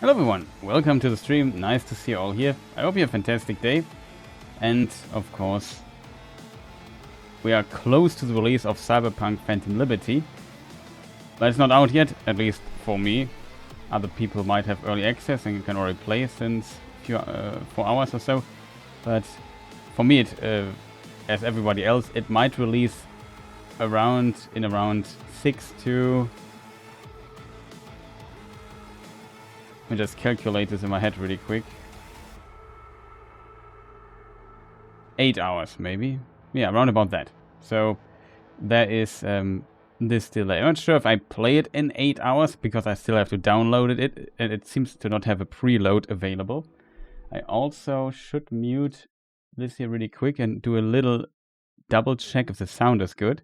Hello everyone, welcome to the stream, nice to see you all here. I hope you have a fantastic day. And of course, we are close to the release of Cyberpunk Phantom Liberty. But it's not out yet, at least for me. Other people might have early access and you can already play since 4 hours or so. But for me, as everybody else, it might release around 6 to... Let me just calculate this in my head really quick. 8 hours maybe. Yeah, around about that. So there is this delay. I'm not sure if I play it in 8 hours because I still have to download it and it seems to not have a preload available. I also should mute this here really quick and do a little double check if the sound is good.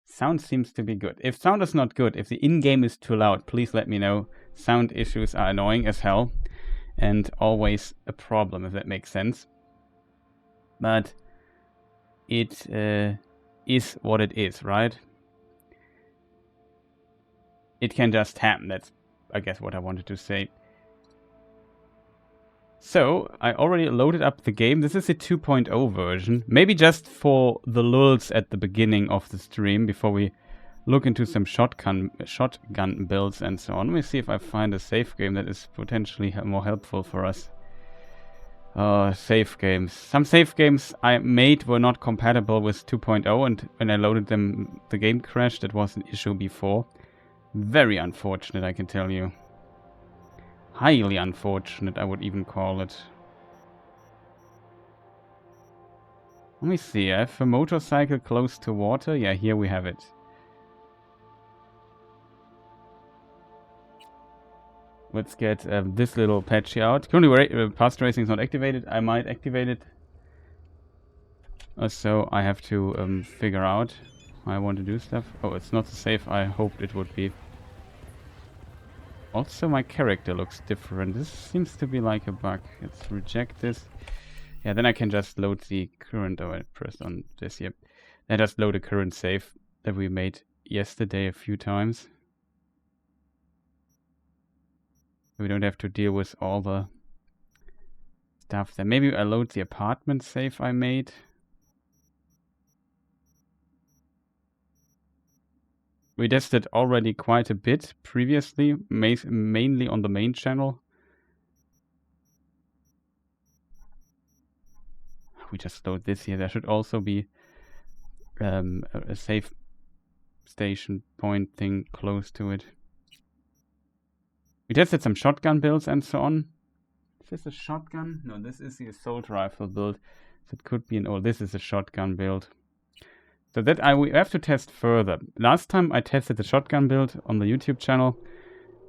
Sound seems to be good. If sound is not good, if the in-game is too loud, please let me know. Sound issues are annoying as hell and always a problem, if that makes sense. But it is what it is, right? It can just happen. That's, I guess, what I wanted to say. So, I already loaded up the game. This is the 2.0 version. Maybe just for the lulz at the beginning of the stream, before we look into some shotgun builds and so on. Let me see if I find a save game that is potentially more helpful for us. Save games. Some save games I made were not compatible with 2.0, and when I loaded them, the game crashed. That was an issue before. Very unfortunate, I can tell you. Highly unfortunate, I would even call it. Let me see, I have a motorcycle close to water. Yeah, here we have it. Let's get this little patchy out. Currently, past racing is not activated. I might activate it. So I have to figure out how I want to do stuff. Oh, it's not the save I hoped it would be. Also, my character looks different. This seems to be like a bug. Let's reject this. Yeah, then I can just load the current... Oh, I pressed on this here. I just load a current save that we made yesterday a few times. We don't have to deal with all the stuff there. Maybe I load the apartment save I made. We tested already quite a bit previously, mainly on the main channel. We just load this here. There should also be a save station point thing close to it. We tested some shotgun builds and so on. Is this a shotgun? No, this is the assault rifle build. So it could be an... Oh, this is a shotgun build. So that we have to test further. Last time I tested the shotgun build on the YouTube channel,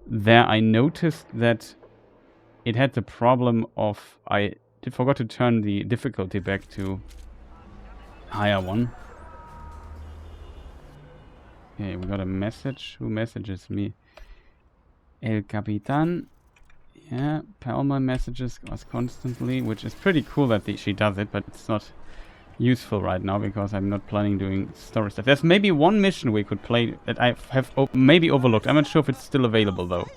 there I noticed that it had the problem of I forgot to turn the difficulty back to higher one. Okay, we got a message. Who messages me? El Capitan. Yeah, Palma messages us constantly, which is pretty cool that she does it, but it's not useful right now because I'm not planning doing story stuff. There's maybe one mission we could play that I have maybe overlooked. I'm not sure if it's still available though.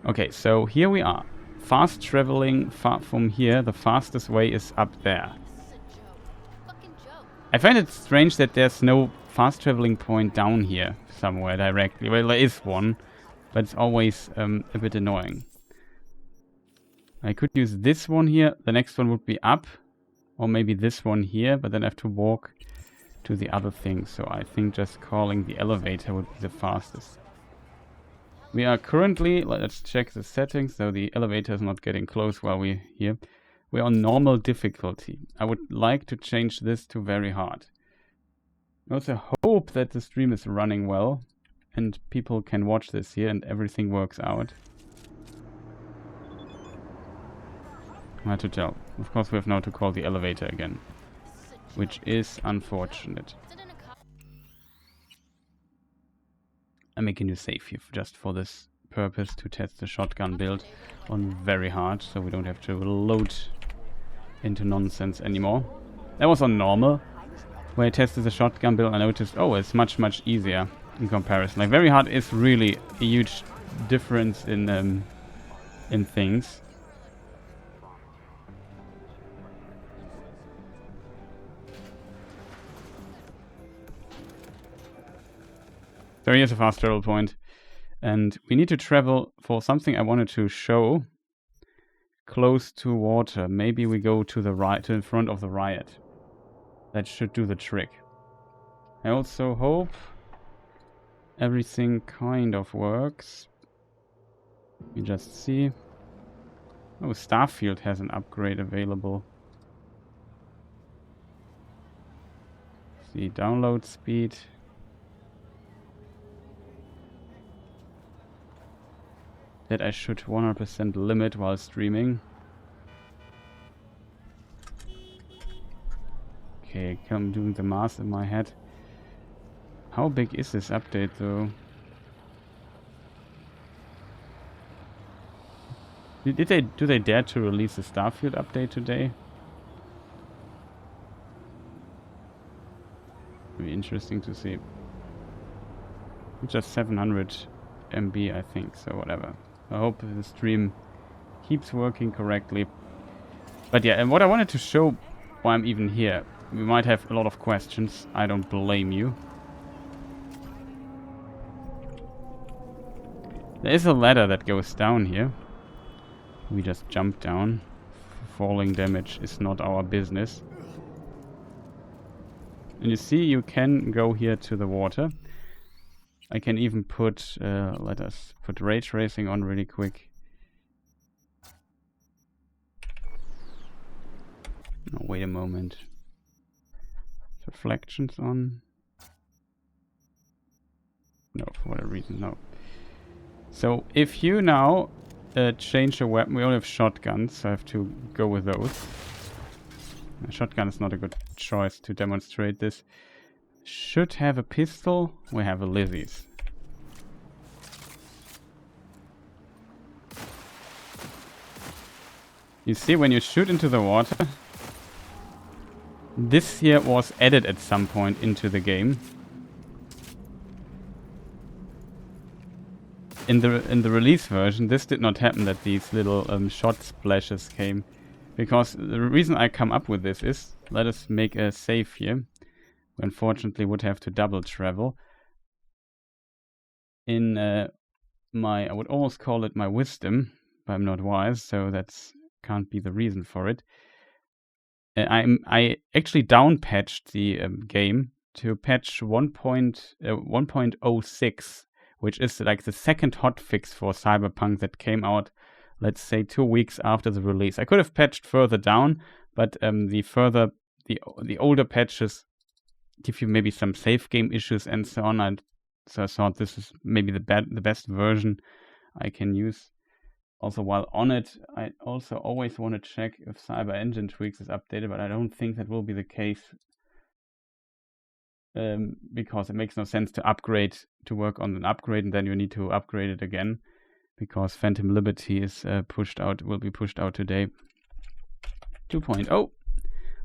Okay, so here we are. Fast traveling from here. The fastest way is up there. I find it strange that there's no fast traveling point down here somewhere directly. Well, there is one, but it's always a bit annoying. I could use this one here. The next one would be up. Or maybe this one here, but then I have to walk to the other thing. So I think just calling the elevator would be the fastest. We are currently, let's check the settings, so the elevator is not getting close while we're here. We're on normal difficulty. I would like to change this to very hard. I also hope that the stream is running well and people can watch this here and everything works out. Hard to tell. Of course we have now to call the elevator again, which is unfortunate. I'm making a save here just for this purpose to test the shotgun build on very hard, so we don't have to load into nonsense anymore. That was on normal. When I tested the shotgun build I noticed, oh, it's much easier. in comparison. Like, very hard is really a huge difference in things. So here's a fast travel point. And we need to travel for something I wanted to show. Close to water. Maybe we go to the right, to in front of the riot. That should do the trick. I also hope everything kind of works. Let me just see. Oh, Starfield has an upgrade available. See, download speed. That I should 100% limit while streaming. Okay, I'm doing the math in my head. How big is this update though? Do they dare to release the Starfield update today? It'll be interesting to see. Just 700 MB, I think, so whatever. I hope the stream keeps working correctly. But yeah, and what I wanted to show why I'm even here. We might have a lot of questions. I don't blame you. There is a ladder that goes down here. We just jump down. Falling damage is not our business. And you see, you can go here to the water. I can even put, let us put ray tracing on really quick. No, wait a moment. Reflections on. No, for whatever reason, no. So if you now change a weapon, we only have shotguns, so I have to go with those. A shotgun is not a good choice to demonstrate this. Should have a pistol. We have a Lizzie's. You see, when you shoot into the water, this here was added at some point into the game. In the release version, this did not happen, that these little shot splashes came. Because the reason I come up with this is, let us make a save here. We unfortunately would have to double travel. In I would almost call it my wisdom, but I'm not wise, so that's can't be the reason for it. I actually down patched the game to patch 1.06, which is like the second hotfix for Cyberpunk that came out, let's say 2 weeks after the release. I could have patched further down, but the older patches give you maybe some save game issues and so on. So I thought this is maybe the best version I can use. Also, while on it, I also always want to check if Cyber Engine Tweaks is updated, but I don't think that will be the case. Because it makes no sense to upgrade, to work on an upgrade, and then you need to upgrade it again. Because Phantom Liberty is will be pushed out today. 2.0.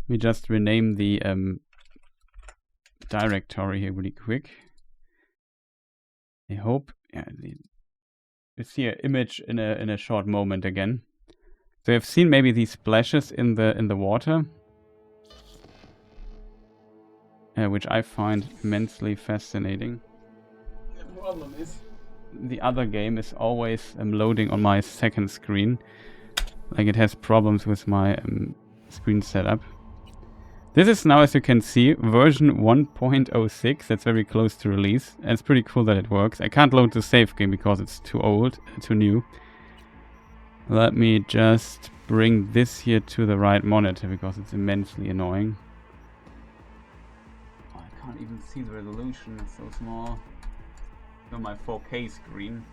We just rename the directory here really quick. I hope, yeah, you see an image in a short moment again. So you've seen maybe these splashes in the water, which I find immensely fascinating. The problem is the other game is always loading on my second screen. Like, it has problems with my screen setup. This is now, as you can see, version 1.06. That's very close to release. And it's pretty cool that it works. I can't load the save game because it's too old, too new. Let me just bring this here to the right monitor because it's immensely annoying. Oh, I can't even see the resolution, it's so small. On my 4K screen.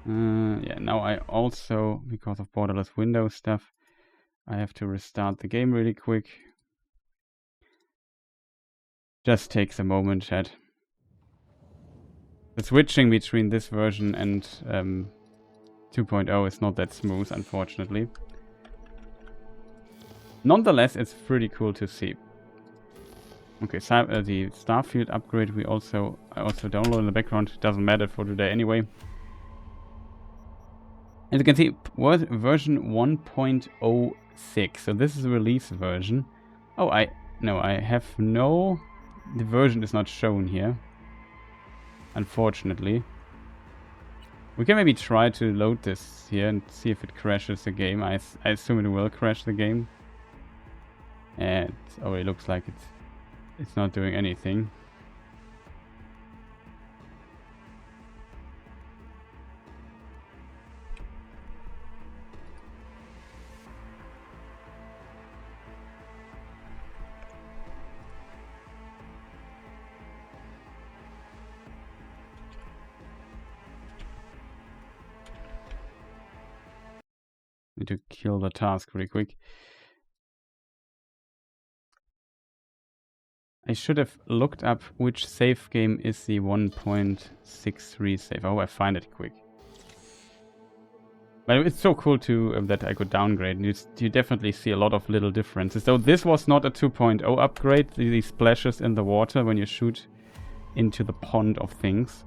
Yeah, now I also, because of borderless window stuff, I have to restart the game really quick. Just takes a moment, chat. The switching between this version and 2.0 is not that smooth, unfortunately. Nonetheless, it's pretty cool to see. Okay, the Starfield upgrade I also download in the background. Doesn't matter for today anyway. As you can see, version 1.06. So this is the release version. Oh, I have no... The version is not shown here. Unfortunately. We can maybe try to load this here and see if it crashes the game. I assume it will crash the game. And it looks like it's not doing anything. Need to kill the task pretty quick. I should have looked up which save game is the 1.63 save. Oh, I find it quick. But it's so cool to that I could downgrade. You definitely see a lot of little differences. So this was not a 2.0 upgrade. These splashes in the water when you shoot into the pond of things.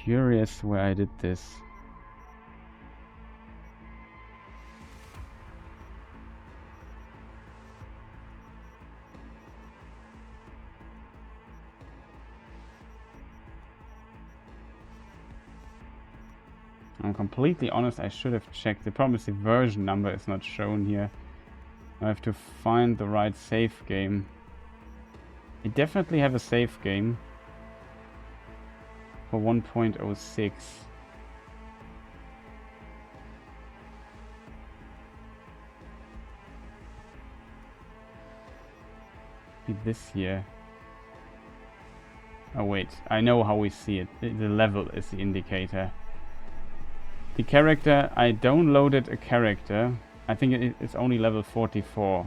Curious where I did this. I'm completely honest, I should have checked. The problem is the version number is not shown here. I have to find the right save game. I definitely have a save game for 1.06. Be this here. Oh wait, I know how we see it. The level is the indicator. The character, I downloaded a character. I think it's only level 44.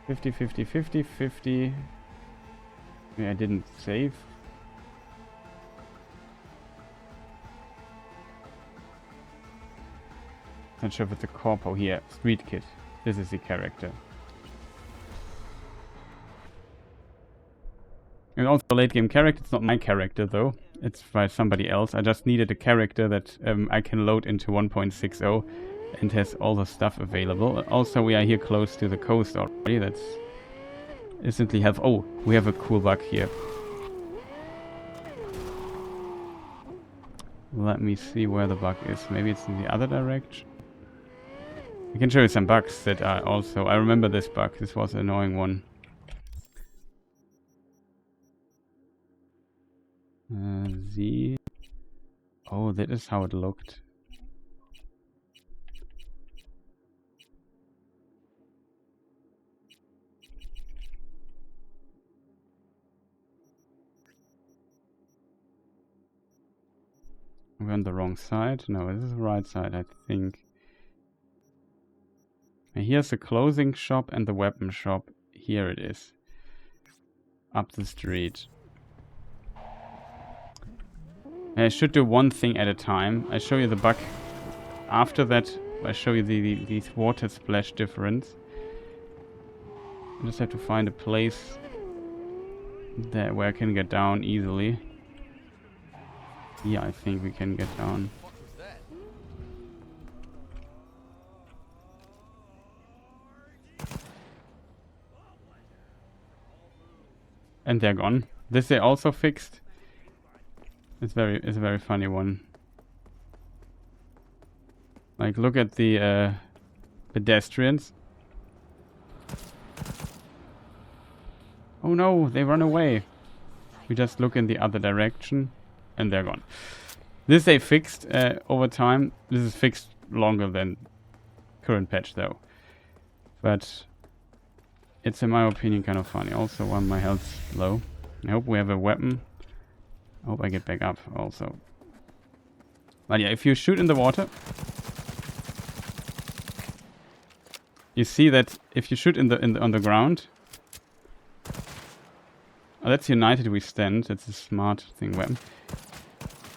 50, 50, 50, 50. Yeah, I didn't save. Not sure if it's a Corpo here. Street Kid. This is the character. And also a late game character. It's not my character though. It's by somebody else. I just needed a character that I can load into 1.60 and has all the stuff available. Also, we are here close to the coast already. That's instantly help. Oh, we have a cool bug here. Let me see where the bug is. Maybe it's in the other direction. I can show you some bugs that are also... I remember this bug. This was an annoying one. Oh, that is how it looked. We're on the wrong side. No, this is the right side, I think. And here's the clothing shop and the weapon shop. Here it is. Up the street. I should do one thing at a time. I show you the bug. After that, I show you these water splash difference. I just have to find a place there where I can get down easily. Yeah, I think we can get down. And they're gone. This they also fixed. It's a very funny one. Like, look at the pedestrians. Oh no, they run away. We just look in the other direction and they're gone. This they fixed over time. This is fixed longer than current patch though. But it's in my opinion kind of funny. Also, while my health's low. I hope we have a weapon. I hope I get back up also. But yeah, if you shoot in the water, you see that if you shoot on the ground, oh, that's United we stand. That's a smart thing weapon.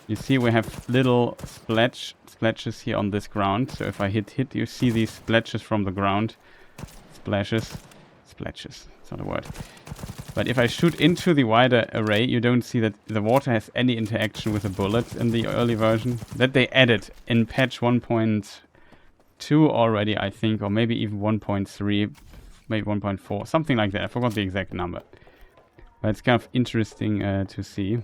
You see we have little splashes here on this ground. So if I hit, you see these splashes from the ground. Splashes. It's not a word. But if I shoot into the wider array, you don't see that the water has any interaction with the bullets in the early version. That they added in patch 1.2 already, I think, or maybe even 1.3, maybe 1.4, something like that. I forgot the exact number. But it's kind of interesting to see.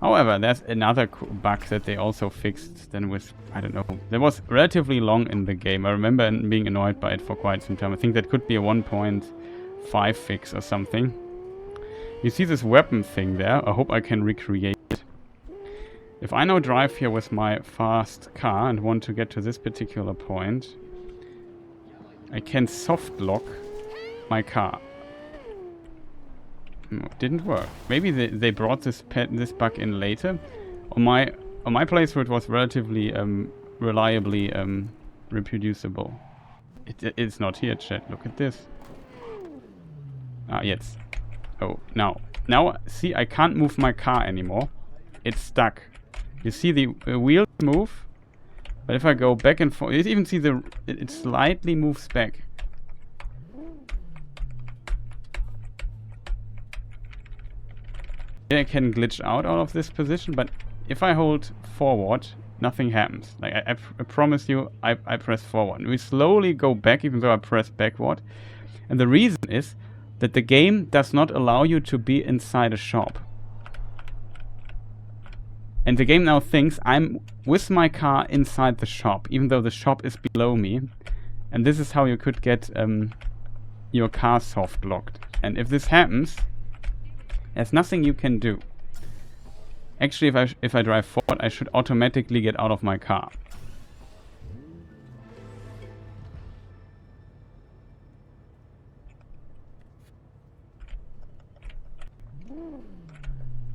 However, there's another bug that they also fixed then with, I don't know, that was relatively long in the game. I remember being annoyed by it for quite some time. I think that could be a 1.5 fix or something. You see this weapon thing there? I hope I can recreate it. If I now drive here with my fast car and want to get to this particular point, I can soft lock my car. No, it didn't work. Maybe they brought this bug in later. On my playthrough, it was relatively reliably reproducible. It's not here, chat. Look at this. Ah, yes. Oh, now see, I can't move my car anymore. It's stuck. You see the wheels move, but if I go back and forth, you even see it slightly moves back. I can glitch out of this position, but if I hold forward, nothing happens. Like I promise you, I press forward. We slowly go back, even though I press backward. And the reason is that the game does not allow you to be inside a shop. And the game now thinks I'm with my car inside the shop, even though the shop is below me. And this is how you could get your car soft locked. And if this happens, there's nothing you can do. Actually, if I drive forward, I should automatically get out of my car.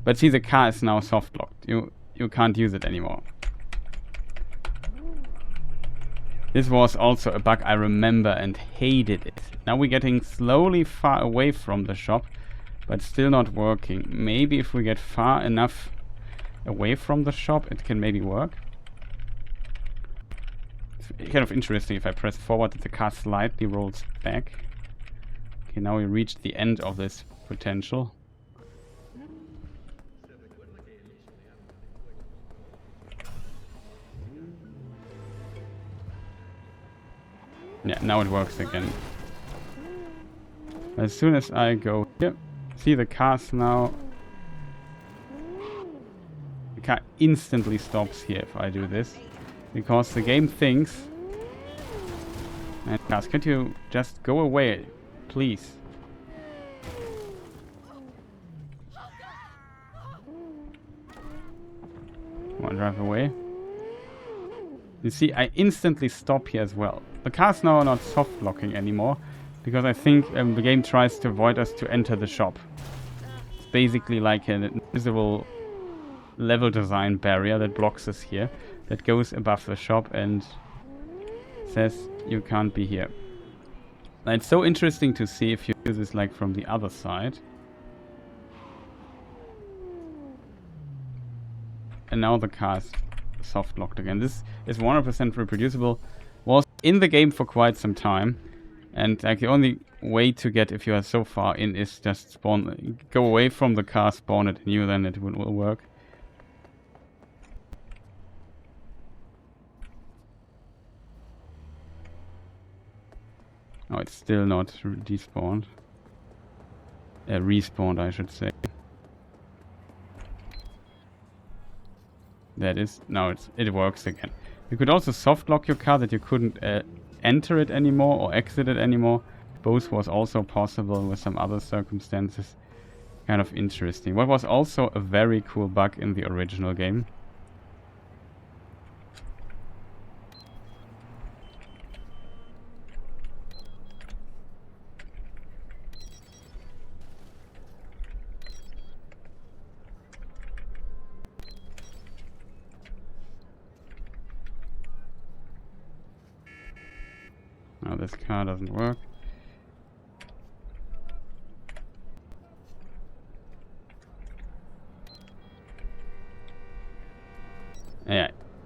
But see, the car is now soft locked. You can't use it anymore. This was also a bug I remember and hated it. Now we're getting slowly far away from the shop, but still not working. Maybe if we get far enough away from the shop, it can maybe work. It's kind of interesting if I press forward that the car slightly rolls back. Okay, now we reached the end of this potential. Yeah, now it works again. As soon as I go here, see the cars now. The car instantly stops here if I do this. Because the game thinks... And cars, could you just go away, please? Come on, drive away. You see, I instantly stop here as well. The cars now are not soft locking anymore, because I think the game tries to avoid us to enter the shop. It's basically like an invisible level design barrier that blocks us here, that goes above the shop and says you can't be here. And it's so interesting to see if you do this like from the other side. And now the car's soft locked again. This is 100% reproducible. Was in the game for quite some time, and like the only way to get, if you are so far in, is just spawn, go away from the car, spawn it new, then it will work. Oh, it's still not despawned. Respawned, I should say. That is, now it works again. You could also soft lock your car that you couldn't enter it anymore or exit it anymore. Both was also possible with some other circumstances. Kind of interesting. What was also a very cool bug in the original game. Now this car doesn't work.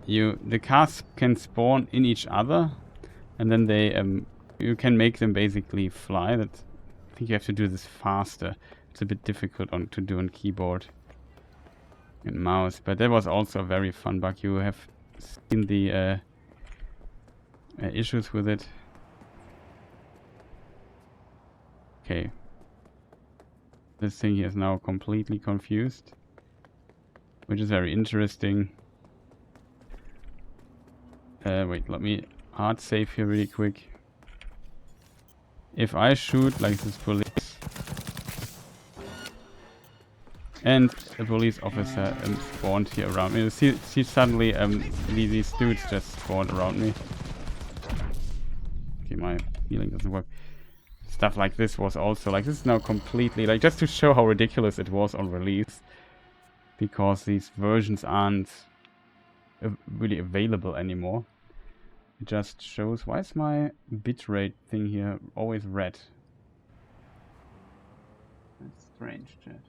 the cars can spawn in each other, and then they you can make them basically fly. I think you have to do this faster. It's a bit difficult to do on keyboard and mouse, but that was also a very fun bug. You have seen the issues with it. Okay. This thing here is now completely confused, which is very interesting. Wait, let me hard save here really quick. If I shoot like this police and a police officer spawned here around me, see suddenly these dudes just spawned around me. Okay, my healing doesn't work. Stuff like this was also like, this is now completely like, just to show how ridiculous it was on release, because these versions aren't really available anymore. It just shows, why is my bitrate thing here always red? That's strange, chat.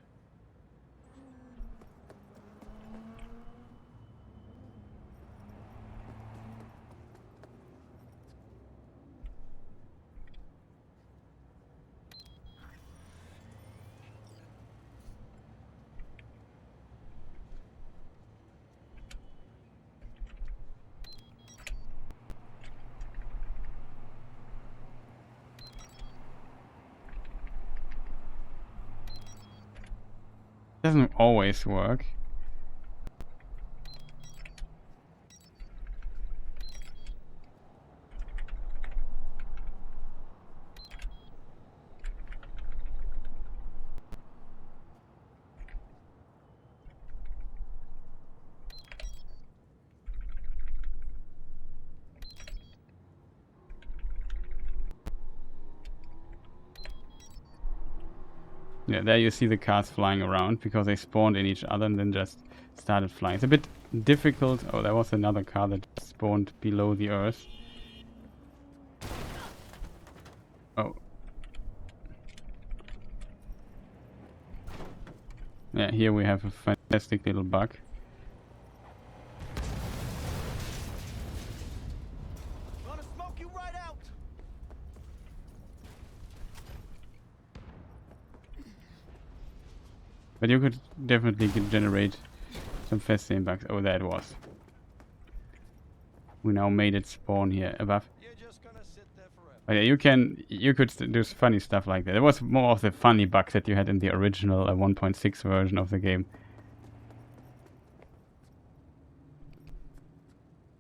Doesn't always work. Yeah, there you see the cars flying around because they spawned in each other and then just started flying. It's a bit difficult. Oh, there was another car that spawned below the earth. Oh. Yeah, here we have a fantastic little bug. Gonna smoke you right out. But you could definitely generate some fascinating bugs. Oh, there it was. We now made it spawn here above. You're just gonna sit there forever. But yeah, you could do funny stuff like that. It was more of the funny bugs that you had in the original 1.6 version of the game.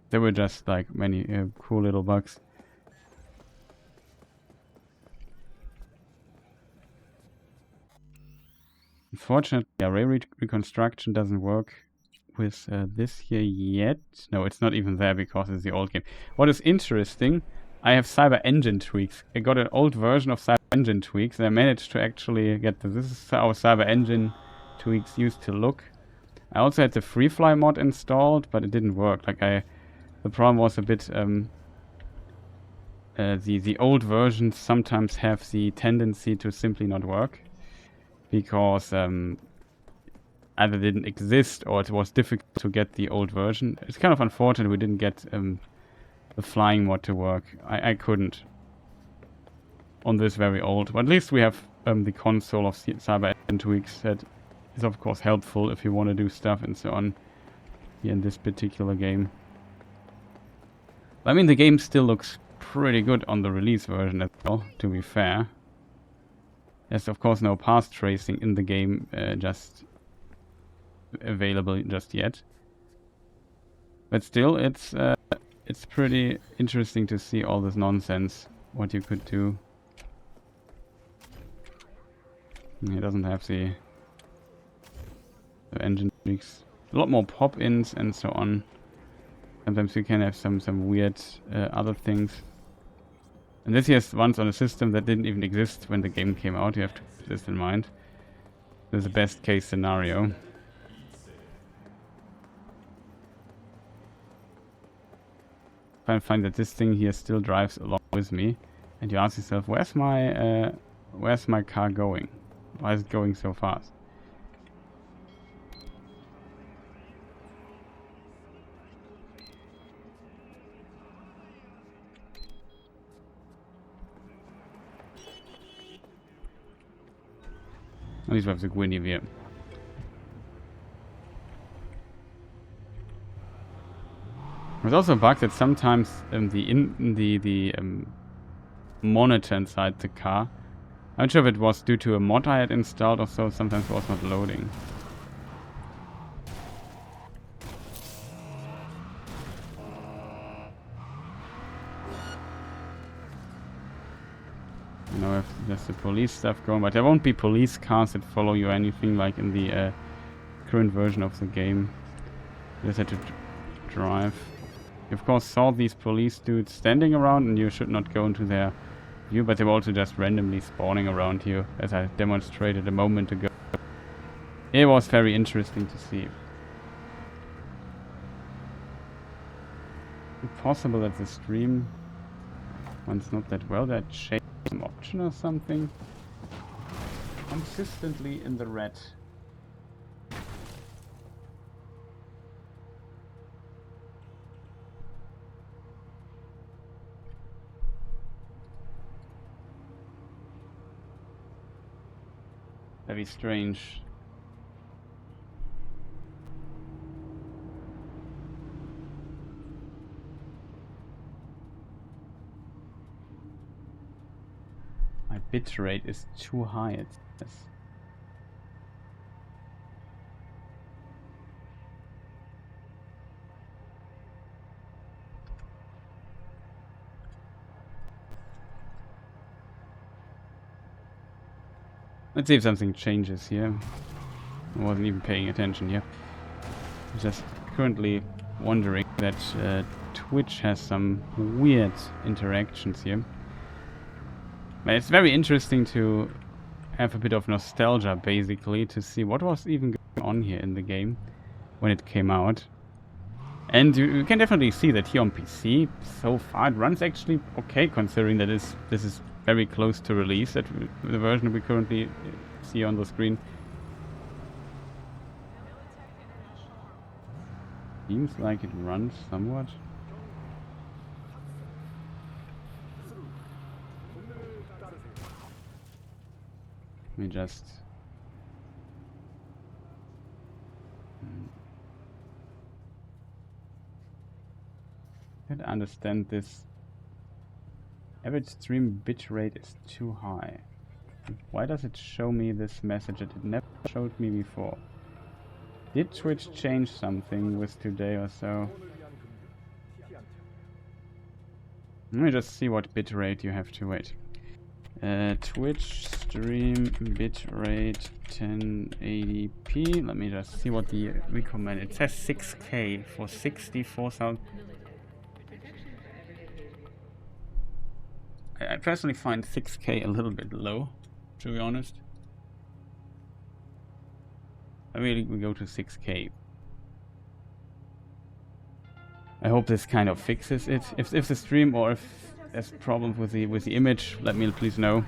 There were just like many cool little bugs. Unfortunately, array reconstruction doesn't work with this here yet. No, it's not even there because it's the old game. What is interesting, I have Cyber Engine tweaks. I got an old version of Cyber Engine tweaks and I managed to actually get this. This is how Cyber Engine tweaks used to look. I also had the FreeFly mod installed, but it didn't work. Like the problem was a bit the old versions sometimes have the tendency to simply not work, because either didn't exist or it was difficult to get the old version. It's kind of unfortunate we didn't get the flying mod to work. I couldn't on this very old, but at least we have the console of Cyber Engine tweaks that is of course helpful if you want to do stuff and so on here in this particular game. But, I mean, the game still looks pretty good on the release version as well, to be fair. There's of course no path tracing in the game just available just yet. But still, it's pretty interesting to see all this nonsense, what you could do. It doesn't have the engine tweaks. A lot more pop-ins and so on. Sometimes you can have some weird other things. And this here's once on a system that didn't even exist when the game came out. You have to keep this in mind. This is the best case scenario. I find that this thing here still drives along with me, and you ask yourself, where's my car going? Why is it going so fast? At least we have the Guinevere. There's also a bug that sometimes the monitor inside the car, I'm not sure if it was due to a mod I had installed or so, sometimes it was not loading. You know, if there's the police stuff going, but there won't be police cars that follow you or anything like in the current version of the game. You just had to drive. You of course saw these police dudes standing around and you should not go into their view, but they were also just randomly spawning around you, as I demonstrated a moment ago. It was very interesting to see. Is it possible that the stream runs not that well, that changed some option or something? Consistently in the red. Very strange. My bitrate is too high, it says. Let's see if something changes here. I wasn't even paying attention here. I'm just currently wondering that Twitch has some weird interactions here. But it's very interesting to have a bit of nostalgia, basically, to see what was even going on here in the game when it came out. And you can definitely see that here on PC, so far it runs actually okay, considering that this is very close to release, that the version we currently see on the screen. Seems like it runs somewhat. Let me just... I can't understand this. Average stream bitrate is too high. Why does it show me this message that it never showed me before? Did Twitch change something with today or so? Let me just see what bitrate you have to wait. Twitch stream bitrate 1080p. Let me just see what the recommend. It says 6K for 64,000. I personally find 6K a little bit low, to be honest. I really will go to 6K. I hope this kind of fixes it. If the stream or if there's problems with the image, let me please know.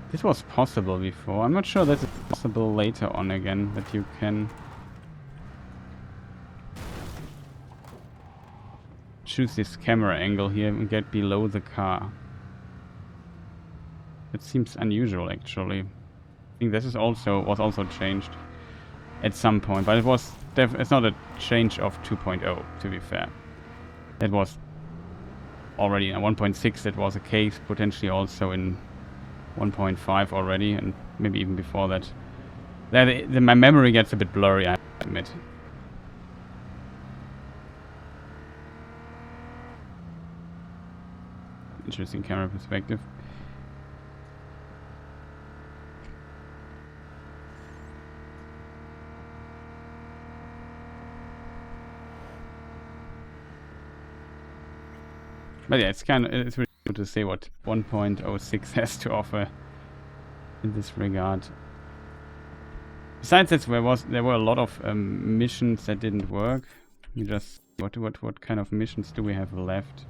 This was possible before. I'm not sure that it's possible later on again, that you can choose this camera angle here and get below the car. It seems unusual, actually. I think this is was also changed at some point, but it's not a change of 2.0, to be fair. It was already in 1.6. That was a case, potentially also in 1.5 already, and maybe even before that. My memory gets a bit blurry, I admit. Interesting camera perspective. But yeah, it's really good to say what 1.06 has to offer in this regard. Besides that, there were a lot of missions that didn't work. You just what kind of missions do we have left?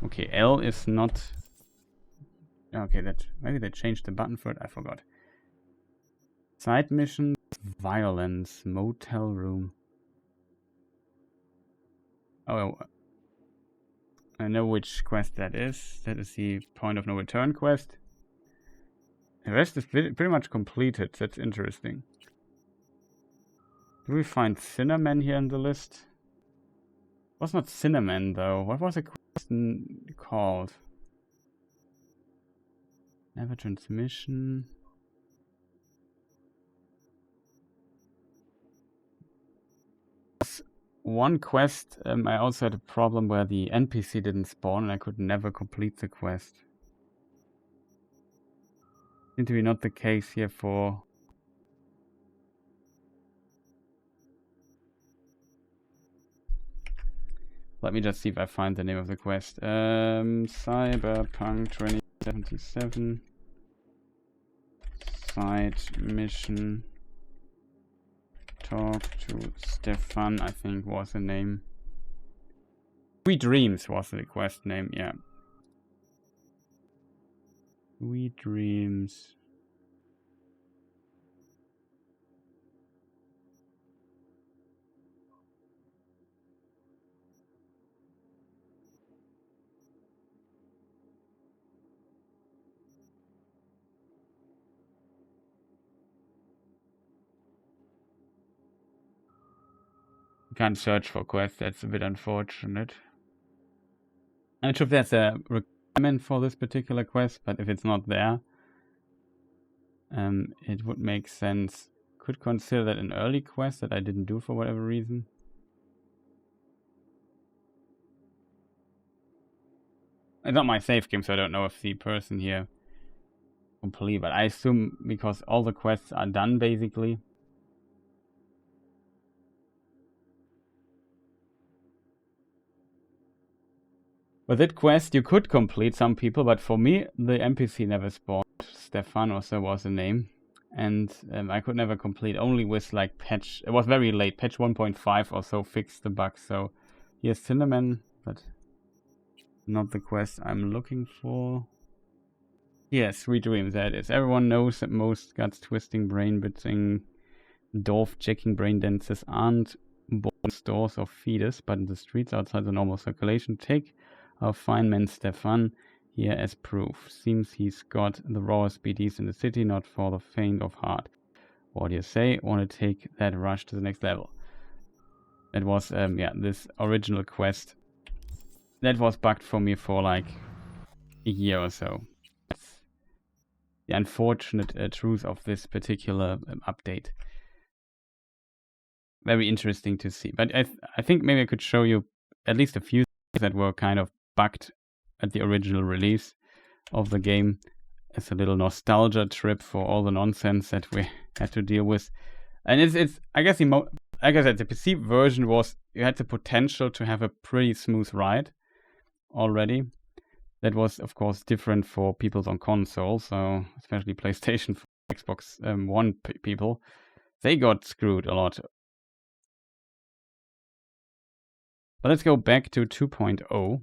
Okay, L is not. Okay, maybe they changed the button for it. I forgot. Side missions, violence, motel room. Oh, I know which quest that is. That is the Point of No Return quest. The rest is pretty much completed. That's interesting. Do we find Cinnamon here in the list? It was not Cinnamon though. What was the quest called? Never transmission. One quest, I also had a problem where the NPC didn't spawn and I could never complete the quest. Seems to be not the case here for... Let me just see if I find the name of the quest. Cyberpunk 2077. Side mission. Talk to Stefan, I think was the name. Sweet Dreams was the quest name, yeah. Sweet Dreams. Can't search for quests, that's a bit unfortunate. I'm not sure if there's a requirement for this particular quest, but if it's not there, it would make sense. Could consider that an early quest that I didn't do for whatever reason. It's not my save game, so I don't know if the person here complete, but I assume because all the quests are done basically. With that quest, you could complete some people, but for me, the NPC never spawned. Stefan or so was the name. And I could never complete, only with like patch. It was very late, patch 1.5 or so fixed the bug. So here's Cinnamon, but not the quest I'm looking for. Yes, Sweet Dreams, that is. Everyone knows that most guts twisting, brain bitsing, dwarf checking brain dances aren't born stores or feeders, but in the streets outside the normal circulation. Take our fine man Stefan here as proof. Seems he's got the rawest BDs in the city, not for the faint of heart. What do you say? Want to take that rush to the next level? It was, this original quest. That was bugged for me for like a year or so. That's the unfortunate truth of this particular update. Very interesting to see. But I think maybe I could show you at least a few things that were kind of bugged at the original release of the game as a little nostalgia trip for all the nonsense that we had to deal with. And it's I guess the PC version was, you had the potential to have a pretty smooth ride already. That was of course different for people on console, so especially PlayStation 4, Xbox One people, they got screwed a lot. But let's go back to 2.0.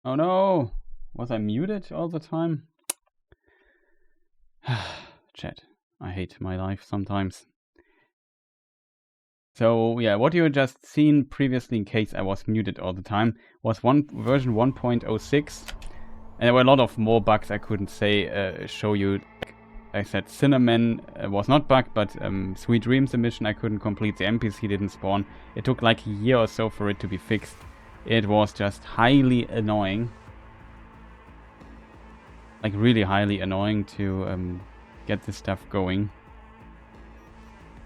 Oh no! Was I muted all the time? Chat. I hate my life sometimes. So yeah, what you just seen previously, in case I was muted all the time, was version 1.06. And there were a lot of more bugs I couldn't show you. Like I said, Cinnamon was not bugged, but Sweet Dreams, the mission I couldn't complete, the NPC didn't spawn. It took like a year or so for it to be fixed. it was just highly annoying. Like really highly annoying to get this stuff going.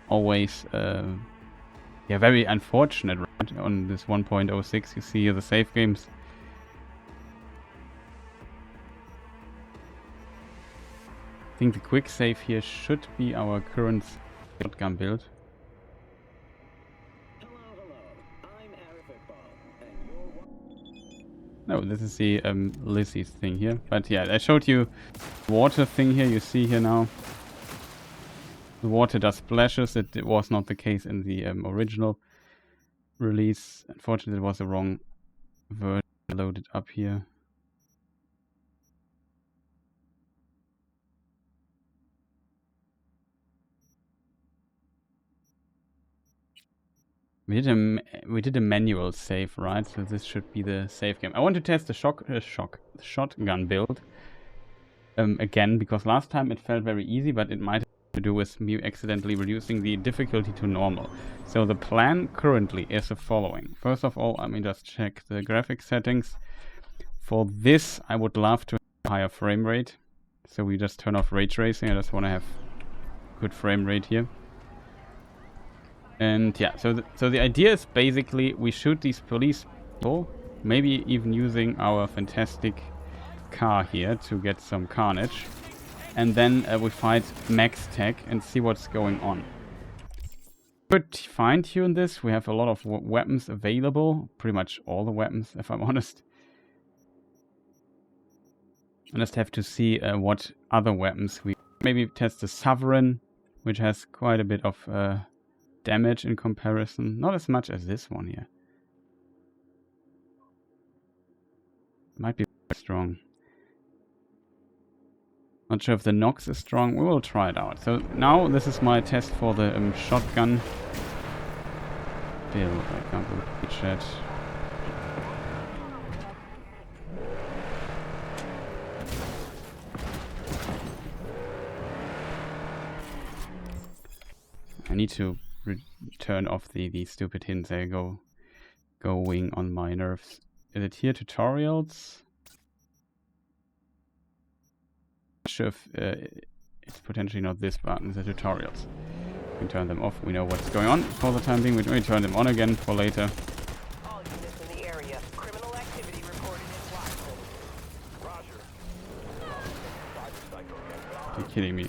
Always, yeah, very unfortunate, right? On this 1.06 you see here the save games. I think the quick save here should be our current shotgun build. No, this is the Lizzie's thing here. But yeah, I showed you the water thing here. You see here now. The water does splashes. It was not the case in the original release. Unfortunately, it was the wrong version loaded up here. We did a manual save, right? So this should be the save game. I want to test the shotgun build again, because last time it felt very easy, but it might have to do with me accidentally reducing the difficulty to normal. So the plan currently is the following. First of all, let me just check the graphics settings. For this, I would love to have a higher frame rate. So we just turn off ray tracing. I just want to have good frame rate here. And yeah, so the idea is basically we shoot these police people, maybe even using our fantastic car here to get some carnage. And then we fight Max Tech and see what's going on. Could fine-tune this. We have a lot of weapons available. Pretty much all the weapons, if I'm honest. I just have to see what other weapons we... Maybe test the Sovereign, which has quite a bit of... damage in comparison. Not as much as this one here. Might be very strong. Not sure if the Nox is strong. We will try it out. So now this is my test for the shotgun build. I can't believe the chat. I need to turn off the stupid hints. They going on my nerves. Is it here tutorials? Not sure if it's potentially not this button, the tutorials. We can turn them off. We know what's going on for the time being. We may turn them on again for later. All units in the area. Criminal activity reported in Watson. Roger. You're kidding me.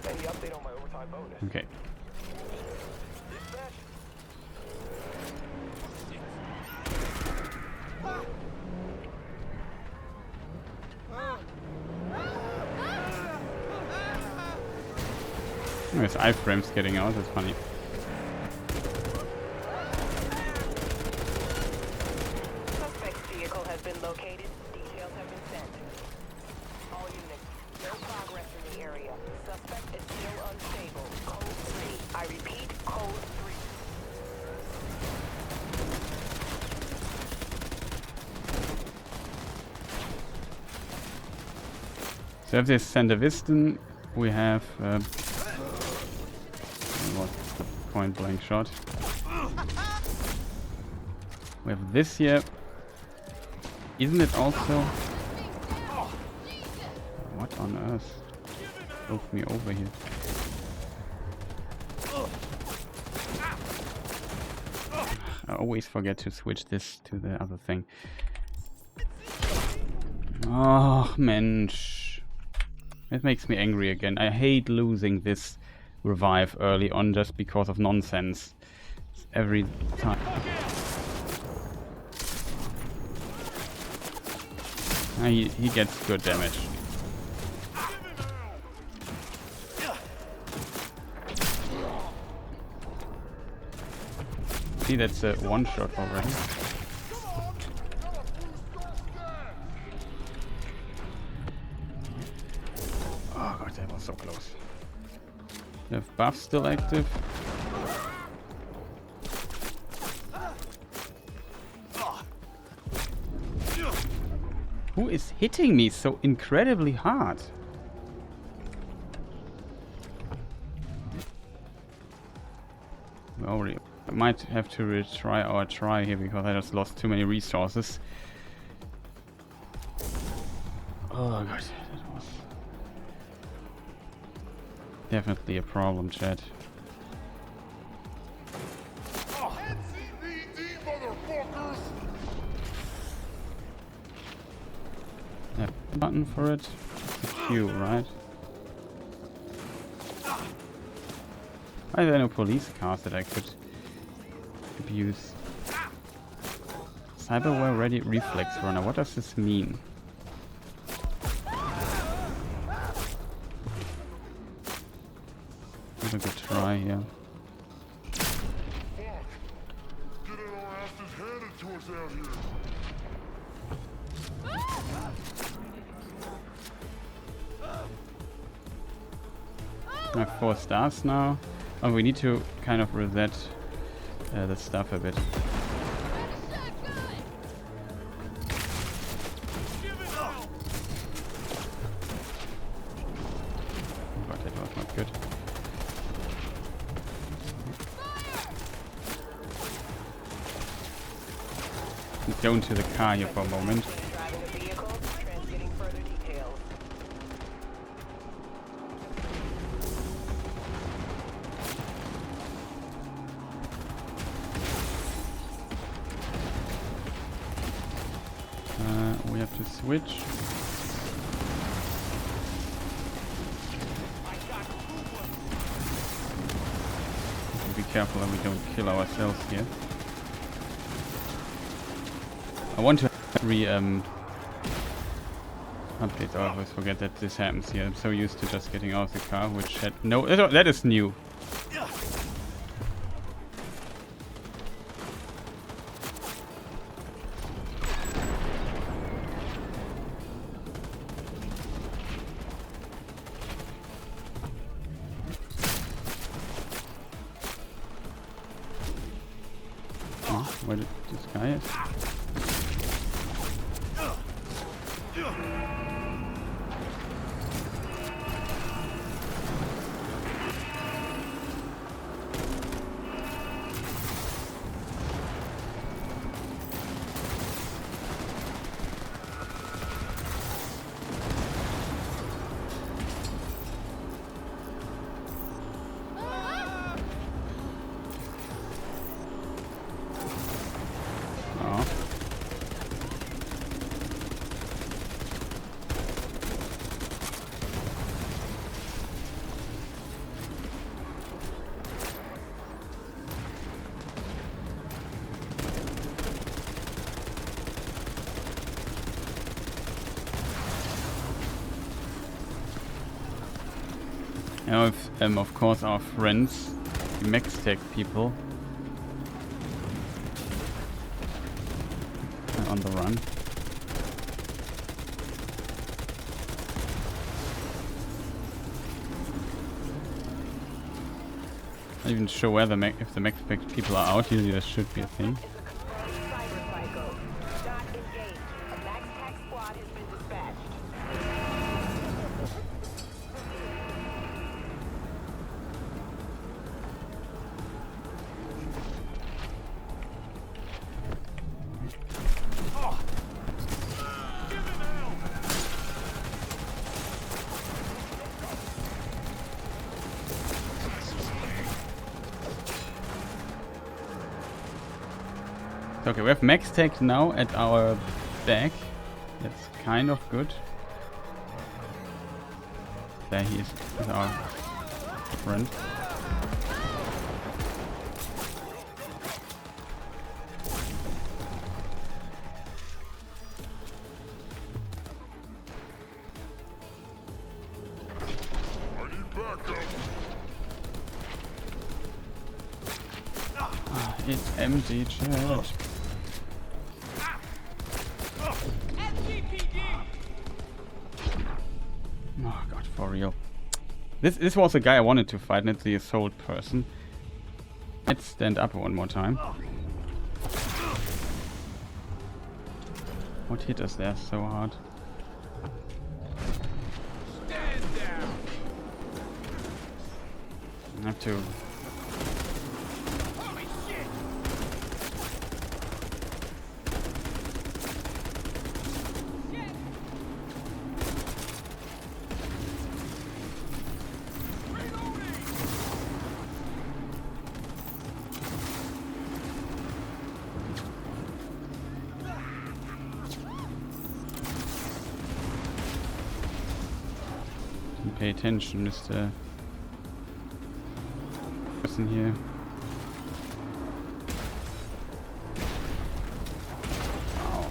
Any update on my overtime bonus? Okay. There's iframes getting out, that's funny. Suspect's vehicle has been located. Details have been sent. All units, no progress in the area. Suspect is still unstable. Code 3. I repeat, code 3. So if this Sandervisten, we have point blank shot. We have this here. Isn't it also... What on earth? Broke me over here. I always forget to switch this to the other thing. Oh, Mensch. It makes me angry again. I hate losing this revive early on just because of nonsense. Every time. He gets good damage. See, that's a one shot already. Oh god, that was so close. We have buffs still active. Who is hitting me so incredibly hard? We already I might have to retry our try here because I just lost too many resources. Oh god, that was definitely a problem, chat. A button for it? It's a Q, right? Why are there no police cars that I could abuse? Cyberware ready reflex runner. What does this mean? Have a good try here. I have 4 stars now. Oh, we need to kind of reset the stuff a bit. Oh god, that was not good. Let's go into the car here for a moment. We have to switch. Be careful that we don't kill ourselves here. I want to have 3 updates. I always forget that this happens here. I'm so used to just getting out of the car, which had no. That is new. Where did this guy is? Now, if, of course, our friends, the MaxTech people, are on the run. Not even sure where the if the MaxTech people are out. Usually, there should be a thing. Okay, we have MaxTech now at our back. That's kind of good. There he is with our friend. It's empty, chat. Oh god, for real. This was the guy I wanted to fight, not the assault person. Let's stand up one more time. What hit us there so hard? Stand down. I have to... Holy shit. pay attention, Mr. person here. Wow.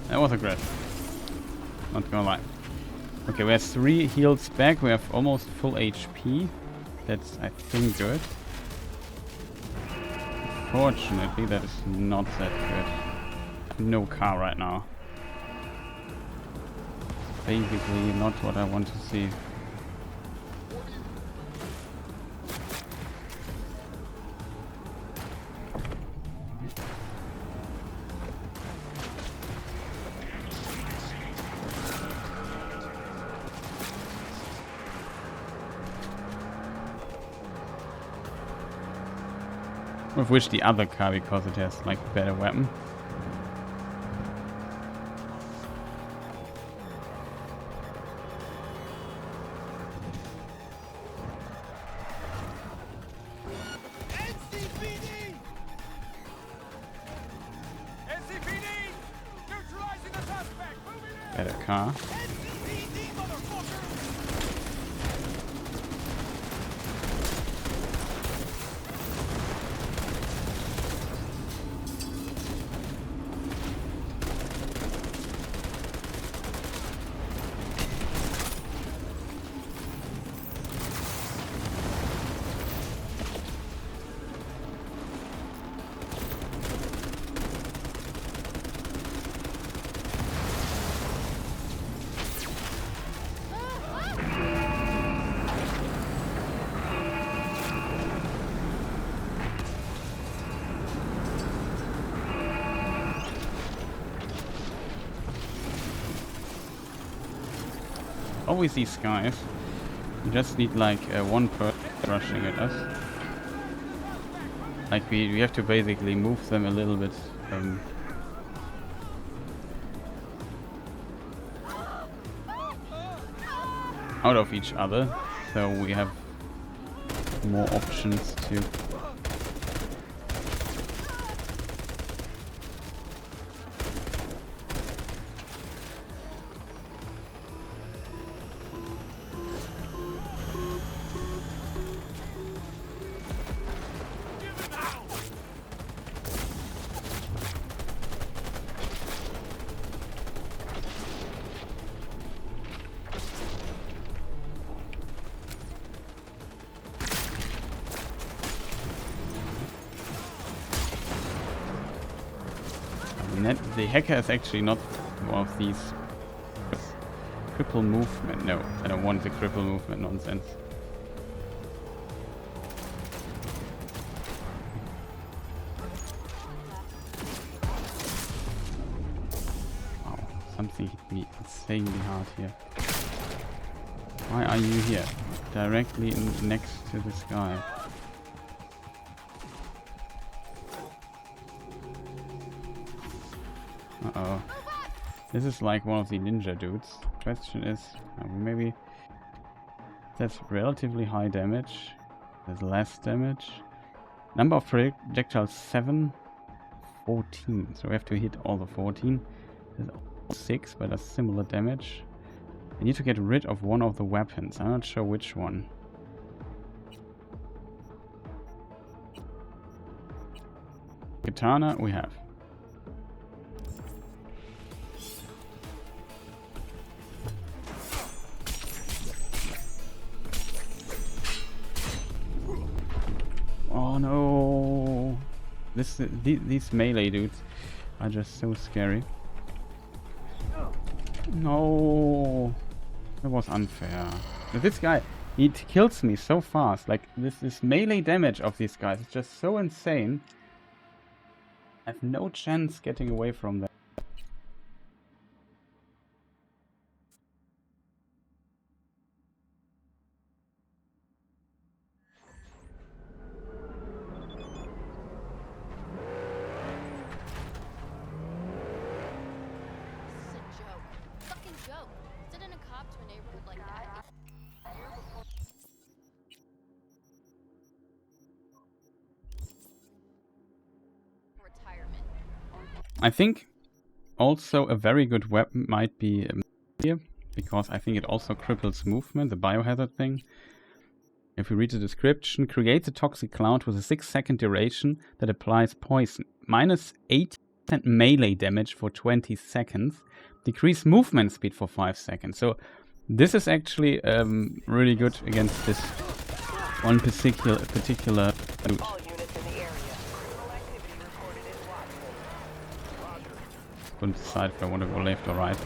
That was aggressive. Not gonna lie. Okay, we have 3 heals back. We have almost full HP. That's, I think, good. Fortunately, that is not that good. No car right now. Basically, not what I want to see. I've wished the other car because it has like a better weapon. Better car. Always these guys. You just need like one person rushing at us. Like we have to basically move them a little bit out of each other, so we have more options to. The hacker is actually not one of these cripple movement. No, I don't want the cripple movement nonsense. Wow, something hit me insanely hard here. Why are you here? Directly next to this guy. Uh-oh. This is like one of the ninja dudes. Question is, maybe that's relatively high damage. There's less damage. Number of projectiles 7, 14. So we have to hit all the 14. There's 6, but that's similar damage. I need to get rid of one of the weapons. I'm not sure which one. Katana we have. Oh no! These melee dudes are just so scary. No, that was unfair. This guy, he kills me so fast. Like this melee damage of these guys is just so insane. I have no chance getting away from that. I think also a very good weapon might be here, because I think it also cripples movement, the biohazard thing. If we read the description, creates a toxic cloud with a 6-second duration that applies poison. Minus 8% melee damage for 20 seconds. Decrease movement speed for 5 seconds. So this is actually really good against this one particular loot. All units in the area. Criminal activity reported in Watson. Couldn't decide if I want to go left or right.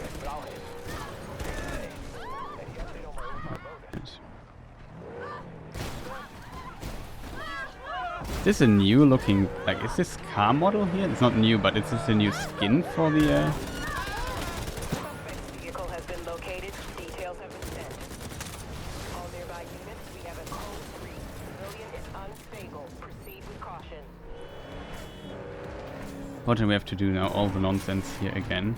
Is this a new looking, like, is this car model here? It's not new, but is this a new skin for the Suspect's vehicle has been located. Details have been sent. All nearby units, we have a code 3. Civilian is unstable. Proceed with caution. What do we have to do now? All the nonsense here again.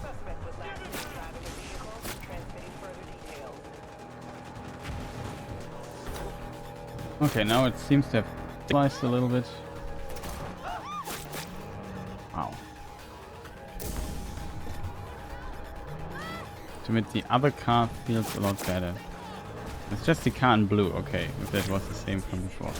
Suspect was last seen driving a vehicle. Transmitting further details. Okay, now it seems to have stabilized a little bit. Wow. To meet the other car feels a lot better. It's just the car in blue, okay, if that was the same from before.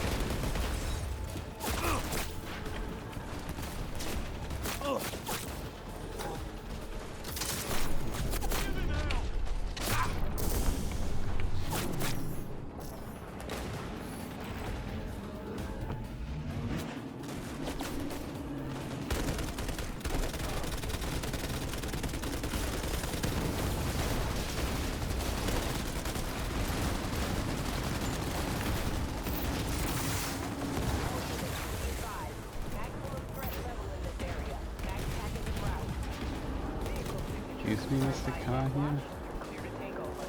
Excuse me, Mr. Car here. Clear to take over.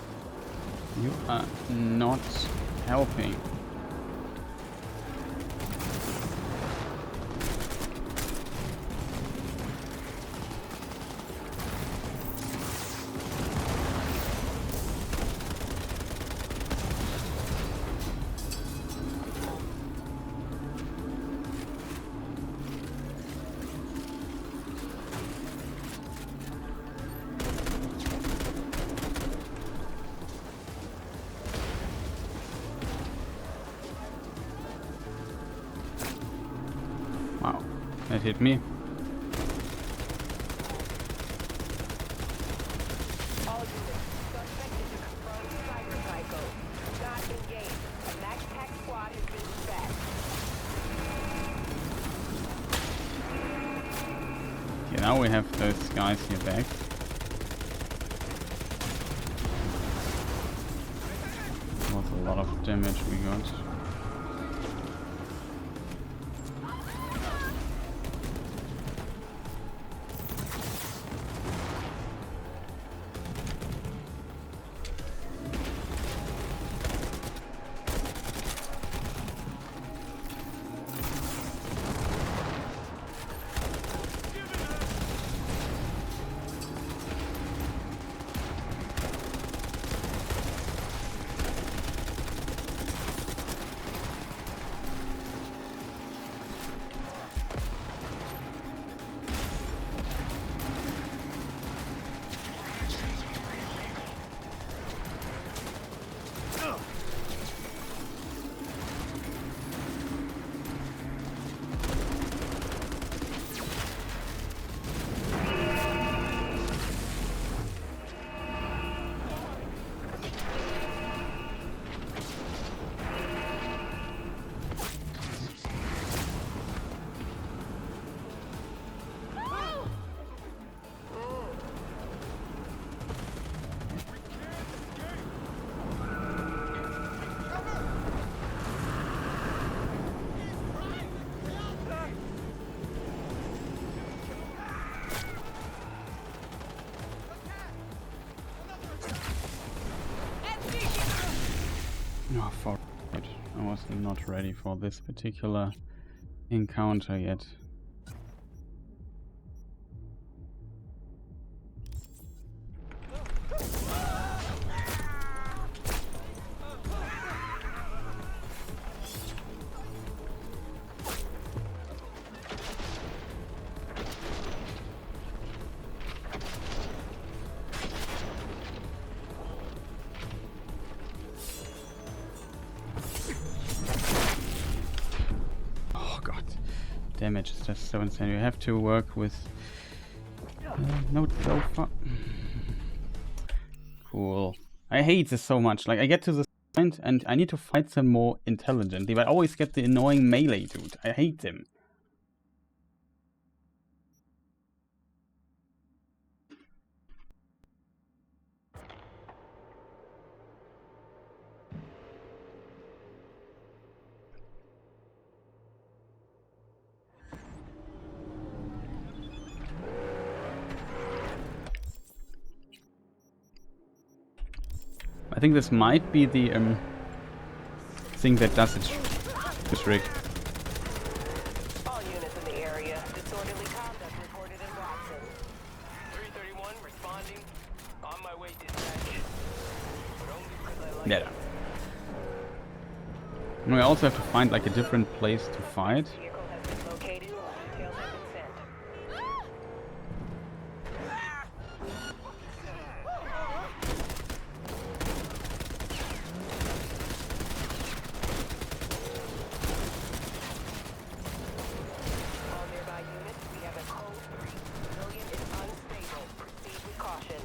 You are not helping. Wow, that hit me. All units, suspect is a confirmed cyber psycho. Not engaged. A max tac squad has been dispatched. Okay, now we have those guys here back. That was a lot of damage we got. Oh, for it. I was not ready for this particular encounter yet. Damage is just so insane. You have to work with not so far. Cool. I hate this so much. Like, I get to this point and I need to fight them more intelligently, but I always get the annoying melee dude. I hate them. I think this might be the thing that does it. This rig. All units in the area. Disorderly conduct reported in Watson. 331 responding. On my way, dispatch. But only because I like Yeah. And we also have to find like a different place to fight. Vehicle has been located. Details have been sent. All nearby units, we have a code 3. Civilian is unstable. Proceed with caution.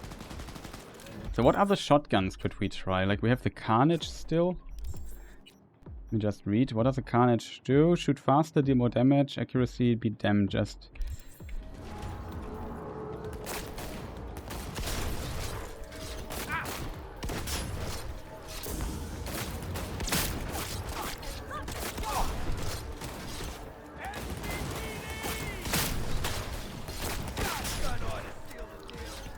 So what other shotguns could we try? Like we have the Carnage still. Let me just read. What does the Carnage do? Shoot faster, deal more damage, accuracy, be damn just.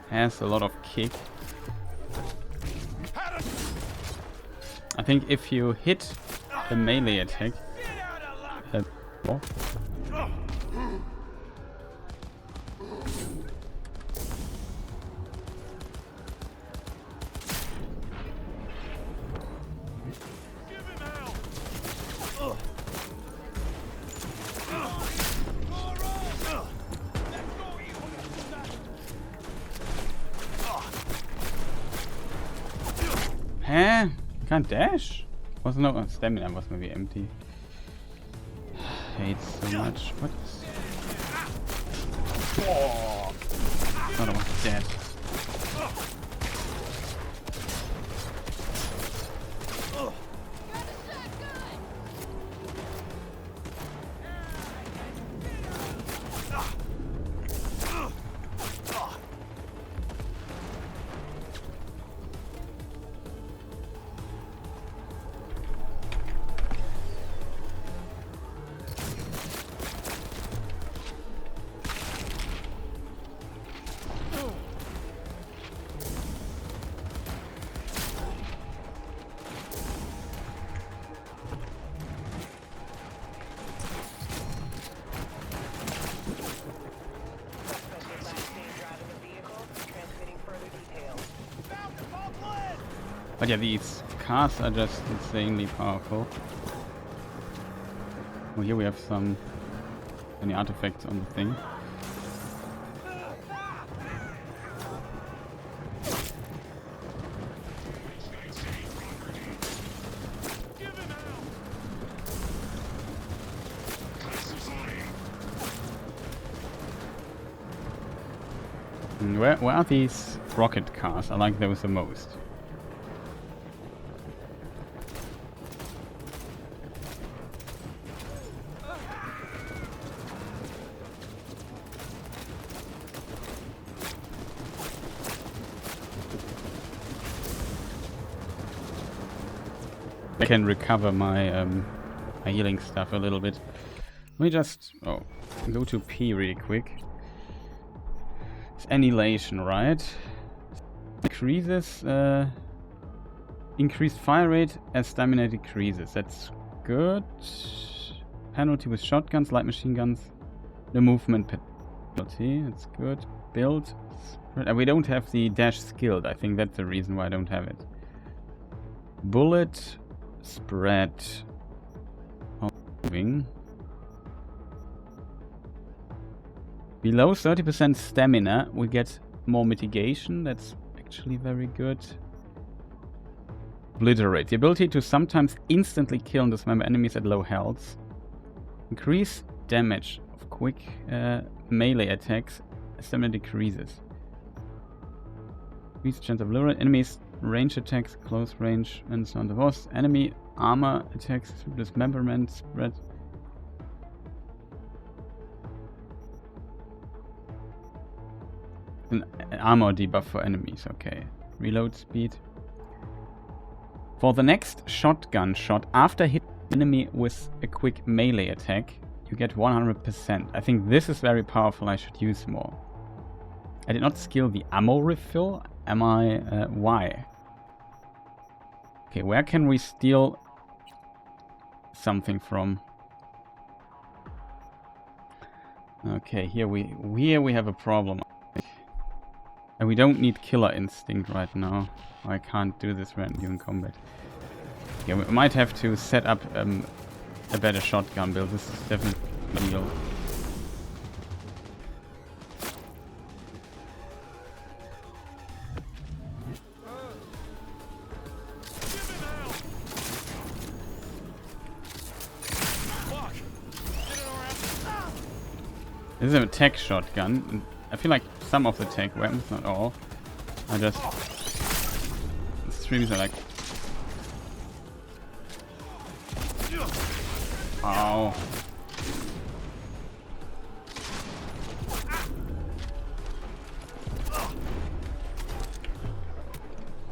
Has a lot of kick. I think if you hit the melee attack, oh. Huh? Can't dash? Was no stamina was maybe empty. Hate so much. What is? Oh, thought I was dead. But yeah, these cars are just insanely powerful. Oh, here we have any artifacts on the thing. And where are these rocket cars? I like those the most. I can recover my my healing stuff a little bit. Let me just go to P really quick. It's annihilation, right? Increases Increased fire rate as stamina decreases. That's good. Penalty with shotguns, light machine guns. No movement penalty. That's good. Build. We don't have the dash skilled. I think that's the reason why I don't have it. Bullet. Spread. Moving. Below 30% stamina, we get more mitigation. That's actually very good. Obliterate. The ability to sometimes instantly kill and dismember enemies at low health. Increase damage of quick melee attacks as stamina decreases. Increase chance of obliterate enemies, range attacks, close range, and so on. The boss. Enemy armor attacks, dismemberment, spread. An armor debuff for enemies, okay. Reload speed. For the next shotgun shot, after hitting enemy with a quick melee attack, you get 100%. I think this is very powerful, I should use more. I did not skill the ammo refill. Am I... why? Okay, where can we steal something from? Okay, here we have a problem. And we don't need Killer Instinct right now. I can't do this right during combat. Yeah, we might have to set up a better shotgun build. This is definitely a deal. This is a tech shotgun. I feel like some of the tech weapons, not all, are just... The streams are like... Ow.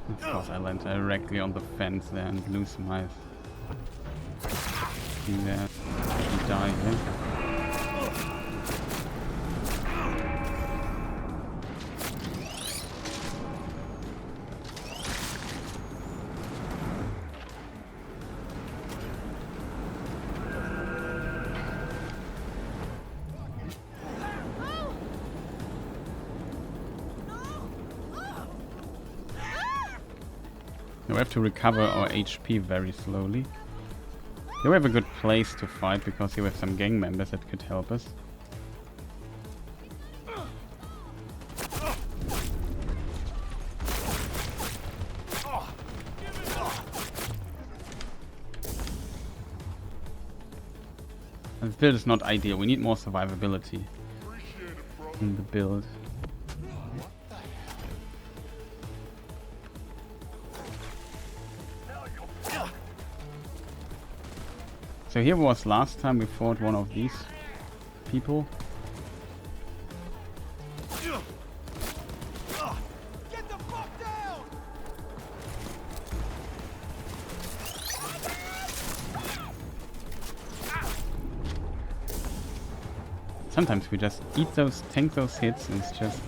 Of course I land directly on the fence there and lose my... thing there. I die here. We have to recover our HP very slowly. Here we have a good place to fight because here we have some gang members that could help us. This build is not ideal. We need more survivability in the build. So here was last time we fought one of these people. Get the fuck down! Sometimes we just eat those, tank those hits, and it's just...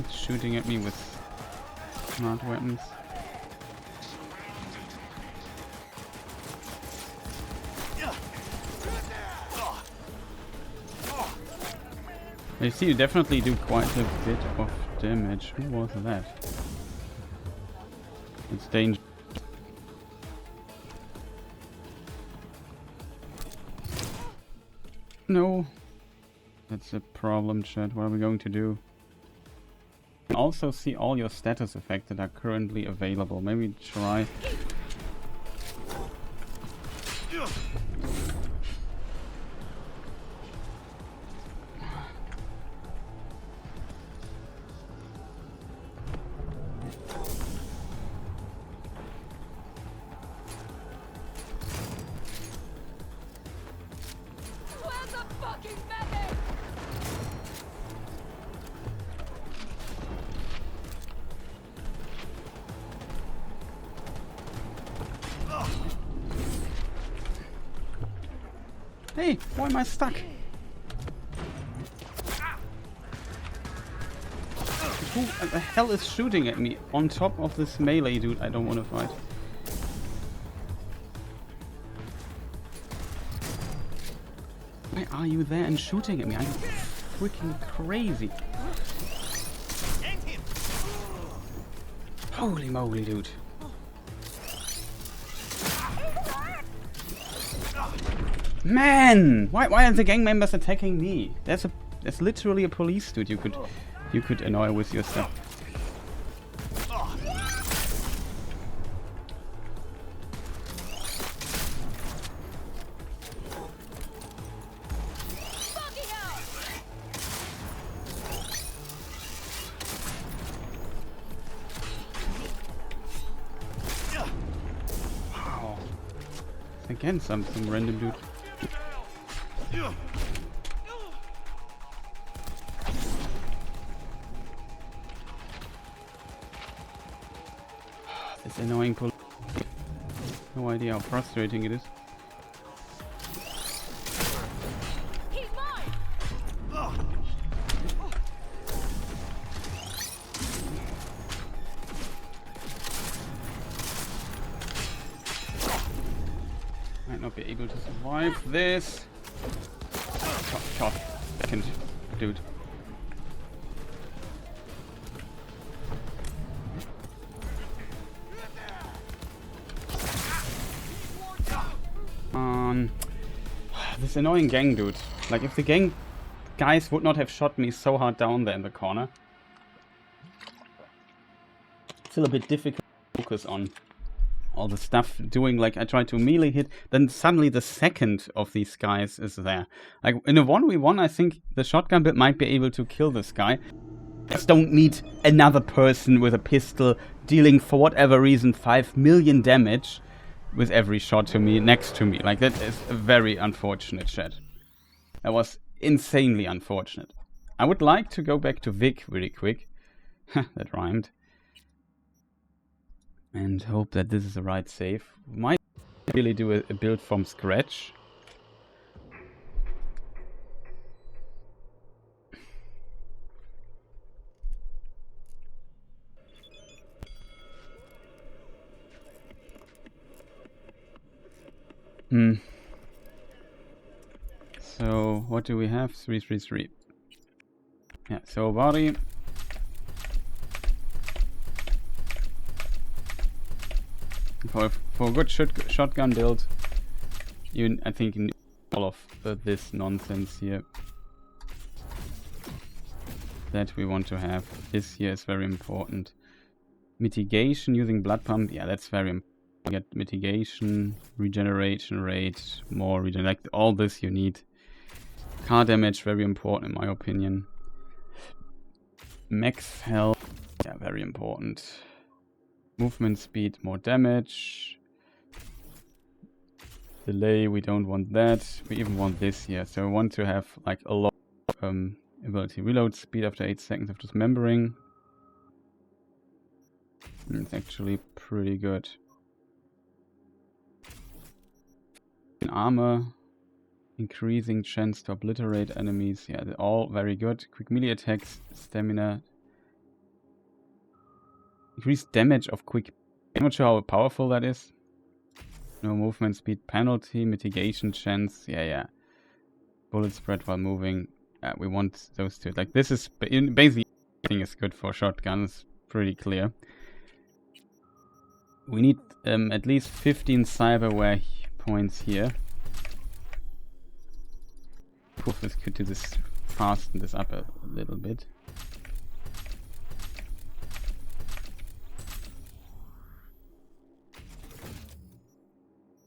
It's shooting at me with smart weapons. You see, you definitely do quite a bit of damage. Who was that? It's dangerous. No. That's a problem, chat. What are we going to do? You can also see all your status effects that are currently available. Maybe try... Hey, why am I stuck? Who the hell is shooting at me on top of this melee dude I don't want to fight? Why are you there and shooting at me? Are you freaking crazy? Holy moly, dude. Man! Why are the gang members attacking me? There's literally a police dude you could annoy with your stuff. Wow. Again, some random dude. This annoying police. No idea how frustrating it is. He's mine. Might not be able to survive this. Shot. Second dude. This annoying gang dude. Like, if the gang guys would not have shot me so hard down there in the corner. It's still a bit difficult to focus on all the stuff doing. Like, I try to melee hit, then suddenly the second of these guys is there. Like, in a 1v1, I think the shotgun bit might be able to kill this guy. Just don't need another person with a pistol dealing, for whatever reason, 5 million damage with every shot to me, next to me. Like, that is a very unfortunate shit. That was insanely unfortunate. I would like to go back to Vic really quick. That rhymed. And hope that this is the right save. Might really do a build from scratch. So, what do we have? 333. Yeah, so body. For a good shotgun build, I think you need all of this nonsense here that we want to have. This here is very important. Mitigation using blood pump, yeah, that's very important. Get mitigation, regeneration rate, more like all this you need. Car damage, very important in my opinion. Max health, yeah, very important. Movement speed, more damage. Delay, we don't want that. We even want this here. So we want to have like a lot of ability. Reload speed after 8 seconds of dismembering. It's actually pretty good. Armor, increasing chance to obliterate enemies. Yeah, they're all very good. Quick melee attacks, stamina. Increased damage of quick. I'm not sure how powerful that is. No movement speed penalty, mitigation chance. Yeah. Bullet spread while moving. We want those two. Like, this is basically everything is good for shotguns. Pretty clear. We need at least 15 cyberware points here. Oof, this could do this, fasten this up a little bit.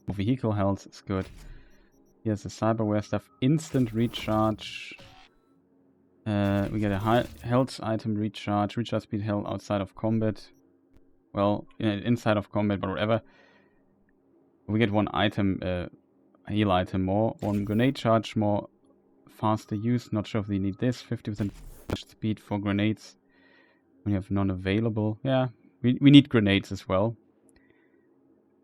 Vehicle health is good. Here's the cyberware stuff. Instant recharge. We get a health item recharge. Recharge speed held outside of combat. Well, inside of combat, but whatever. We get one item, heal item more. One grenade charge more. Faster use. Not sure if they need this. 50% speed for grenades. We have none available. Yeah, we need grenades as well.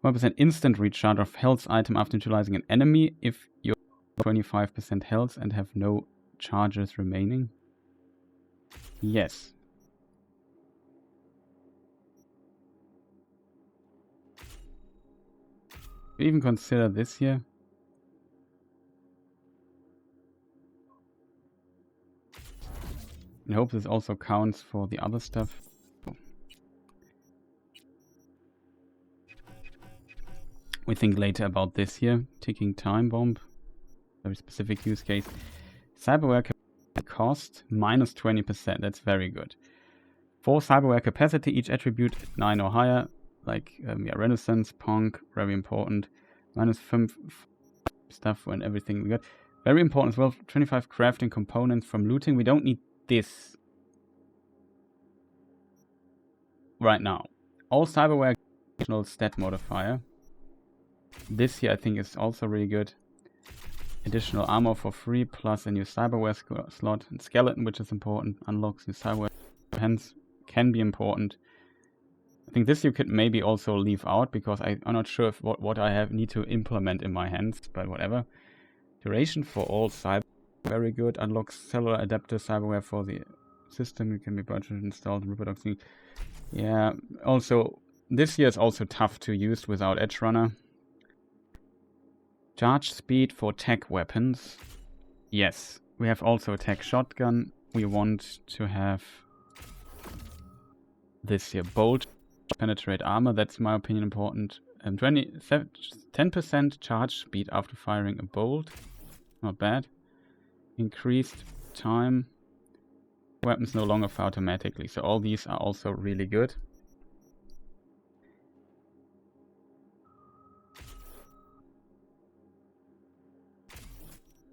1% instant recharge of health item after neutralizing an enemy. If your 25% health and have no charges remaining? Yes. Even consider this here. I hope this also counts for the other stuff. We think later about this here. Ticking time bomb. Very specific use case. Cyberware cost minus 20%. That's very good. For cyberware capacity, each attribute at 9 or higher. Like yeah, Renaissance, Punk, very important. Minus 5 stuff and everything we got. Very important as well. 25 crafting components from looting. We don't need this right now. All cyberware additional stat modifier. This here I think is also really good. Additional armor for free plus a new cyberware slot. And skeleton, which is important, unlocks new cyberware. Hence can be important. I think this you could maybe also leave out because I'm not sure if what I need to implement in my hands, but whatever. Duration for all cyber, very good. Unlocks cellular adapter cyberware for the system. You can be budgeted installed reproducing. Yeah. Also, this here is also tough to use without Edge Runner. Charge speed for tech weapons. Yes. We have also a tech shotgun. We want to have this here bolt. Penetrate armor, that's in my opinion important. 10% charge speed after firing a bolt. Not bad. Increased time. Weapons no longer fire automatically. So all these are also really good.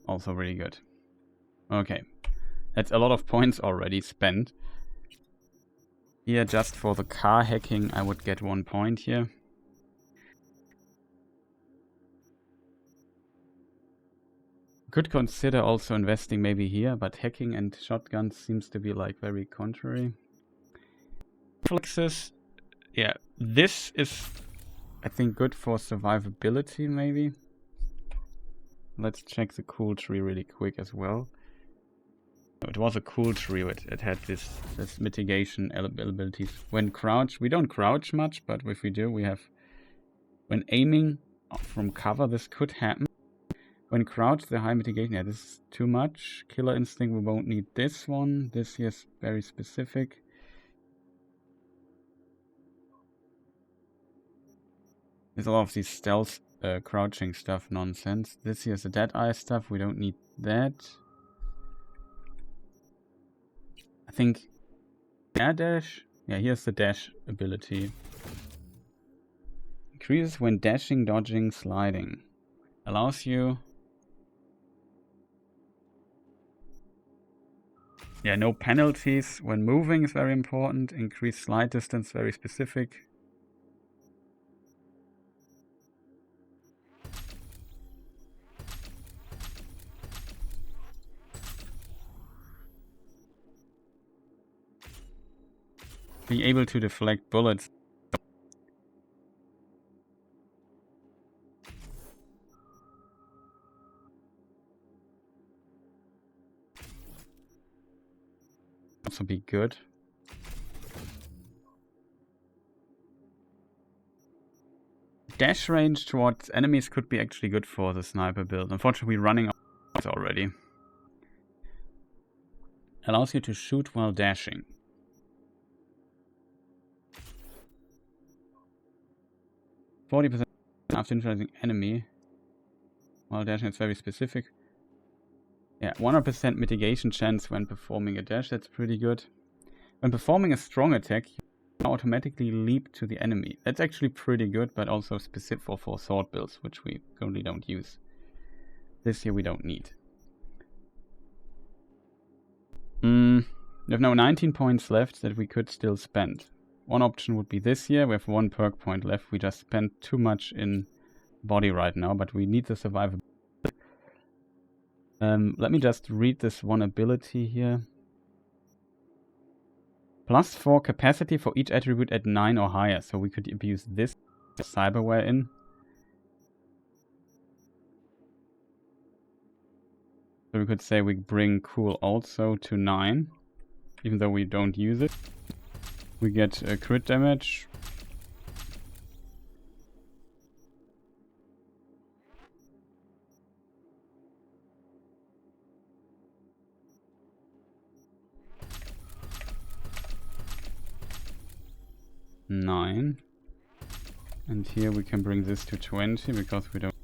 Also really good. Okay. That's a lot of points already spent. Here, just for the car hacking, I would get 1 point here. Could consider also investing maybe here, but hacking and shotguns seems to be like very contrary. Flexes, yeah, this is, I think, good for survivability maybe. Let's check the cool tree really quick as well. It was a cool tree, it had this mitigation abilities. When crouch, we don't crouch much, but if we do, we have... When aiming from cover, this could happen. When crouch, the high mitigation, yeah, this is too much. Killer instinct, we won't need this one. This here is very specific. There's a lot of these stealth crouching stuff nonsense. This here is the dead eye stuff, we don't need that. I think air dash. Yeah, here's the dash ability. Increases when dashing, dodging, sliding. Allows you... Yeah, no penalties when moving is very important. Increased slide distance, very specific. Being able to deflect bullets. Also be good. Dash range towards enemies could be actually good for the sniper build. Unfortunately, we're running out already. Allows you to shoot while dashing. %, after neutralizing enemy. While dashing is very specific. Yeah, 100% mitigation chance when performing a dash, that's pretty good. When performing a strong attack, you automatically leap to the enemy. That's actually pretty good, but also specific for sword builds, which we currently don't use. This here we don't need. We have now 19 points left that we could still spend. One option would be this here. We have 1 perk point left. We just spent too much in body right now, but we need the survival. Let me just read this one ability here. +4 capacity for each attribute at 9 or higher. So we could use this cyberware in. So we could say we bring cool also to 9, even though we don't use it. We get crit damage. Nine. And here we can bring this to 20 because we don't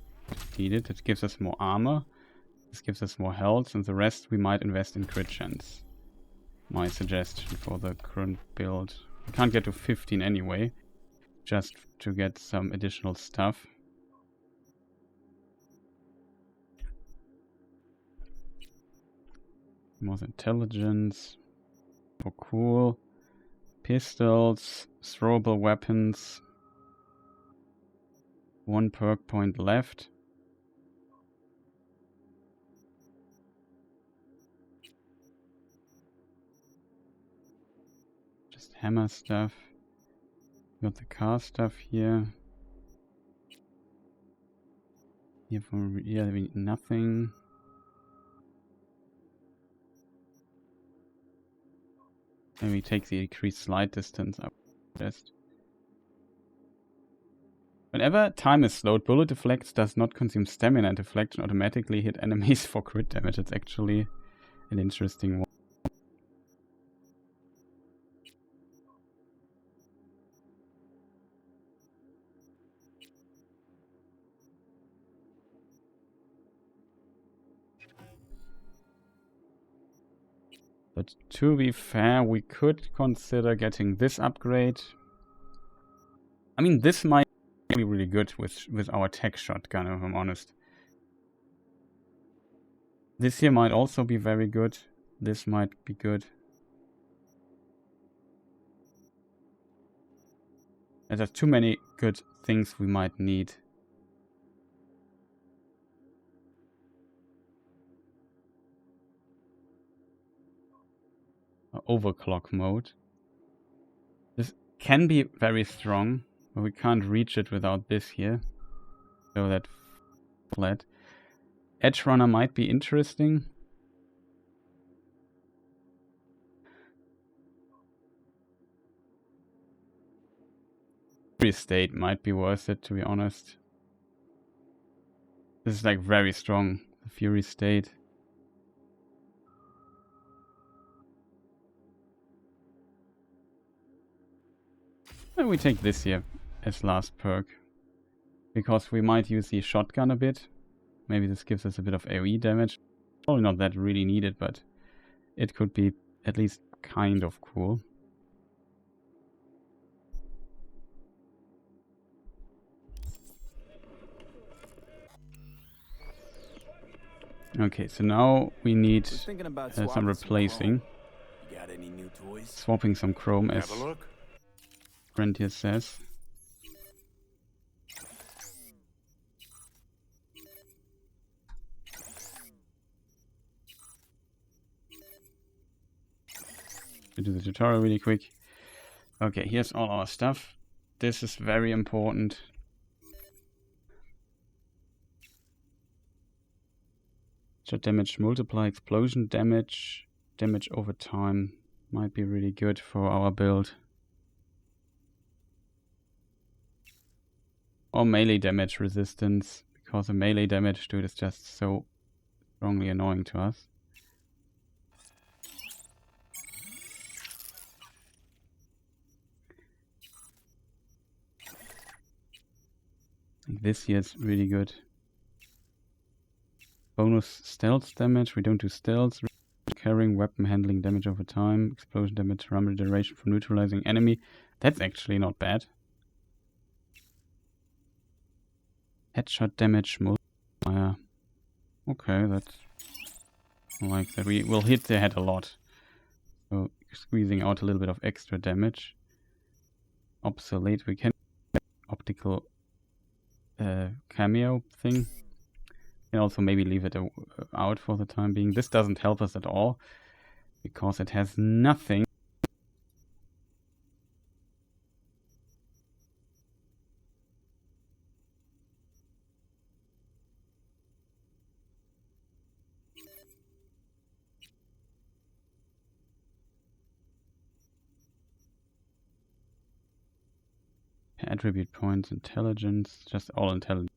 need it. It gives us more armor. This gives us more health, and the rest we might invest in crit chance. My suggestion for the current build. We can't get to 15 anyway, just to get some additional stuff. More intelligence. Oh, cool. Pistols, throwable weapons. 1 perk point left. Just hammer stuff. Got the car stuff here. Here for nothing. And we take the increased slide distance up best. Whenever time is slowed, bullet deflects does not consume stamina, and deflection automatically hit enemies for crit damage. It's actually an interesting one. But to be fair, we could consider getting this upgrade. I mean, this might be really good with our tech shotgun, if I'm honest. This here might also be very good. This might be good. And there's too many good things we might need. Overclock mode. This can be very strong, but we can't reach it without this here. So that flat. Edge Runner might be interesting. Fury State might be worth it, to be honest. This is like very strong, the Fury State. And we take this here as last perk. Because we might use the shotgun a bit. Maybe this gives us a bit of AoE damage. Probably not that really needed, but it could be at least kind of cool. Okay, so now we need some replacing. Got any new toys? Swapping some chrome, as Frontier says. To do the tutorial really quick. Okay, here's all our stuff. This is very important. Shot damage multiply, explosion damage, damage over time might be really good for our build. Or melee damage resistance, because the melee damage dude is just so strongly annoying to us. I think this here is really good. Bonus stealth damage, we don't do stealth. Carrying weapon handling damage over time. Explosion damage, rumble duration for neutralizing enemy. That's actually not bad. Headshot damage multiplier. Okay, that's... I like that. We will hit the head a lot. So squeezing out a little bit of extra damage. Obsolete, we can optical cameo thing. And also maybe leave it out for the time being. This doesn't help us at all, because it has nothing. attribute points, intelligence, just all intelligence.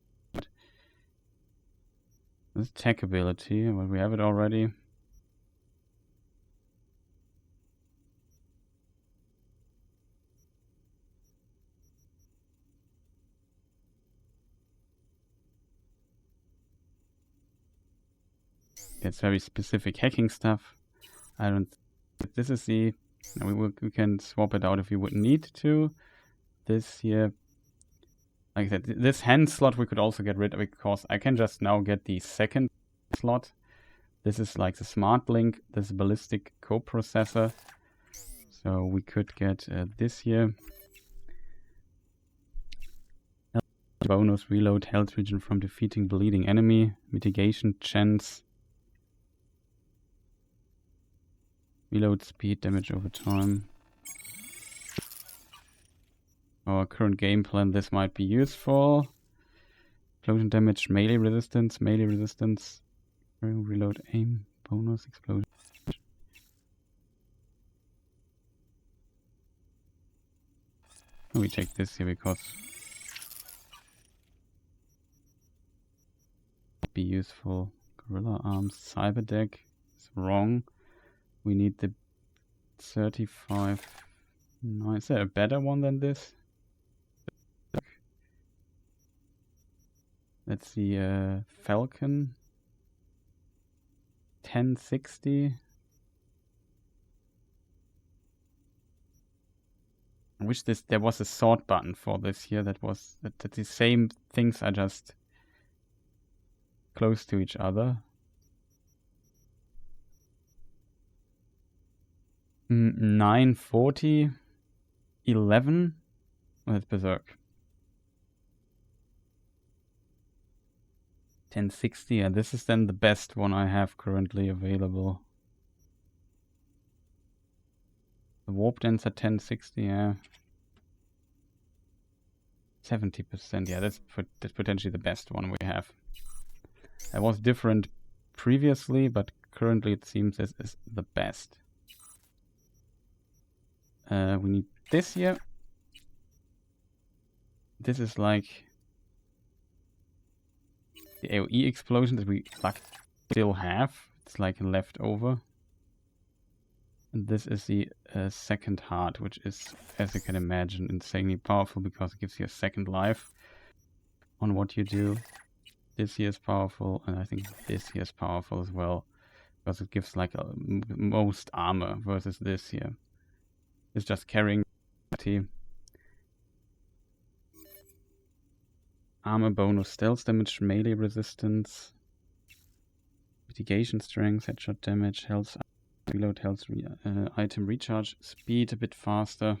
This tech ability, well, we have it already. It's very specific hacking stuff. I don't. This is the. We can swap it out if we would need to. This here, like I said, this hand slot we could also get rid of because I can just now get the second slot. This is like the smart link. This ballistic coprocessor. So we could get this here. Bonus reload health region from defeating bleeding enemy. Mitigation chance. Reload speed, damage over time. Our current game plan, this might be useful. Explosion damage, melee resistance, reload aim, bonus, explosion. We take this here because it'd be useful. Gorilla arms, cyber deck is wrong. We need the 35. No, is there a better one than this? Let's see, Falcon 1060. I wish there was a sort button for this here that the same things are just close to each other. 940, 11. Oh, that's Berserk. 1060, and this is then the best one I have currently available. The warp dance at 1060, yeah. 70%, yeah, that's potentially the best one we have. It was different previously, but currently it seems this is the best. We need this here. This is like the AoE explosion that we still have. It's like a leftover. And this is the second heart, which is, as you can imagine, insanely powerful because it gives you a second life on what you do. This here is powerful, and I think this here is powerful as well because it gives like most armor versus this here. It's just carrying armor bonus, stealth damage, melee resistance, mitigation strength, headshot damage, health, reload, health, item recharge, speed a bit faster.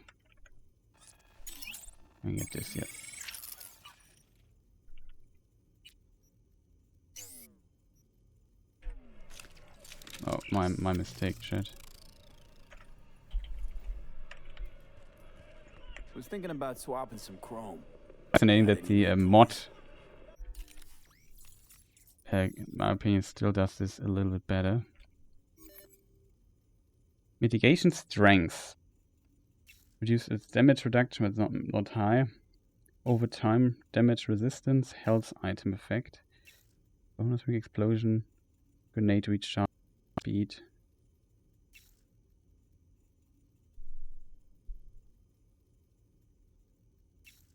I get this here. Oh, my mistake, chat. I was thinking about swapping some chrome. Fascinating that the mod, in my opinion, still does this a little bit better. Mitigation strength. Reduce its damage reduction, but not high. Over time, damage resistance, health item effect. Bonus weak explosion, grenade recharge, speed.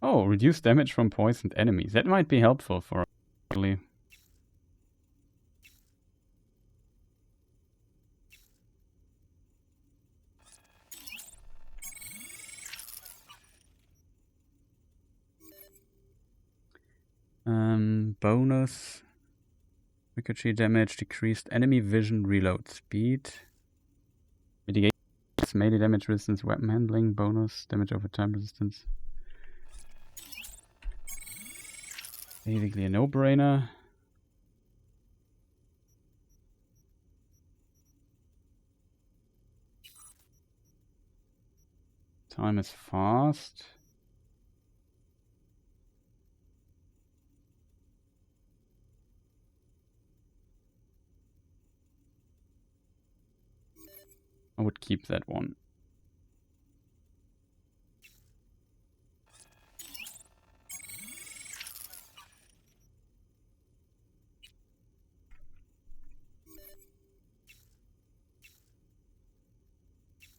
Oh, reduce damage from poisoned enemies. That might be helpful for us, actually. Bonus. Ricochet damage, decreased enemy vision, reload speed. Mitigation, melee damage resistance, weapon handling, bonus, damage over time resistance. Basically a no-brainer. Time is fast. I would keep that one.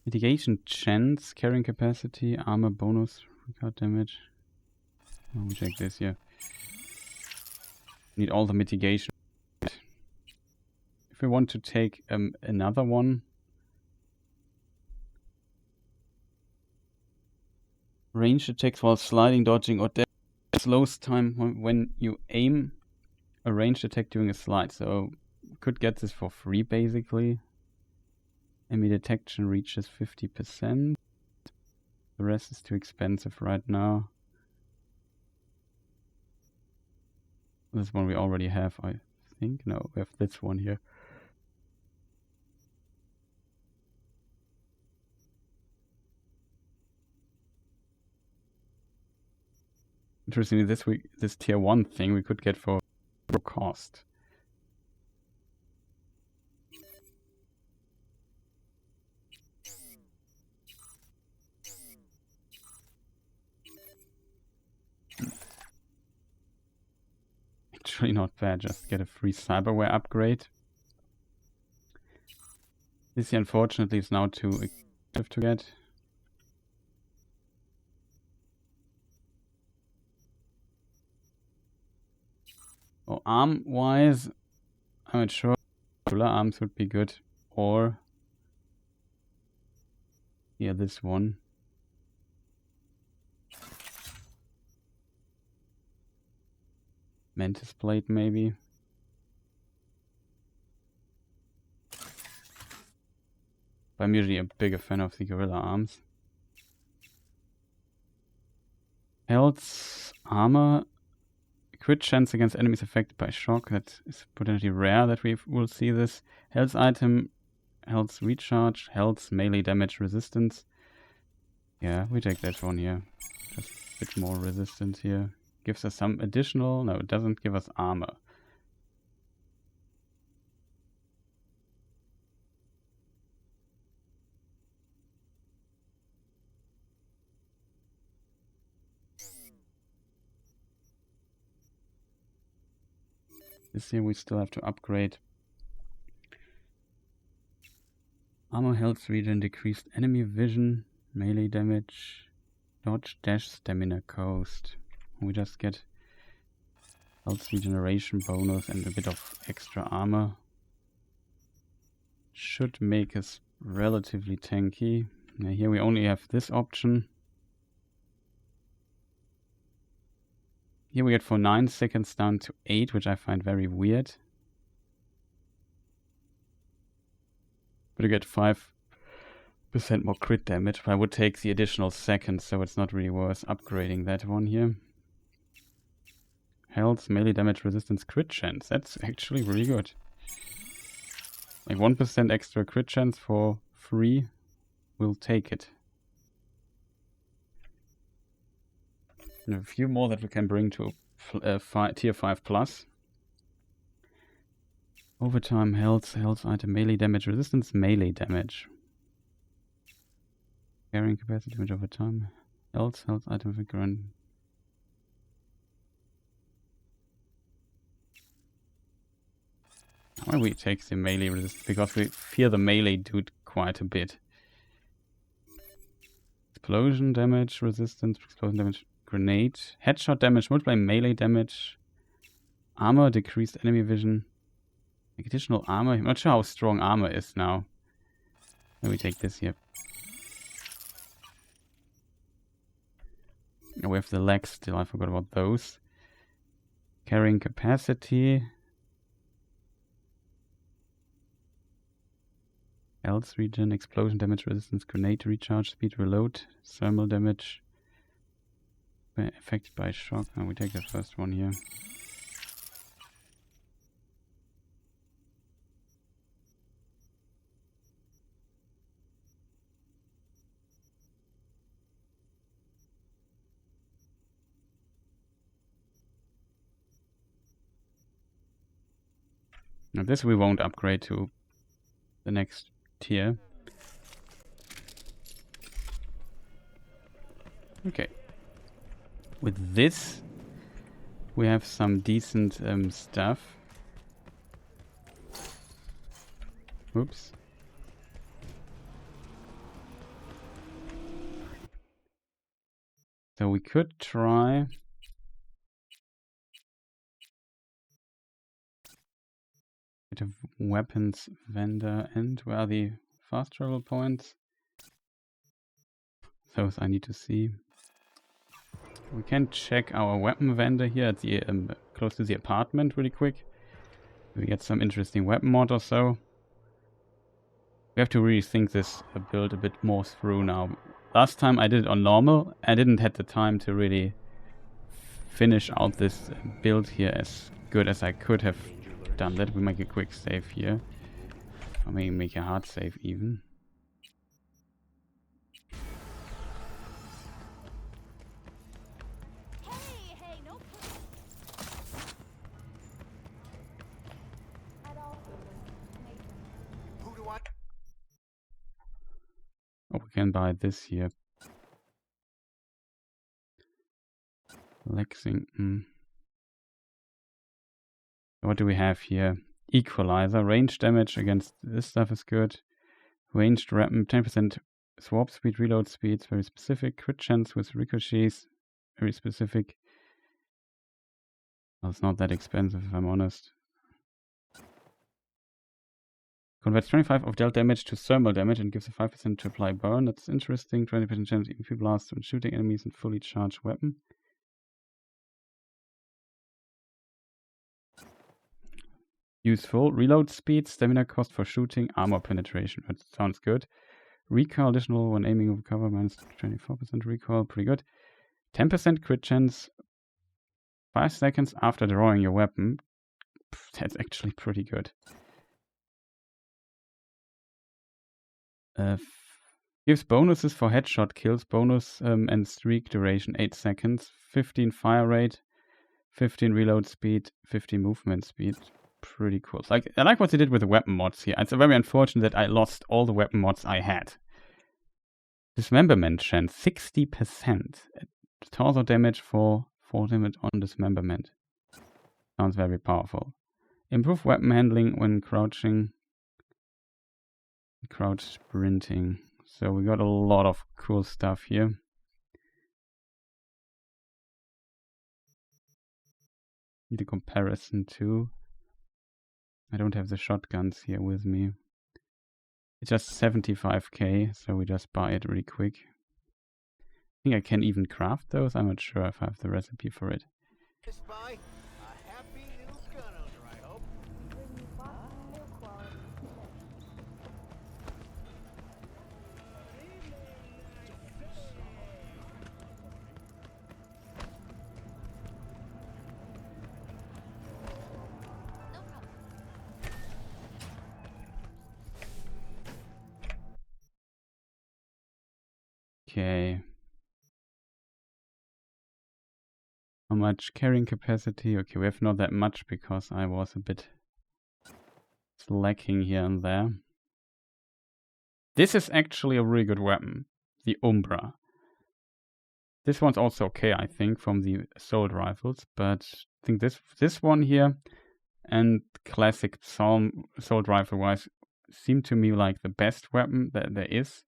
Mitigation chance, carrying capacity, armor bonus, regard damage. Oh, we check this here. Need all the mitigation. If we want to take another one, ranged attacks while sliding, dodging, or slows time when you aim a ranged attack during a slide. So could get this for free basically. Enemy detection reaches 50%. The rest is too expensive right now. This one we already have, I think. No, we have this one here. Interestingly, this tier 1 thing we could get for no cost. Actually not bad, just get a free cyberware upgrade. This unfortunately is now too expensive to get. Oh, arm wise, I'm not sure. Regular arms would be good, or yeah, this one. Mantis plate maybe. But I'm usually a bigger fan of the gorilla arms. Health, armor, crit chance against enemies affected by shock. That is potentially rare that we will see this. Health item, health recharge, health melee damage resistance. Yeah, we take that one here. Just a bit more resistance here. Gives us some additional... No, it doesn't give us armor. This here we still have to upgrade. Armor, health regen, decreased enemy vision, melee damage, dodge, dash, stamina coast. We just get health regeneration bonus and a bit of extra armor. Should make us relatively tanky. Now here we only have this option. Here we get for 9 seconds down to 8, which I find very weird. But you get 5% more crit damage, but I would take the additional seconds, so it's not really worth upgrading that one here. Health, melee damage resistance, crit chance. That's actually really good. Like 1% extra crit chance for free. We'll take it. And a few more that we can bring to tier 5 plus. Overtime, health item, melee damage resistance, melee damage. Carrying capacity damage over time. Health item for current. Why we take the melee resistance? Because we fear the melee dude quite a bit. Explosion damage resistance, explosion damage, grenade, headshot damage, multiply melee damage, armor, decreased enemy vision, additional armor. I'm not sure how strong armor is now. Let me take this here. Oh, we have the legs still, I forgot about those. Carrying capacity. Health regen, explosion damage resistance, grenade recharge, speed reload, thermal damage, affected by shock. And we take the first one here. Now this we won't upgrade to the next tier. Okay. With this, we have some decent stuff. Oops. So we could try... Bit of weapons vendor, and where are the fast travel points? Those I need to see. We can check our weapon vendor here at the close to the apartment really quick. We get some interesting weapon mod or so. We have to really think this build a bit more through now. Last time I did it on normal. I didn't have the time to really finish out this build here as good as I could have done that. We make a quick save here. Or maybe make a hard save even. Oh, we can buy this here. Lexington. What do we have here? Equalizer. Range damage against this stuff is good. Ranged weapon. 10% swap speed, reload speed. Very specific. Crit chance with ricochets. Very specific. Well, it's not that expensive if I'm honest. Converts 25 of dealt damage to thermal damage and gives a 5% to apply burn. That's interesting. 20% chance EMP blast when shooting enemies and fully charged weapon. Useful. Reload speed, stamina cost for shooting, armor penetration. That sounds good. Recoil additional when aiming over cover, minus 24% recoil. Pretty good. 10% crit chance. 5 seconds after drawing your weapon. That's actually pretty good. Gives bonuses for headshot kills, bonus and streak duration 8 seconds, 15 fire rate, 15 reload speed, 15 movement speed. Pretty cool. I like what they did with the weapon mods here. It's very unfortunate that I lost all the weapon mods I had. Dismemberment chance 60%. Torso damage for 4 damage on dismemberment. Sounds very powerful. Improve weapon handling when crouching. Crouch sprinting. So we got a lot of cool stuff here. Need a comparison too. I don't have the shotguns here with me. It's just 75k, so we just buy it really quick. I think I can even craft those. I'm not sure if I have the recipe for it. Okay. How much carrying capacity? Okay, we have not that much because I was a bit slacking here and there. This is actually a really good weapon. The Umbra. This one's also okay, I think, from the assault rifles, but I think this one here and classic assault rifle wise seem to me like the best weapon that there is.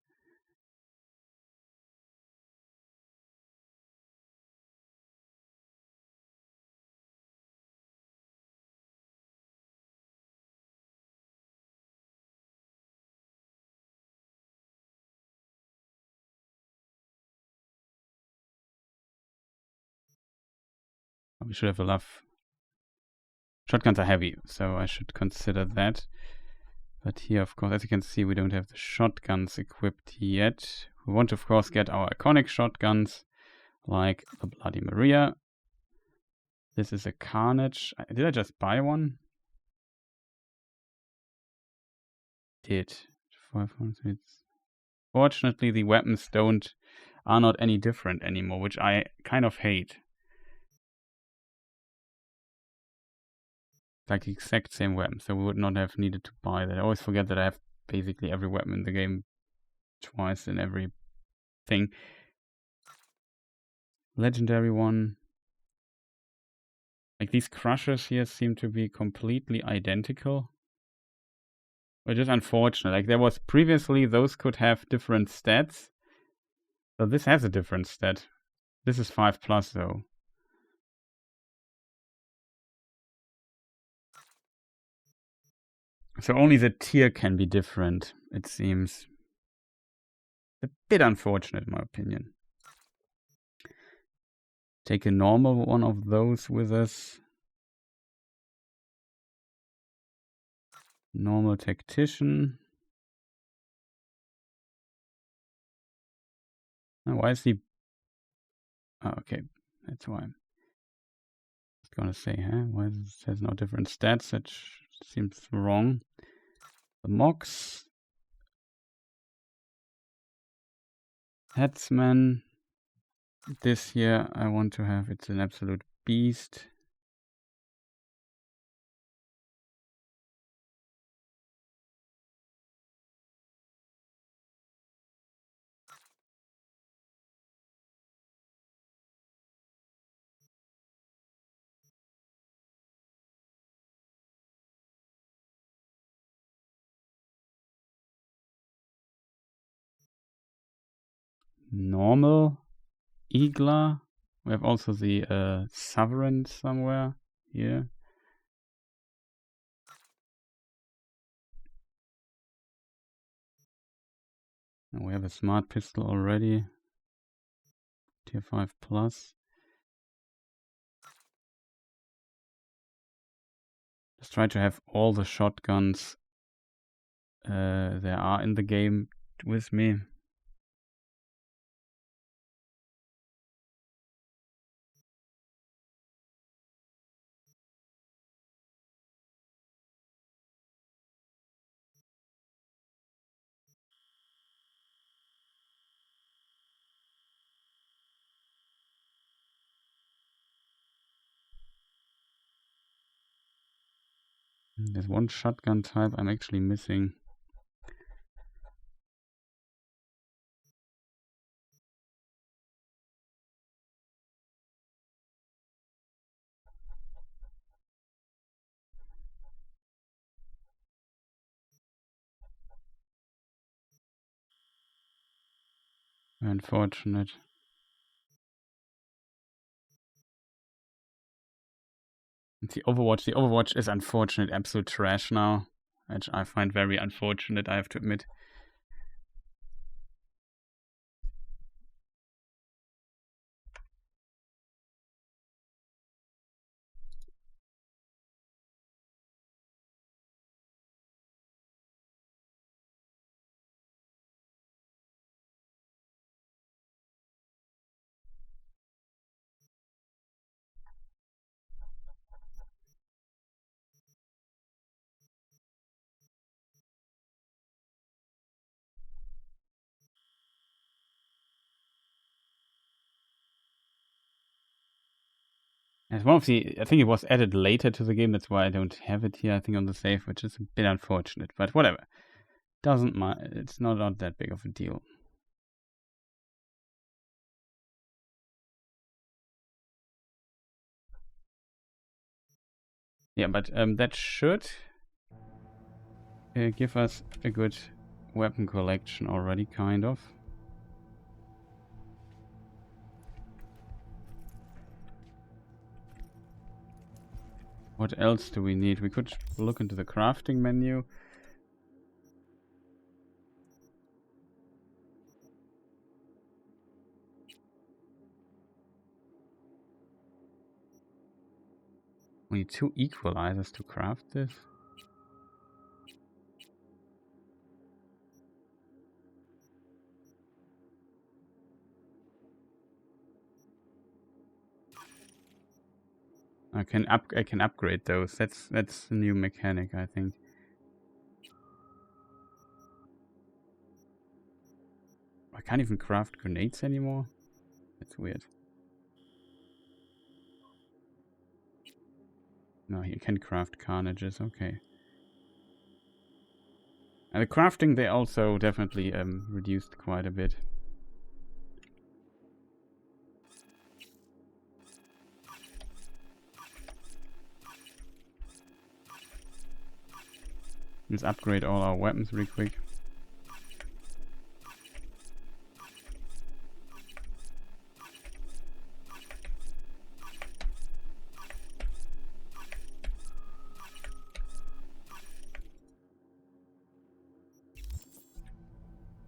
We should have enough. Shotguns are heavy, so I should consider that. But here, of course, as you can see, we don't have the shotguns equipped yet. We want to, of course, get our iconic shotguns, like the Bloody Maria. This is a Carnage. Did I just buy one? Did. Fortunately, the weapons are not any different anymore, which I kind of hate. Like the exact same weapon, so we would not have needed to buy that. I always forget that I have basically every weapon in the game twice in every thing. Legendary one. Like these crushers here seem to be completely identical, which is unfortunate. Like there was previously, those could have different stats. So this has a different stat. This is 5+ though. So only the tier can be different, it seems. A bit unfortunate, in my opinion. Take a normal one of those with us. Normal tactician. Oh, why is he... Oh, okay, that's why. I was gonna say, huh? Why does it says no different stats? That seems wrong. The Mox. Headsman. This here I want to have, it's an absolute beast. Normal. Igla. We have also the Sovereign somewhere here. And we have a smart pistol already. Tier 5+. Let's try to have all the shotguns there are in the game with me. There's one shotgun type I'm actually missing. Unfortunate. It's the Overwatch. The Overwatch is unfortunate, absolute trash now, which I find very unfortunate, I have to admit. It's one of the, I think it was added later to the game, that's why I don't have it here, I think, on the save, which is a bit unfortunate, but whatever. Doesn't matter, it's not that big of a deal. Yeah, but that should give us a good weapon collection already, kind of. What else do we need? We could look into the crafting menu. We need 2 equalizers to craft this. I can upgrade those. That's a new mechanic, I think. I can't even craft grenades anymore. That's weird. No, you can craft carnages. Okay. And the crafting they also definitely reduced quite a bit. Let's upgrade all our weapons real quick.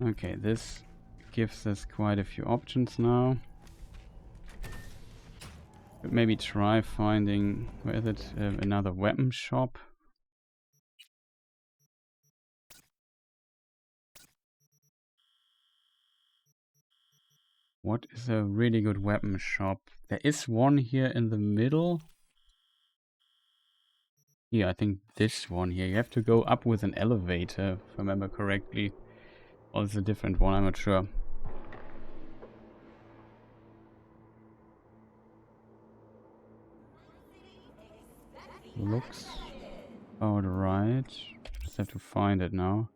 Okay, this gives us quite a few options now. Could maybe try finding, where is it, another weapon shop. What is a really good weapon shop? There is one here in the middle. Yeah, I think this one here. You have to go up with an elevator, if I remember correctly. Or it's a different one, I'm not sure. Looks about right. Just have to find it now.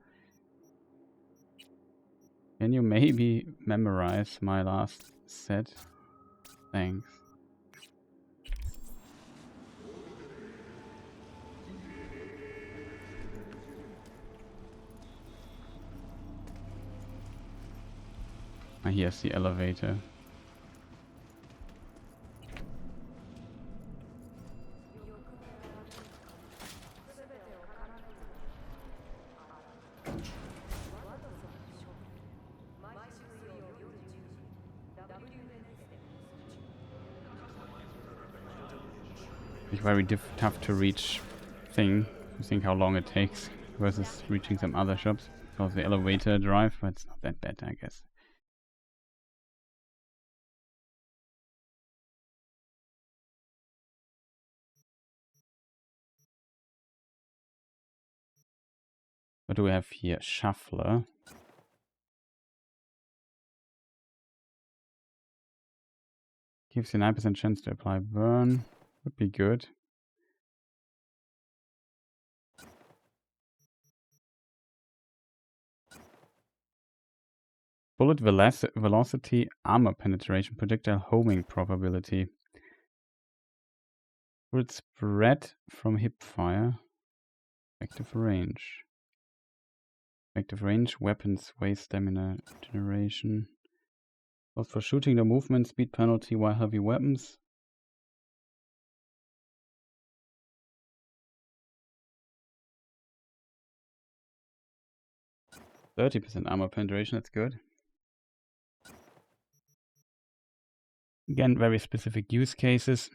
Can you maybe memorize my last set? Thanks. Ah, here's the elevator. It's very tough to reach thing. You think how long it takes versus reaching some other shops. Because the elevator drive, but it's not that bad, I guess. What do we have here? Shuffler. Gives you 9% chance to apply burn. Would be good. Bullet velocity, armor penetration, projectile homing probability. Bullet spread from hip fire. Effective range. Effective range, weapons, waste stamina generation. Both for shooting, the movement speed penalty while heavy weapons. %30 armor penetration, that's good. Again, very specific use cases.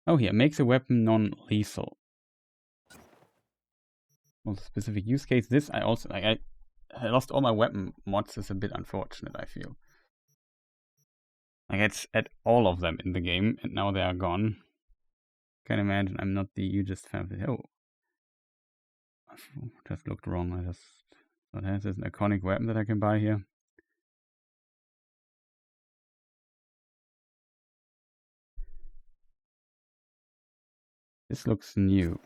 Oh, here, makes a weapon non-lethal. Well, specific use case. This I also I lost all my weapon mods. Is a bit unfortunate, I feel. I had all of them in the game, and now they are gone. Can't imagine. I'm not the hugest fan of it. Oh, I just looked wrong. I just thought, has this an iconic weapon that I can buy here? This looks new.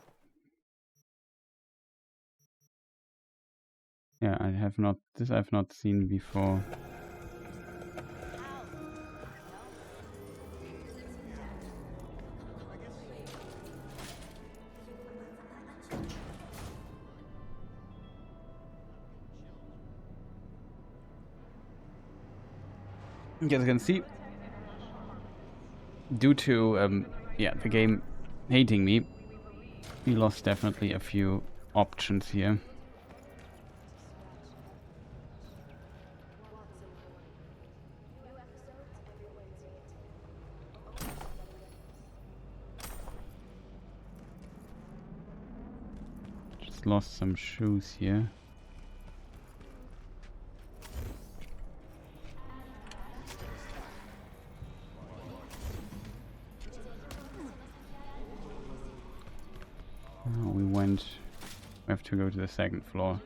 Yeah, I have not. This I've not seen before. As you can see, due to the game hating me, we lost definitely a few options here. Just lost some shoes here. Oh, we have to go to the second floor.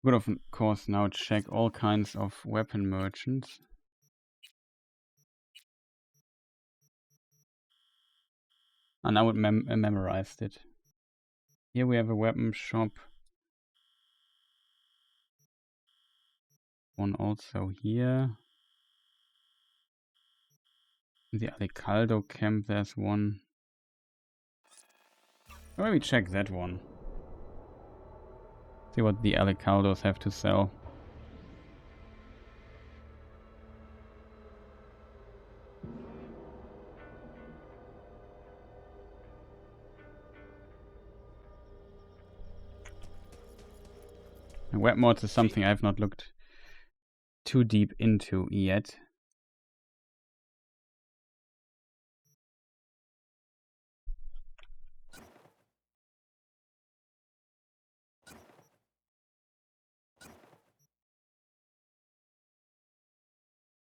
Could of course now check all kinds of weapon merchants. And now it memorized it. Here we have a weapon shop. One also here. In the Alicaldo camp there's one. Why we check that one? See what the Alicaldos have to sell. Web mods is something I've not looked too deep into yet.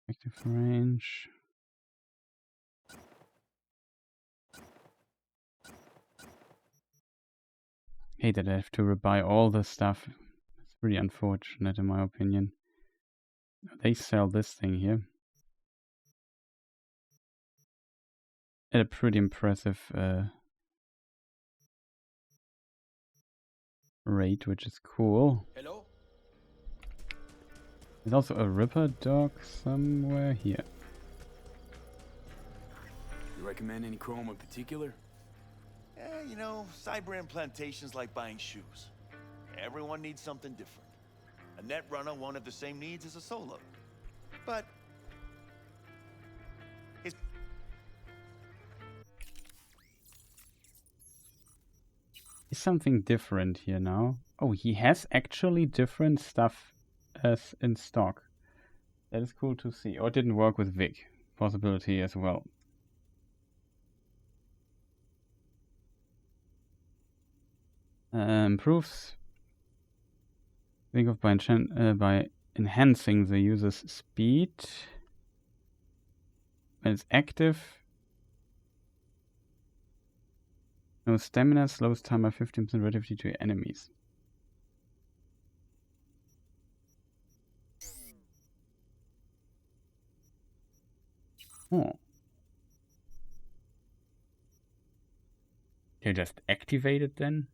Active range. Hate that I have to rebuy all the stuff. It's really unfortunate in my opinion. They sell this thing here at a pretty impressive rate, which is cool. Hello? There's also a Ripper dog somewhere here. You recommend any chrome in particular? You know, cyber implantation's like buying shoes. Everyone needs something different. A net runner won't have the same needs as a solo. But it's Is something different here now? Oh, he has actually different stuff as in stock. That is cool to see. Or it didn't work with Vic. Possibility as well. Improves. Think of by enhancing the user's speed. When it's active. No stamina, slows time by 15% relatively to enemies. Oh. Can you just activate it then?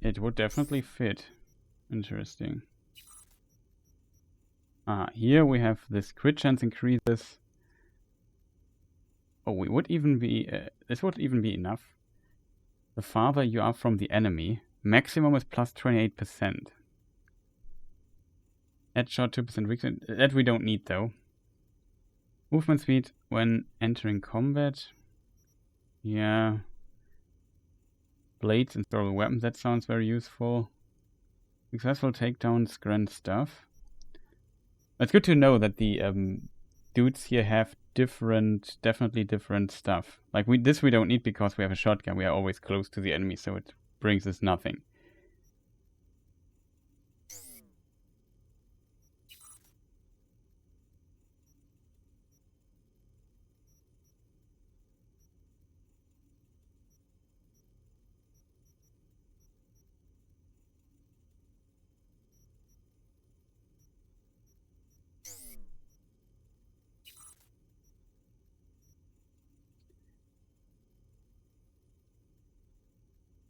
It would definitely fit. Interesting. Here we have this crit chance increases. Oh, we would even be. This would even be enough. The farther you are from the enemy, maximum is plus 28%. Headshot 2% weakness. That we don't need though. Movement speed when entering combat. Yeah. Blades and throwable weapons. That sounds very useful. Successful takedowns grant stuff. It's good to know that the dudes here have definitely different stuff. Like this we don't need because we have a shotgun. We are always close to the enemy, so it brings us nothing.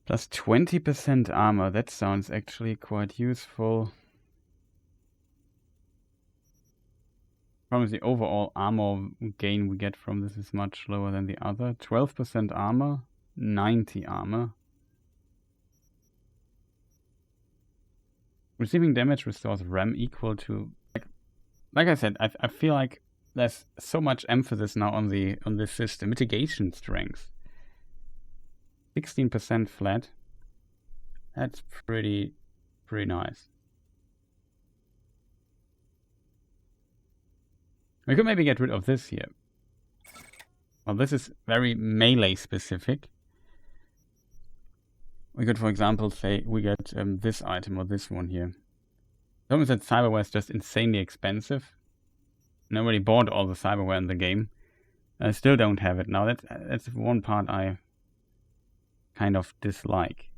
Plus 20% armor. That sounds actually quite useful. Problem is the overall armor gain we get from this is much lower than the other. 12% armor, 90 armor. Receiving damage restores RAM equal to... Like I said, I feel like there's so much emphasis now on this system. Mitigation strength. 16% flat. That's pretty nice. We could maybe get rid of this here. Well, this is very melee specific. We could, for example, say we get this item or this one here. The problem is that cyberware is just insanely expensive. Nobody bought all the cyberware in the game. I still don't have it now. That's one part I kind of dislike.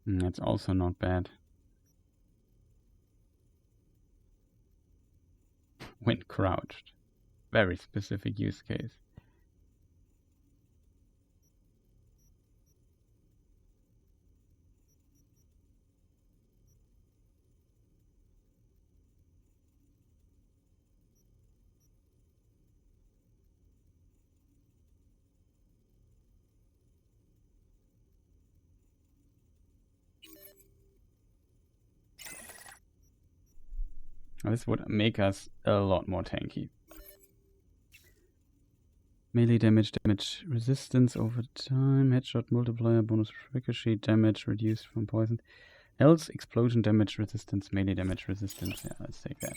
That's also not bad. when crouched. Very specific use case. This would make us a lot more tanky. Melee damage, damage resistance over time, headshot multiplier, bonus ricochet damage reduced from poison. Health, explosion damage resistance, melee damage resistance. Yeah, let's take that.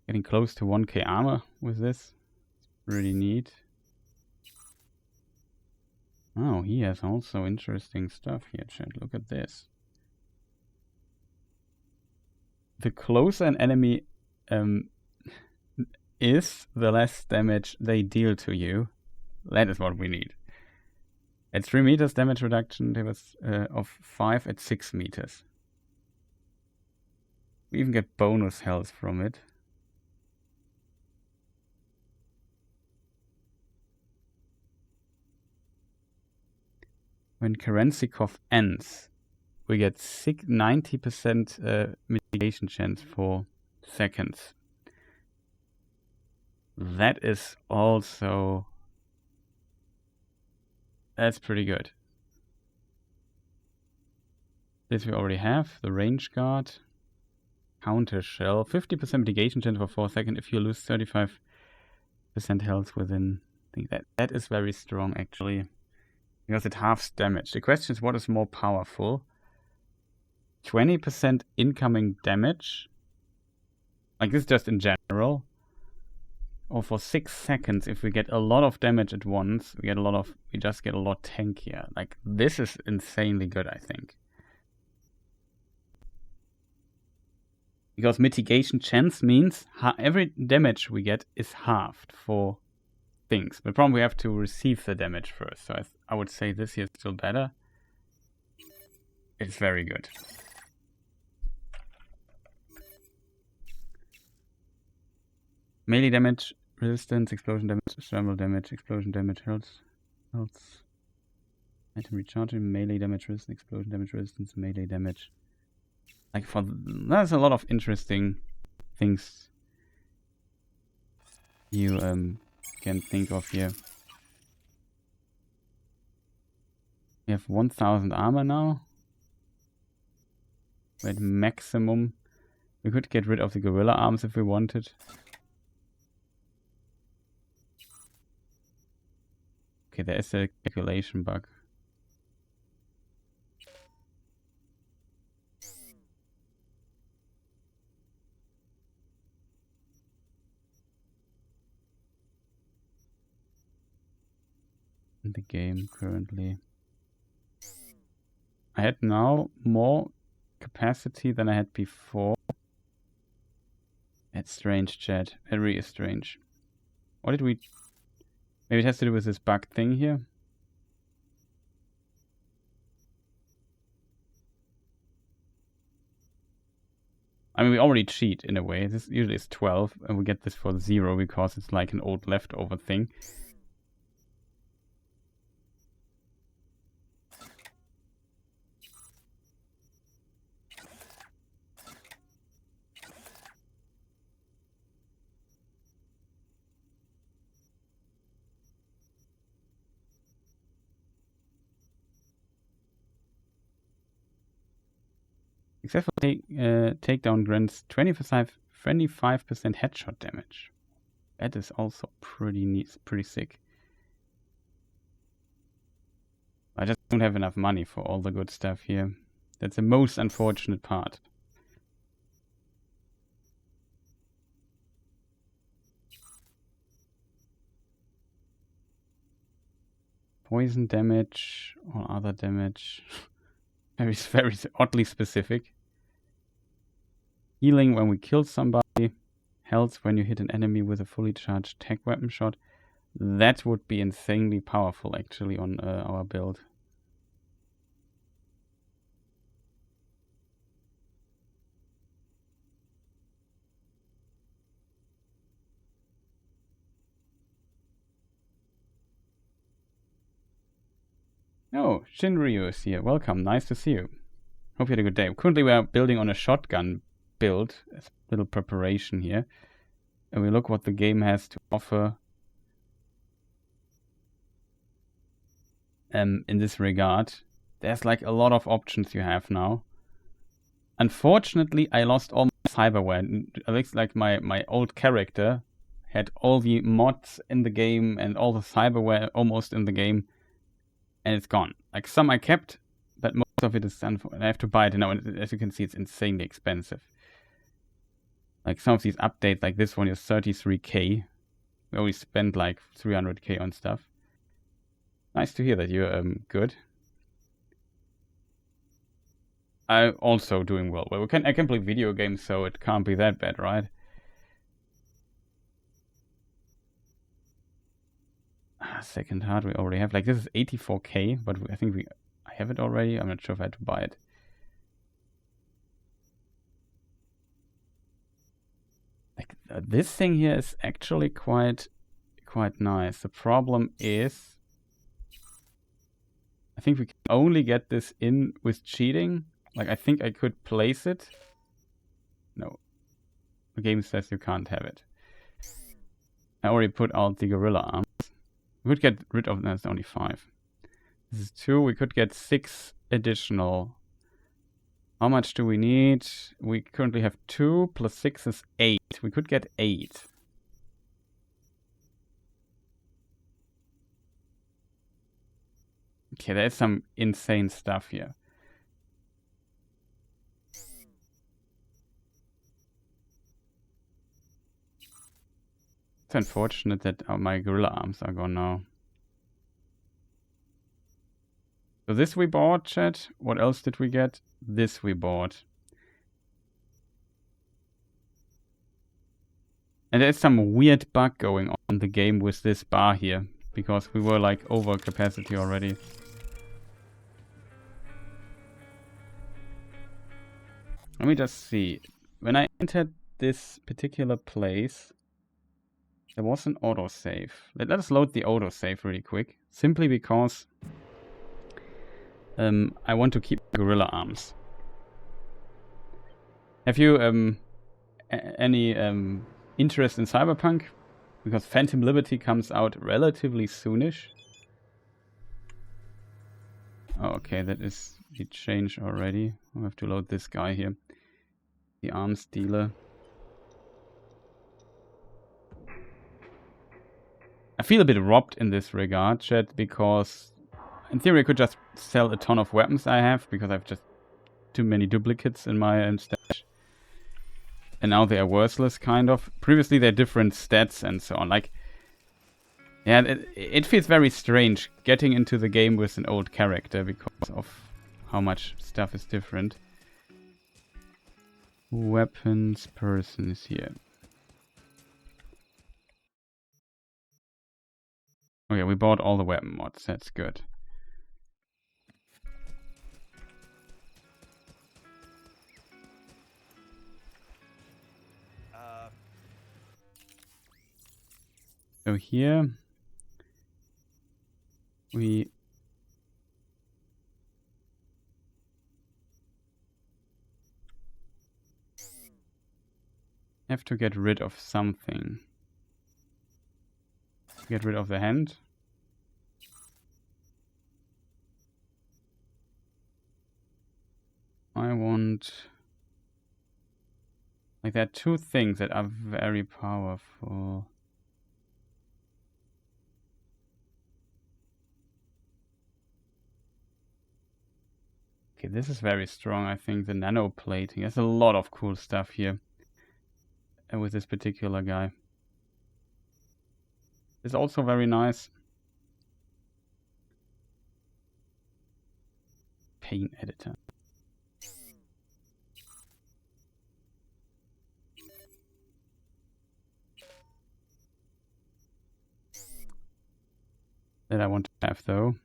Getting close to 1k armor with this. Really neat. Oh, he has also interesting stuff here, chat. Look at this. The closer an enemy is, the less damage they deal to you. That is what we need. At 3 meters damage reduction, there was of 5 at 6 meters. We even get bonus health from it. When Kerensikov ends, we get 90% mitigation chance for seconds. That is also... That's pretty good. This we already have. The range guard. Counter shell. 50% mitigation chance for 4 seconds if you lose 35% health within... I think that is very strong actually. Because it halves damage. The question is what is more powerful? 20% incoming damage? Like this just in general. Or for 6 seconds, if we get a lot of damage at once, we just get a lot tankier. Like this is insanely good, I think. Because mitigation chance means every damage we get is halved for things. But probably we have to receive the damage first. So I would say this here is still better. It's very good. Melee damage, resistance, explosion damage, thermal damage, explosion damage, health. Item recharging, melee damage, resistance, explosion damage, resistance, melee damage. Like there's a lot of interesting things you can think of here. We have 1000 armor now. At maximum. We could get rid of the gorilla arms if we wanted. Okay, there is a calculation bug. In the game currently. I had now more capacity than I had before. That's strange, chat. Very strange. What did we... Maybe it has to do with this bug thing here. I mean, we already cheat in a way. This usually is 12, and we get this for 0 because it's like an old leftover thing. Successful takedown grants 25% headshot damage. That is also pretty neat, pretty sick. I just don't have enough money for all the good stuff here. That's the most unfortunate part. Poison damage or other damage. Very, very oddly specific. Healing when we kill somebody. Health when you hit an enemy with a fully charged tech weapon shot. That would be insanely powerful actually on our build. Oh, Shinryu is here. Welcome. Nice to see you. Hope you had a good day. Currently, we are building on a shotgun build. A little preparation here. And we look what the game has to offer in this regard. There's like a lot of options you have now. Unfortunately, I lost all my cyberware. It looks like my old character had all the mods in the game and all the cyberware almost in the game. And it's gone. Like some I kept, but most of it is done. I have to buy it now. And as you can see, it's insanely expensive. Like some of these updates, like this one is 33k. We always spend like 300k on stuff. Nice to hear that you're good. I'm also doing well. Well, I can play video games, so it can't be that bad, right? Second heart we already have. Like this is 84k, but I think I have it already. I'm not sure if I had to buy it. Like this thing here is actually quite nice. The problem is, I think we can only get this in with cheating. Like I think I could place it. No, the game says you can't have it. I already put out the gorilla arms. We could get rid of, that's only 5. This is 2, we could get 6 additional. How much do we need? We currently have 2 plus 6 is 8. We could get 8. Okay, there's some insane stuff here. It's unfortunate that my gorilla arms are gone now. So this we bought, chat. What else did we get? This we bought. And there's some weird bug going on in the game with this bar here. Because we were like over capacity already. Let me just see. When I entered this particular place, there was an autosave. Let us load the autosave really quick. Simply because I want to keep gorilla arms. Have you any interest in Cyberpunk? Because Phantom Liberty comes out relatively soonish. Oh, okay, that is the change already. I have to load this guy here. The arms dealer. I feel a bit robbed in this regard, chat, because in theory I could just sell a ton of weapons I have, because I have just too many duplicates in my stash. And now they are worthless, kind of. Previously they're different stats and so on. Like, yeah, it feels very strange getting into the game with an old character because of how much stuff is different. Weapons, persons here. Okay, we bought all the weapon mods, that's good. So here we have to get rid of something. Get rid of the hand. I want... Like, there are 2 things that are very powerful. Okay, this is very strong, I think, the nano plating. There's a lot of cool stuff here. And with this particular guy. It's also very nice. Paint editor. That I want to have though.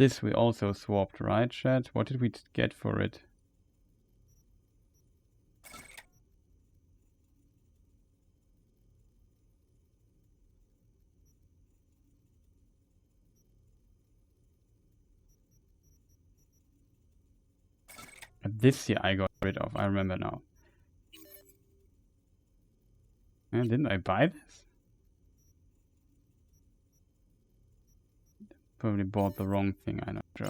This we also swapped, right, chat? What did we get for it? But this here I got rid of, I remember now. Didn't I buy this? Probably bought the wrong thing, I'm not sure.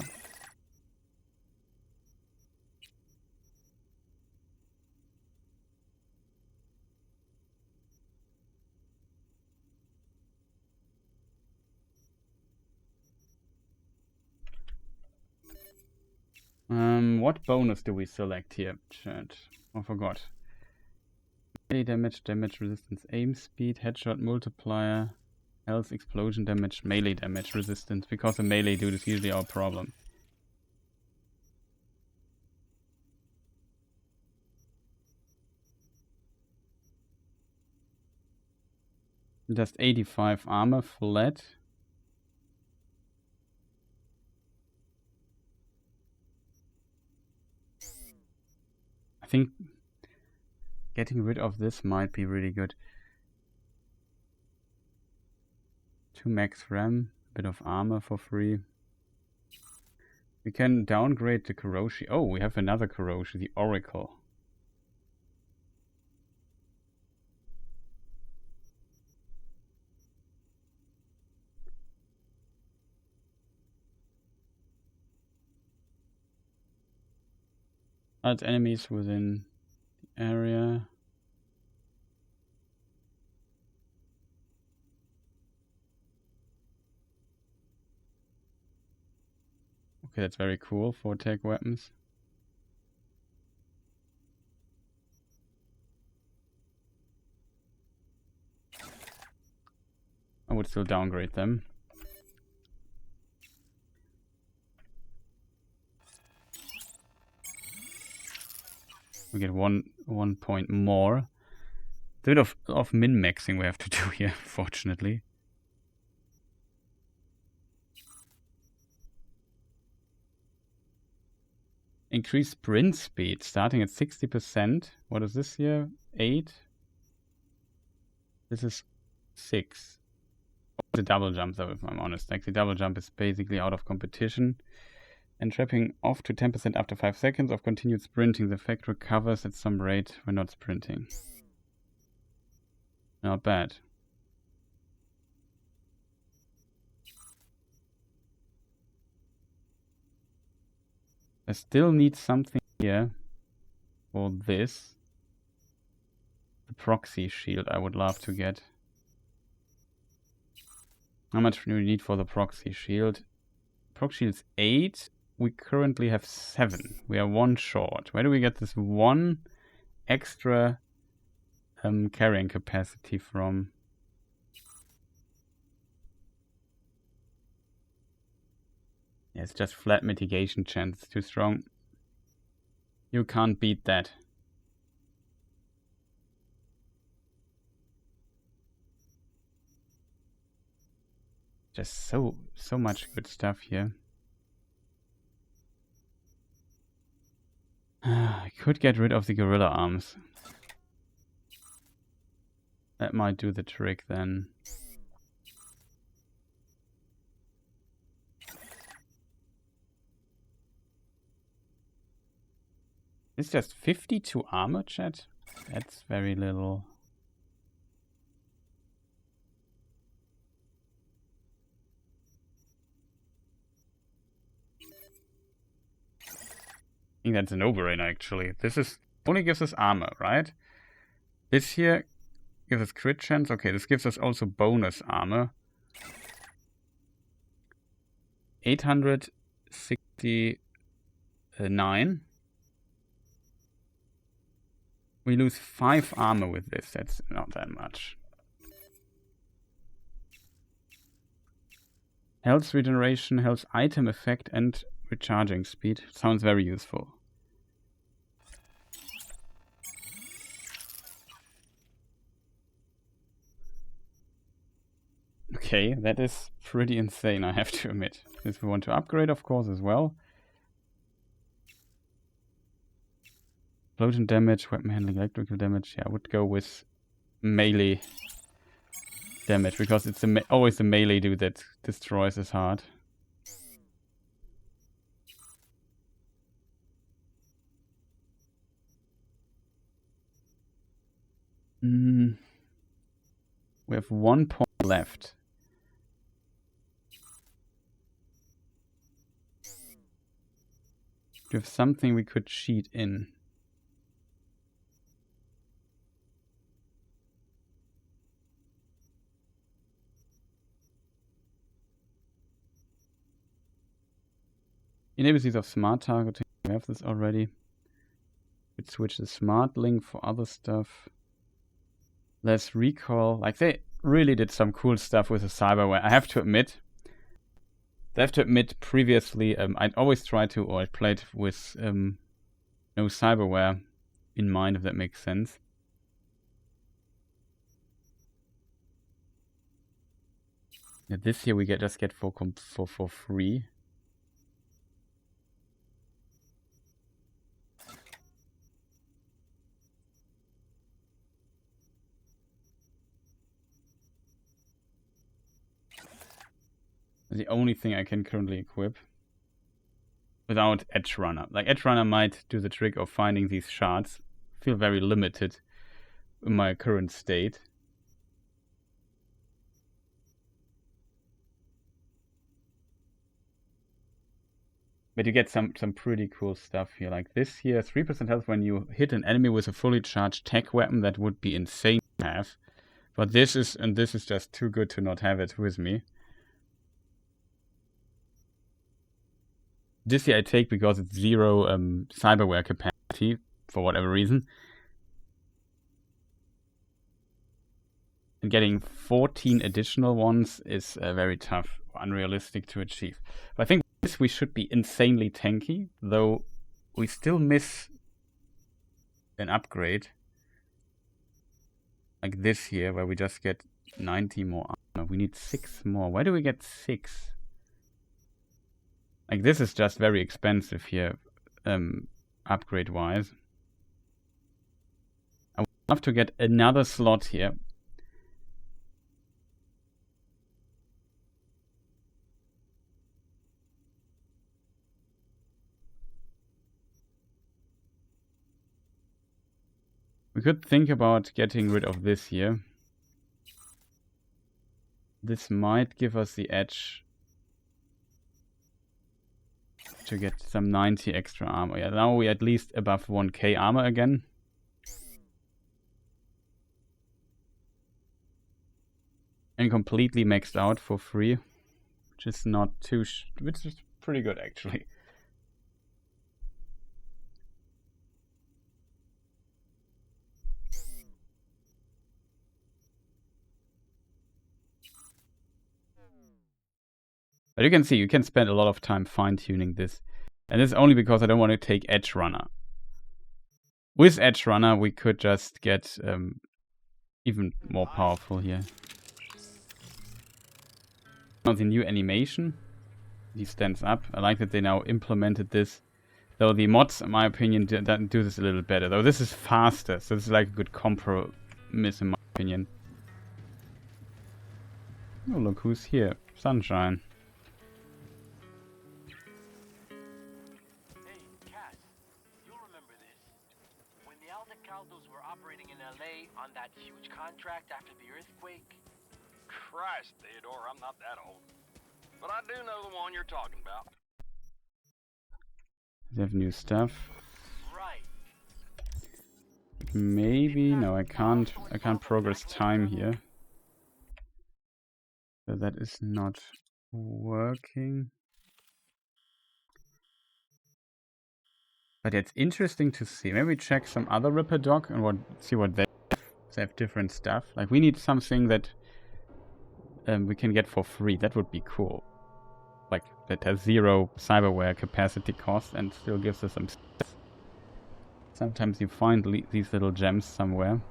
What bonus do we select here, chat? I forgot. Melee damage, damage resistance, aim speed, headshot multiplier, health, explosion damage, melee damage resistance. Because the melee dude is usually our problem. Just 85 armor flat. I think getting rid of this might be really good. 2 max RAM, a bit of armor for free. We can downgrade the Kuroshi. Oh, we have another Kuroshi, the Oracle. Add enemies within the area. Okay, that's very cool for tech weapons. I would still downgrade them. We get one point more. A bit of min-maxing we have to do here, fortunately. Increase sprint speed, starting at 60%. What is this here? 8? This is 6. The double jump, though, if I'm honest. Like, the double jump is basically out of competition. And trapping off to 10% after 5 seconds of continued sprinting. The effect recovers at some rate when not sprinting. Not bad. I still need something here for this. The proxy shield I would love to get. How much do we need for the proxy shield? Proxy shield's 8. We currently have 7. We are 1 short. Where do we get this 1 extra carrying capacity from? Yeah, it's just flat mitigation chance. Too strong. You can't beat that. Just so much good stuff here. I could get rid of the gorilla arms. That might do the trick then. It's just 52 armor, chat? That's very little. I think that's a no-brainer, actually. This is only gives us armor, right? This here gives us crit chance. Okay, this gives us also bonus armor. 869. We lose 5 armor with this. That's not that much. Health regeneration, health item effect, and recharging speed. Sounds very useful. Okay, that is pretty insane, I have to admit. If we want to upgrade, of course, as well. Explosion damage, weapon handling, electrical damage. Yeah, I would go with melee damage, because it's always the melee dude that destroys his heart. We have 1 point left. Do we have something we could cheat in? Inabilities of smart targeting. We have this already. Could switch the smart link for other stuff. Less recall. Like, they really did some cool stuff with the cyberware. I have to admit. Previously, I'd always tried to, or I played with no cyberware in mind, if that makes sense. Yeah, this year we just get for free. The only thing I can currently equip without Edge Runner. Like, Edge Runner might do the trick of finding these shards. Feel very limited in my current state. But you get some pretty cool stuff here. Like this here, 3% health when you hit an enemy with a fully charged tech weapon. That would be insane to have. But this is just too good to not have it with me. This here I take because it's 0 cyberware capacity, for whatever reason. And getting 14 additional ones is very tough, unrealistic to achieve. But I think this we should be insanely tanky, though we still miss an upgrade. Like this here, where we just get 90 more armor. We need 6 more. Why do we get 6? Like, this is just very expensive here, upgrade-wise. I would love to get another slot here. We could think about getting rid of this here. This might give us the edge to get some 90 extra armor. Yeah, now we're at least above 1k armor again. And completely maxed out for free, which is not too which is pretty good actually. But you can see, you can spend a lot of time fine-tuning this. And this is only because I don't want to take Edge Runner. With Edge Runner, we could just get even more powerful here. Now the new animation, he stands up. I like that they now implemented this. Though the mods, in my opinion, do this a little better. Though this is faster, so this is like a good compromise in my opinion. Oh, look who's here. Sunshine. On that huge contract after the earthquake? Christ, Theodore, I'm not that old. But I do know the one you're talking about. They have new stuff. Right. Maybe no, I can't progress time here. So that is not working. But it's interesting to see. Maybe check some other Ripper Dog and see what they have different stuff. Like, we need something that we can get for free. That would be cool. Like, that has 0 cyberware capacity cost and still gives us some stuff. Sometimes you find these little gems somewhere.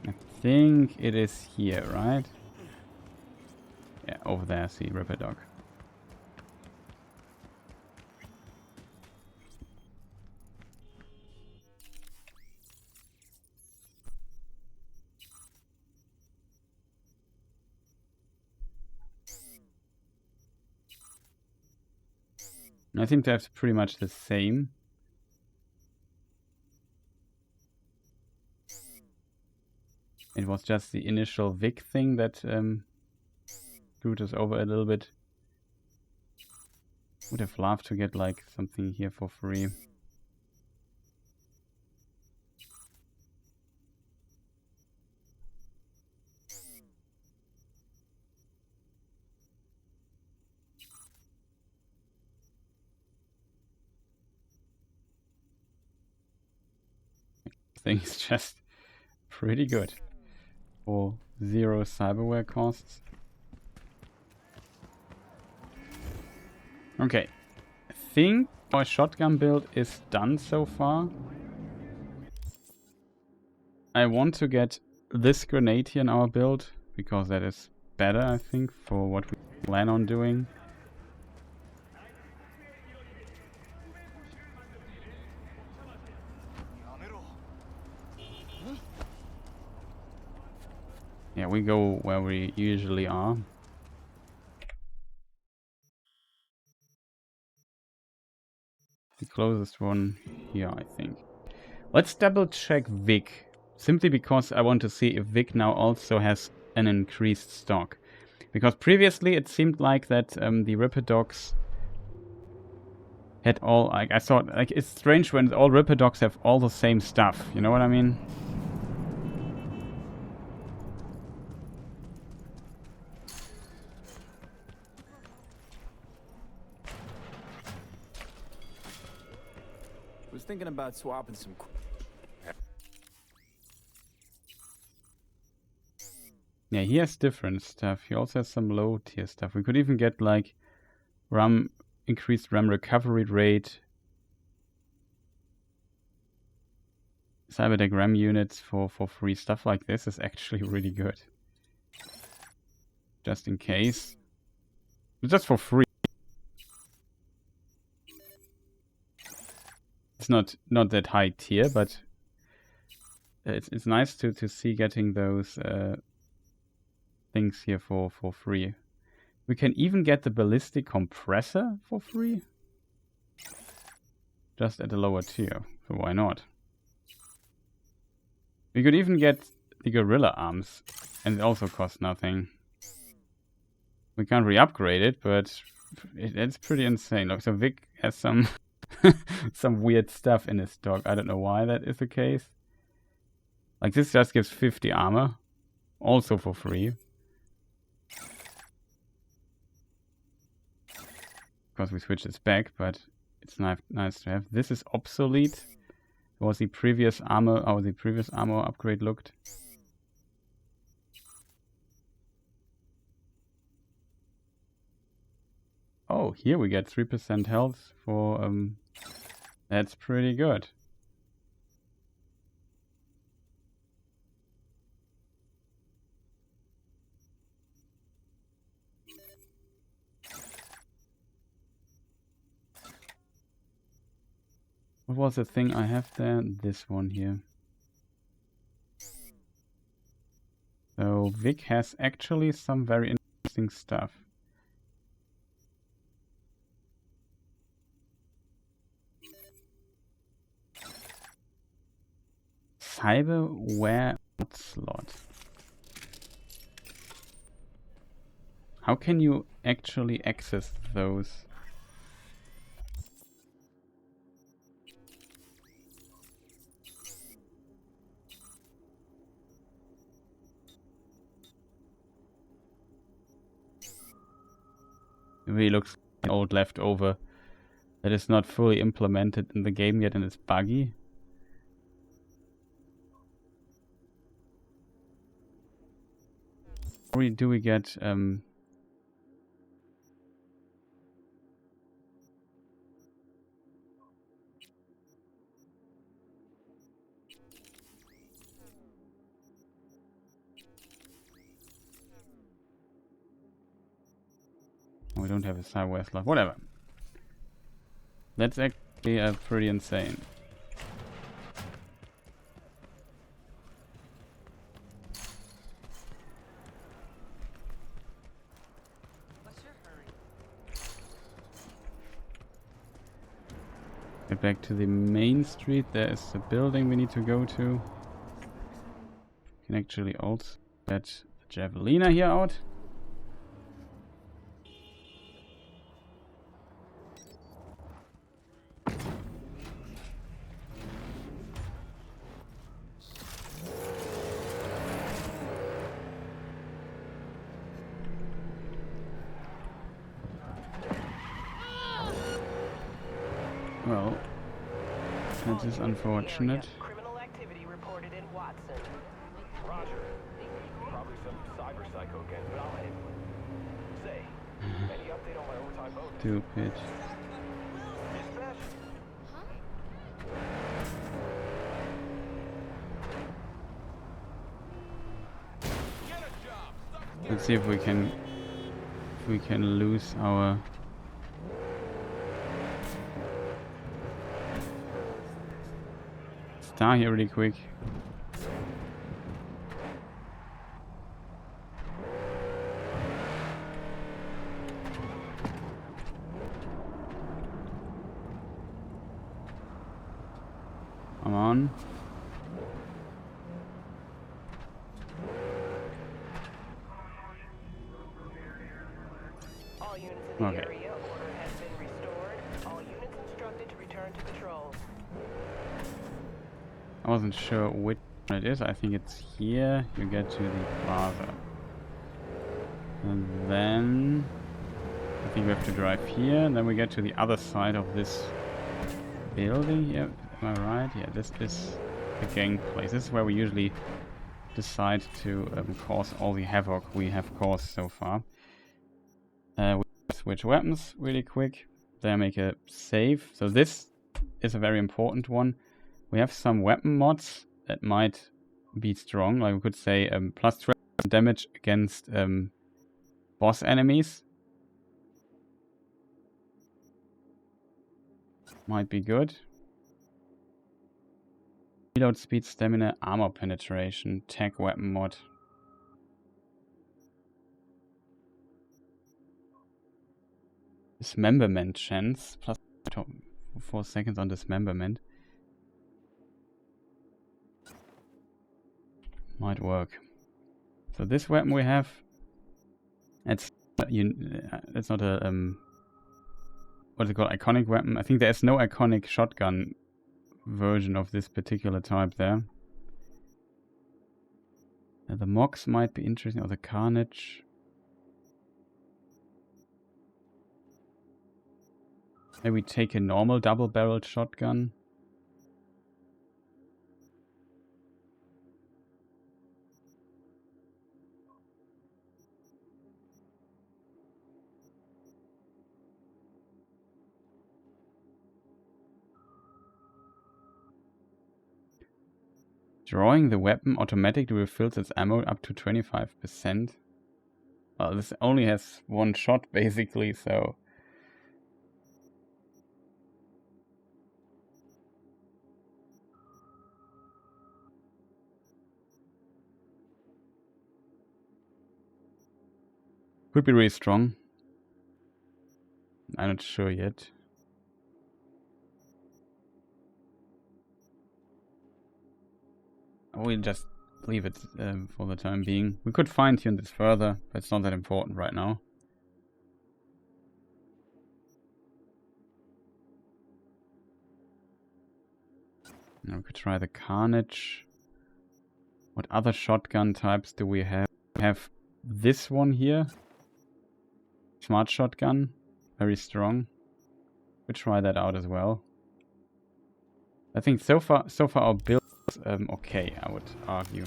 I think it is here, right? Yeah, over there, see Ripper Dog. I think that's pretty much the same. It was just the initial Vic thing that screwed us over a little bit. Would have loved to get like something here for free. Thing is just pretty good for 0 cyberware costs. Okay, I think our shotgun build is done so far. I want to get this grenade here in our build because that is better, I think, for what we plan on doing. Yeah, we go where we usually are. The closest one here, I think. Let's double check Vic. Simply because I want to see if Vic now also has an increased stock. Because previously it seemed like that the Ripper dogs had all... Like, I thought, like, it's strange when all Ripper dogs have all the same stuff. You know what I mean? Was thinking about swapping some. Yeah, he has different stuff. He also has some low tier stuff. We could even get like increased RAM recovery rate, Cyberdeck RAM units for free. Stuff like this is actually really good. Just in case. Just for free. It's not that high tier, but it's nice to see getting those things here for free. We can even get the ballistic compressor for free. Just at a lower tier, so why not? We could even get the gorilla arms, and it also costs nothing. We can't re-upgrade it, but it's pretty insane. Look, so Vic has some some weird stuff in his stock. I don't know why that is the case. Like this just gives 50 armor, also for free. Because we switched this back, but it's nice to have. This is obsolete. Was the previous armor, how the previous armor upgrade looked. Oh, here we get 3% health for that's pretty good. What was the thing I have there? This one here. So Vic has actually some very interesting stuff. Cyberware slot. How can you actually access those? It really looks like an old leftover that is not fully implemented in the game yet and it's buggy. Or do we get we don't have a Cyberware slot. Whatever. That's actually pretty insane. What's your hurry? Get back to the main street. There is a building we need to go to. Can actually also get the Javelina here out. Well, that is unfortunate. Criminal activity reported in Watson. Roger. Probably some cyber psycho again, but I'll handle it. Say, any update on my overtime bonus? Stupid. Dispatch? Let's see if we can lose our star here really quick. Come on. All units in the Okay. area, order has been restored. All units instructed to return to patrol. I wasn't sure which one it is. I think it's here. You get to the plaza. And then I think we have to drive here, and then we get to the other side of this building here. Am I right? Yeah, this is the gang place. This is where we usually decide to cause all the havoc we have caused so far. We switch weapons really quick. Then make a save. So this is a very important one. We have some weapon mods that might be strong. Like we could say plus 12 damage against boss enemies. Might be good. Reload speed, stamina, armor penetration, tag weapon mod. Dismemberment chance, plus 4 seconds on dismemberment. Might work. So this weapon we have, it's not a what is it called, iconic weapon. I think there's no iconic shotgun version of this particular type there. The Mox might be interesting, or the Carnage. Maybe take a normal double-barreled shotgun. Drawing the weapon automatically refills its ammo up to 25%. Well, this only has one shot basically, so... Could be really strong. I'm not sure yet. We'll just leave it for the time being. We could fine-tune this further, but it's not that important right now. Now we could try the Carnage. What other shotgun types do we have? We have this one here. Smart shotgun. Very strong. We'll try that out as well. I think so far our build is okay, I would argue.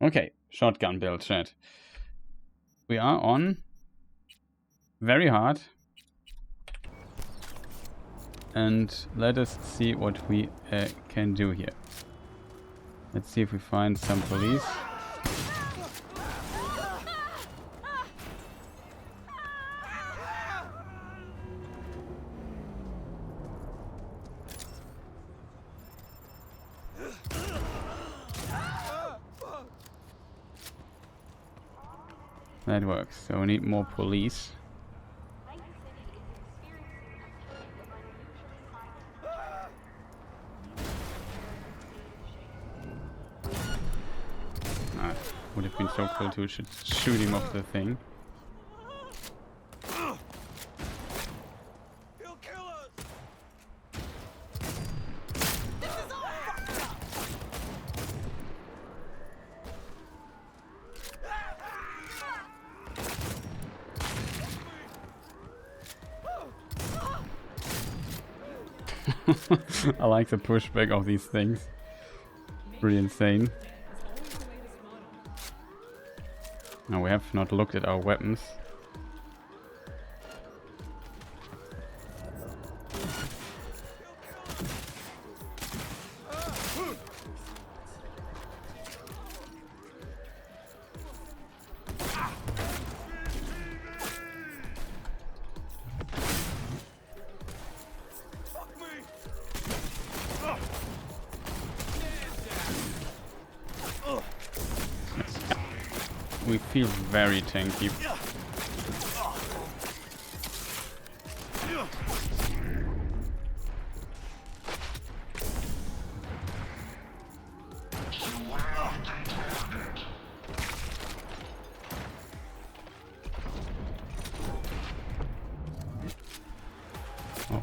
Okay, shotgun build, chat. We are on very hard. And let us see what we can do here. Let's see if we find some police. That works. So we need more police. Ah, would have been so cool to shoot him off the thing. He'll kill us. I like the pushback of these things. Pretty insane. Now we have not looked at our weapons. We feel very tanky. Oh.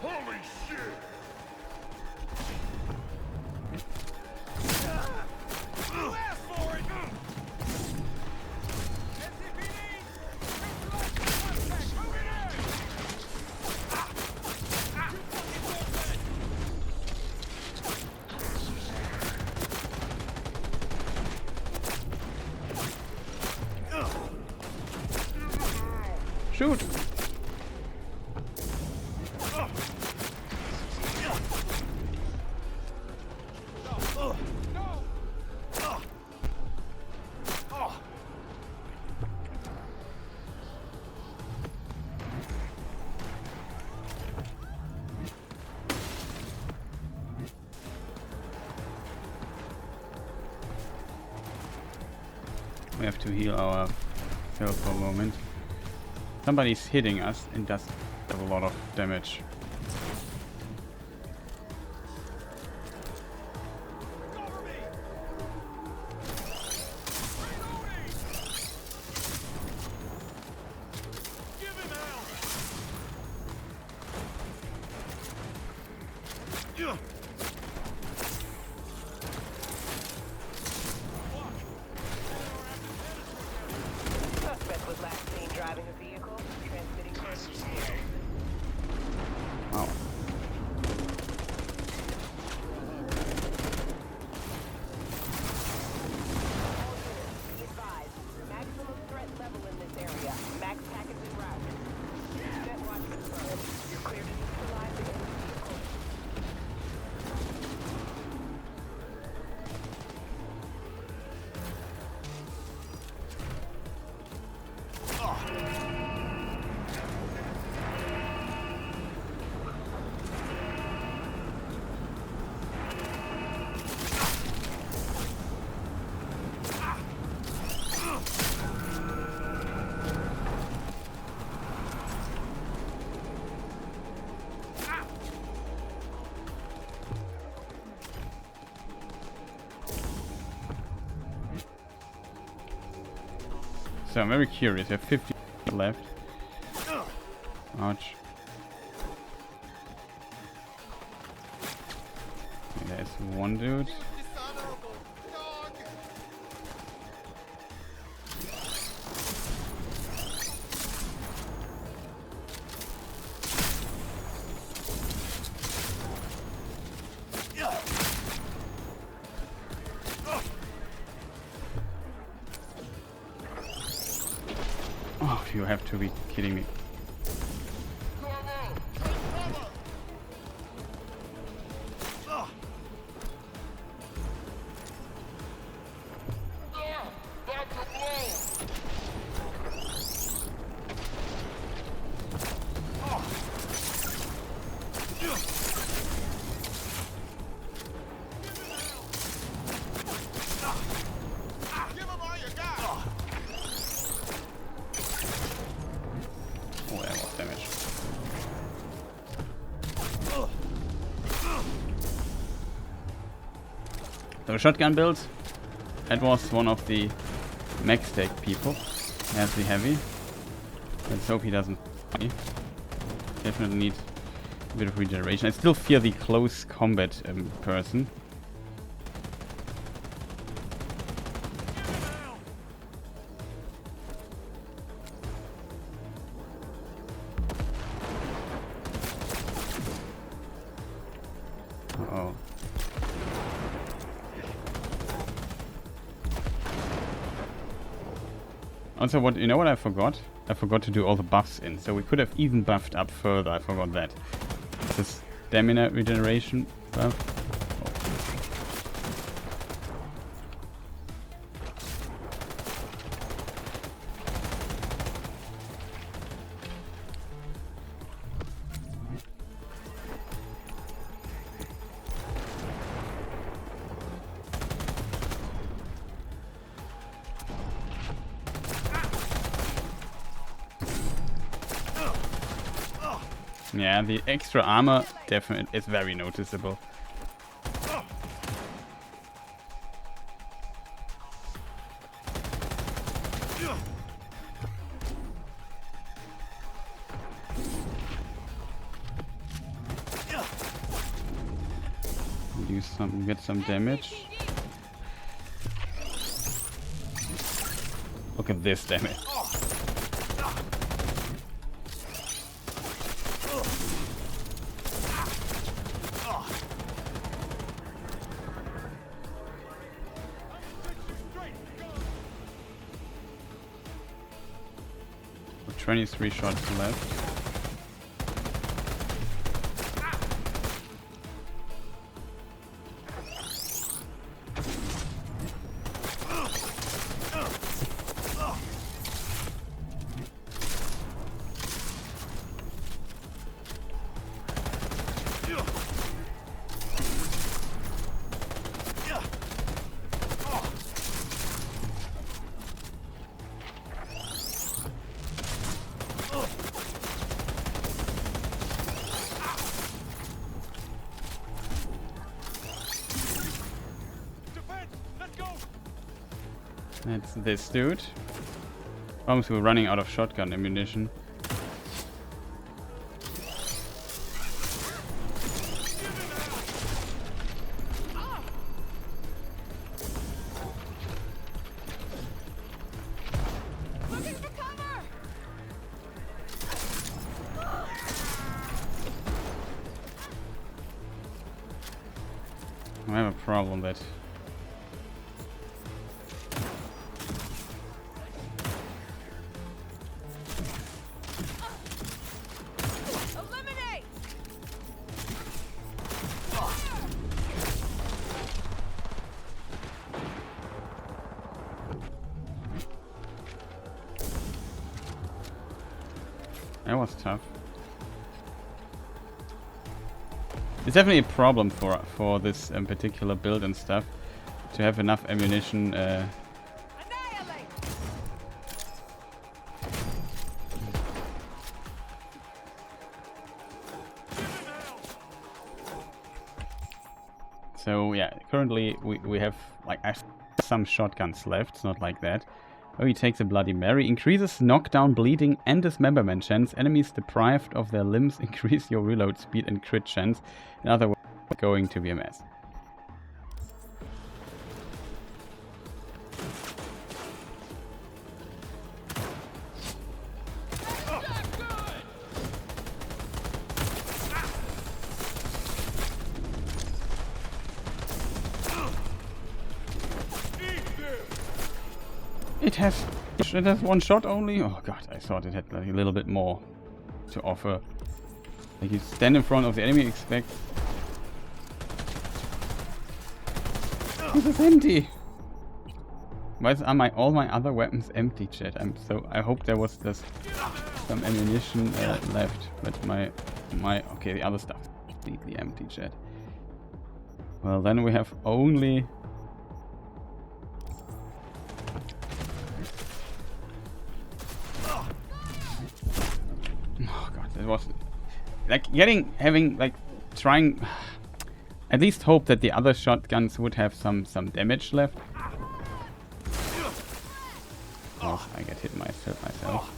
Holy shit! You asked for it! Shoot! We have to heal our health for a moment. Somebody's hitting us and does a lot of damage. Suspect was last seen driving a vehicle, transmitting messages. Wow. Be advised, maximum threat level in this area. Max package en route. Net watch confirmed. You're clear to neutralize the enemy vehicle. So I'm very curious. We have 50 left. Ouch. Okay, there's one dude. Oh, you have to be kidding me. So shotgun build. That was one of the max tech people. Has the heavy. Let's hope he doesn't. Definitely need a bit of regeneration. I still fear the close combat person. Uh-oh. Also, what you know what I forgot? I forgot to do all the buffs in, so we could have even buffed up further. I forgot that. This stamina regeneration buff. Yeah, the extra armor definitely is very noticeable. Get some damage. Look at this damage. With 23 shots left. That's this dude. Almost we're running out of shotgun ammunition. I have a problem that that was tough. It's definitely a problem for this particular build and stuff to have enough ammunition. So yeah, currently we have like some shotguns left. It's not like that. Oh, he takes a Bloody Mary. Increases knockdown, bleeding, and dismemberment chance. Enemies deprived of their limbs increase your reload speed and crit chance. In other words, going to be a mess. It has one shot only? Oh god, I thought it had like a little bit more to offer. Like you stand in front of the enemy, expect... This is empty! Why are all my other weapons empty, chat? I hope there was just some ammunition left, but my okay, the other stuff is completely empty, chat. Well, then we have only... Oh god, that was like trying. at least hope that the other shotguns would have some damage left. Oh, I get hit myself.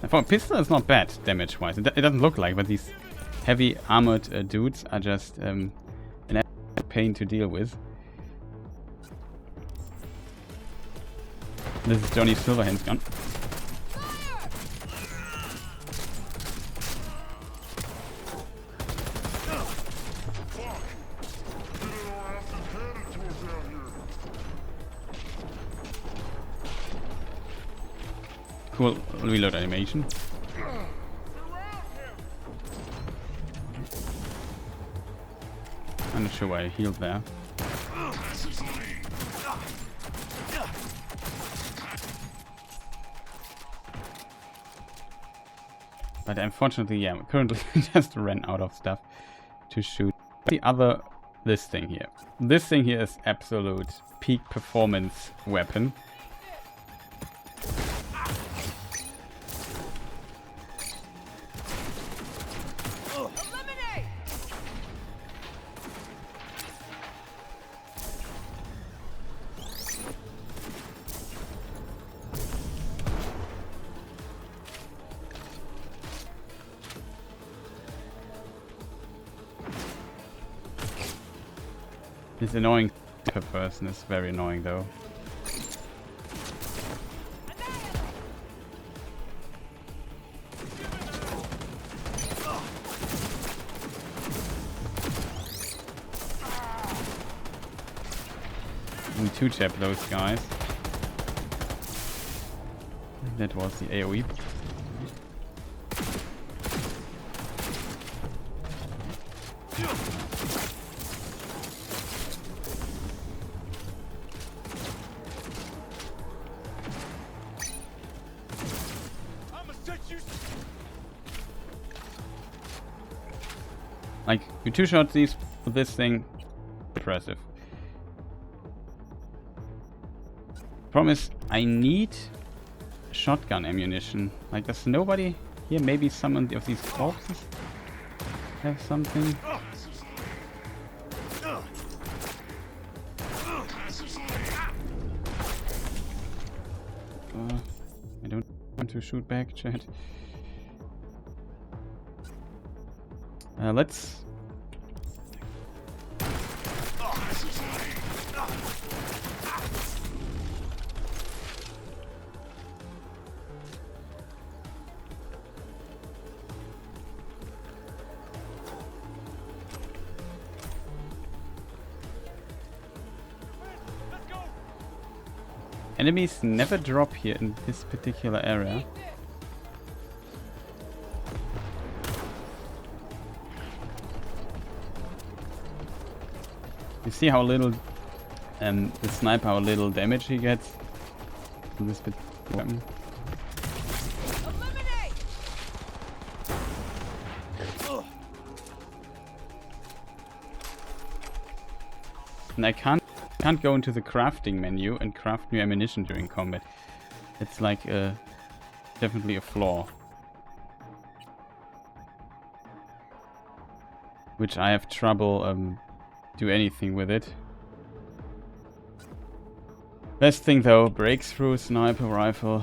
For a pistol, it's not bad damage-wise. It doesn't look like, but these heavy armored dudes are just an pain to deal with. This is Johnny Silverhand's gun. Cool reload animation. I'm not sure why I healed there. But unfortunately, yeah, currently just ran out of stuff to shoot. This thing here. This thing here is absolute peak performance weapon. This annoying per person is very annoying though. We two-tap those guys. That was the AoE. Like, you two-shot these with this thing, impressive. Problem is, I need shotgun ammunition. Like, there's nobody here. Maybe some of these corpses have something. I don't want to shoot back, chat. Let's... Enemies never drop here in this particular area. You see how little the sniper, how little damage he gets from this weapon. And I can't go into the crafting menu and craft new ammunition during combat. It's like definitely a flaw, which I have trouble do anything with it. Best thing though, breakthrough sniper rifle.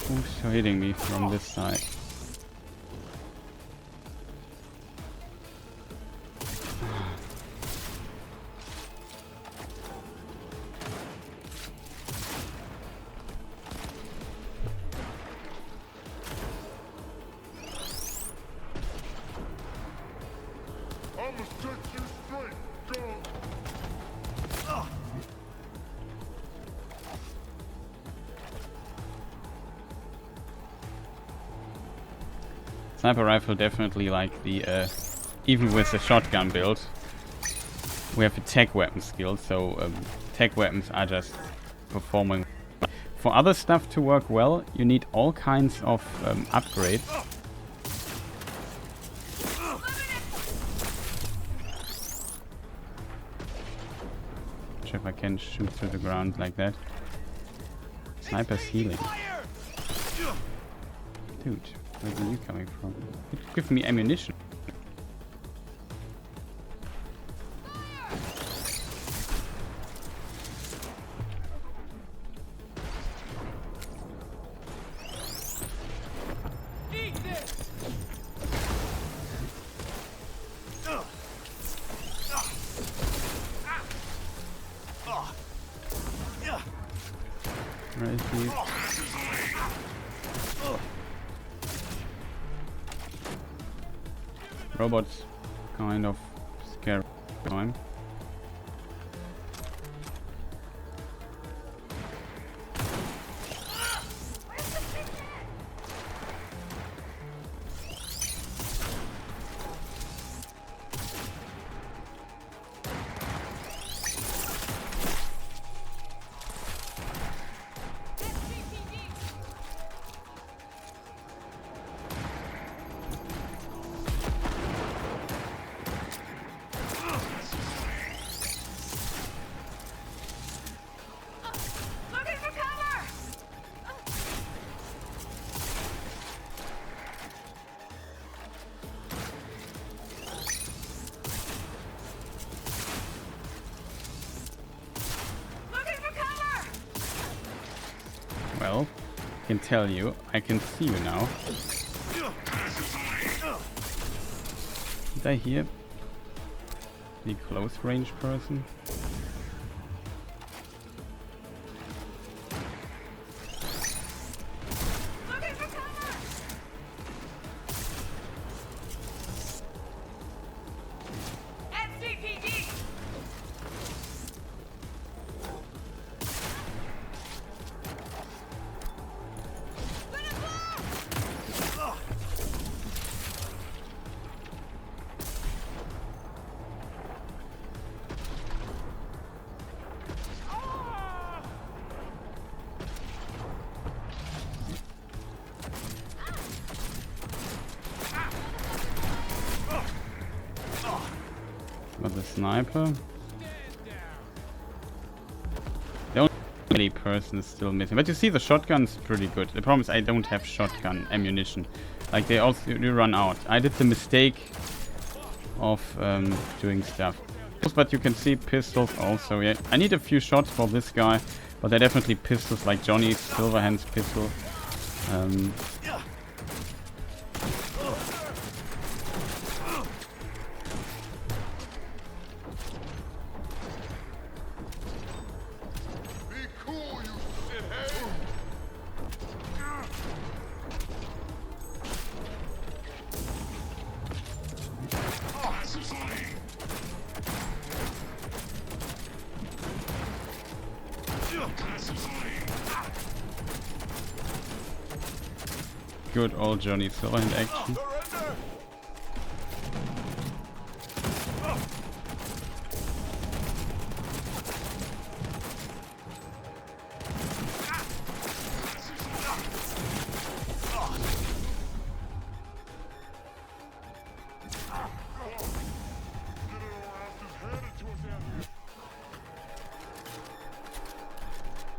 Who's hitting me from this side? Sniper rifle definitely like the, even with the shotgun build, we have a tech weapon skill, so tech weapons are just performing. For other stuff to work well, you need all kinds of upgrades. Not sure if I can shoot through the ground like that. Sniper's healing. Dude, where are you coming from? Give me ammunition. Where is he? Robots kind of scary time. Well, I can tell you, I can see you now. Did I hear the close range person? Got the sniper. The only person is still missing. But you see, the shotgun's pretty good. The problem is I don't have shotgun ammunition. Like, they also do run out. I did the mistake of doing stuff. But you can see pistols also. Yeah, I need a few shots for this guy, but they're definitely pistols like Johnny's Silverhand's pistol. Good old Johnny Silverhand action.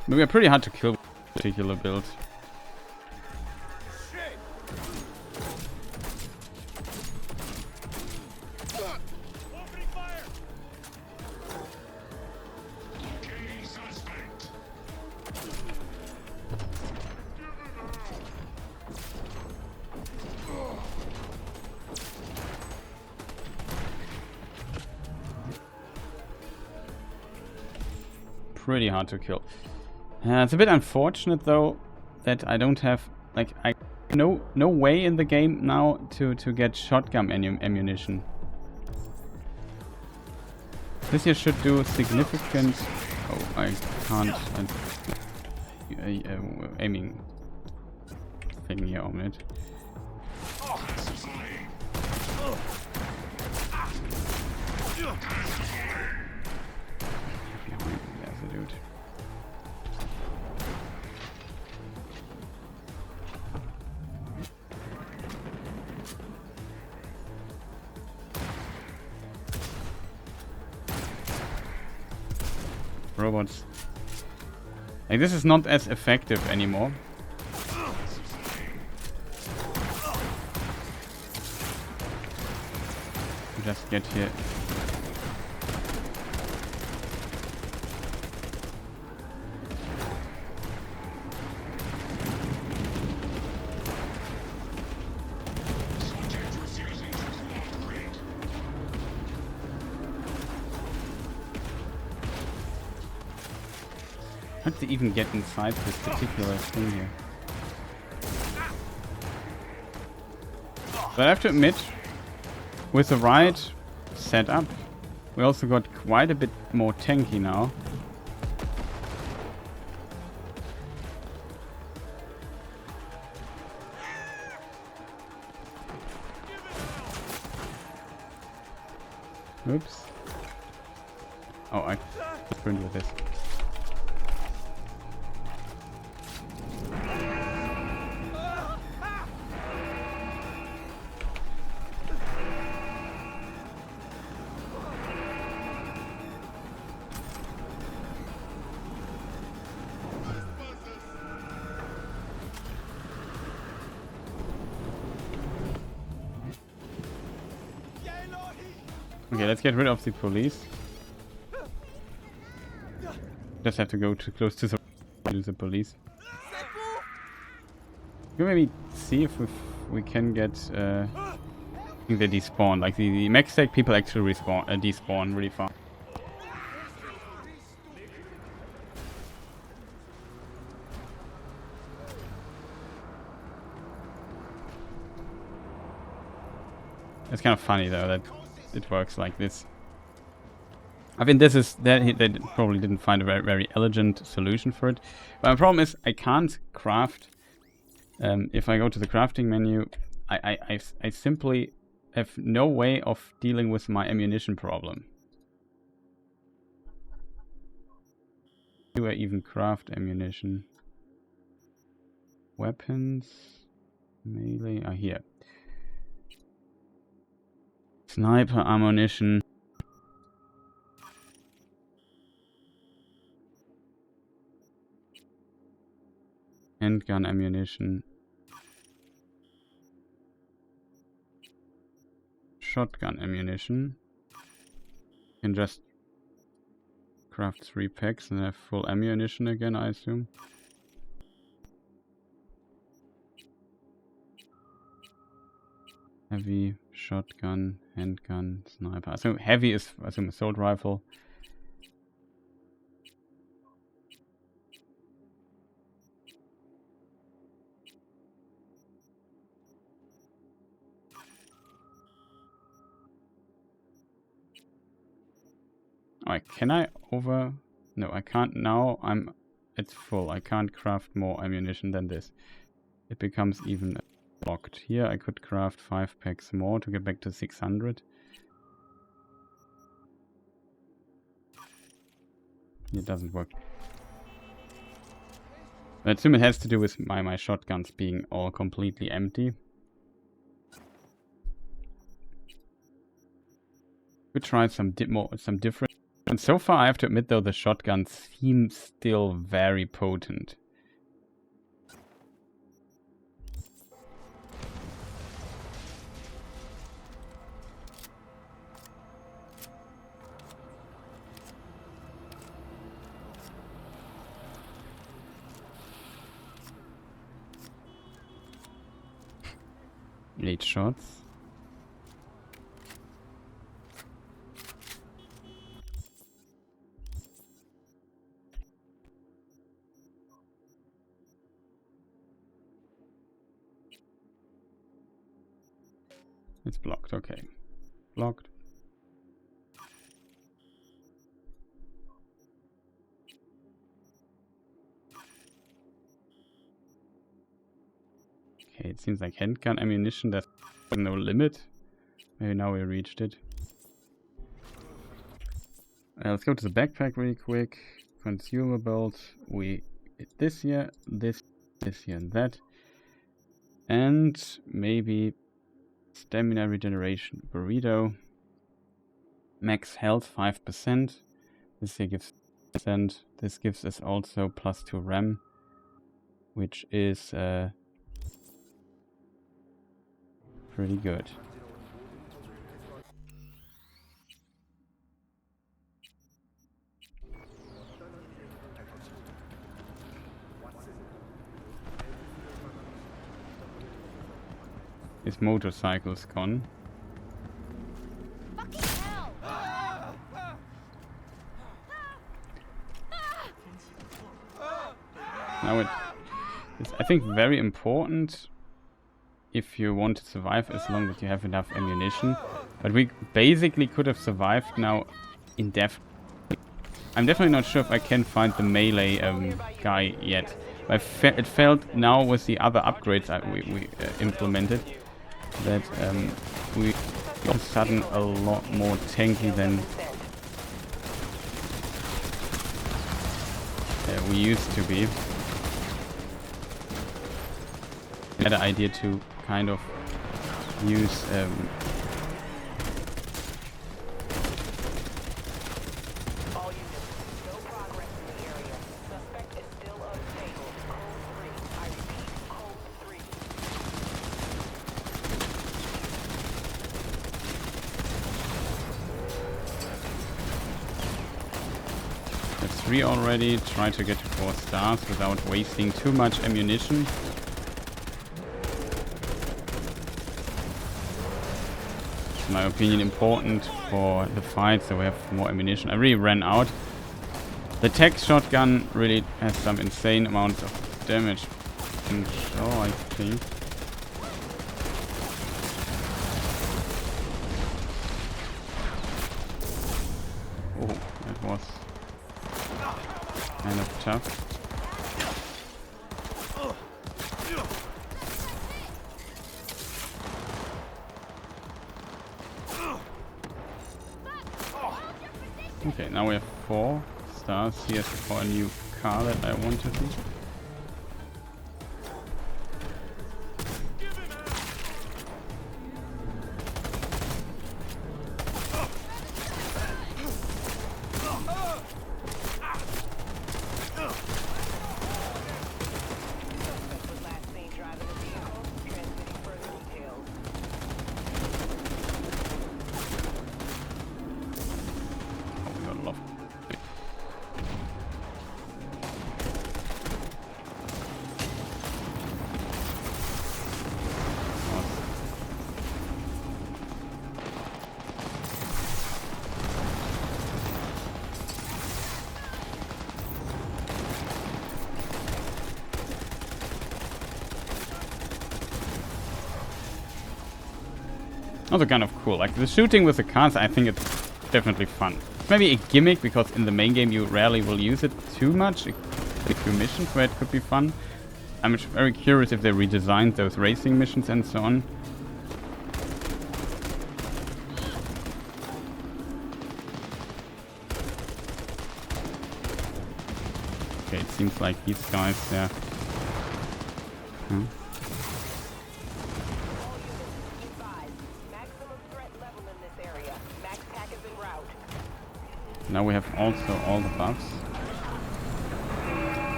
But we are pretty hard to kill with this particular build. Pretty hard to kill. It's a bit unfortunate though that I don't have like no way in the game now to get shotgun ammunition. This here should do significant. Oh, I can't. Aiming thing here on it. There's a dude. robots. Like, this is not as effective anymore. Just get here. How did they even get inside this particular thing here? But I have to admit, with the right setup, we also got quite a bit more tanky now. Oops. Oh, I sprint with this. Okay, let's get rid of the police. Just have to go too close to the police. Can we maybe see if we can get I think they despawn. Like the max tech people actually despawn really fast. It's kind of funny though that it works like this. I think this is they probably didn't find a very elegant solution for it. But my problem is I can't craft. If I go to the crafting menu, I simply have no way of dealing with my ammunition problem. Do I even craft ammunition? Weapons, melee. Ah, here. Sniper ammunition. Handgun ammunition. Shotgun ammunition. Can just craft 3 packs and have full ammunition again, I assume. Heavy, shotgun, handgun, sniper. So heavy is, I assume, assault rifle. Alright, can I over... No, I can't now. It's full. I can't craft more ammunition than this. It becomes even blocked. Here I could craft 5 packs more to get back to 600. It doesn't work. I assume it has to do with my shotguns being all completely empty. Could try some different. And so far I have to admit though the shotguns seem still very potent. Eight shots. It's blocked, okay. Blocked. Okay, it seems like handgun ammunition, there's no limit. Maybe now we reached it. Let's go to the backpack really quick. Consumables. We did this here, this here, and that. And maybe stamina regeneration. Burrito. Max health 5%. This here gives and this gives us also +2 RAM, which is pretty good. His motorcycle's gone. Now it is, I think, very important if you want to survive as long as you have enough ammunition. But we basically could have survived now indefinitely. I'm definitely not sure if I can find the melee guy yet. It felt now with the other upgrades we implemented that we all of a sudden a lot more tanky than we used to be. I had an idea to kind of use All units, no progress in the area. Suspect is still unstable. Code 3. I repeat, code 3. That's 3 already. Try to get to 4 stars without wasting too much ammunition. In my opinion, important for the fight, so we have more ammunition. I really ran out. The tech shotgun really has some insane amounts of damage. Oh, I think. Oh, that was kind of tough. Okay, now we have 4 stars here for a new car that I want to see. Also kind of cool. Like the shooting with the cars, I think it's definitely fun. It's maybe a gimmick because in the main game you rarely will use it too much. A few missions where it could be fun. I'm very curious if they redesigned those racing missions and so on. Okay, it seems like these guys, yeah. Huh? Now we have also all the buffs.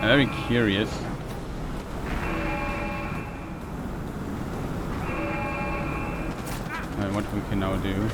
I'm very curious. What we can now do.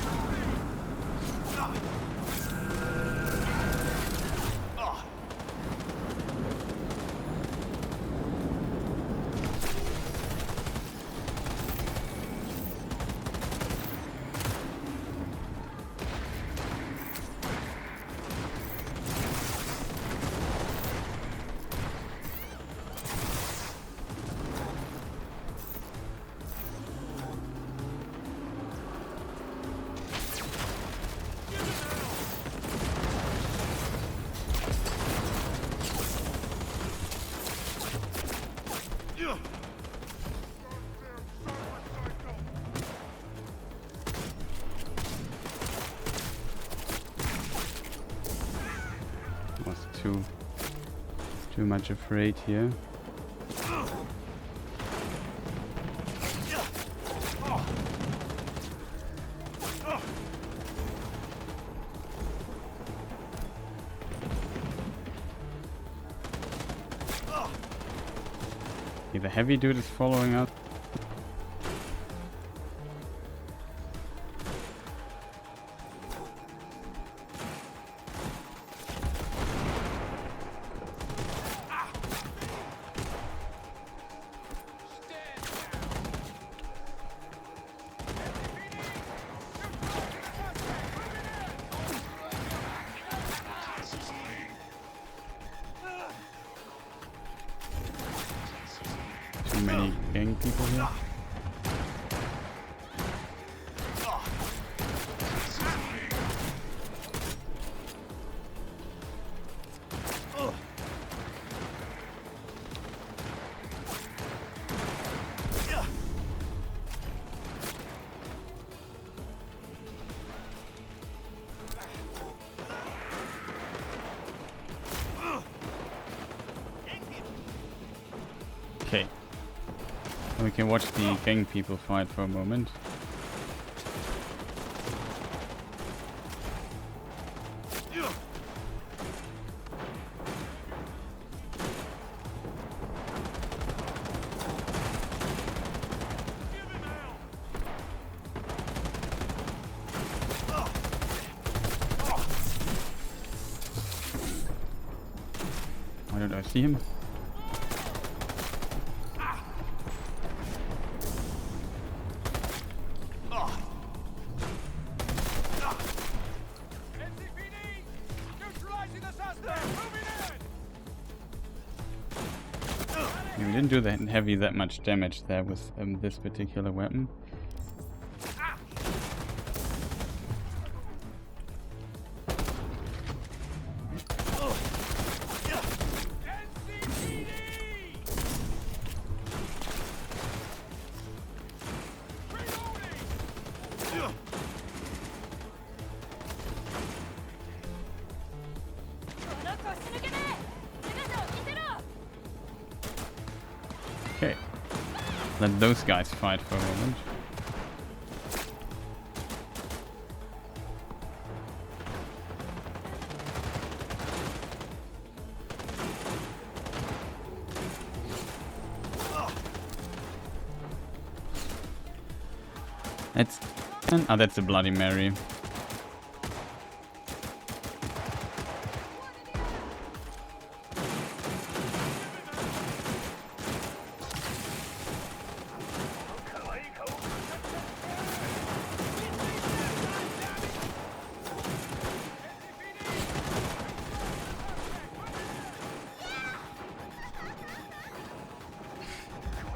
Too much afraid here. Okay, the heavy dude is following us. Too many gang people here. Okay. We can watch the gang people fight for a moment. Why don't I see him? We didn't do the heavy that much damage there with this particular weapon. Okay, let those guys fight for a moment. That's a Bloody Mary.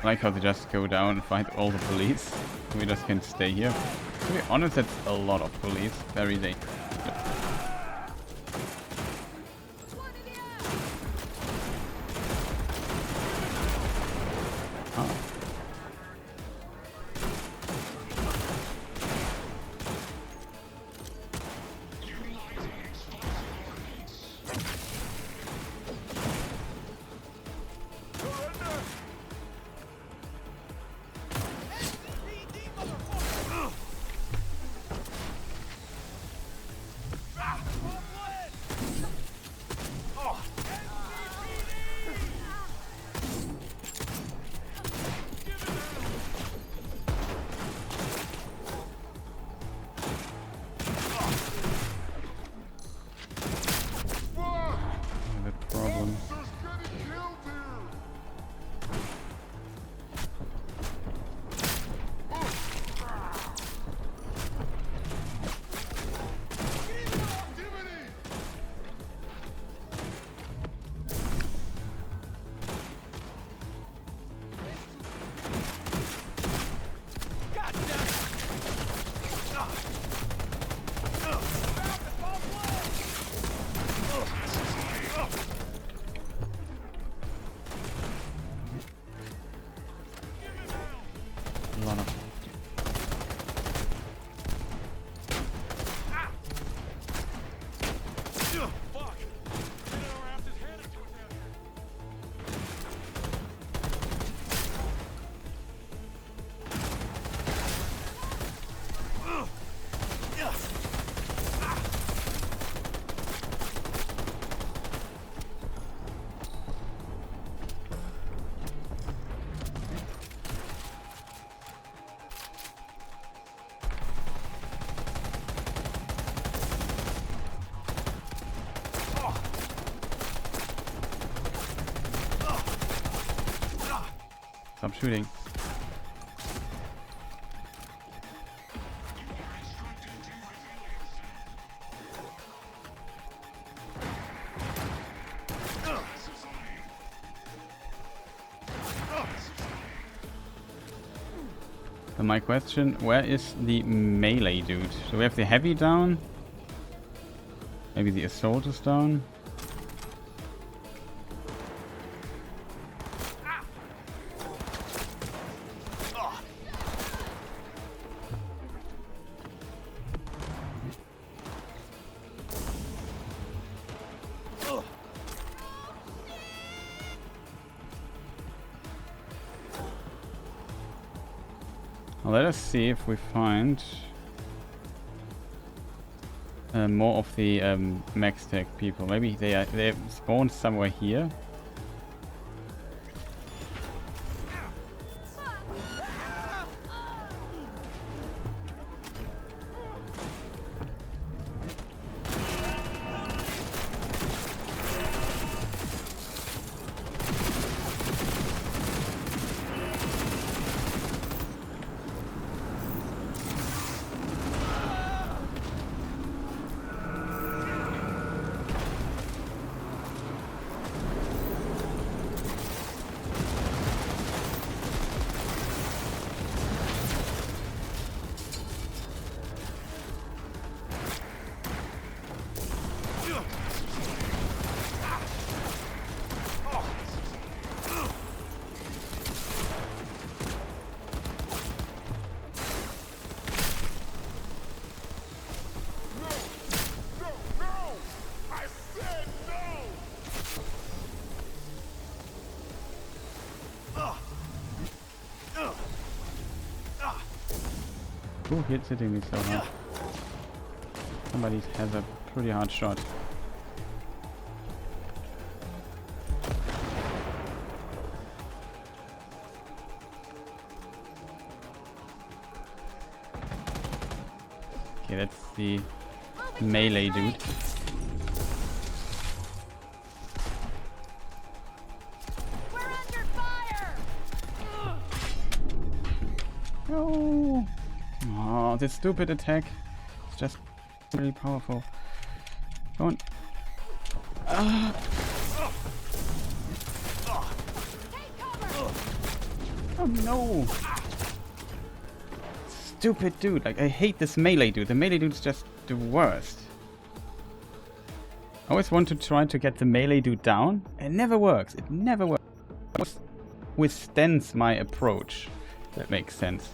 I like how they just go down and fight all the police. We just can stay here. To be honest, that's a lot of police. Very dangerous. Oh. Stop shooting. So my question, where is the melee dude? So we have the heavy down. Maybe the assault is down. Well, let us see if we find more of the max tech people. Maybe they spawned somewhere here. Who hits hitting me so hard? Somebody has a pretty hard shot. Okay, that's the melee dude. No! Oh, this stupid attack is just really powerful. Go on. Oh no! Stupid dude. Like, I hate this melee dude. The melee dude's just the worst. I always want to try to get the melee dude down. It never works. It never works. It withstands my approach. That makes sense.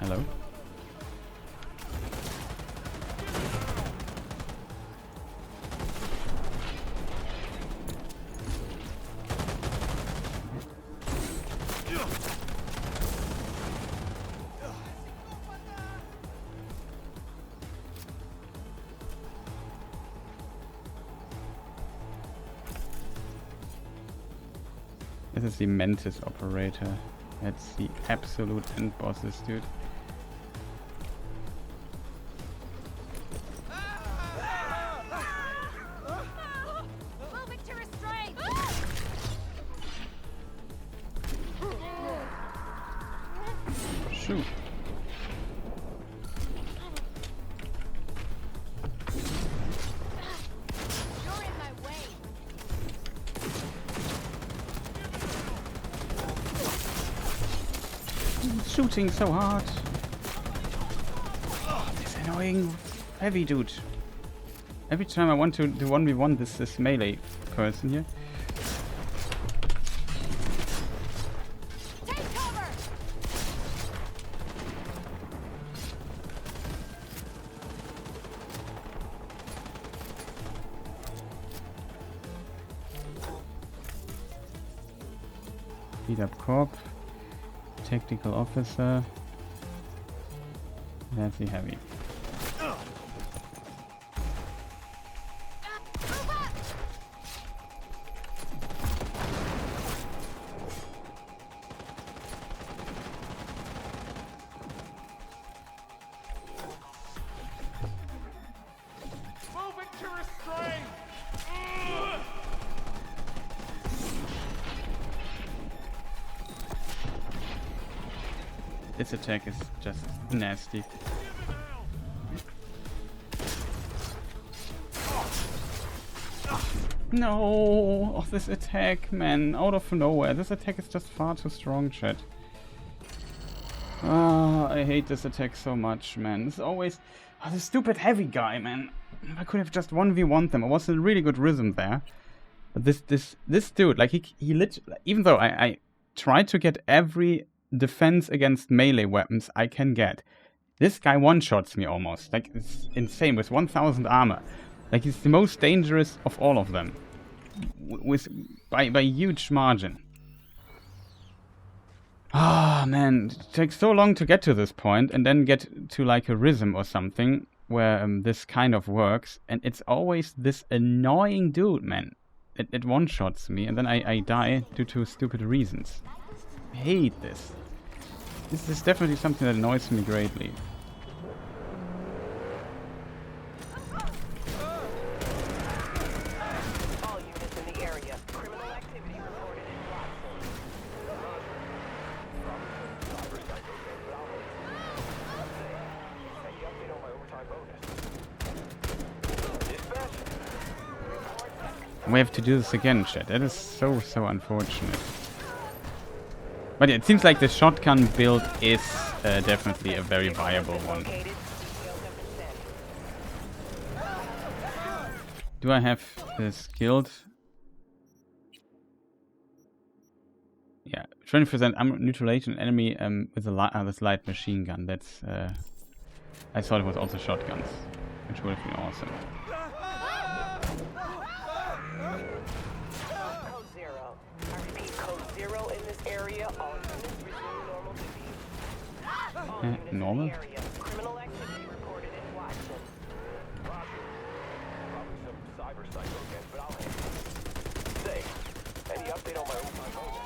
Hello? This is the Mantis operator. That's the absolute end bosses, dude. Shoot. You're in my way. Shooting so hard. This annoying heavy dude. Every time I want to do 1v1 this melee person here. Take cover. Beat up Corp. Tactical officer. That's the heavy. Moving to restrain! This attack is just nasty. No! Oh, this attack, man. Out of nowhere. This attack is just far too strong, chat. Ah, I hate this attack so much, man. This is always... Oh, this stupid heavy guy, man. I could have just 1v1'd them. I was in a really good rhythm there. But this dude, like, he literally... Even though I tried to get every defense against melee weapons I can get, this guy one-shots me almost. Like, it's insane. With 1000 armor. Like, he's the most dangerous of all of them. By a huge margin. Ah, man. It takes so long to get to this point and then get to, like, a rhythm or something where this kind of works. And it's always this annoying dude, man. It one-shots me and then I die due to stupid reasons. I hate this. This is definitely something that annoys me greatly. We have to do this again, chat. That is so unfortunate. But yeah, it seems like the shotgun build is definitely a very viable one. Do I have this guild? Yeah, 20% mutilation enemy with a this light machine gun. That's I thought it was also shotguns, which would have been awesome. Code 0. I repeat, code 0 in this area. All units resume normal duty. All units normal? in the area. Criminal activity reported in Watson. Probably some cyber psycho again, but I'll handle it. Say, any update on my overtime bonus?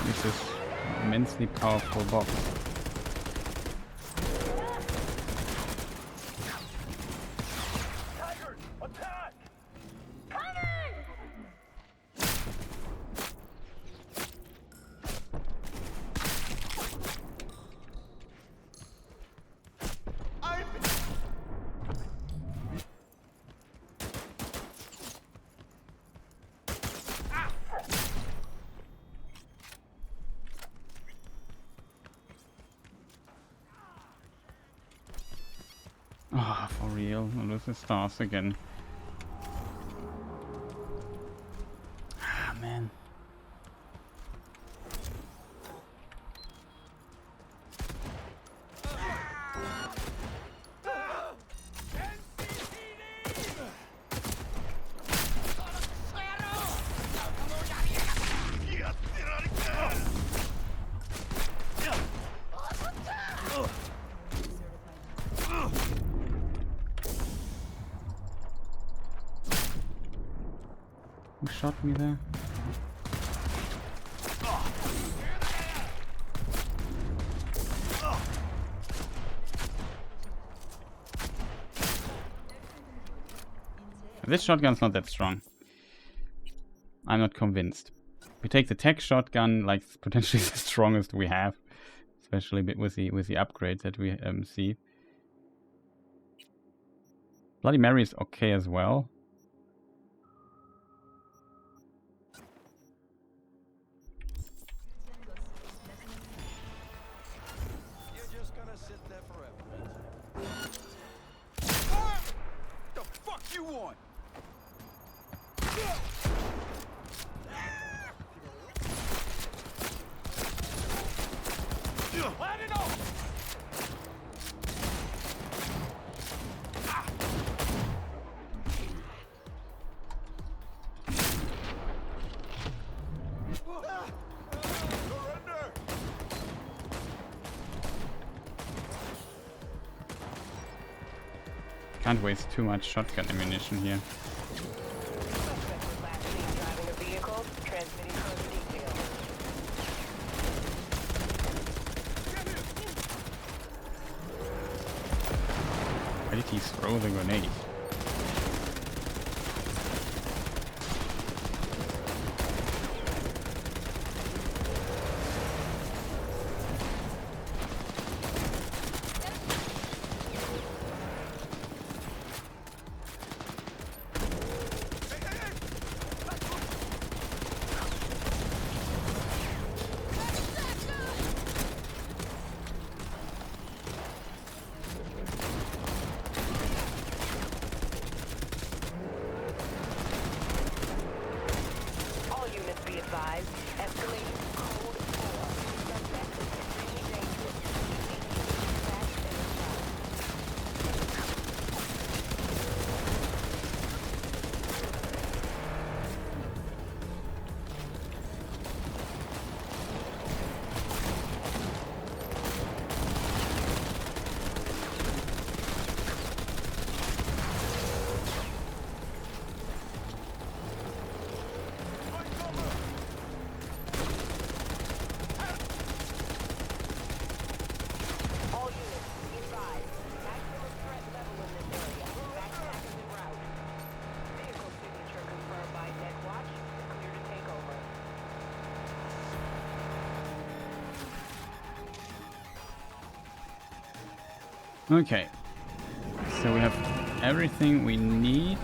This is an immensely powerful box. Ah, for real. I'll lose the stars again. Ah, man. Who shot me there? This shotgun's not that strong. I'm not convinced. We take the tech shotgun, like potentially the strongest we have, especially with the upgrade that we see. Bloody Mary is okay as well. Can't waste too much shotgun ammunition here. Suspect was last seen driving a vehicle, transmitting further details. he throws a grenade. All units be advised. Escalating code 4. Suspect is extremely dangerous. Dispatch and respond. All units, be advised. Maximum threat level in this area. Backpack is en route. Vehicle signature confirmed by Netwatch. Clear to take over. Okay. So we have everything we need.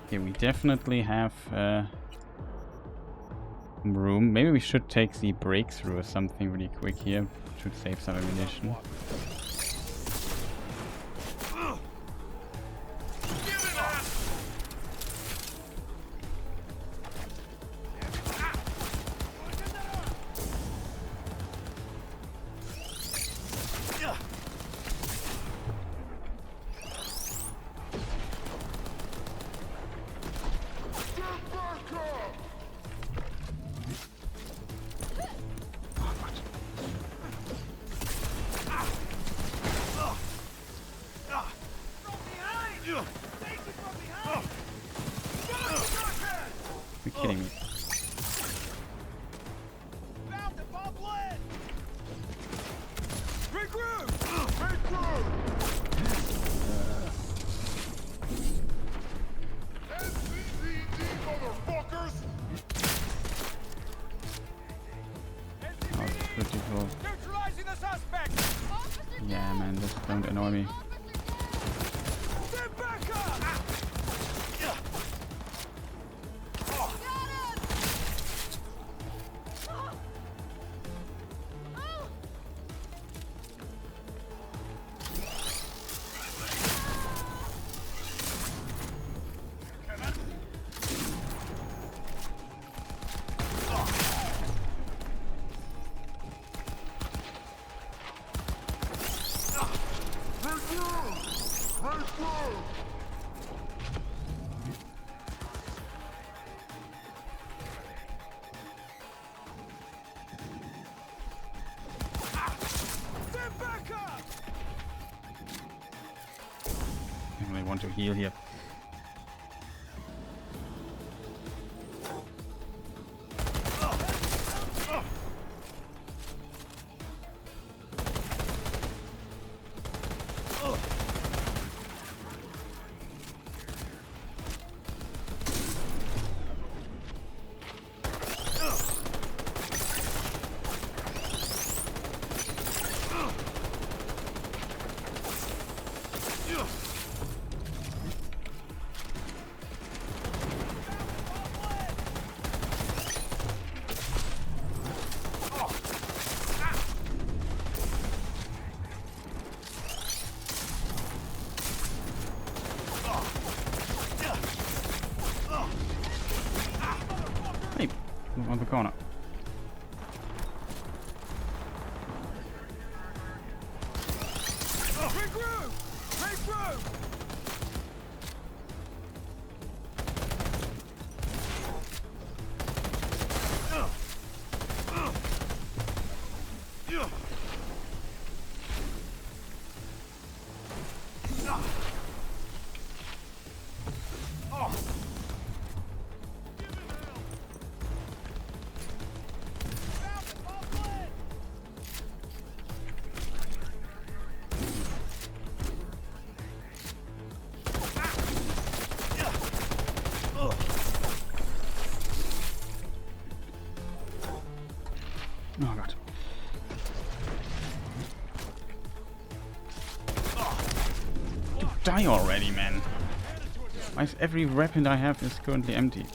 Okay, we definitely have room. Maybe we should take the breakthrough or something really quick here. Should save some ammunition. You're kidding me. Oh, critical. Neutralizing the suspect! Yeah, man, just don't annoy me. Get back up! I really want to heal here. Hey, on the corner. die already, man. Why is every weapon I have is currently empty?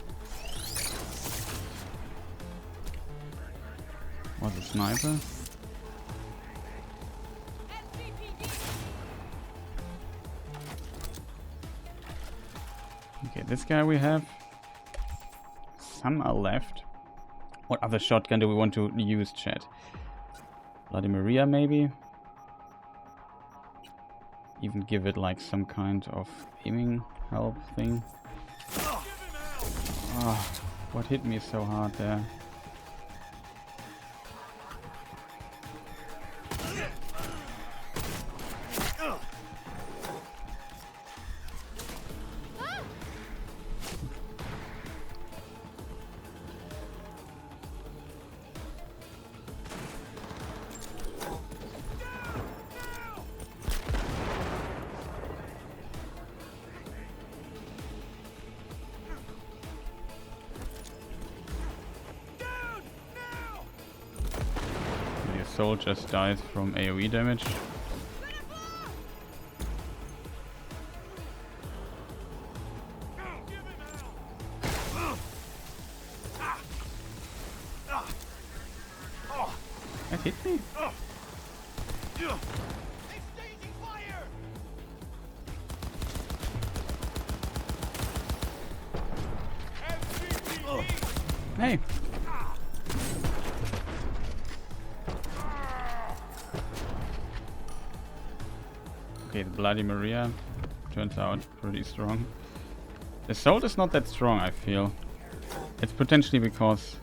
Was a sniper? Okay, this guy we have. Some are left. What other shotgun do we want to use, chat? Bloody Maria, maybe? Even give it like some kind of aiming help thing. Oh, what hit me so hard there? Soul just dies from AoE damage. That hit me? Hey! Okay, the Bloody Maria turns out pretty strong. The Assault is not that strong, I feel. It's potentially because...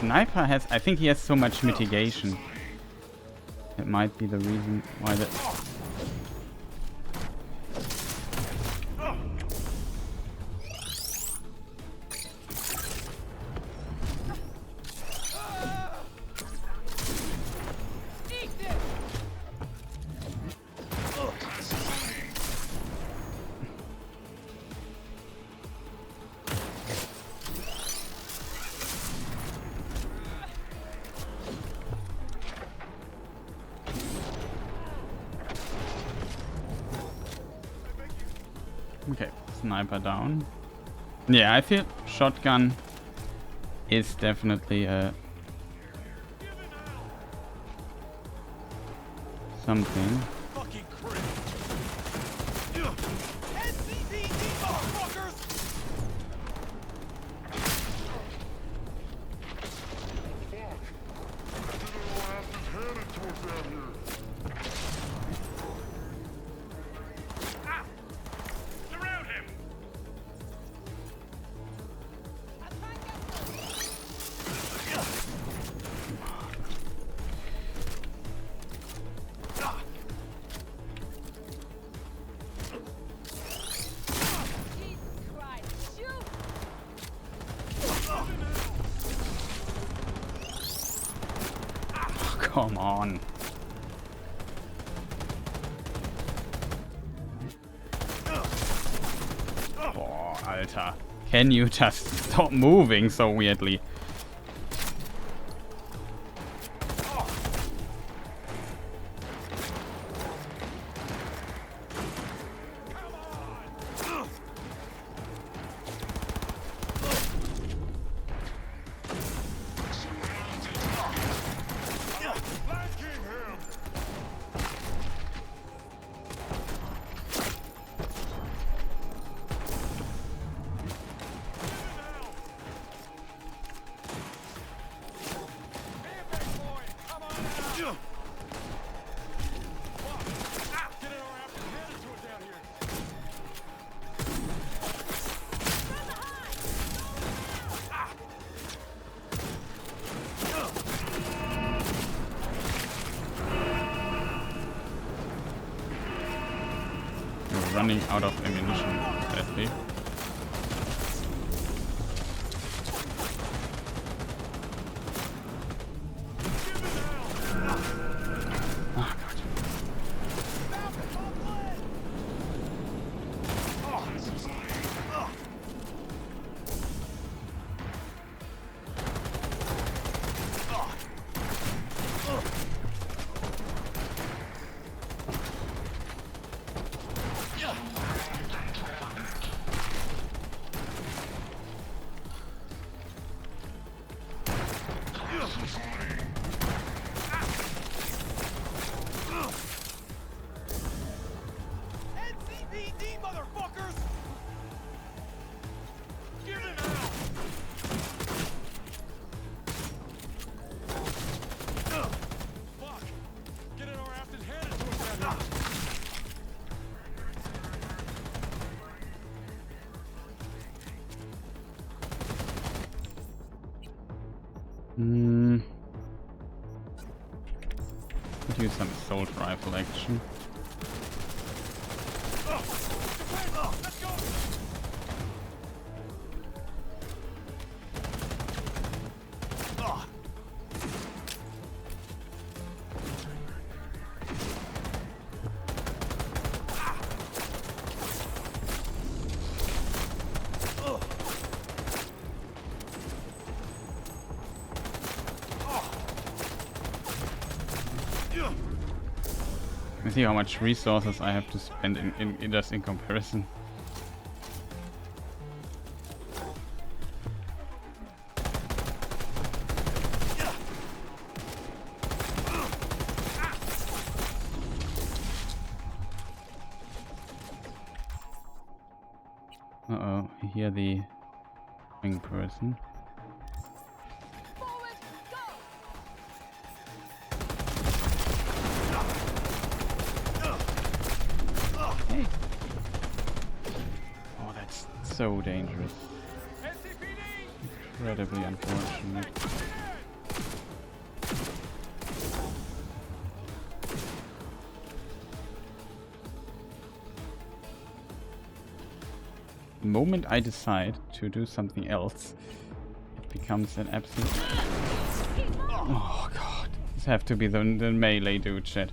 Sniper has... I think he has so much mitigation. It might be the reason why that... Okay, sniper down. Yeah, I feel shotgun is definitely something. Come on. Boah, Alter. Can you just stop moving so weirdly? running out of ammunition, sadly. Oh, God. NCPD, motherfuckers! Give it out! Fuck! Get in our aft and hand it to us now! Could use some assault rifle action. Let's go! Let's see how much resources I have to spend in just in comparison. Uh-oh, I hear the wing person. Forward, go! Hey. Oh, that's so dangerous. Incredibly unfortunate. The moment I decide to do something else, it becomes an absolute... Oh god. This have to be the melee dude shit.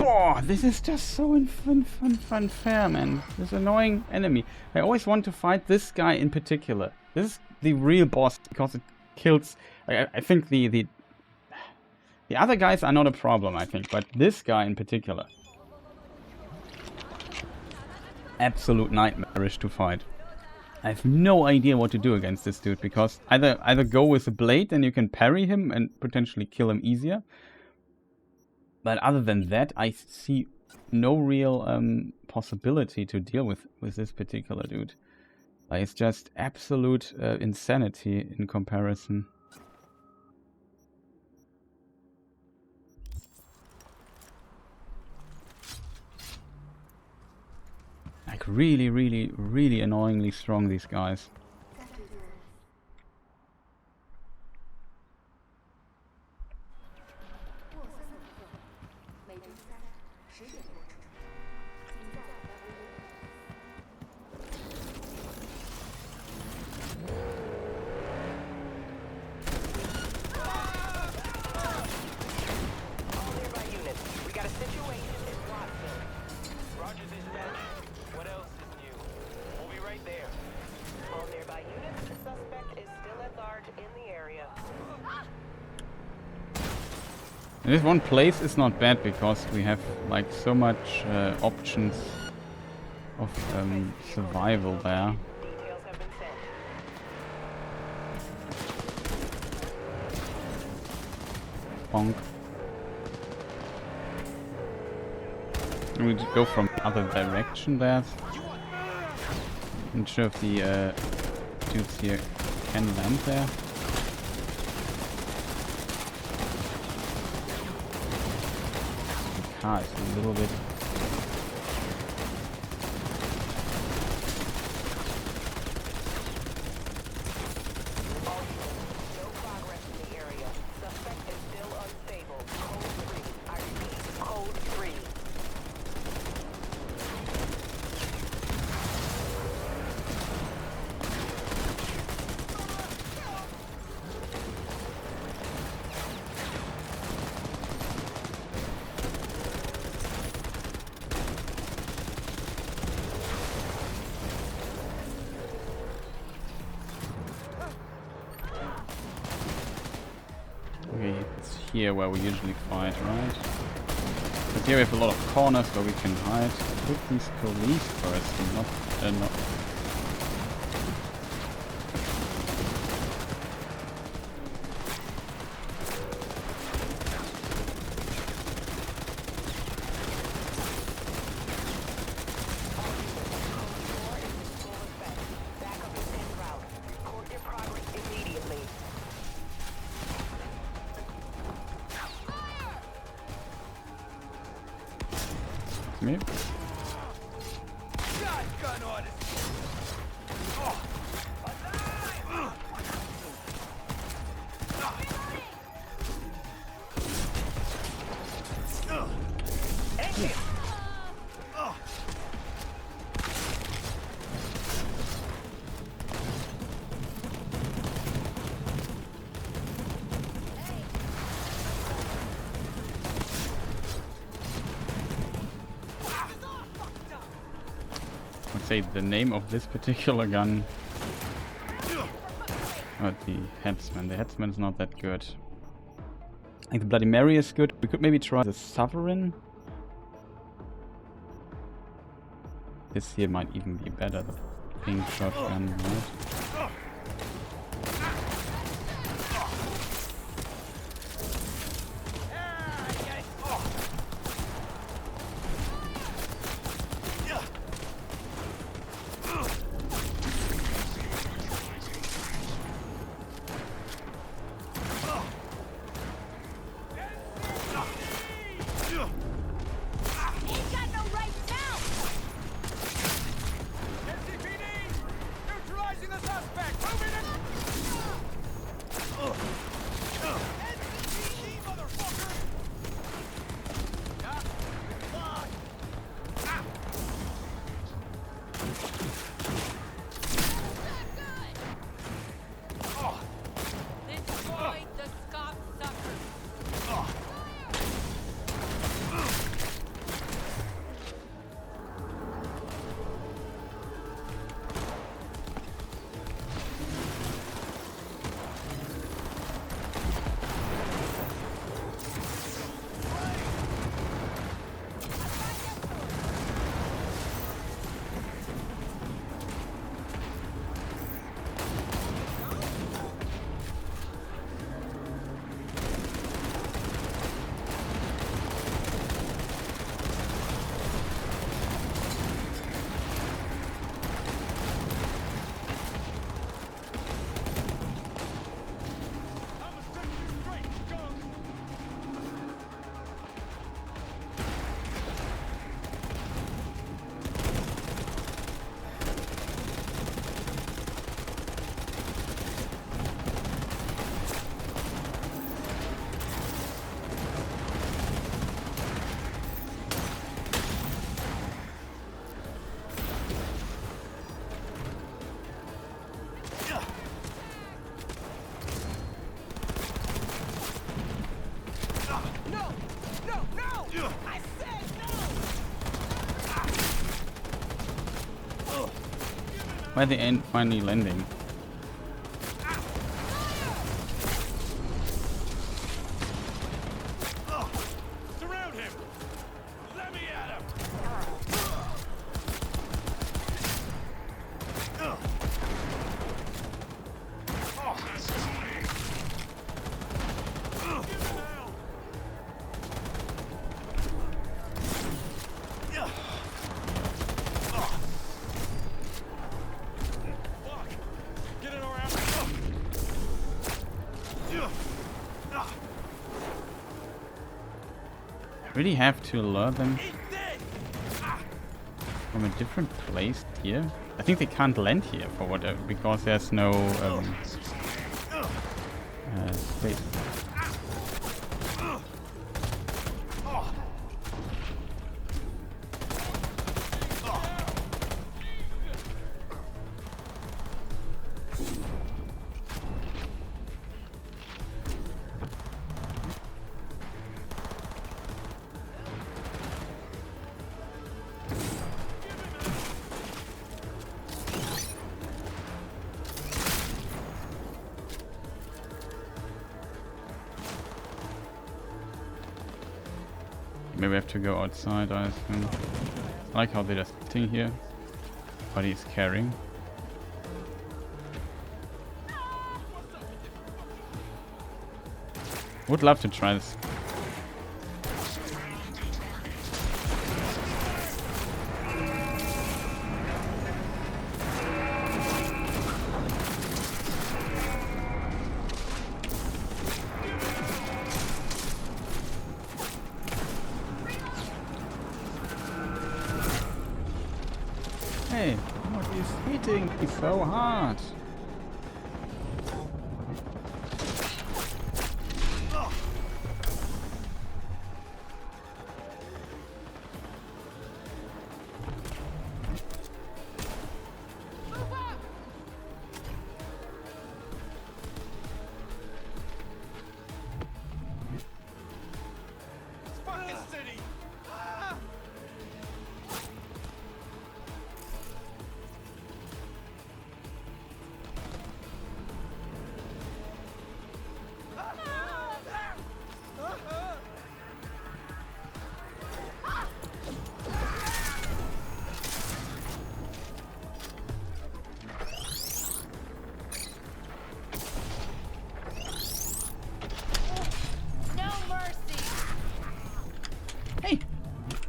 Oh, this is just so unfair, man. This annoying enemy. I always want to fight this guy in particular. This is the real boss because it kills. I think the other guys are not a problem, I think, but this guy in particular, absolute nightmarish to fight. I have no idea what to do against this dude because either go with a blade and you can parry him and potentially kill him easier. But other than that, I see no real possibility to deal with this particular dude. Like, it's just absolute insanity in comparison. Like, really annoyingly strong, these guys. And this one place is not bad because we have like so much options of survival there. Details have been sent. Cyberpunk. We need to go from the other direction there. Not sure if the dudes here can land there. The car is a little bit... No progress in the area. Suspect is still unstable. Code 3. I repeat, code 3. Okay, it's here where we usually fight, right? But here we have a lot of corners where we can hide. With these police first, not... Backup is en route. Report your progress immediately. Me? Shotgun orders! Let's say the name of this particular gun. Oh, the Headsman. The Headsman is not that good. I think the Bloody Mary is good. We could maybe try the Sovereign. This here might even be better. The pink shotgun, right? Ain't got no right now! Neutralizing the suspect! Moving it! NCPD, motherfucker! Destroy the Scott suckers! Why are they finally landing? Surround him! Let me at him! Really have to lure them from a different place here? I think they can't land here for whatever, because there's no space. Maybe we have to go outside, I assume. I like how they're just sitting here. What he's carrying. Would love to try this. Hey, what is hitting me so hard?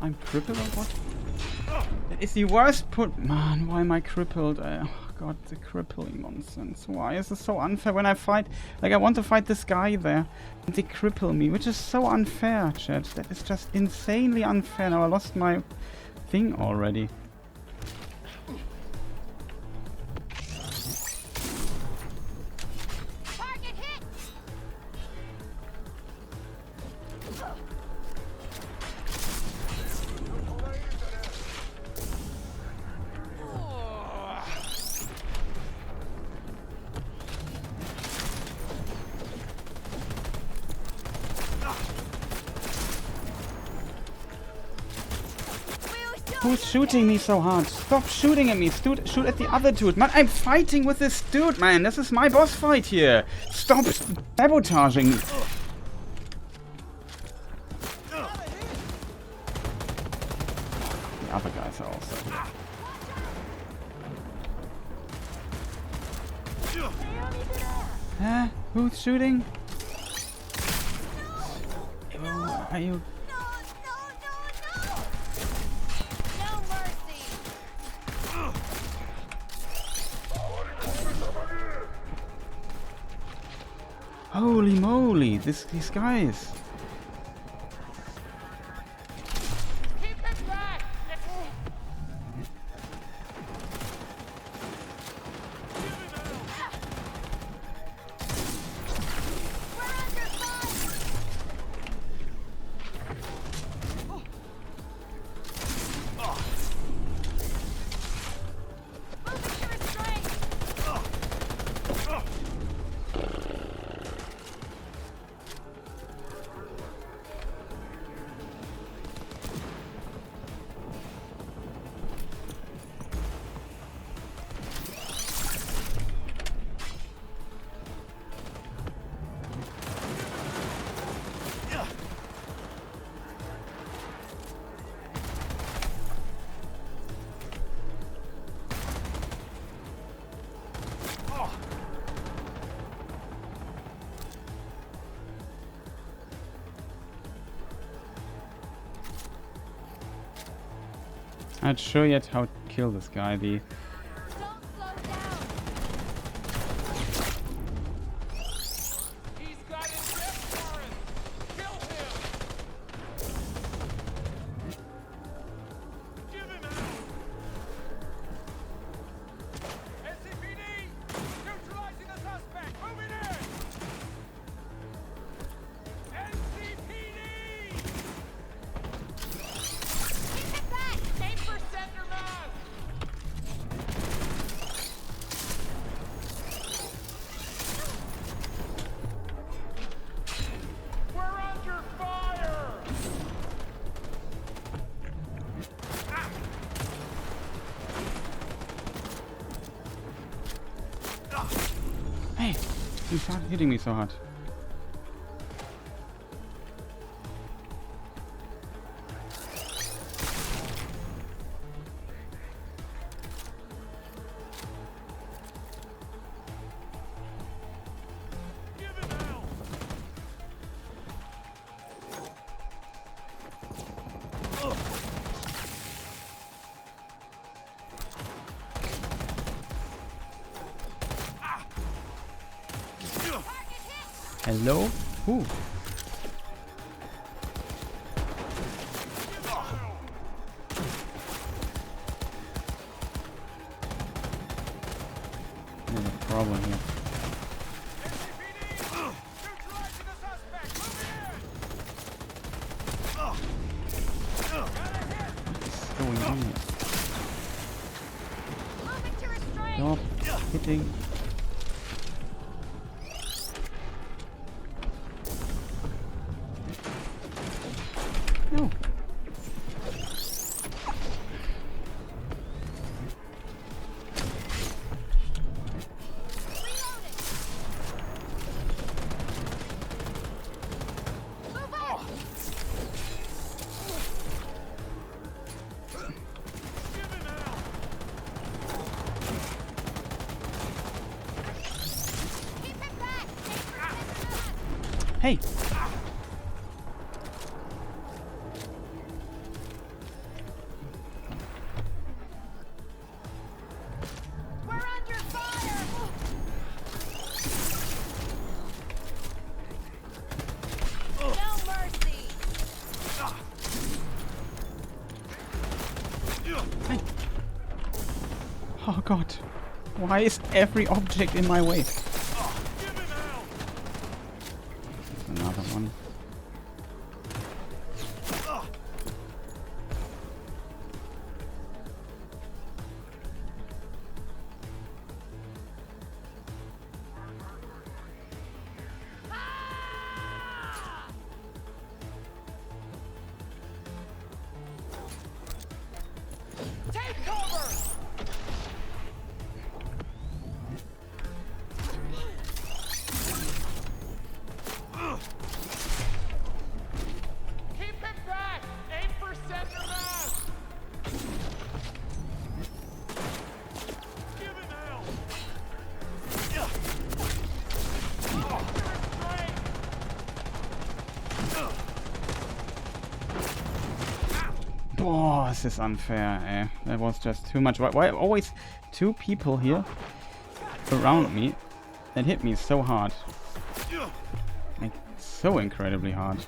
I'm crippled or what? That is the worst put. Man, why am I crippled? Oh god, the crippling nonsense. Why is this so unfair when I fight? Like, I want to fight this guy there, and they cripple me, which is so unfair, chat. That is just insanely unfair. Now I lost my thing already. Who's shooting me so hard? Stop shooting at me. Shoot at the other dude. Man, I'm fighting with this dude, man. This is my boss fight here. Stop sabotaging me. The other guys are also. Huh? Who's shooting? Oh, are you... Holy moly, these guys. Not sure yet how to kill this guy. The He started hitting me so hard. Hello? Who? There's a problem here. What's going on here? Moving to restraint. Stop hitting. No. Move up. Keep it back. Hey! We're under fire. No mercy. Oh god. Why is every object in my way? Another one. Take cover! Keep it back! Aim for center mass! Give him hell! Oh, this is unfair, eh? That was just too much. Why always two people here around me that hit me so hard? Like, so incredibly hard.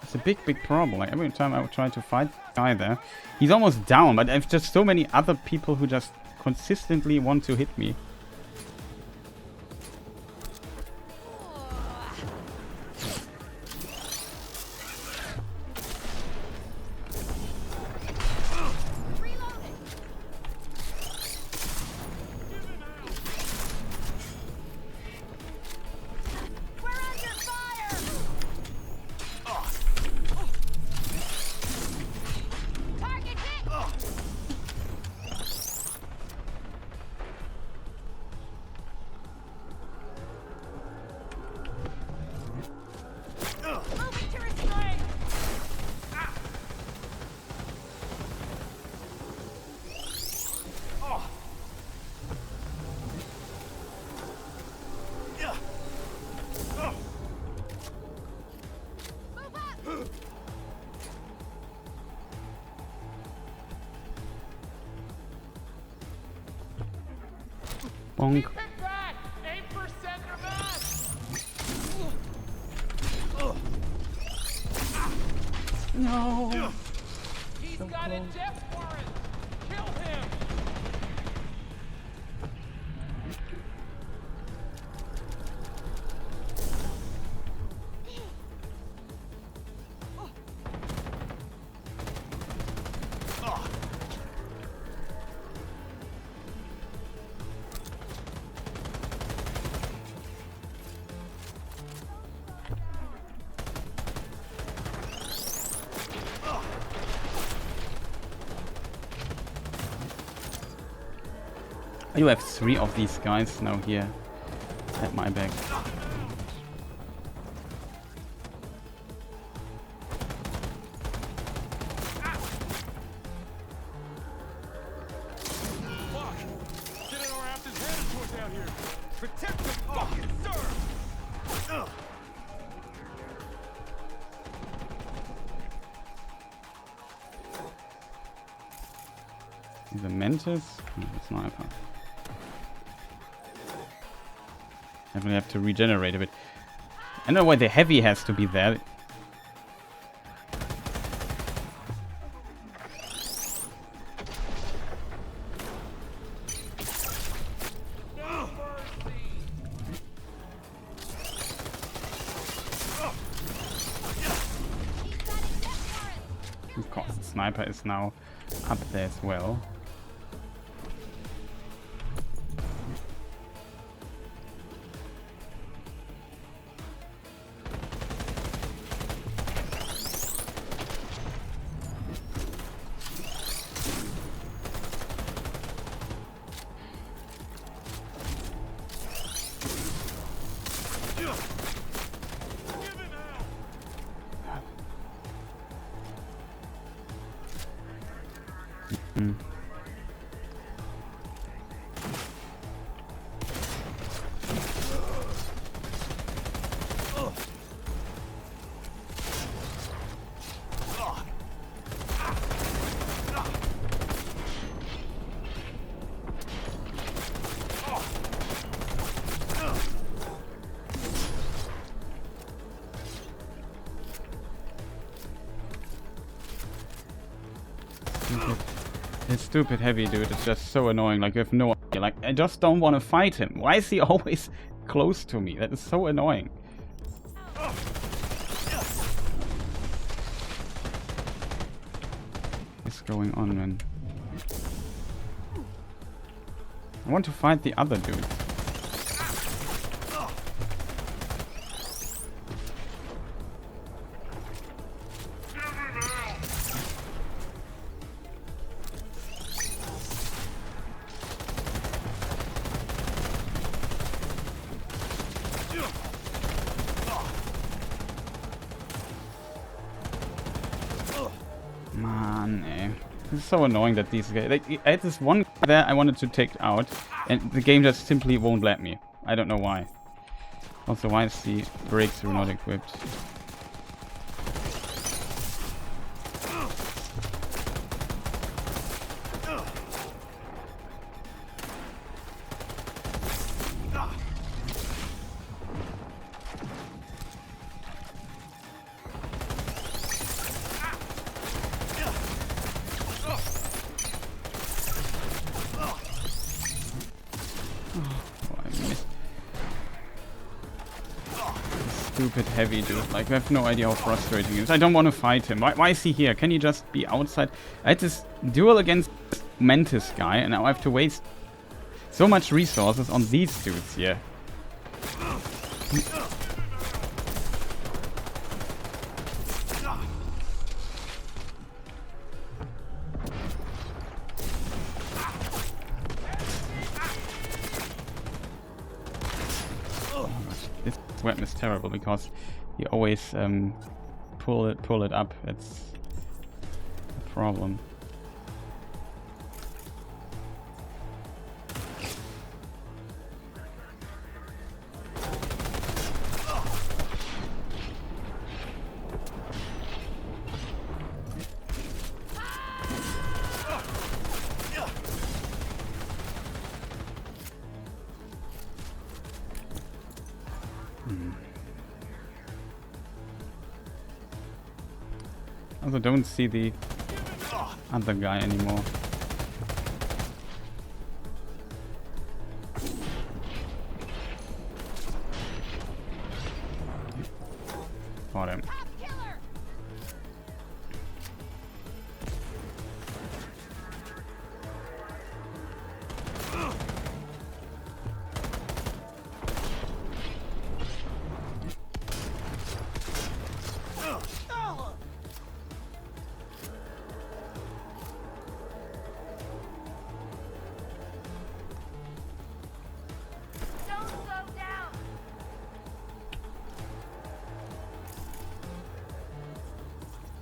It's a big problem. Like, every time I would try to fight the guy there, he's almost down, but I've just so many other people who just consistently want to hit me. Reloading. We're under fire. Target hit. Moving to restraint. Move up. Bonk. Keep it back! Aim for center mass! No. He's got a death warrant! Kill him! do have 3 of these guys now here at my back. Fuck! Get our after's headed towards out here. Protect the fucking sir! Is a Mantis? No, a Sniper. Definitely have to regenerate a bit. I don't know why the heavy has to be there. Of course, the sniper is now up there as well. This stupid heavy dude is just so annoying. Like, you have no idea. Like, I just don't want to fight him. Why is he always close to me? That is so annoying. What's going on, man? I want to fight the other dude. Man, eh. It's so annoying that these guys... Like, I had this one guy there I wanted to take out, and the game just simply won't let me. I don't know why. Also, why is the breakthrough not equipped? Stupid heavy dude. Like, I have no idea how frustrating it is. I don't want to fight him. Why is he here? Can he just be outside? I had this duel against this Mantis guy, and now I have to waste so much resources on these dudes here. This weapon is terrible because you always pull it up. It's a problem. Also don't see the other guy anymore. Got him.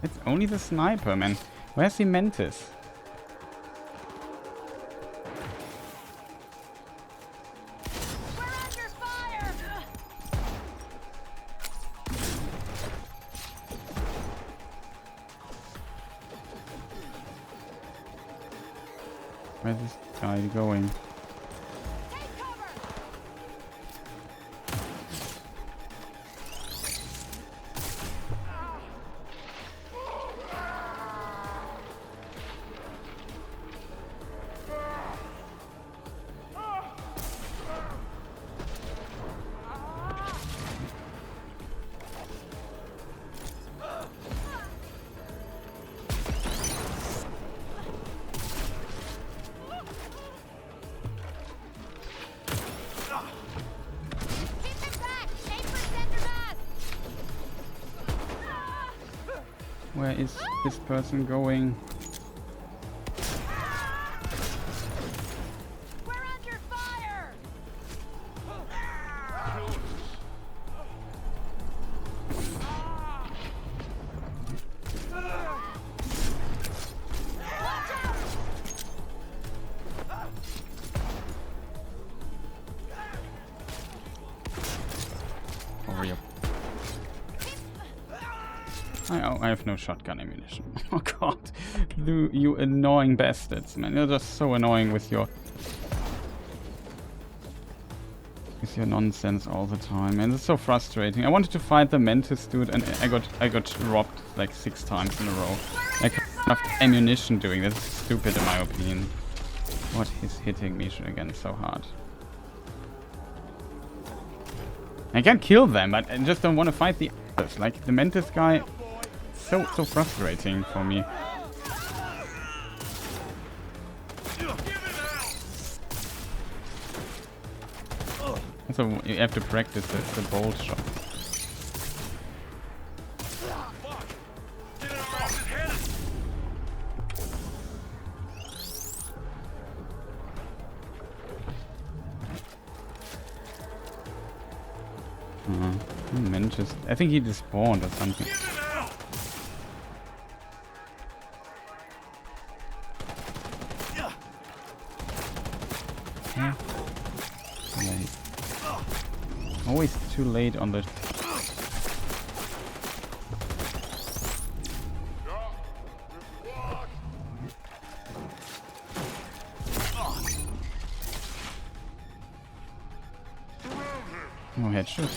It's only the sniper, man. Where's the Mantis? We're under fire! Where's this guy going? Take cover! Keep it back! Aim for center mass! Where is this person going? We're under fire! Watch out! Over here. I have no shotgun ammunition. Oh god. You annoying bastards, man. You're just so annoying with your nonsense all the time, and it's so frustrating. I wanted to fight the Mantis dude and I got robbed like 6 times in a row. I can't have enough ammunition doing this. It's stupid in my opinion. What is hitting me again so hard? I can kill them, but I just don't want to fight the others. Like the Mantis guy, so frustrating for me. So you have to practice the bolt shot. Mantis. I think he despawned or something. Yeah. Late. Always too late on the. Oh, headshot.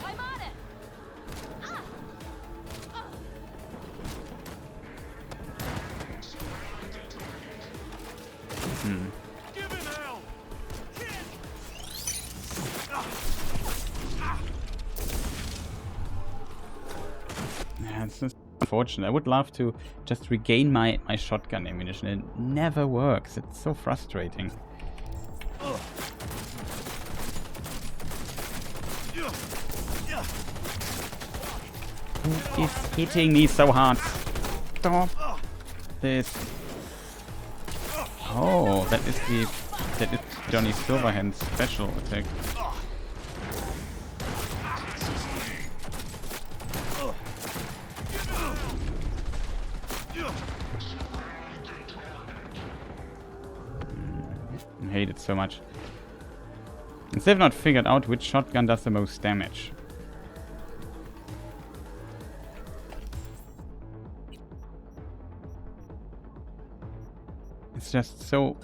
I'm on it! Yeah, it's just unfortunate. I would love to just regain my shotgun ammunition. It never works. It's so frustrating. Who is hitting me so hard? Stop this. Oh, that is Johnny Silverhand's special attack. I hate it so much. And they've not figured out which shotgun does the most damage. It's just so...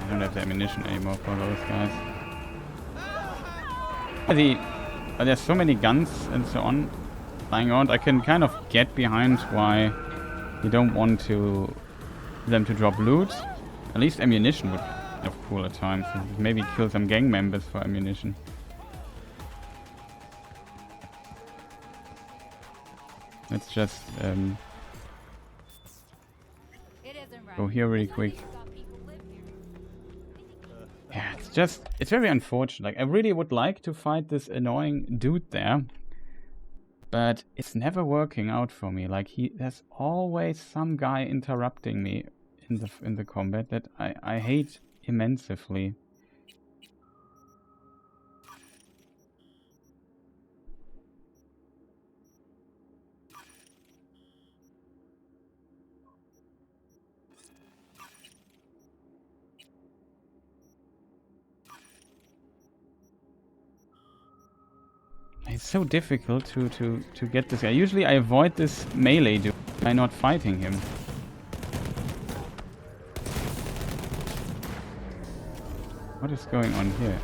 I don't have the ammunition anymore for those guys. There's so many guns and so on lying around. I can kind of get behind why you don't want them to drop loot. At least ammunition would be kind of cool at times. Maybe kill some gang members for ammunition. Let's just It isn't right. go here really quick. You got people live here. Yeah, it's very unfortunate. Like, I really would like to fight this annoying dude there, but it's never working out for me. Like, there's always some guy interrupting me in the combat that I hate immensely. It's so difficult to get this guy. Usually I avoid this melee dude by not fighting him. What is going on here?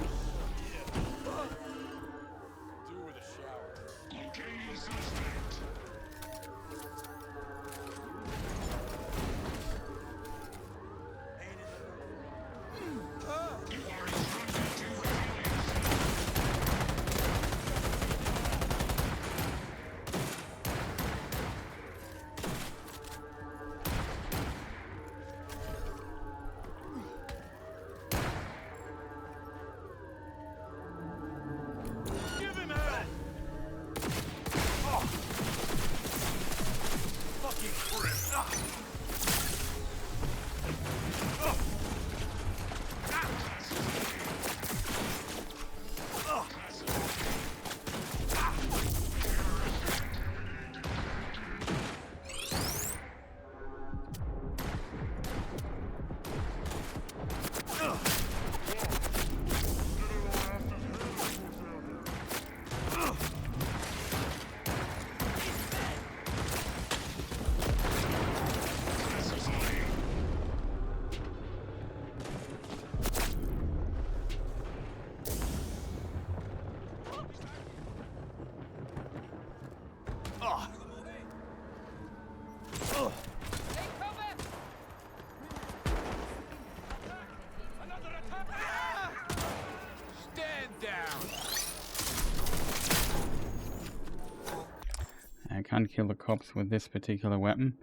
I can't kill the cops with this particular weapon.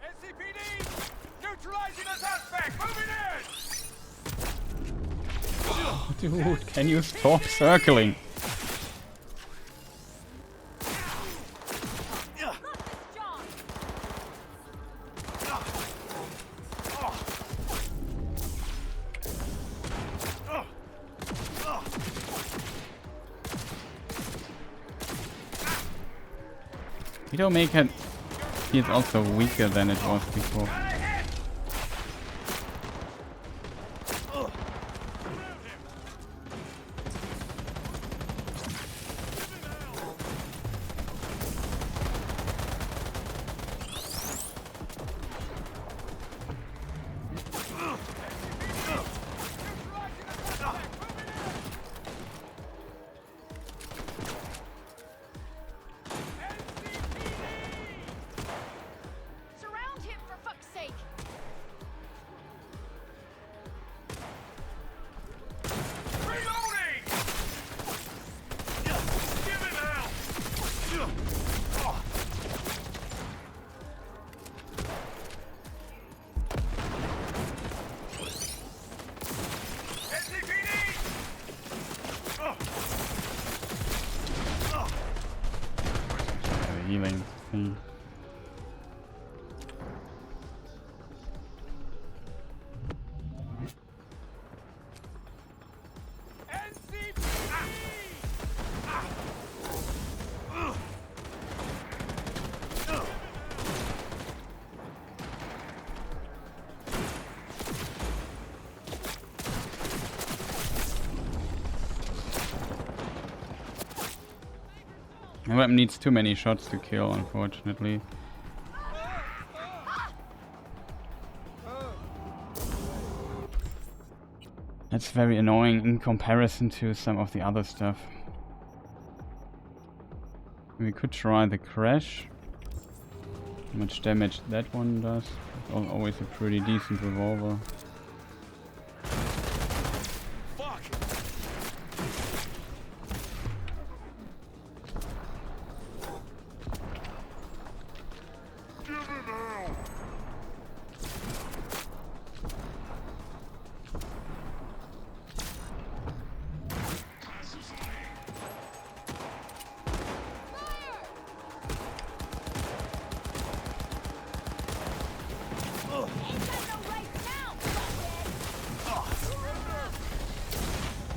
NCPD! Neutralizing the suspect! Moving in! Oh, dude, can you stop circling? Widowmaker is also weaker than it was before. Surround him for fuck's sake. Reloading! Give him hell! The healing thing. The weapon needs too many shots to kill, unfortunately. That's very annoying in comparison to some of the other stuff. We could try the crash. How much damage that one does. It's always a pretty decent revolver.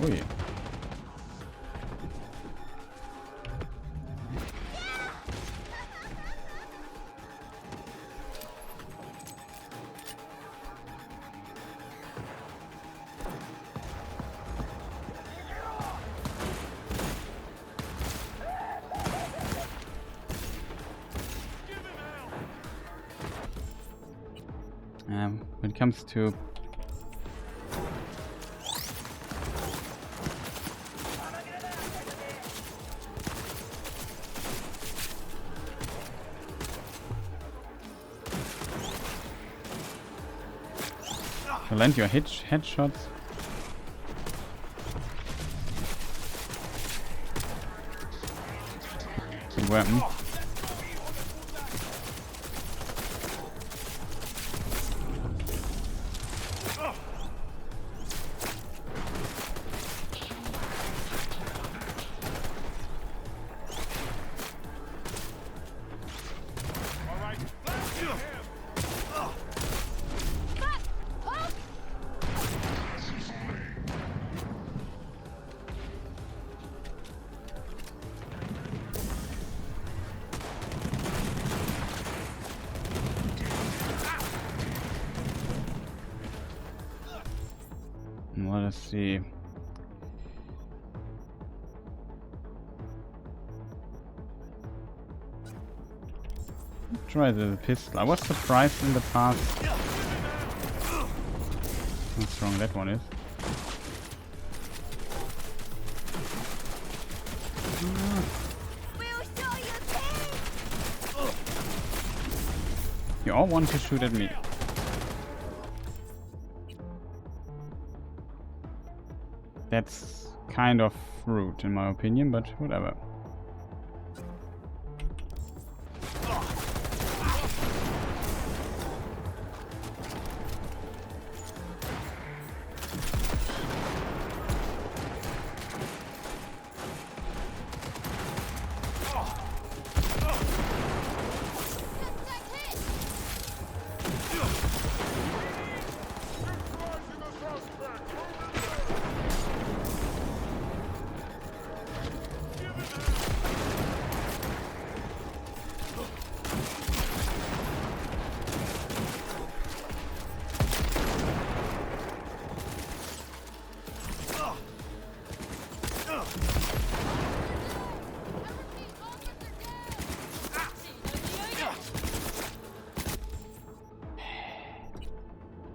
Ui. When it comes to to land your headshots. Good weapon. Well, let's see. Try the pistol. I was surprised in the past how strong that one is. You all want to shoot at me. That's kind of rude in my opinion, but whatever.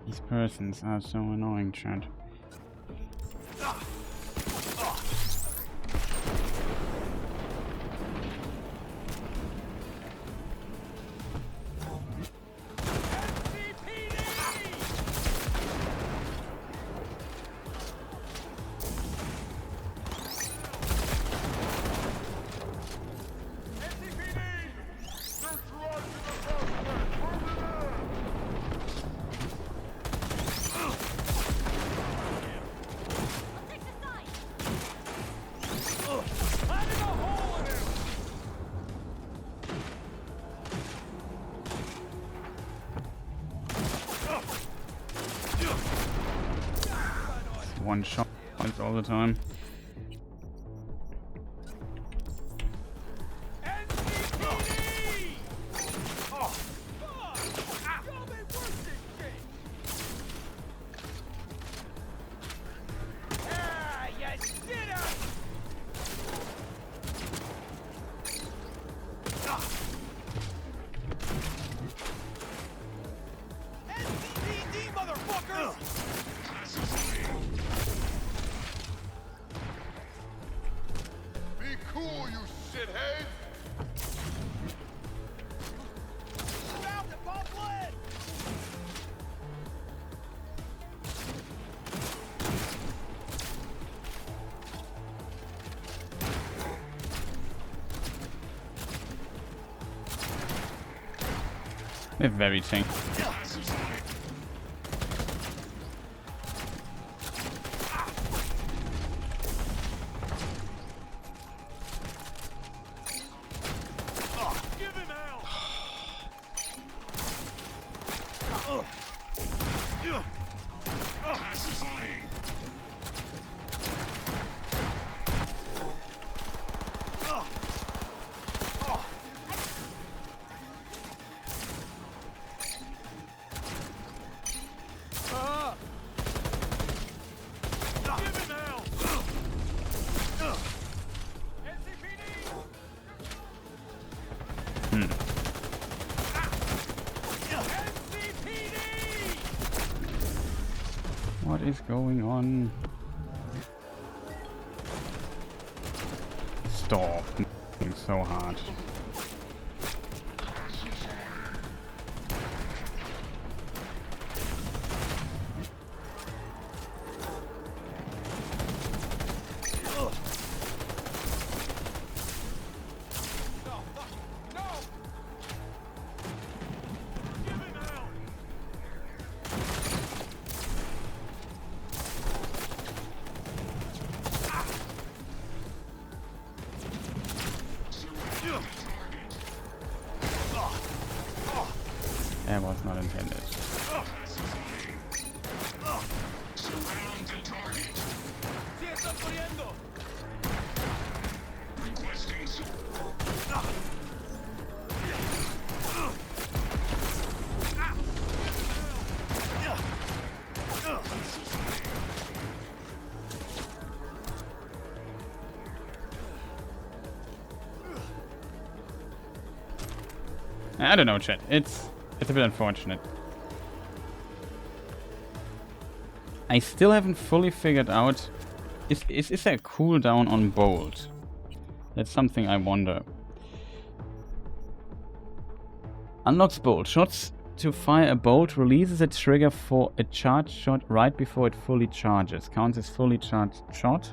These persons are so annoying, chat. One shot all the time. They're very tanky. What is going on? Stop. It's so hard. That was not intended. I don't know, chat. It's a bit unfortunate. I still haven't fully figured out, is there a cooldown on bolt? That's something I wonder. Unlocks bolt. Shots to fire a bolt releases a trigger for a charged shot right before it fully charges. Counts as fully charged shot.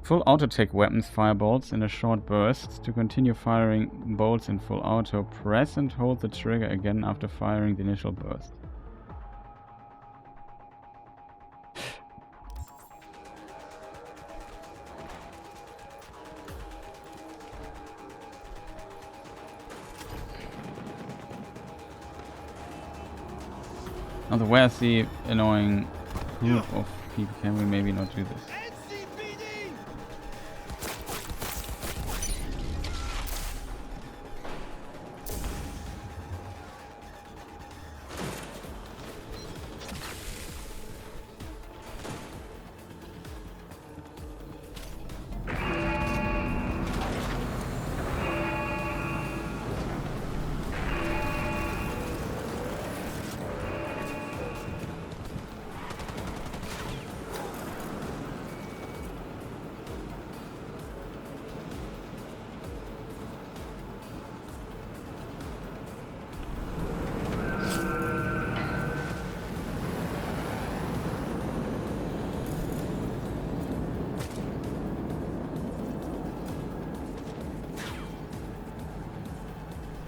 Full auto-tech weapons fire bolts in a short burst. To continue firing bolts in full auto, press and hold the trigger again after firing the initial burst. Also, where's the annoying group of people? Can we maybe not do this?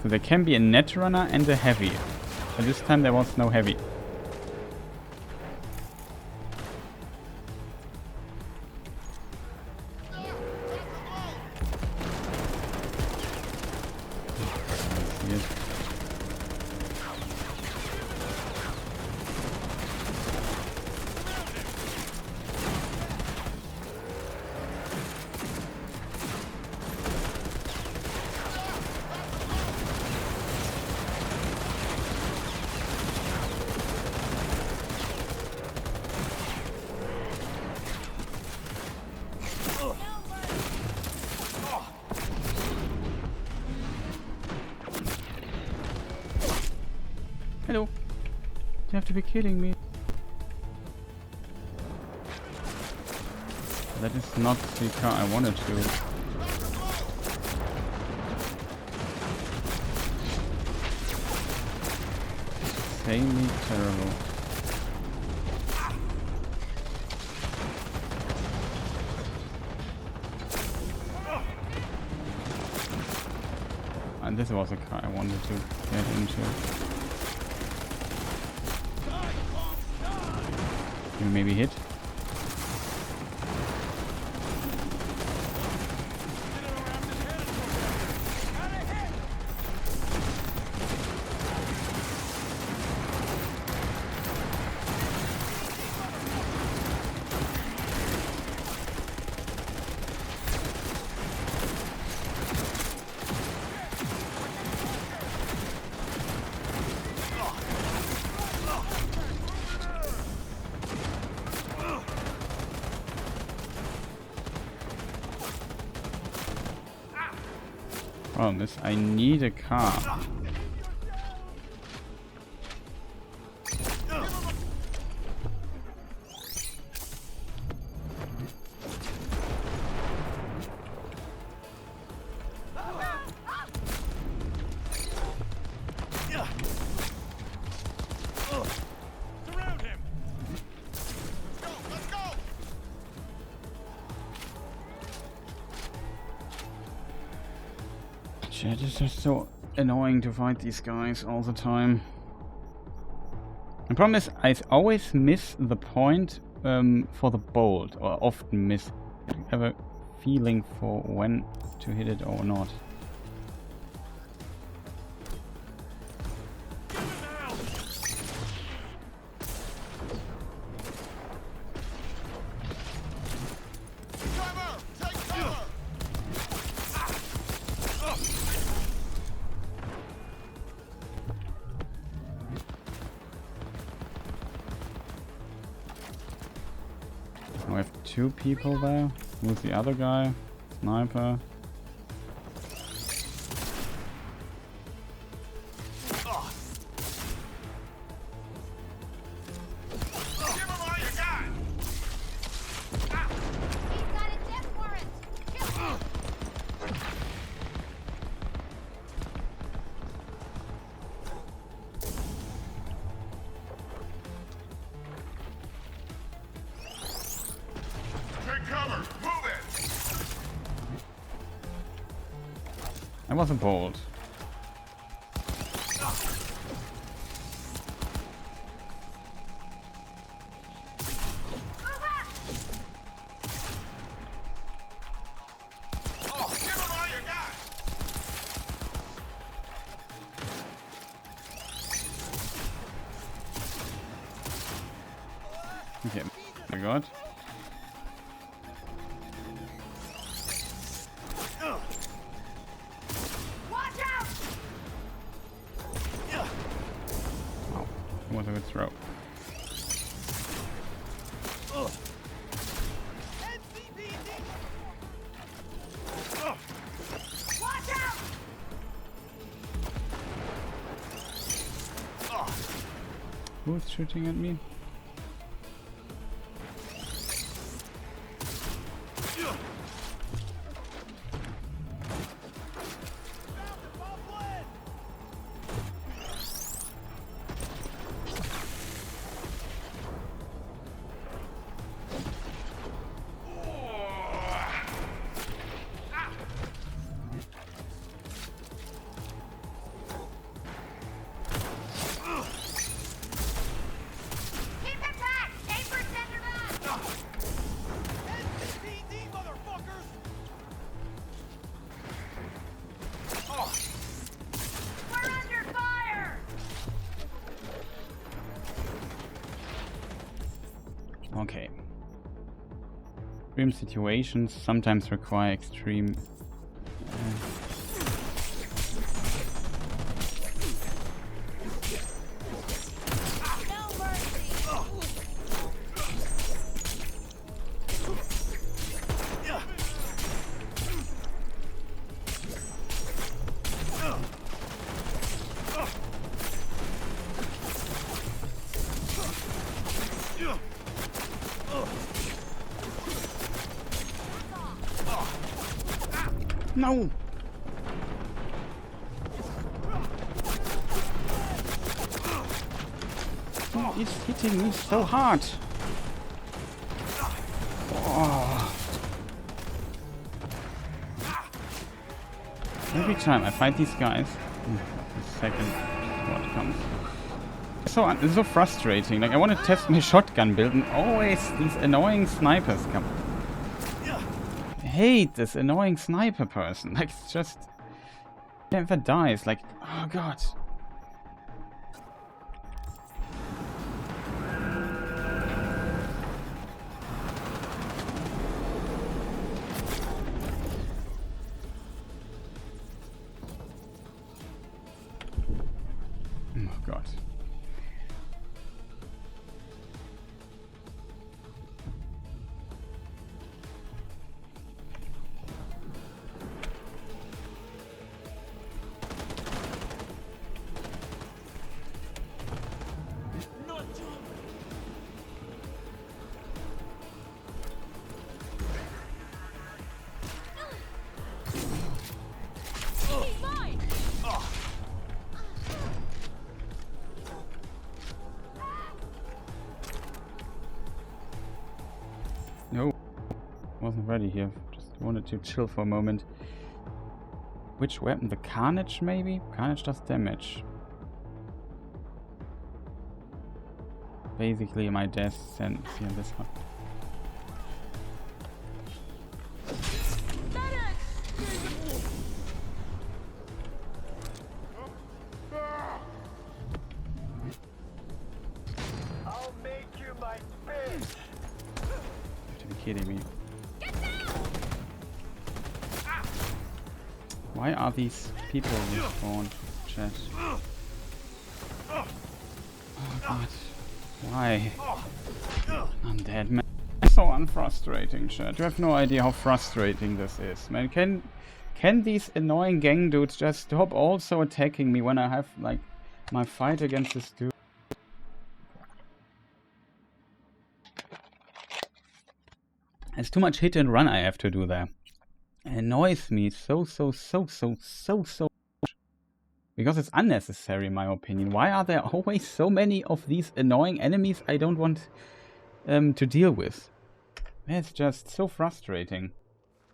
So there can be a netrunner and a heavy. But this time there was no heavy. Hello. You have to be kidding me. That is not the car I wanted to. Insanely terrible. And this was a car I wanted to get into. Can we maybe hit? Problem is, I need a car. Shit, it's just so annoying to fight these guys all the time. The problem is I always miss the point for the bolt, or often miss. I have a feeling for when to hit it or not. We have two people there. Who's the other guy? Sniper. He's got a death warrant. Kill him. Take cover! Move it! That was a bolt. Oh, give him all you got! Okay, my god. Watch out! Wow, that was a good throw. Watch out! Who's shooting at me? Keep it back! 8% remain! NCPD, motherfuckers! We're under fire! Okay. Extreme situations sometimes require extreme. No mercy! No! Oh, he's hitting me so hard. Oh. Every time I fight these guys, the second what comes. It's so frustrating. Like I want to test my shotgun build, and always these annoying snipers come. I hate this annoying sniper person. Like it's just never dies. Like oh god. Oh god. He's mine! No, wasn't ready here. Just wanted to chill for a moment. Which weapon? The Carnage, maybe? Carnage does damage. Basically, my death sentence here in this one. I'll make you my bitch. You have to be kidding me. Why are these people respawned, chat? Oh god. Why? I'm dead, man. So unfrustrating, chat. You have no idea how frustrating this is, man. Can these annoying gang dudes just stop also attacking me when I have, like, my fight against this dude? There's too much hit and run I have to do there. It annoys me so much. Because it's unnecessary in my opinion. Why are there always so many of these annoying enemies I don't want to deal with? It's just so frustrating.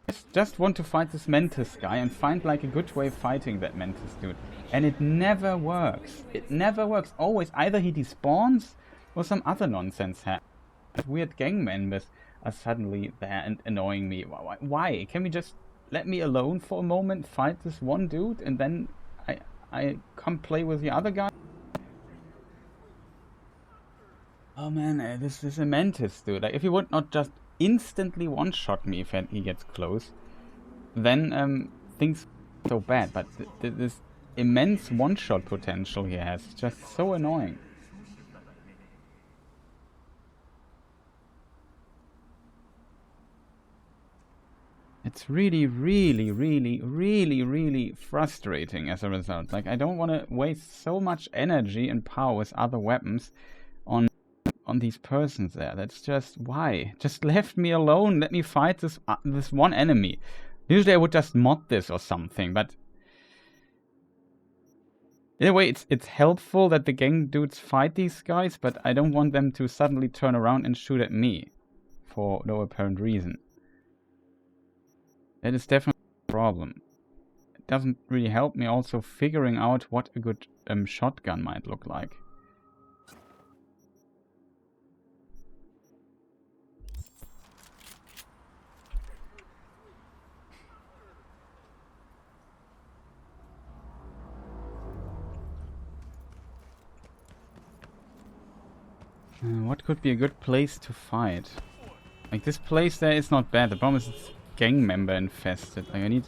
I just want to fight this Mantis guy and find like a good way of fighting that Mantis dude. And it never works. It never works. Always either he despawns or some other nonsense happens. Weird gang members are suddenly there and annoying me. Why? Can we just let me alone for a moment, fight this one dude, and then I come play with the other guy? Oh man, this is a Mantis dude. Like, if he would not just instantly one-shot me if he gets close, then things are so bad. But this immense one-shot potential he has is just so annoying. It's really frustrating as a result. Like, I don't want to waste so much energy and power with other weapons on these persons there. That's just why. Just left me alone. Let me fight this one enemy. Usually I would just mod this or something, but in a way it's helpful that the gang dudes fight these guys, but I don't want them to suddenly turn around and shoot at me for no apparent reason. That is definitely a problem. It doesn't really help me also figuring out what a good shotgun might look like. What could be a good place to fight? Like, this place there is not bad. The problem is it's gang member infested. Like, I need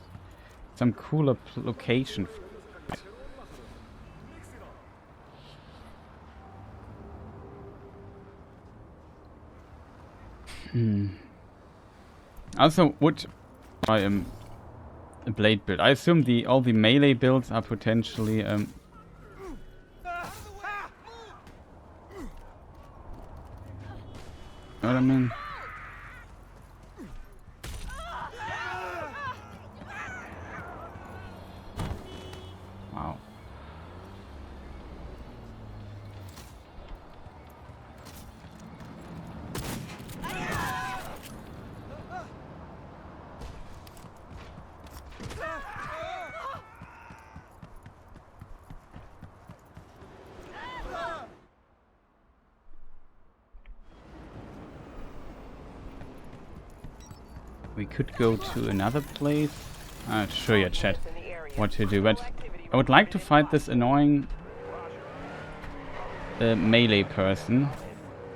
some cooler location. Also, would I a blade build? I assume all the melee builds are potentially You know what I mean? Wow. We could go to another place. I'll show you, chat, what to do. But I would like to fight this annoying melee person,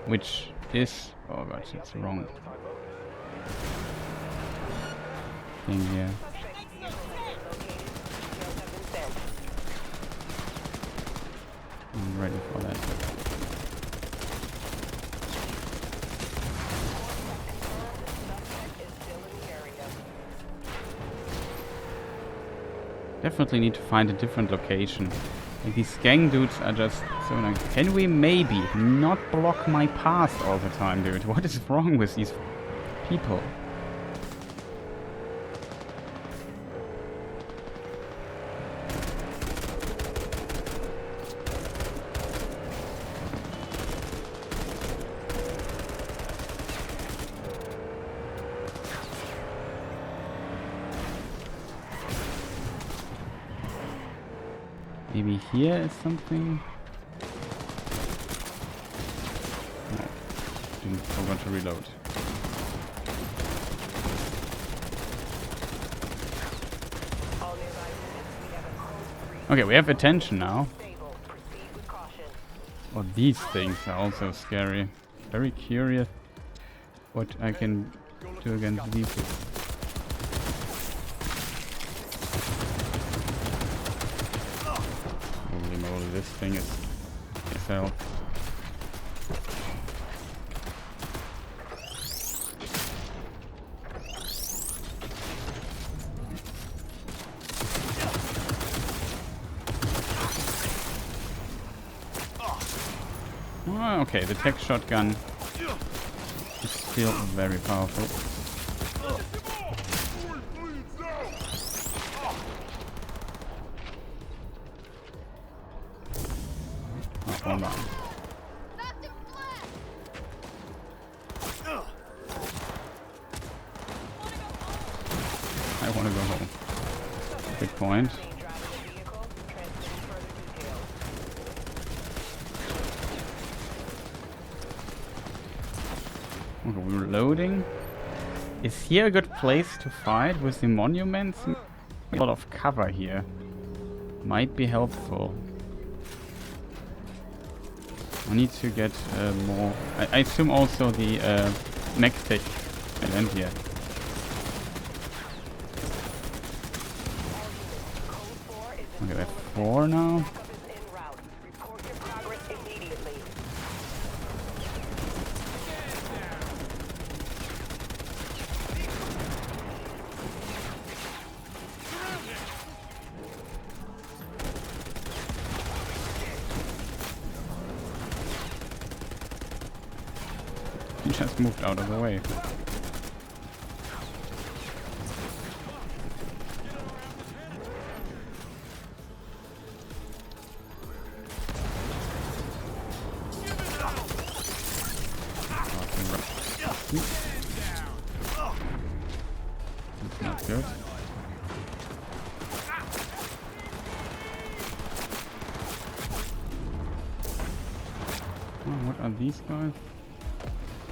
which is... oh god, it's the wrong thing here. I'm ready for that. Definitely need to find a different location. Like, these gang dudes are just so annoying. Can we maybe not block my path all the time, dude? What is wrong with these people? Maybe here is something. No, forgot to reload. All nearby units, we have a code 3 Okay, we have attention now. stable. Proceed with caution. Oh, these things are also scary. Very curious what I can do against these. Holy moly, this thing is hell. Oh, okay, the tech shotgun is still very powerful. Oh, hold on. Knocked him flat. I want to go home. Good point. Driving the vehicle, transmitting further details. Okay, we're loading. Is here a good place to fight with the monuments? A lot of cover here. Might be helpful. I need to get more... I assume also the mech tech will end here. Code 4 is Okay, we have 4 now. backup is en route. Report your progress immediately. He just moved out of the way. That's not good. Oh, what are these guys?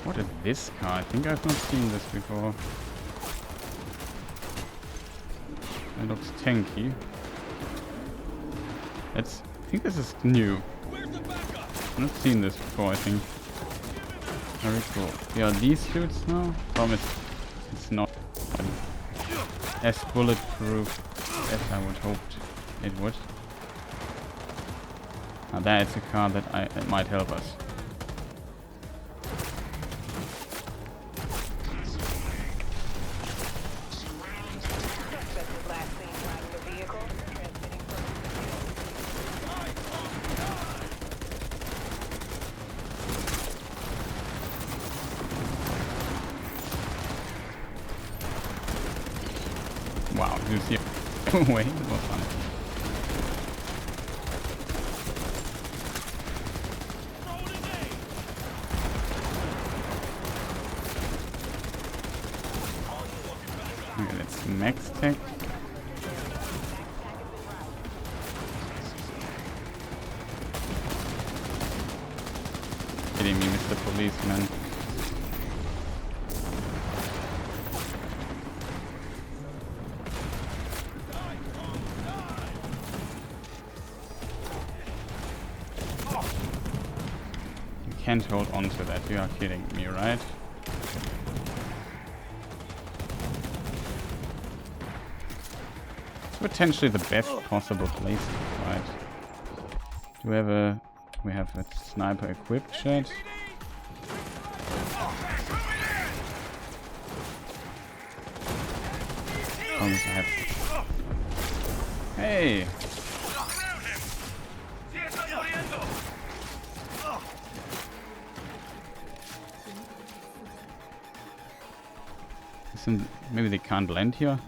What is this car? I think I've not seen this before. It looks tanky. I think this is new. I've not seen this before, I think. Very cool. Yeah, these dudes now? Promise it's not as bulletproof as I would hoped it would. Now that is a car that might help us. Suspect was last seen driving the vehicle, transmitting further details. Wow, you see wait, it was fun. Okay, that's max tech. Kidding me, Mr. Policeman. You can't hold on to that, you are kidding me, right? It's potentially the best possible place to fight. Do we have a sniper equipped chat? Promise I have. Hey! Maybe they can't land here?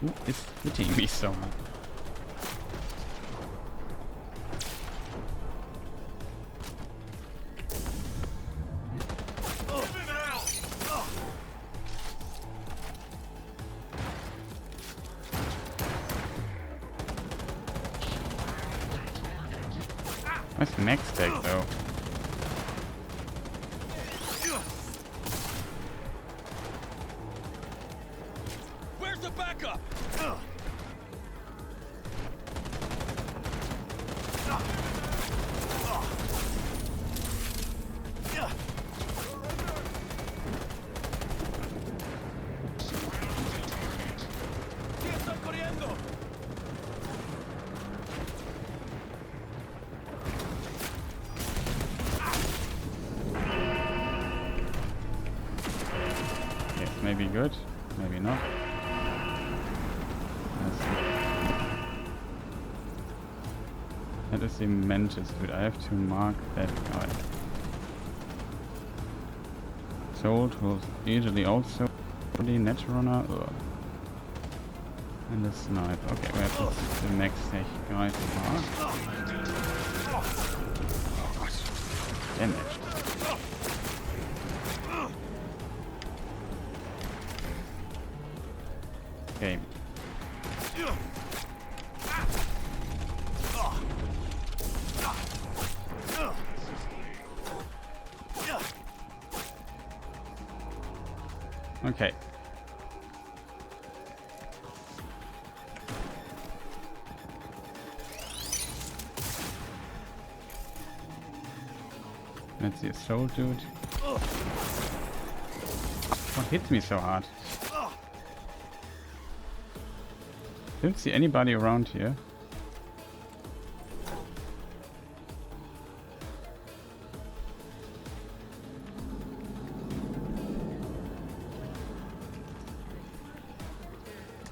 Who is hitting me so much? What's the next tag though? Where's the backup? Yes, maybe good, maybe not. That is the Mantis dude. I have to mark that guy. Sold was usually also the Netrunner. Ugh. And the snipe. Okay, we have the max tech guy to mark. Damage. Okay. Okay. Let's see a soul dude. What hits me so hard? Didn't see anybody around here.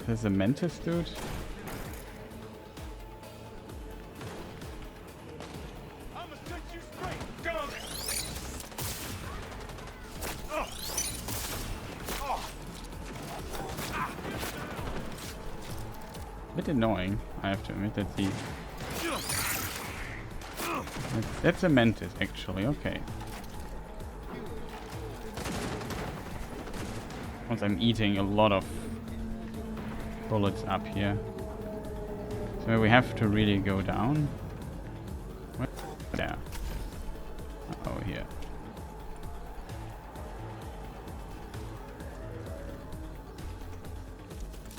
There's a Mantis dude. I'ma set you straight. Go. Bit annoying, I have to admit that that's a Mantis actually, okay. Once I'm eating a lot of bullets up here. So we have to really go down. What? There. Oh, here.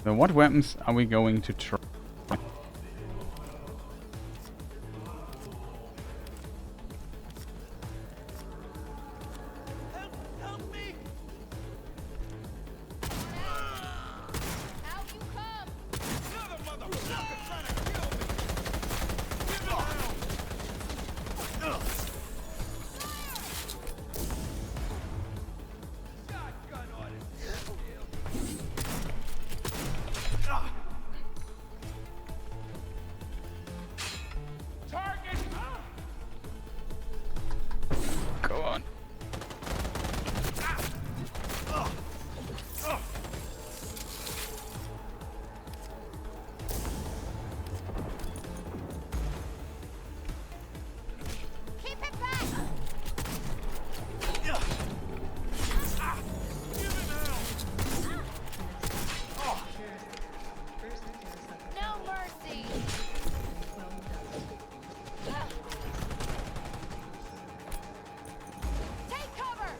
So what weapons are we going to try? Out you come! Another motherfucker trying to kill me. Give it shotgun on it. Target. Go on. Keep it back! No mercy! Take cover!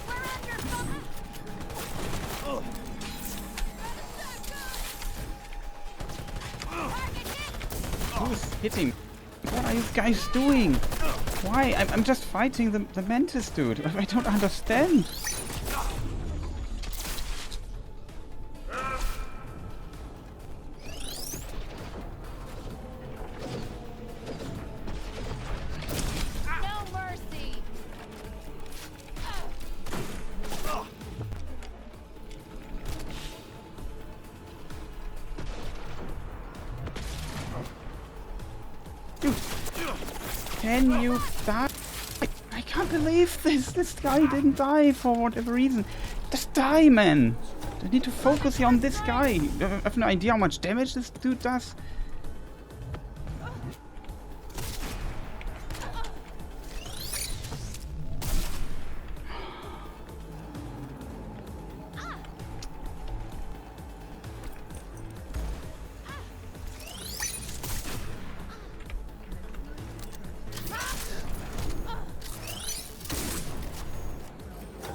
We're under fire! Target hit! Who's hitting? What are you guys doing? Why? I'm just fighting the Mantis dude. I don't understand. No mercy! Dude. Can you die? I can't believe this. This guy didn't die for whatever reason. Just die, man. I need to focus here on this guy. I have no idea how much damage this dude does.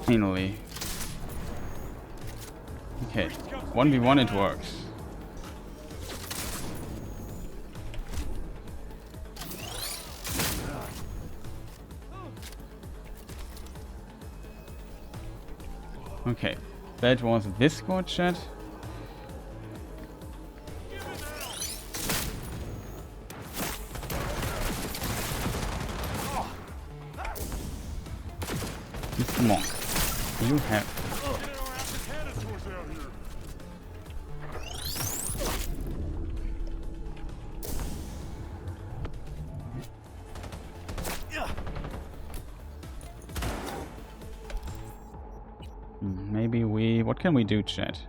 Finally. Okay, 1v1 it works. Okay, that was this squad, chat. Mr. Monk, you have... Maybe we... What can we do, chat?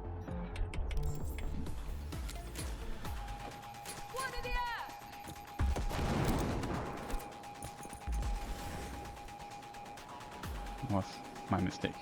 Was my mistake.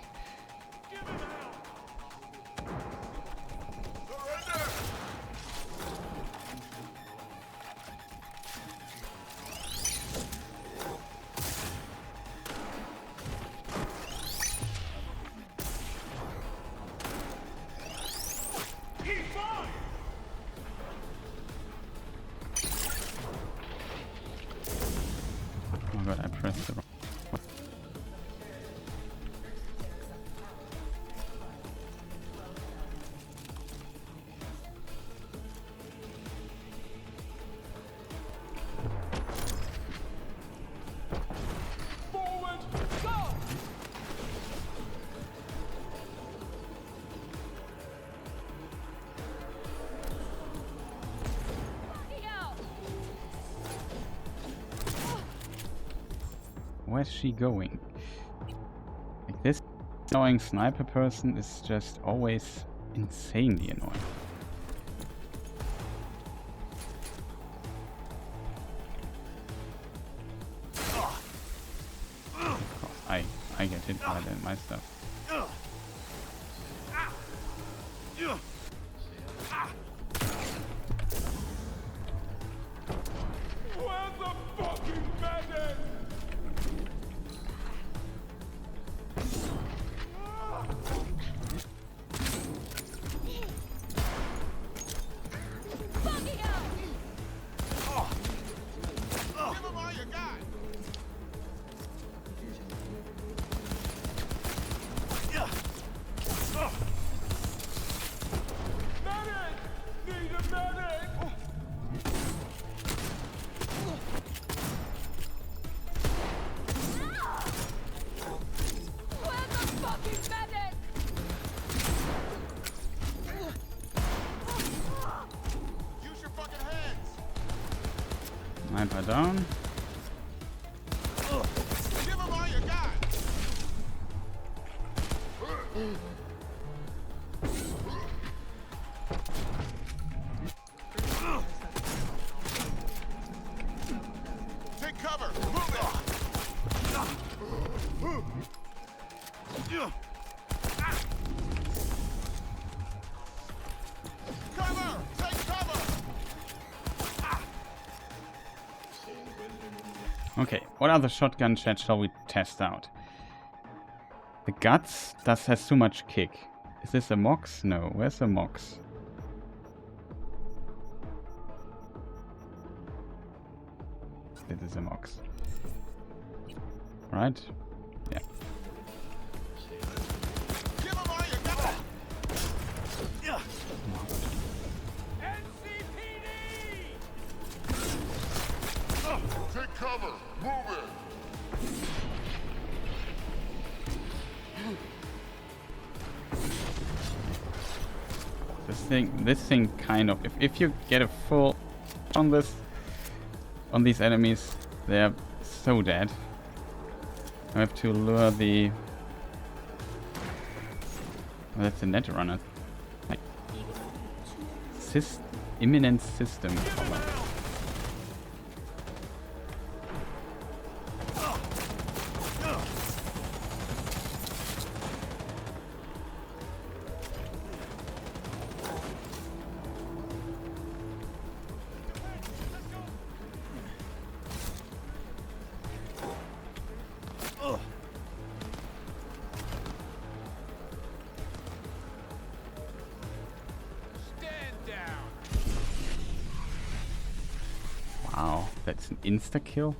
Oh god, I pressed the wrong... Where's she going? Like, this annoying sniper person is just always insanely annoying. Of course, I get hit by my stuff. Sniper down. Give him all you got. Take cover. Move it. Cover. Take cover. Okay, what other shotgun chat shall we test out? The guts has too much kick. Is this a Mox? No, where's the Mox? This is a Mox. Right? Yeah. Give him all you got. Take cover. Move it. This thing kind of, if you get a full on these enemies, they're so dead. I have to lure the... Oh, that's the net runner. Imminent system. Wow, that's an insta-kill?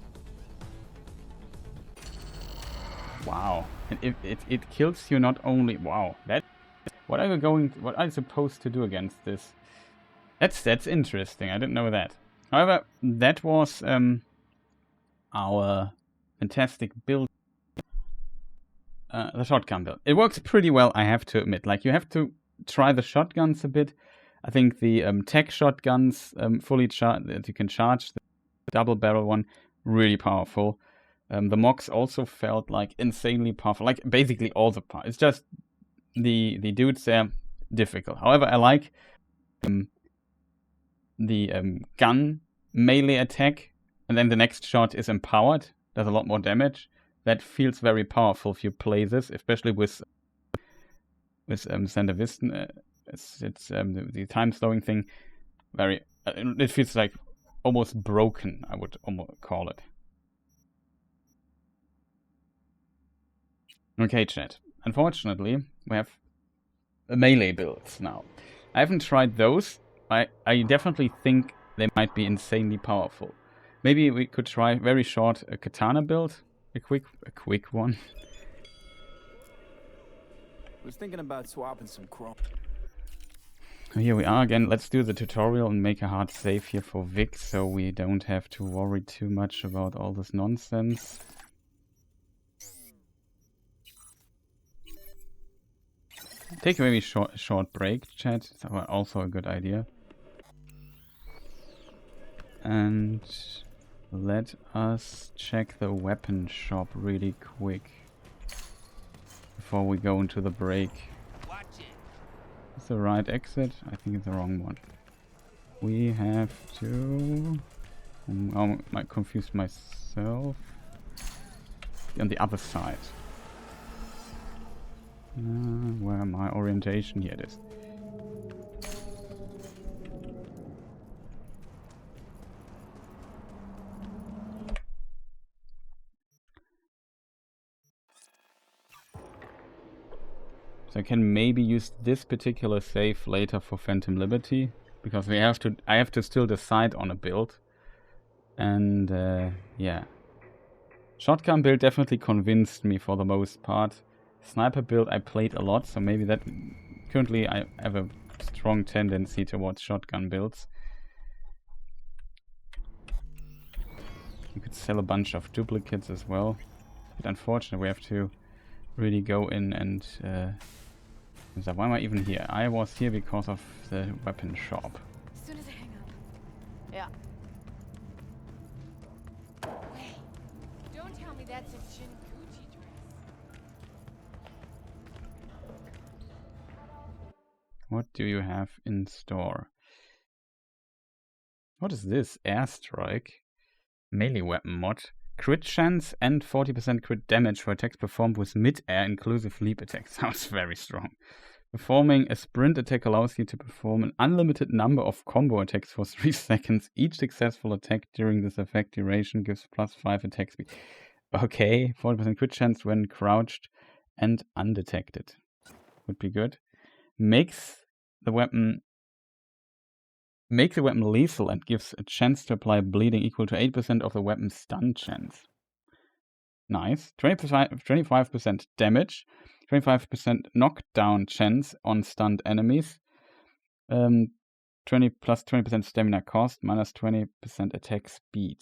Wow. And it kills you not only... Wow, that... What are you supposed to do against this? That's interesting, I didn't know that. However, that was our fantastic build. The shotgun build. It works pretty well, I have to admit. Like, you have to try the shotguns a bit. I think the tech shotguns fully charged, that you can charge, the double barrel one, really powerful. The mocks also felt like insanely powerful. Like basically all the parts. It's just the dudes there difficult. However, I like the gun melee attack, and then the next shot is empowered. Does a lot more damage. That feels very powerful if you play this, especially with Sandervisten. It's the time slowing thing. Very. It feels like almost broken, I would almost call it. Okay, chat. Unfortunately, we have melee builds now. I haven't tried those. I definitely think they might be insanely powerful. Maybe we could try very short a katana build, a quick one. Was thinking about swapping some chrome. Here we are again. Let's do the tutorial and make a hard save here for Vic, so we don't have to worry too much about all this nonsense. Take a very short break, chat. It's also a good idea. And let us check the weapon shop really quick before we go into the break. Is the right exit? I think it's the wrong one. We have to... I might confuse myself. On the other side. Where am I? Orientation? Here it is. So I can maybe use this particular save later for Phantom Liberty, because I have to still decide on a build. And yeah. Shotgun build definitely convinced me for the most part. Sniper build I played a lot, so maybe that... Currently I have a strong tendency towards shotgun builds. You could sell a bunch of duplicates as well. But unfortunately we have to really go in and... so why am I even here? I was here because of the weapon shop. As soon as I hang up. Yeah. Wait. Don't tell me that's a Gucci dress. What do you have in store? What is this? Airstrike? Melee weapon mod. Crit chance and 40% crit damage for attacks performed with mid-air inclusive leap attack. Sounds very strong. Performing a sprint attack allows you to perform an unlimited number of combo attacks for 3 seconds. Each successful attack during this effect duration gives +5 attack speed. Okay, 40% crit chance when crouched and undetected. Would be good. Makes the weapon lethal and gives a chance to apply bleeding equal to 8% of the weapon's stun chance. Nice. 25% damage, 25% knockdown chance on stunned enemies, 20 plus 20% stamina cost, minus 20% attack speed.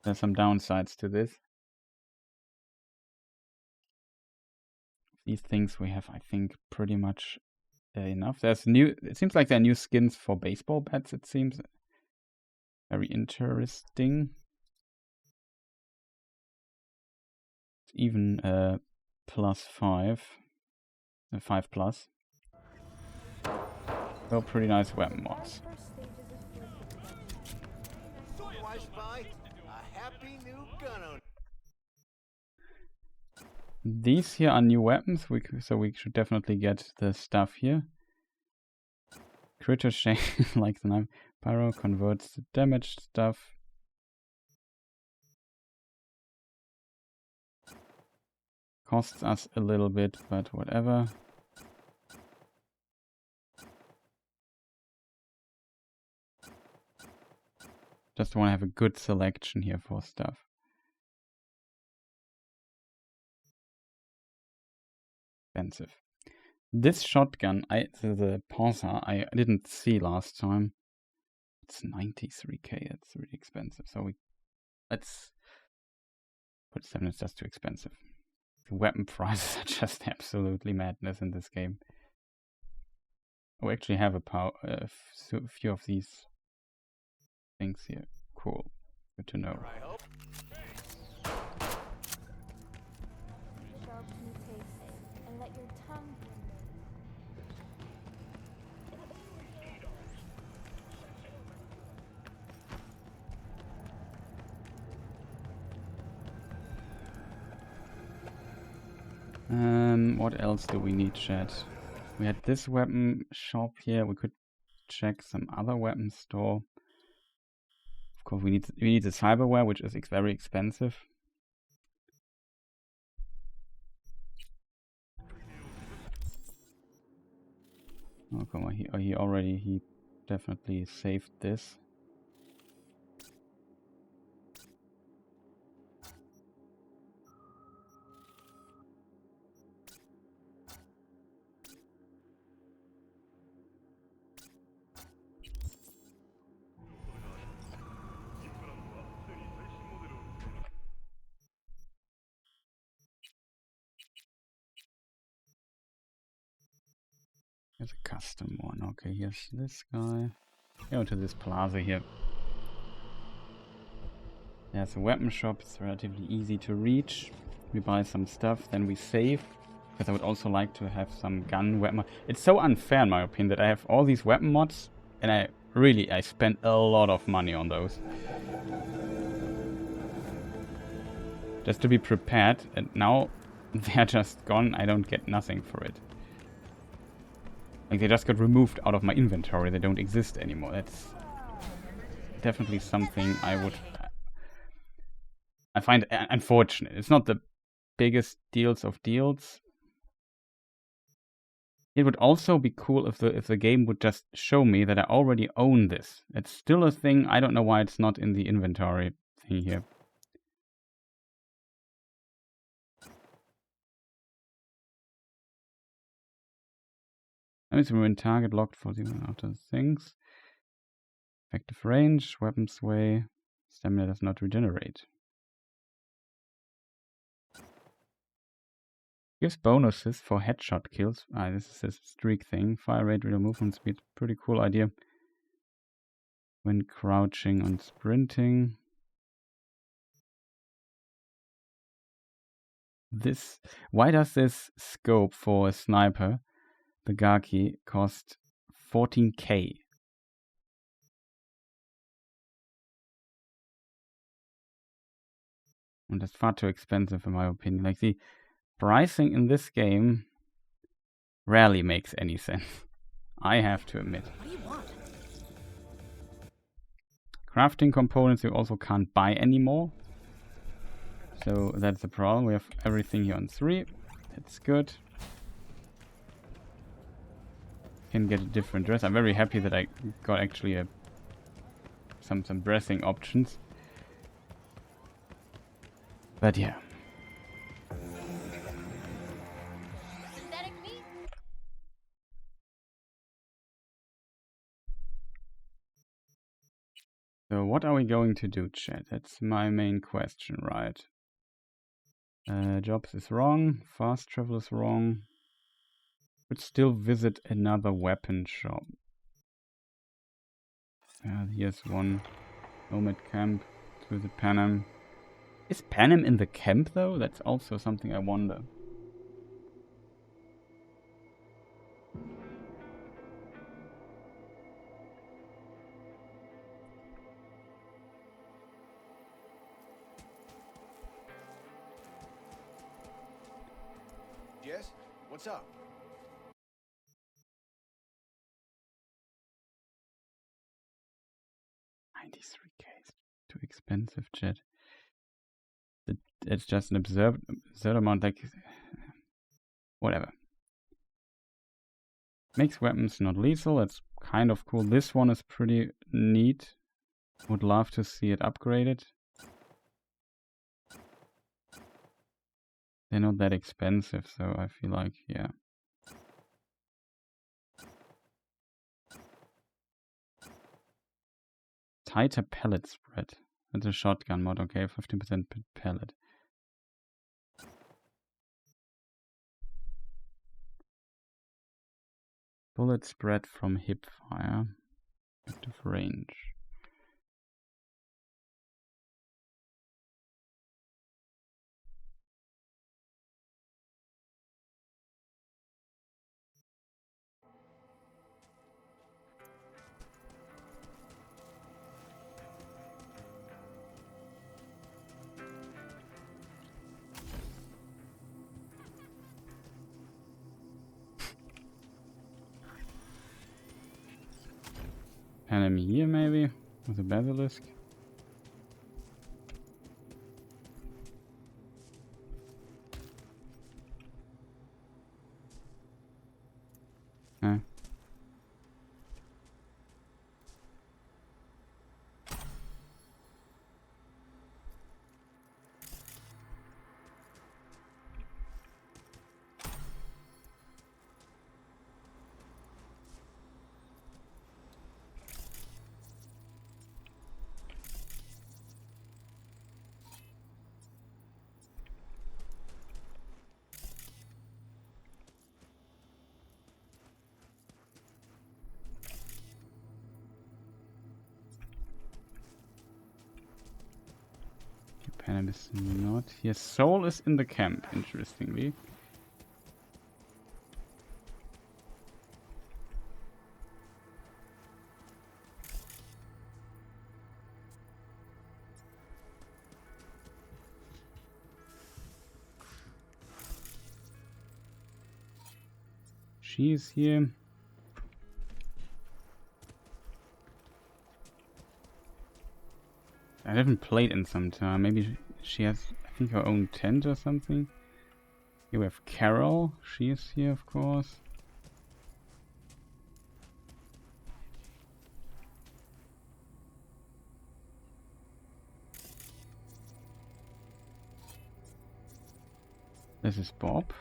There's some downsides to this. These things we have, I think, pretty much enough. There's new. It seems like there are new skins for baseball bats. It seems very interesting. Even +5. 5 plus. So pretty nice weapon mods. These here are new weapons, so we should definitely get the stuff here. Critter Shane, like the knife. Pyro converts the damaged stuff. Costs us a little bit, but whatever. Just want to have a good selection here for stuff. Expensive. This shotgun, the Panzer, I didn't see last time. It's 93k. It's really expensive. So let's put 7. It's just too expensive. The weapon prices are just absolutely madness in this game. We actually have a few of these things here. Cool. Good to know. What else do we need, chat? We had this weapon shop here. We could check some other weapon store. Of course, we need the cyberware, which is very expensive. Oh, come on! He definitely saved this. Here's a custom one. Okay, here's this guy. Go to this plaza here. There's a weapon shop. It's relatively easy to reach. We buy some stuff, then we save. Because I would also like to have some gun weapon. It's so unfair in my opinion that I have all these weapon mods and I spent a lot of money on those. Just to be prepared, and now they're just gone. I don't get nothing for it. Like, they just got removed out of my inventory. They don't exist anymore. That's definitely something I find unfortunate. It's not the biggest deals of deals. It would also be cool if the game would just show me that I already own this. It's still a thing. I don't know why it's not in the inventory thing here. That means we were in target locked for the after things. Effective range, weapon sway, stamina does not regenerate. Gives bonuses for headshot kills. This is a streak thing. Fire rate, real movement speed. Pretty cool idea. When crouching and sprinting. Why does this scope for a sniper, the Gaki, cost 14k? And that's far too expensive in my opinion. Like, the pricing in this game rarely makes any sense. I have to admit. What do you want? Crafting components you also can't buy anymore. So that's the problem. We have everything here on 3. That's good. Can get a different dress. I'm very happy that I got actually some dressing options. But yeah. Synthetic meat? So what are we going to do, chat? That's my main question, right? Jobs is wrong. Fast travel is wrong. Could still visit another weapon shop. Here's one. Nomad camp through the Panam. Is Panem in the camp though? That's also something I wonder. Jess, what's up? 93k is too expensive, chat. It's just an absurd amount, like whatever. Makes weapons not lethal. That's kind of cool. This one is pretty neat. Would love to see it upgraded. They're not that expensive, so I feel like, yeah. Tighter pellet spread. That's a shotgun mod, okay, 15% per pellet. Bullet spread from hip fire. Active range. Enemy here maybe, with a basilisk. Huh. Panem is not here. Soul is in the camp, interestingly. She is here. I haven't played in some time. Maybe she has, I think, her own tent or something. Here we have Carol. She is here, of course. This is Bob.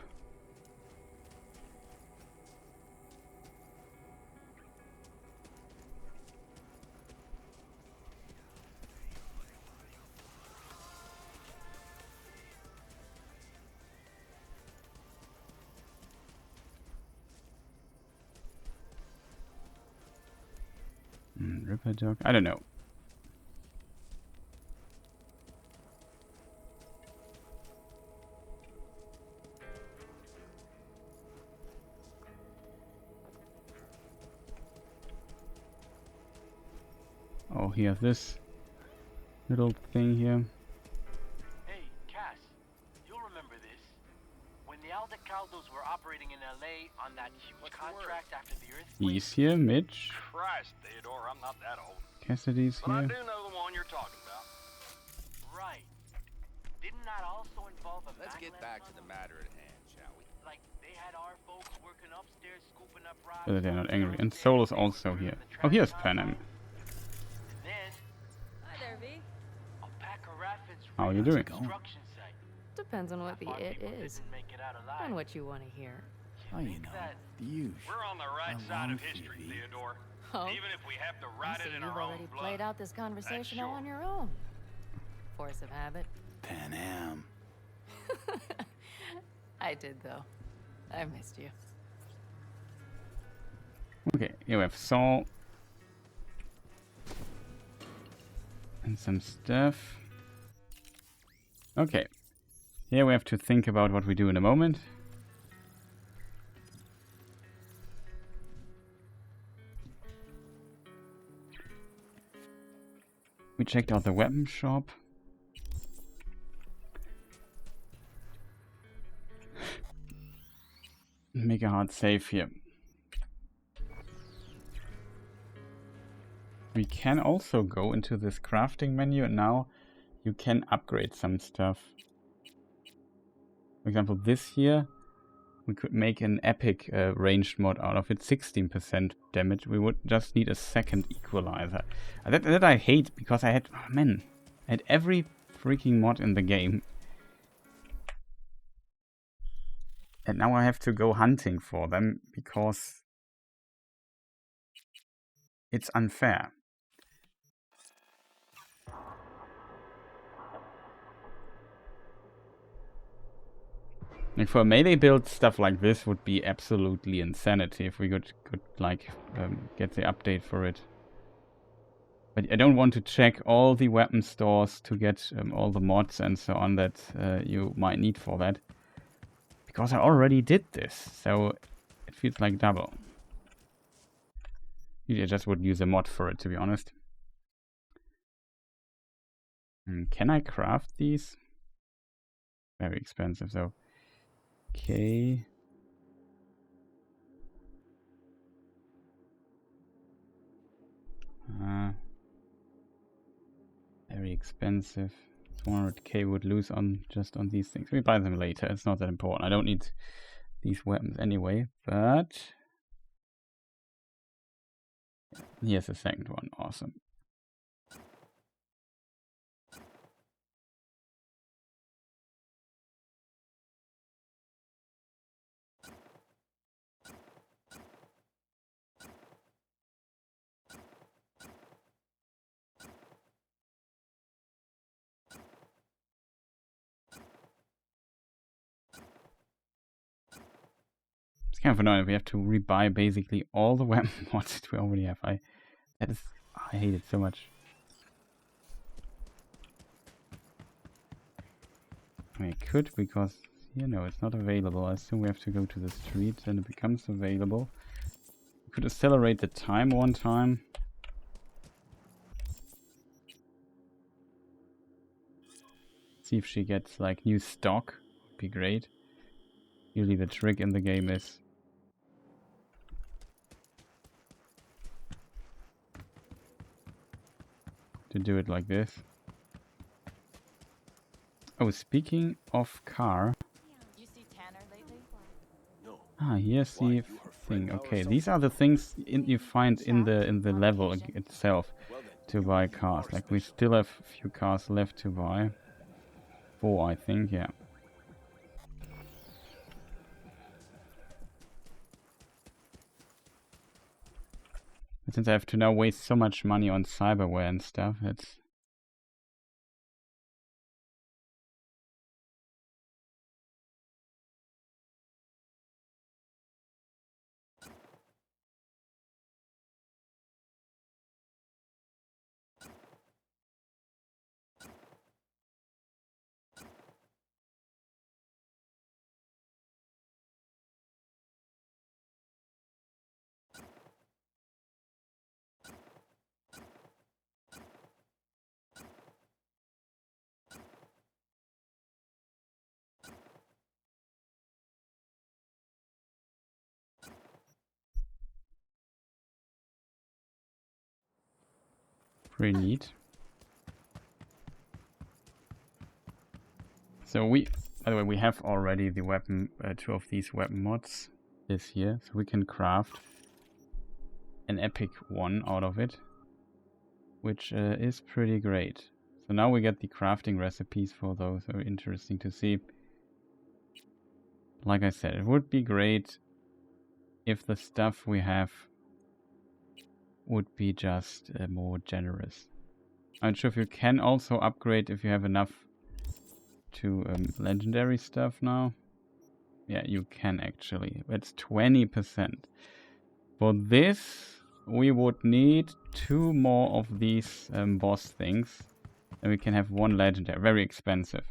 Ripper dog. I don't know. Oh, here's this little thing here. Hey, Cass, you'll remember this. When the Aldecaldos were operating in LA on that huge contract after the earthquake. He's here, Mitch. Christ, Theodore, I'm not that old. Cassidy's But I here. do know the one you're talking about. Right. Didn't that also involve a Let's get maglev back to the tunnel? matter at hand, shall we? Like, they had our folks working upstairs, scooping up rocks. So that they're not angry. And Soul is also here. Oh, here's Panem. And then, Hi there, V. a pack of rapids How are you doing? construction site. Depends on what the Our it people is didn't make it out alive. and what you want to hear. Oh, you know, the usual. We're on the right I side long of for you, history, V. Theodore. Oh, Even if we have to I write see it in you've our own already blood. played out this conversation all sure. on your own. Force of habit. Pan Am. I did, though. I missed you. Okay, here we have Saul. And some stuff. Okay. Here we have to think about what we do in a moment. We checked out the weapon shop. Make a hard save here. We can also go into this crafting menu and now you can upgrade some stuff. For example, this here, we could make an epic ranged mod out of it, 16% damage. We would just need a second equalizer. That I hate because I had, oh man, I had every freaking mod in the game. And now I have to go hunting for them because it's unfair. Like for a melee build, stuff like this would be absolutely insanity if we could like get the update for it. But I don't want to check all the weapon stores to get all the mods and so on that you might need for that. Because I already did this, so it feels like double. Usually I just would use a mod for it, to be honest. Can I craft these? Very expensive, though. Okay. Very expensive. 200k would lose on just on these things. We buy them later. It's not that important. I don't need these weapons anyway. But here's the second one. Awesome. It's kind of annoying. We have to rebuy basically all the weapon mods that we already have. I hate it so much. I could, because you know it's not available. I assume we have to go to the street, then it becomes available. We could accelerate the time one time. See if she gets like new stock. Would be great. Usually the trick in the game is to do it like this. Oh, speaking of car. You see Tanner lately? No. Ah, here's the thing. Okay, these are the things you find in the level itself to buy cars. Like we still have a few cars left to buy. 4, I think, yeah. And since I have to now waste so much money on cyberware and stuff, it's pretty neat. So by the way, we have already the weapon, 2 of these weapon mods this here, so we can craft an epic one out of it, which is pretty great. So now we get the crafting recipes for those. Very interesting to see. Like I said, it would be great if the stuff we have would be just more generous. I'm not sure if you can also upgrade if you have enough to legendary stuff now. Yeah, you can actually. It's 20%. For this, we would need 2 more of these boss things. And we can have 1 legendary. Very expensive.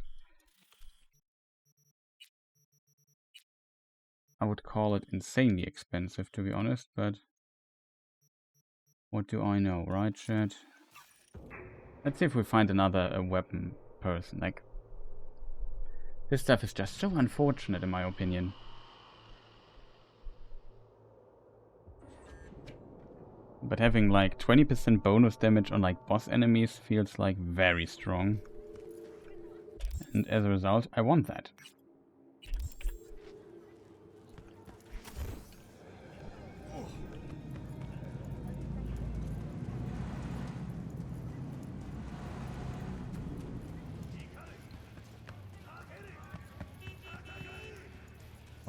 I would call it insanely expensive, to be honest, but what do I know, right, chat? Let's see if we find another weapon person. Like, this stuff is just so unfortunate, in my opinion. But having like 20% bonus damage on like boss enemies feels like very strong. And as a result, I want that.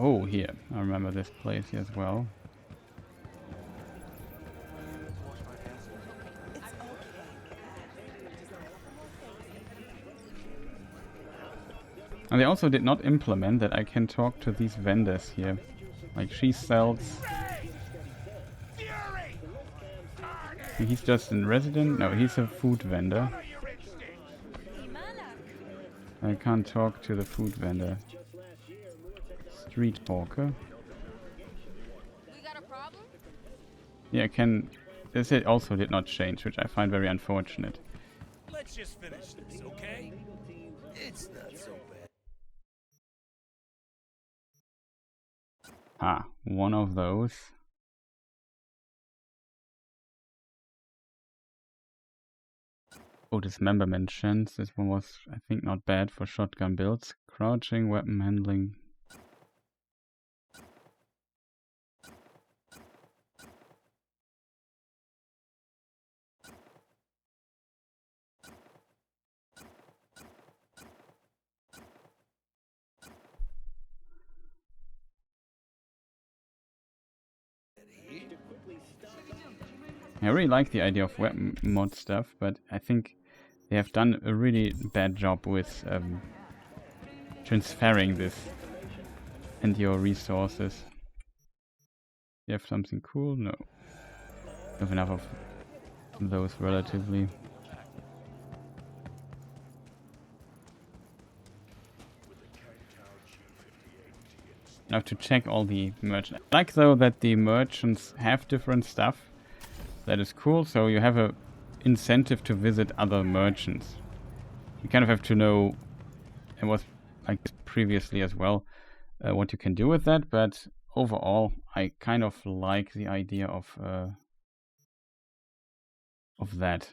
Oh, here. I remember this place here as well. And they also did not implement that I can talk to these vendors here. Like, she sells... He's just a resident? No, he's a food vendor. I can't talk to the food vendor. Street hawker. We got a problem? Yeah, I can... This also did not change, which I find very unfortunate. Let's just finish this, okay? It's not so bad. Ah, one of those. Oh, dismemberment chance. This one was, I think, not bad for shotgun builds. Crouching, weapon handling. I really like the idea of weapon mod stuff, but I think they have done a really bad job with transferring this and your resources. You have something cool? No. You have enough of those relatively. I have to check all the merchants. I like though that the merchants have different stuff. That is cool, so you have a incentive to visit other merchants. You kind of have to know, it was like previously as well, what you can do with that, but overall I kind of like the idea of that.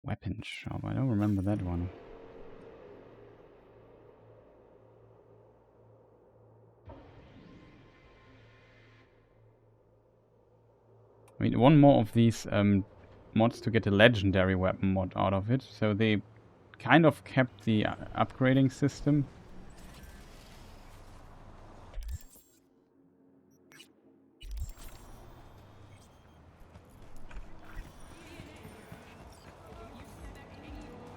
Weapon shop, I don't remember that one. I mean, one more of these mods to get a legendary weapon mod out of it. So they kind of kept the upgrading system.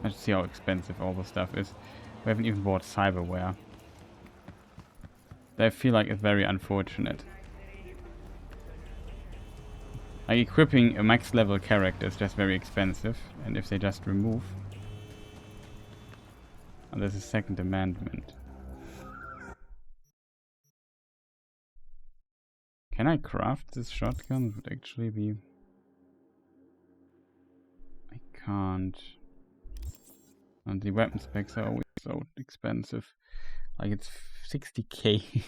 Let's see how expensive all the stuff is. We haven't even bought cyberware. I feel like it's very unfortunate. Like, equipping a max level character is just very expensive, and if they just remove... Oh, there's a second amendment. Can I craft this shotgun? It would actually be... I can't. And the weapon specs are always so expensive. Like, it's 60k.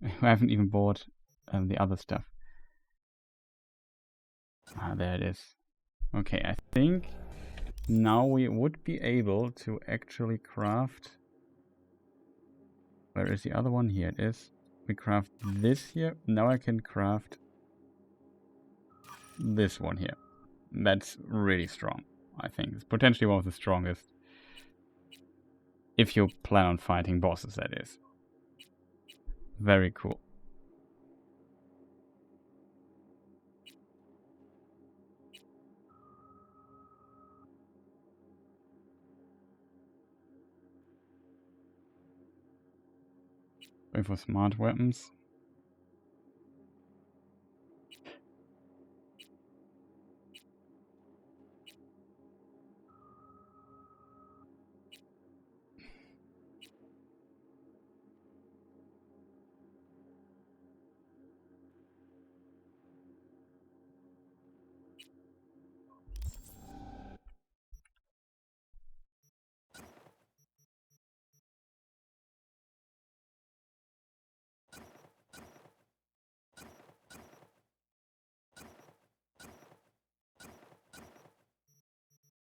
I haven't even bought the other stuff. Ah, there it is. Okay, I think now we would be able to actually craft... Where is the other one? Here it is. We craft this here. Now I can craft this one here. That's really strong, I think. It's potentially one of the strongest. If you plan on fighting bosses, that is. Very cool. Wait for smart weapons.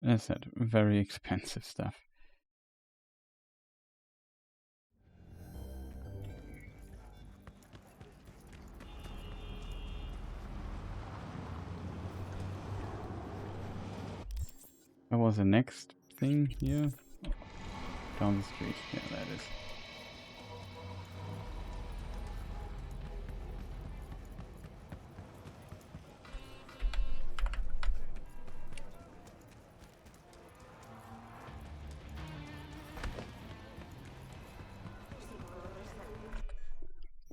as I said, very expensive stuff. What was the next thing here? Oh, down the street. Yeah, that is.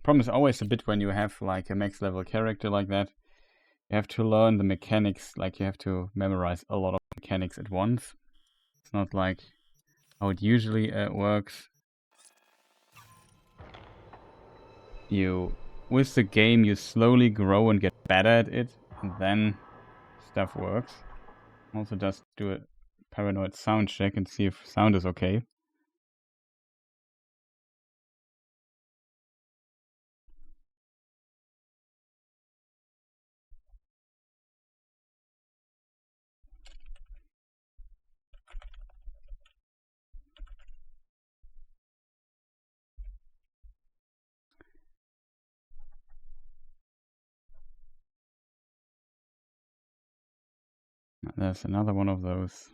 Problem is always a bit when you have like a max level character like that. You have to learn the mechanics, like you have to memorize a lot of mechanics at once. It's not like how it usually works. With the game, you slowly grow and get better at it, and then stuff works. Also just do a paranoid sound check and see if sound is okay. There's another one of those.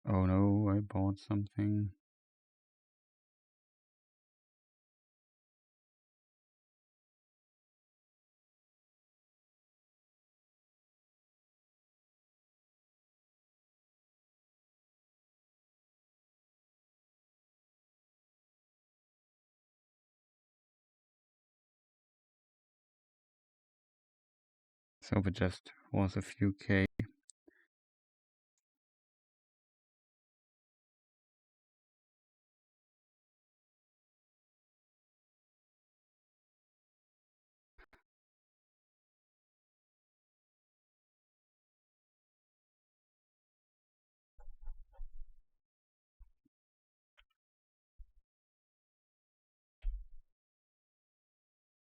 Oh no, I bought something. So it just was a few K.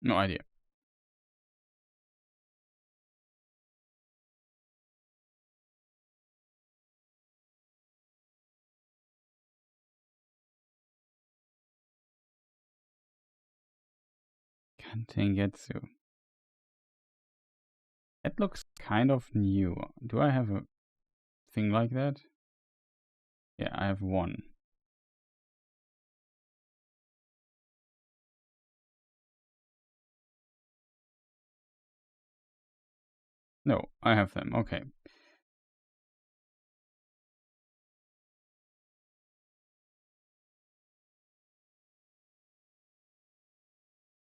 No idea. Kantengetsu. That looks kind of new. Do I have a thing like that? Yeah, I have one. No, I have them. Okay.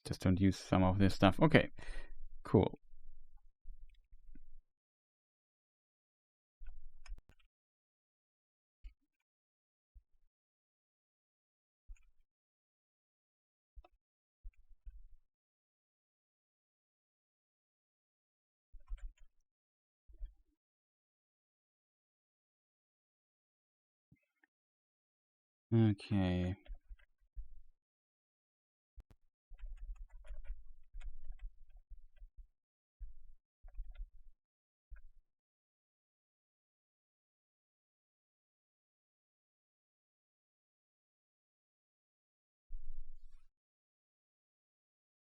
Just don't use some of this stuff. Okay, cool. Okay.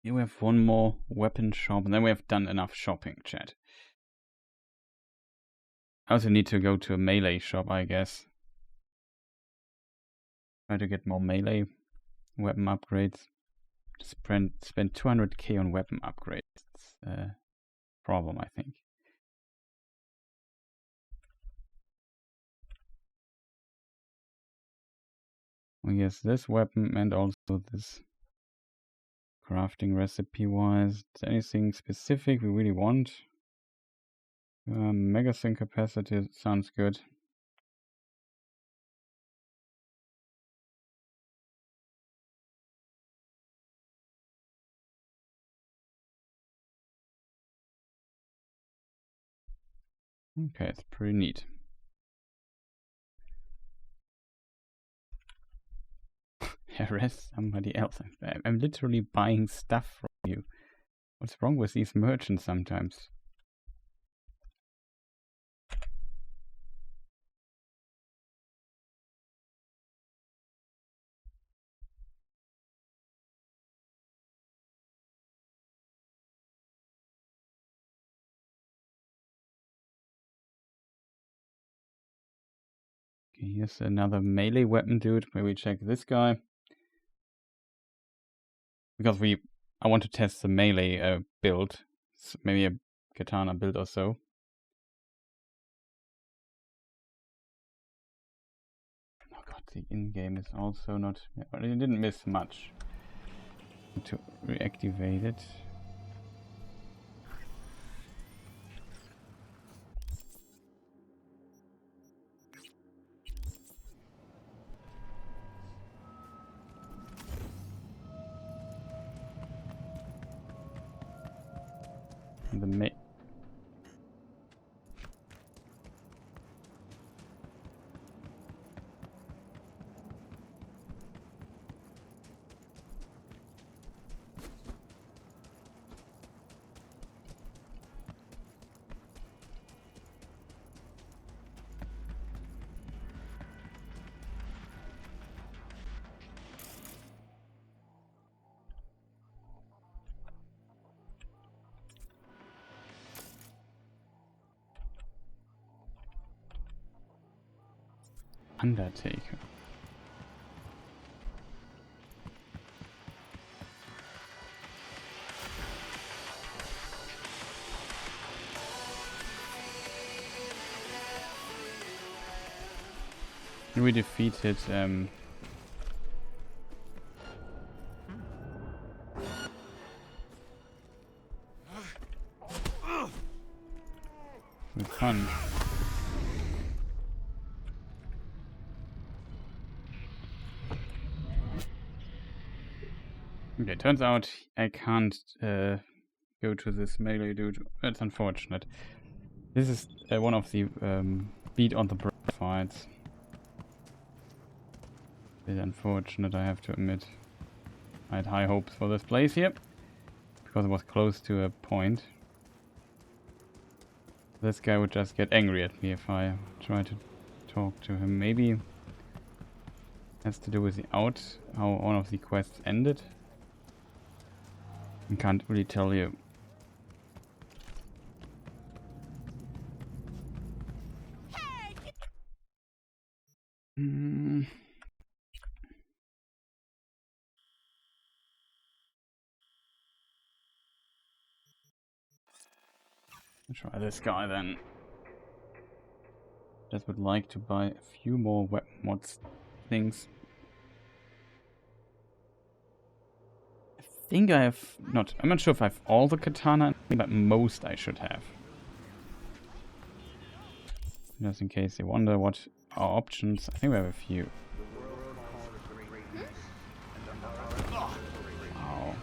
Here we have one more weapon shop, and then we have done enough shopping, chat. I also need to go to a melee shop, I guess. Try to get more melee weapon upgrades. Spend 200k on weapon upgrades. It's a problem, I think. I guess this weapon and also this crafting recipe wise. Is there anything specific we really want? Magazine capacity sounds good. Okay, it's pretty neat. Harass somebody else. I'm literally buying stuff from you. What's wrong with these merchants sometimes? Okay, here's another melee weapon dude. Maybe check this guy. Because I want to test the melee build. So maybe a katana build or so. Oh god, the in-game is also not... It didn't miss much. To reactivate it. The Undertaker. We defeated with fun. Okay, turns out I can't go to this melee dude. That's unfortunate. This is one of the beat on the breath fights. Bit unfortunate, I have to admit. I had high hopes for this place here, because it was close to a point. This guy would just get angry at me if I try to talk to him. Maybe has to do with the how one of the quests ended. I can't really tell you. I'll try this guy then. Just would like to buy a few more weapon mods things. I think I have not. I'm not sure if I have all the katana, but most I should have. Just in case you wonder what our options. I think we have a few. Wow.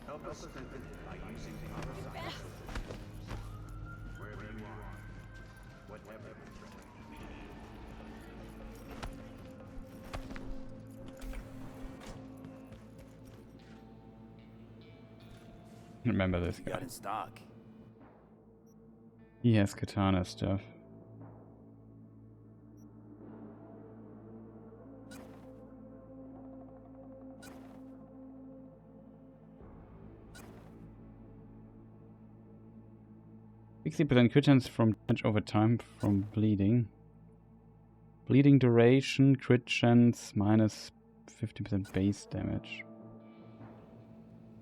Help us strengthen it by using our sacrifices. Wherever you are, whatever. Remember this guy. Got in stock. He has katana stuff. %, crit chance from damage over time from bleeding. Bleeding duration, crit chance, minus 50% base damage.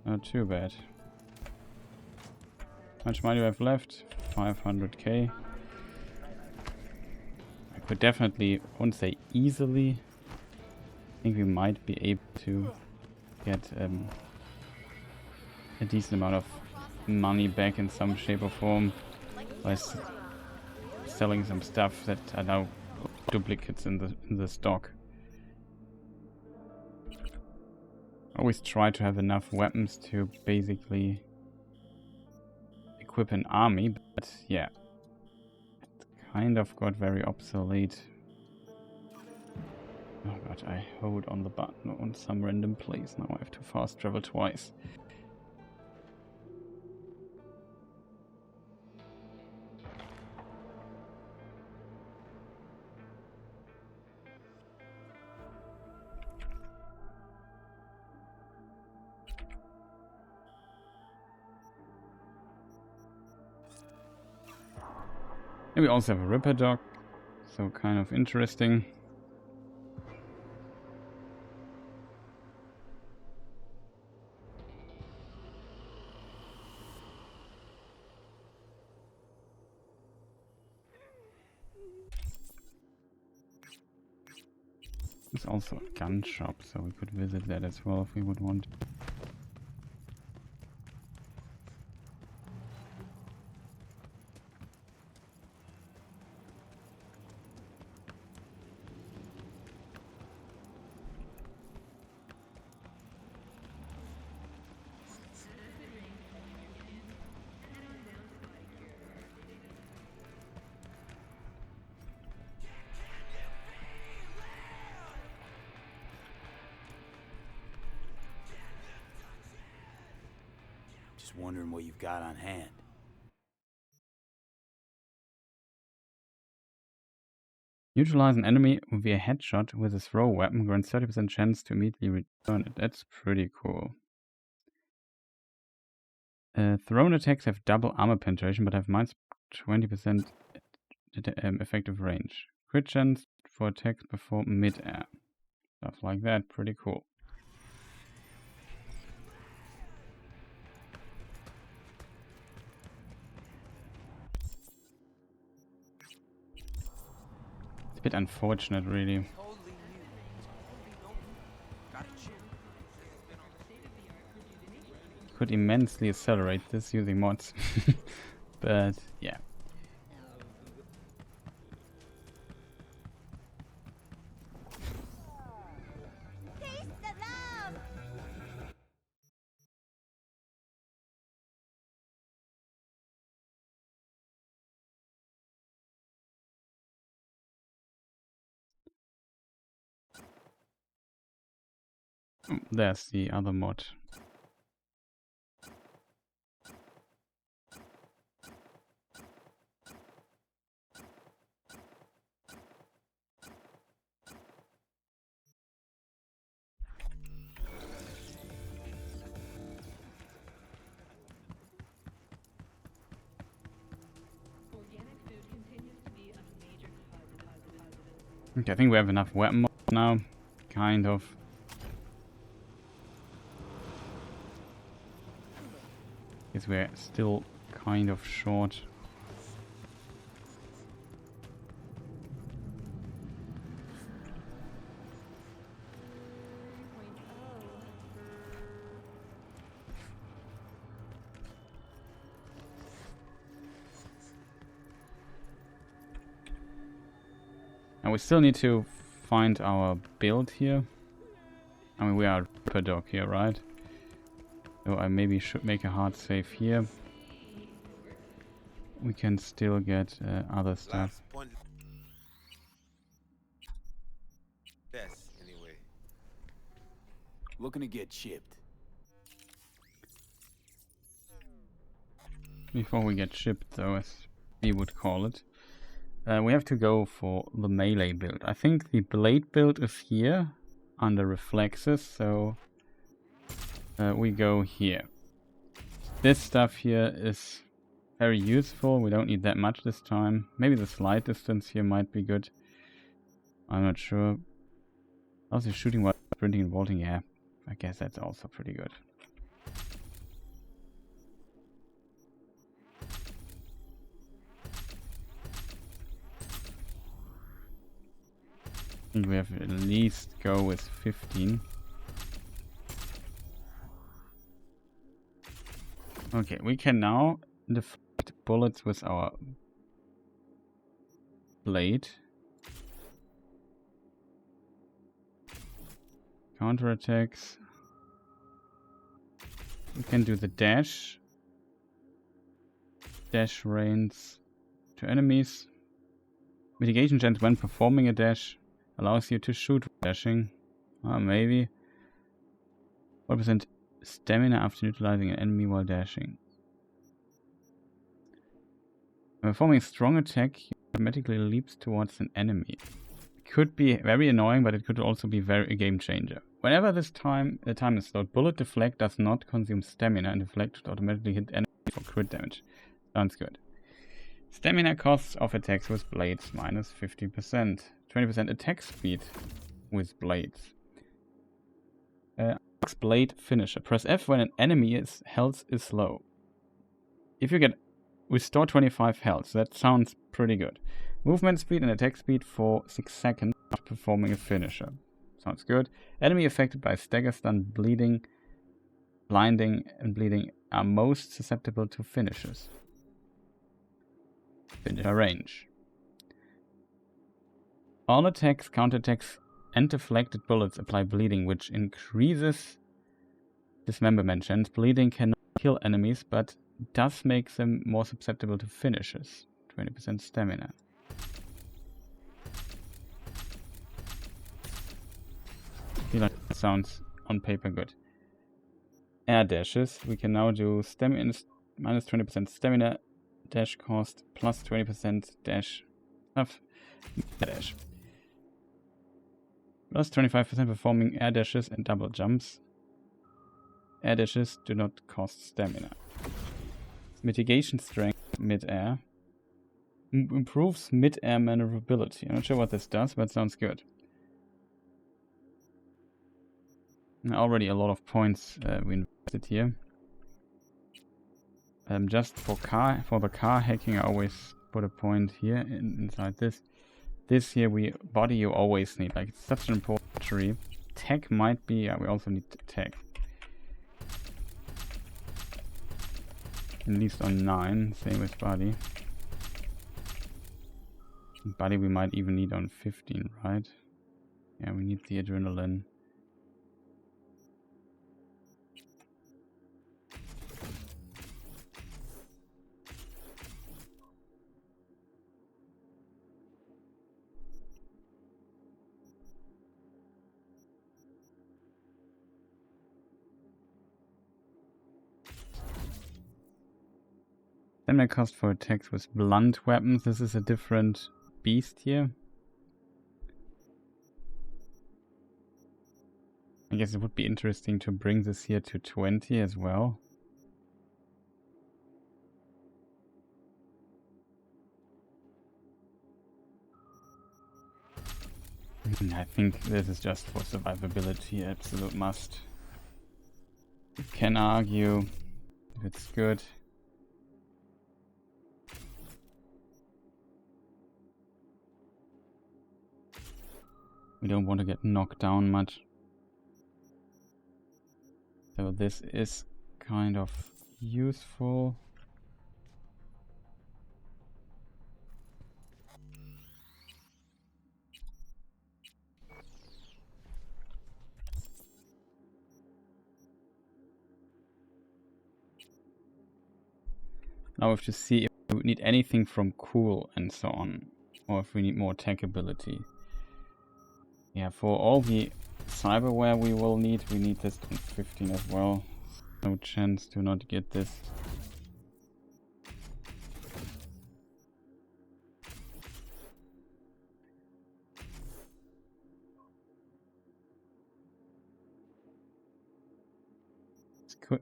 Not too bad. How much money do I have left? 500k. I could definitely, I won't say easily. I think we might be able to get a decent amount of money back in some shape or form by selling some stuff that are now duplicates in the stock. Always try to have enough weapons to basically equip an army, but yeah, it kind of got very obsolete. Oh god, I hold on the button on some random place. Now I have to fast travel twice. And we also have a Ripper Dog, so kind of interesting. There's also a gun shop, so we could visit that as well if we would want. Just wondering what you've got on hand. Neutralize an enemy via headshot with a throw weapon, grants 30% chance to immediately return it. That's pretty cool. Thrown attacks have double armor penetration, but have minus 20% effective range. Crit chance for attacks performed mid-air. Stuff like that, pretty cool. It's a bit unfortunate, really. Could immensely accelerate this using mods. But yeah. Oh, there's the other mod. Okay, I think we have enough weapon mods now, kind of. Because we're still kind of short. And we still need to find our build here. I mean, we are Ripper Dog here, right? So I maybe should make a hard save here. We can still get other stuff. Yes, anyway. Looking to get shipped. Before we get shipped, though, as we would call it, we have to go for the melee build. I think the blade build is here under reflexes, so we go here. This stuff here is very useful. We don't need that much this time. Maybe the slide distance here might be good. I'm not sure. Also shooting while sprinting and vaulting, yeah. I guess that's also pretty good. I think we have to at least go with 15. Okay, we can now deflect bullets with our blade. Counterattacks. We can do the dash. Dash range to enemies. Mitigation chance when performing a dash. Allows you to shoot dashing. Maybe. 4% stamina after neutralizing an enemy while dashing. When performing a strong attack, you automatically leaps towards an enemy. Could be very annoying, but it could also be a game changer. Whenever the time is slowed, bullet deflect does not consume stamina, and deflect should automatically hit enemy for crit damage. Sounds good. Stamina costs of attacks with blades minus 50%. 20% attack speed with blades. Blade finisher. Press F when an enemy's health is low. If you get restore 25 health, that sounds pretty good. Movement speed and attack speed for 6 seconds after performing a finisher. Sounds good. Enemy affected by stagger stun, bleeding, blinding, and bleeding are most susceptible to finishes. Finisher range. All attacks, counterattacks, and deflected bullets apply bleeding, which increases dismemberment chance. Bleeding cannot kill enemies, but does make them more susceptible to finishes. 20% stamina. I feel like that sounds on paper good. Air dashes. We can now do stamina minus 20% stamina dash cost plus 20% dash of dash. Plus 25% performing air dashes and double jumps. Air dashes do not cost stamina. Mitigation strength mid-air. Improves mid-air maneuverability. I'm not sure what this does, but it sounds good. Already a lot of points we invested here. Just for the car hacking, I always put a point here inside this. This here body you always need. Like, it's such an important tree. Tech might be. Yeah, we also need tech. At least on 9. Same with body. Body we might even need on 15, right? Yeah, we need the adrenaline. Stamina cost for attacks with blunt weapons. This is a different beast here. I guess it would be interesting to bring this here to 20 as well. I think this is just for survivability, absolute must. You can argue if it's good. We don't want to get knocked down much. So this is kind of useful. Now we have to see if we need anything from cool and so on, or if we need more tech ability. Yeah, for all the cyberware we need this on 15 as well. No chance to not get this.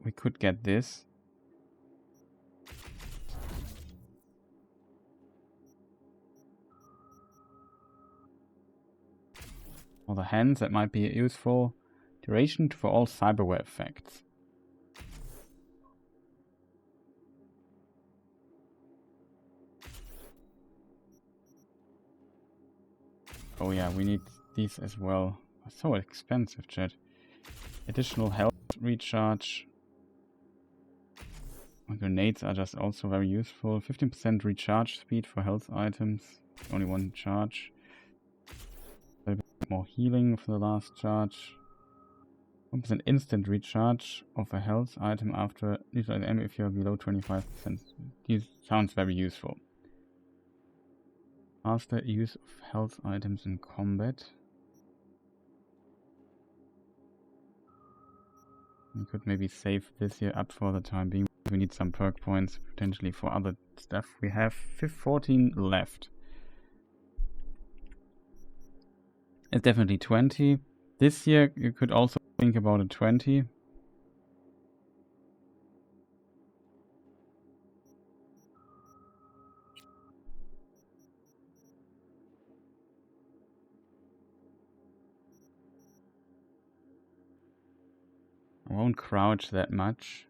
We could get this. For the hands, that might be useful. Duration for all cyberware effects. Oh yeah, we need these as well. So expensive, chat. Additional health recharge. Grenades are just also very useful. 15% recharge speed for health items. Only one charge. A bit more healing for the last charge. 1% instant recharge of a health item after neutralizing enemy if you're below 25%. This sounds very useful. Faster use of health items in combat. We could maybe save this here up for the time being. We need some perk points potentially for other stuff. We have 14 left. It's definitely 20. This year you could also think about a 20. won't crouch that much.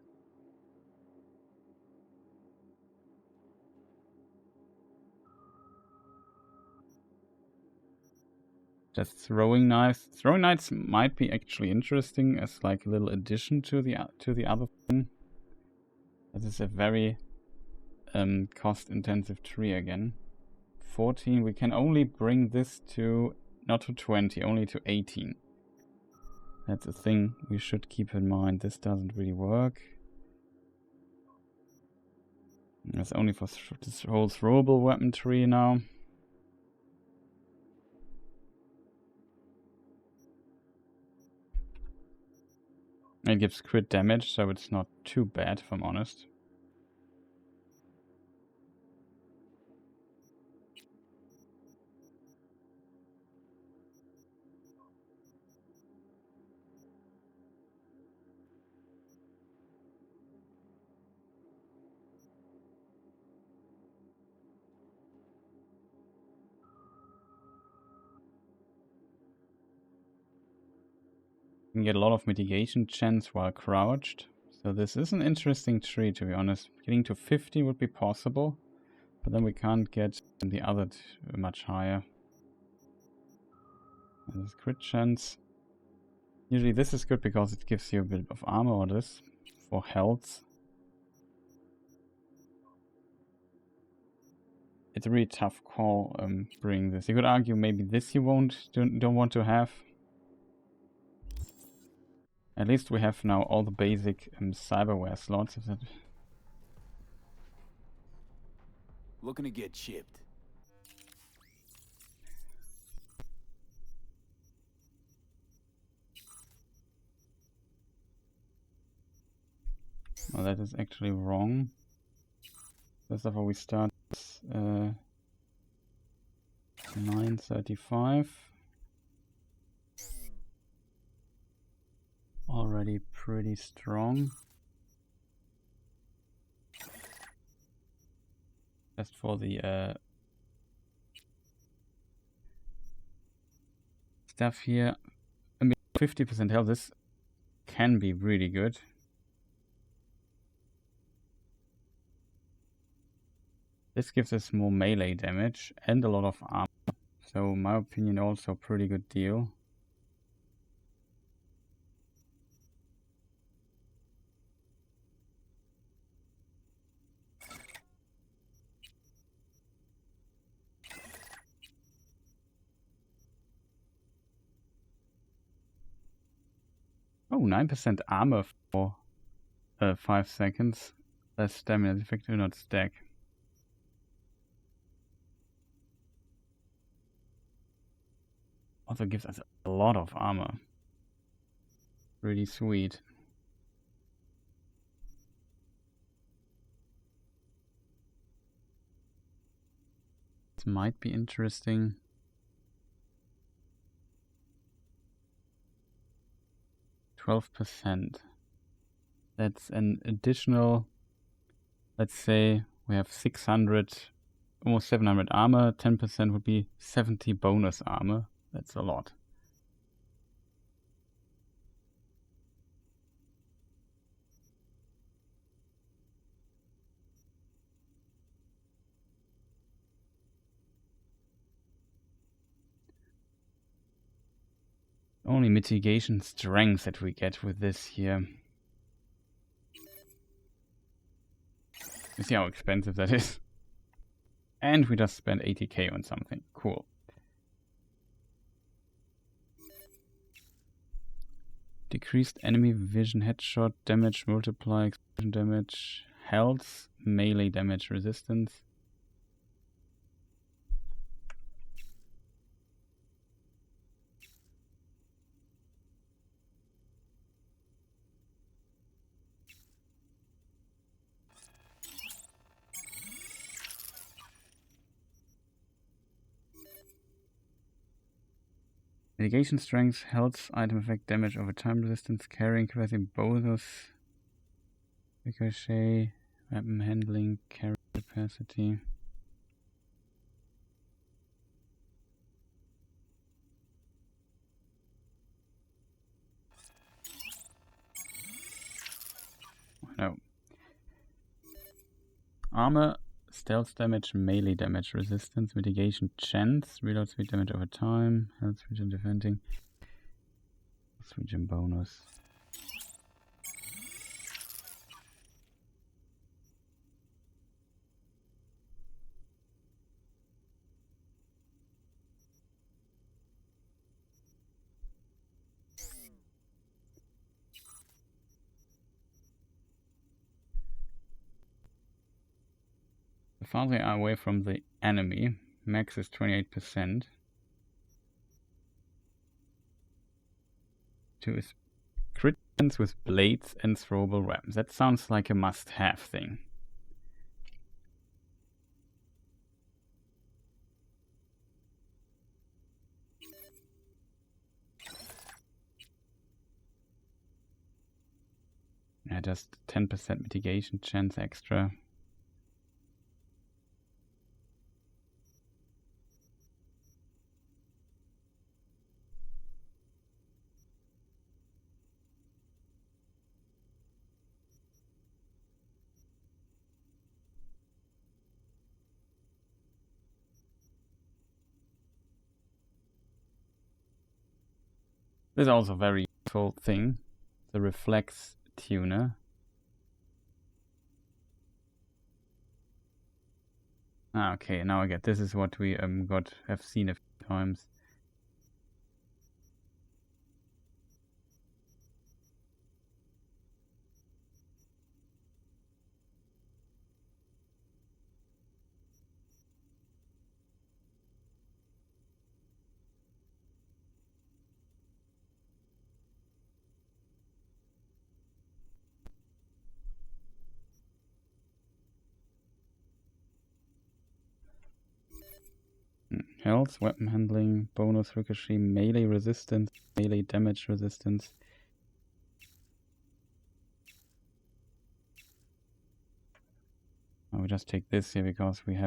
Just throwing knives. Throwing knives might be actually interesting as like a little addition to the other thing. This is a very cost-intensive tree again. 14. We can only bring this to not to 20, only to 18. That's a thing we should keep in mind. This doesn't really work. It's only for this whole throwable weapon tree now. It gives crit damage, so it's not too bad, if I'm honest. You can get a lot of mitigation chance while crouched. So this is an interesting tree, to be honest. Getting to 50 would be possible, but then we can't get the other much higher. There's crit chance. Usually this is good because it gives you a bit of armor or this for health. It's a really tough call bringing this. You could argue maybe this you don't want to have. At least we have now all the basic cyberware slots. Looking to get chipped. Well, that is actually wrong. First of all, we start 935. Already pretty strong. Just for the stuff here. I mean, 50% health. This can be really good. This gives us more melee damage and a lot of armor. So in my opinion, also a pretty good deal. Oh, 9% armor for 5 seconds. Less stamina. The effect do not stack. Also gives us a lot of armor. Really sweet. This might be interesting. %. That's an additional, let's say we have 600, almost 700 armor. 10% would be 70 bonus armor. That's a lot. Only mitigation strength that we get with this here. You see how expensive that is? And we just spent 80k on something. Cool. Decreased enemy vision, headshot damage, multiply, explosion damage, health, melee damage resistance. Mitigation strength, health, item effect, damage over time, resistance, carrying capacity, bonus, ricochet, weapon handling, carry capacity. Armor, stealth damage, melee damage, resistance, mitigation chance, reload speed damage over time, health regen defending, regen bonus. The farther you are away from the enemy, max is 28%. 2 is crit chance with blades and throwable weapons. That sounds like a must-have thing. Yeah, just 10% mitigation chance extra. This is also a very useful thing. The reflex tuner. Ah, okay, now I get this is what we have seen a few times. Health, weapon handling, bonus ricochet, melee resistance, melee damage resistance. Oh, we just take this here because we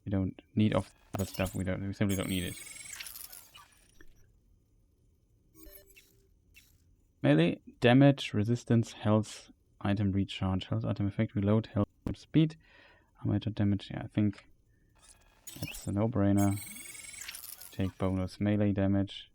don't need off other stuff. We simply don't need it. Melee, damage, resistance, health, item recharge, health, item effect, reload, health, speed, armor damage. Yeah, I think that's a no-brainer. Take bonus melee damage.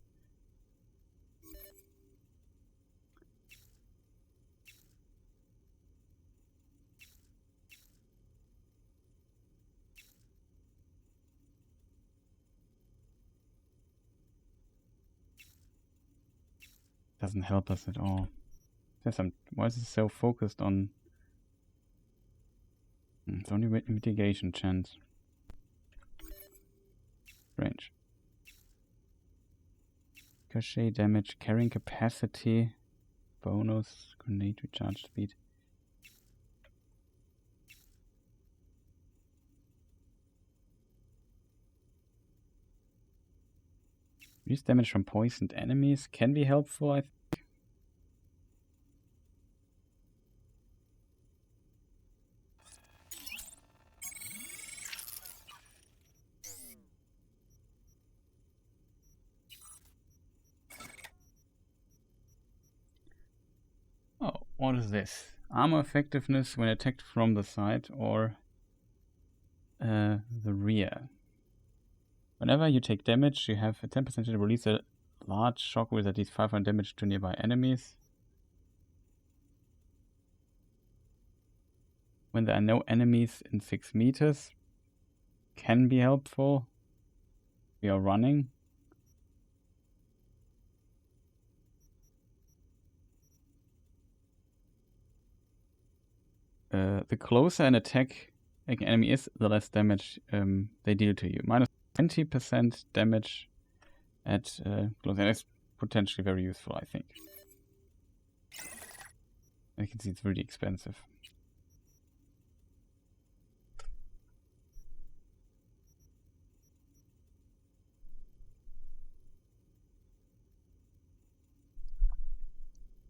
Doesn't help us at all. Why is it so focused on? It's only mitigation chance. Range. Ricochet damage, carrying capacity, bonus, grenade recharge speed. Reduce damage from poisoned enemies can be helpful, I think. Oh, what is this? Armor effectiveness when attacked from the side or the rear. Whenever you take damage, you have a 10% to release a large shock with at least 500 damage to nearby enemies. When there are no enemies in 6 meters, can be helpful. We are running. The closer an attack an enemy is, the less damage they deal to you. Minus 20% damage at close. That's potentially very useful, I think. I can see it's really expensive.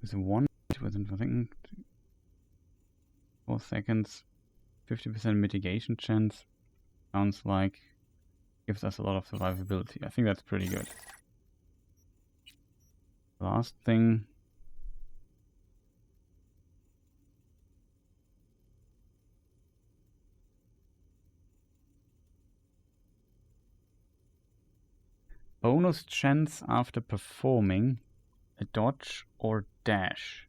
With one, within I think 4 seconds, 50% mitigation chance. Sounds like gives us a lot of survivability. I think that's pretty good. Last thing. Bonus chance after performing a dodge or dash.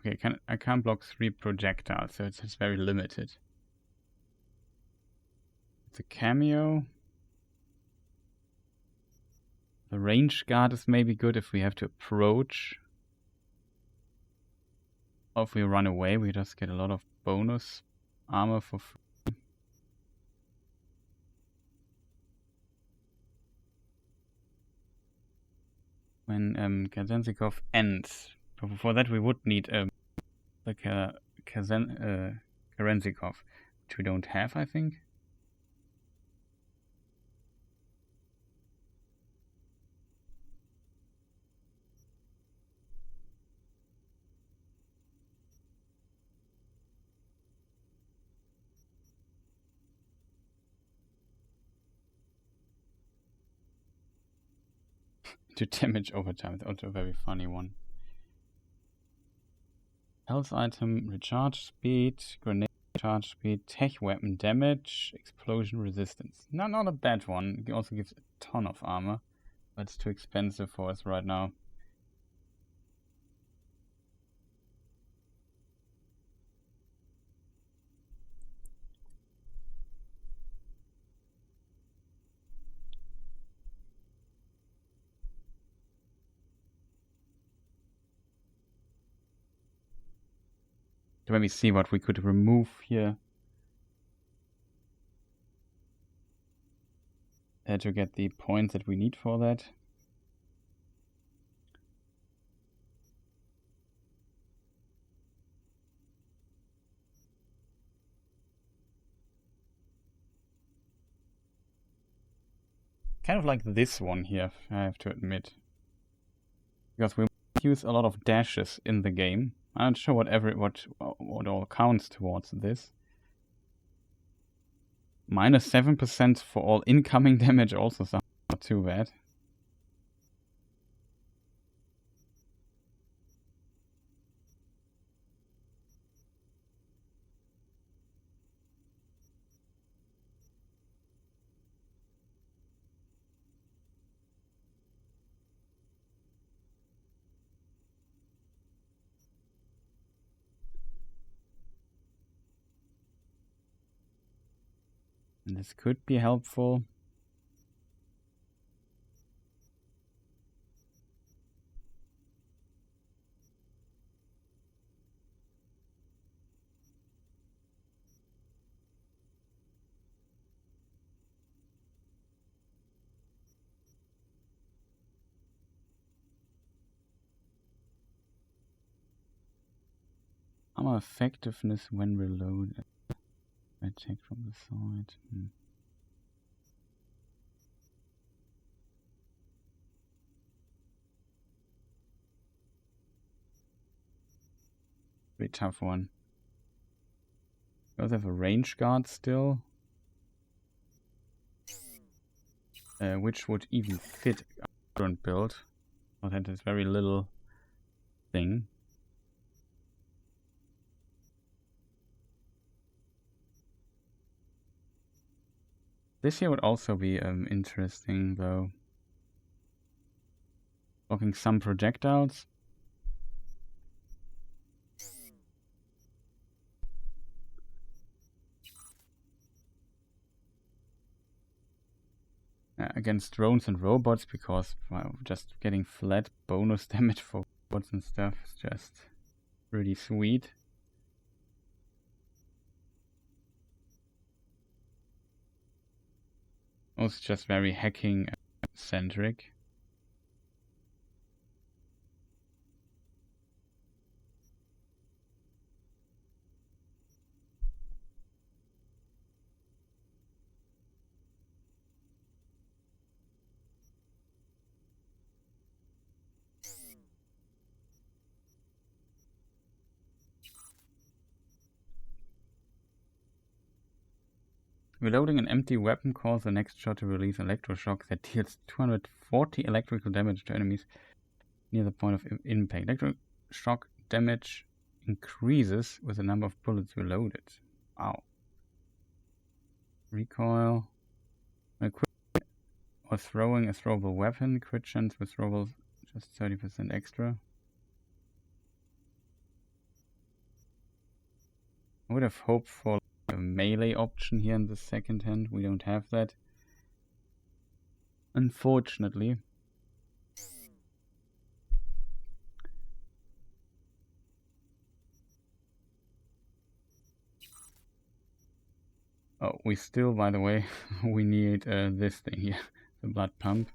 Okay, I can't block 3 projectiles, so it's very limited. It's a cameo. The range guard is maybe good if we have to approach. Or if we run away, we just get a lot of bonus armor for free. When Kazenzikov ends. But before that we would need like a Kazenzikov, which we don't have, I think. To damage over time, it's also a very funny one. Health item, recharge speed, grenade recharge speed, tech weapon damage, explosion resistance. Not a bad one. It also gives a ton of armor, but it's too expensive for us right now. Let me see what we could remove here. To get the points that we need for that. Kind of like this one here, I have to admit. Because we use a lot of dashes in the game. I'm not sure what all counts towards this. Minus 7% for all incoming damage also sounds not too bad. And this could be helpful. Armor effectiveness when reloaded. Attack from the side. Pretty tough one. We also have a range guard still. Which would even fit our current build. But that is very little thing. This here would also be interesting though. Blocking some projectiles. Against drones and robots, because well, just getting flat bonus damage for robots and stuff is just really sweet. Also just very hacking centric. Reloading an empty weapon causes the next shot to release an electroshock that deals 240 electrical damage to enemies near the point of impact. Electroshock damage increases with the number of bullets reloaded. Wow. Recoil. Or throwing a throwable weapon. Crit chance with throwables just 30% extra. I would have hoped for a melee option here in the second hand. We don't have that, unfortunately. Oh, we still, by the way, we need this thing here, the blood pump.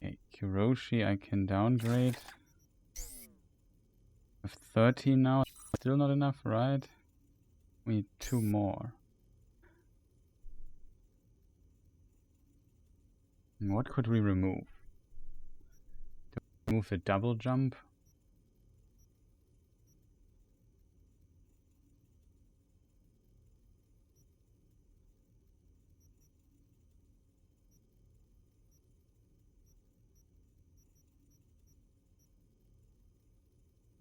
Okay, Kuroshi I can downgrade. I have 13 now. Still not enough, right? We need 2 more. And what could we remove? Remove the double jump.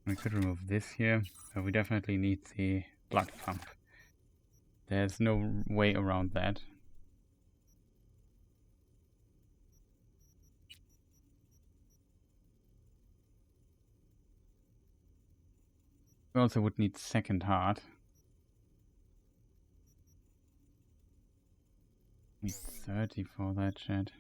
We could remove this here, but we definitely need the blood pump. There's no way around that. We also would need second heart. Need 30 for that shit.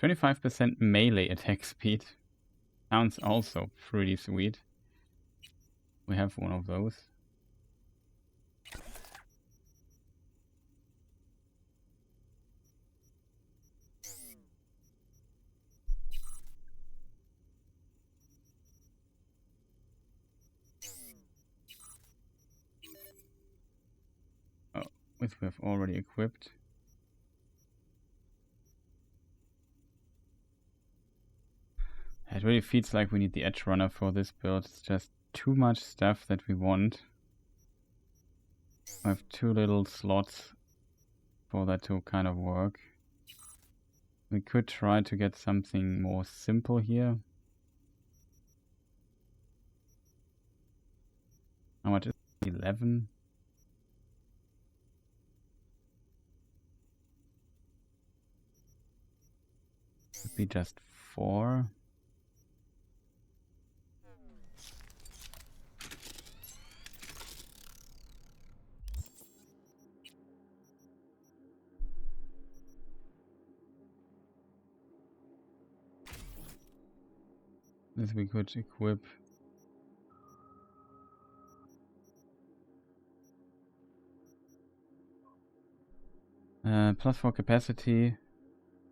%25% melee attack speed. Sounds also pretty sweet. We have one of those. Oh, which we have already equipped. It really feels like we need the Edge Runner for this build. It's just too much stuff that we want. I have 2 little slots for that to kind of work. We could try to get something more simple here. How much is it? 11? Could be just 4. This we could equip. +4 capacity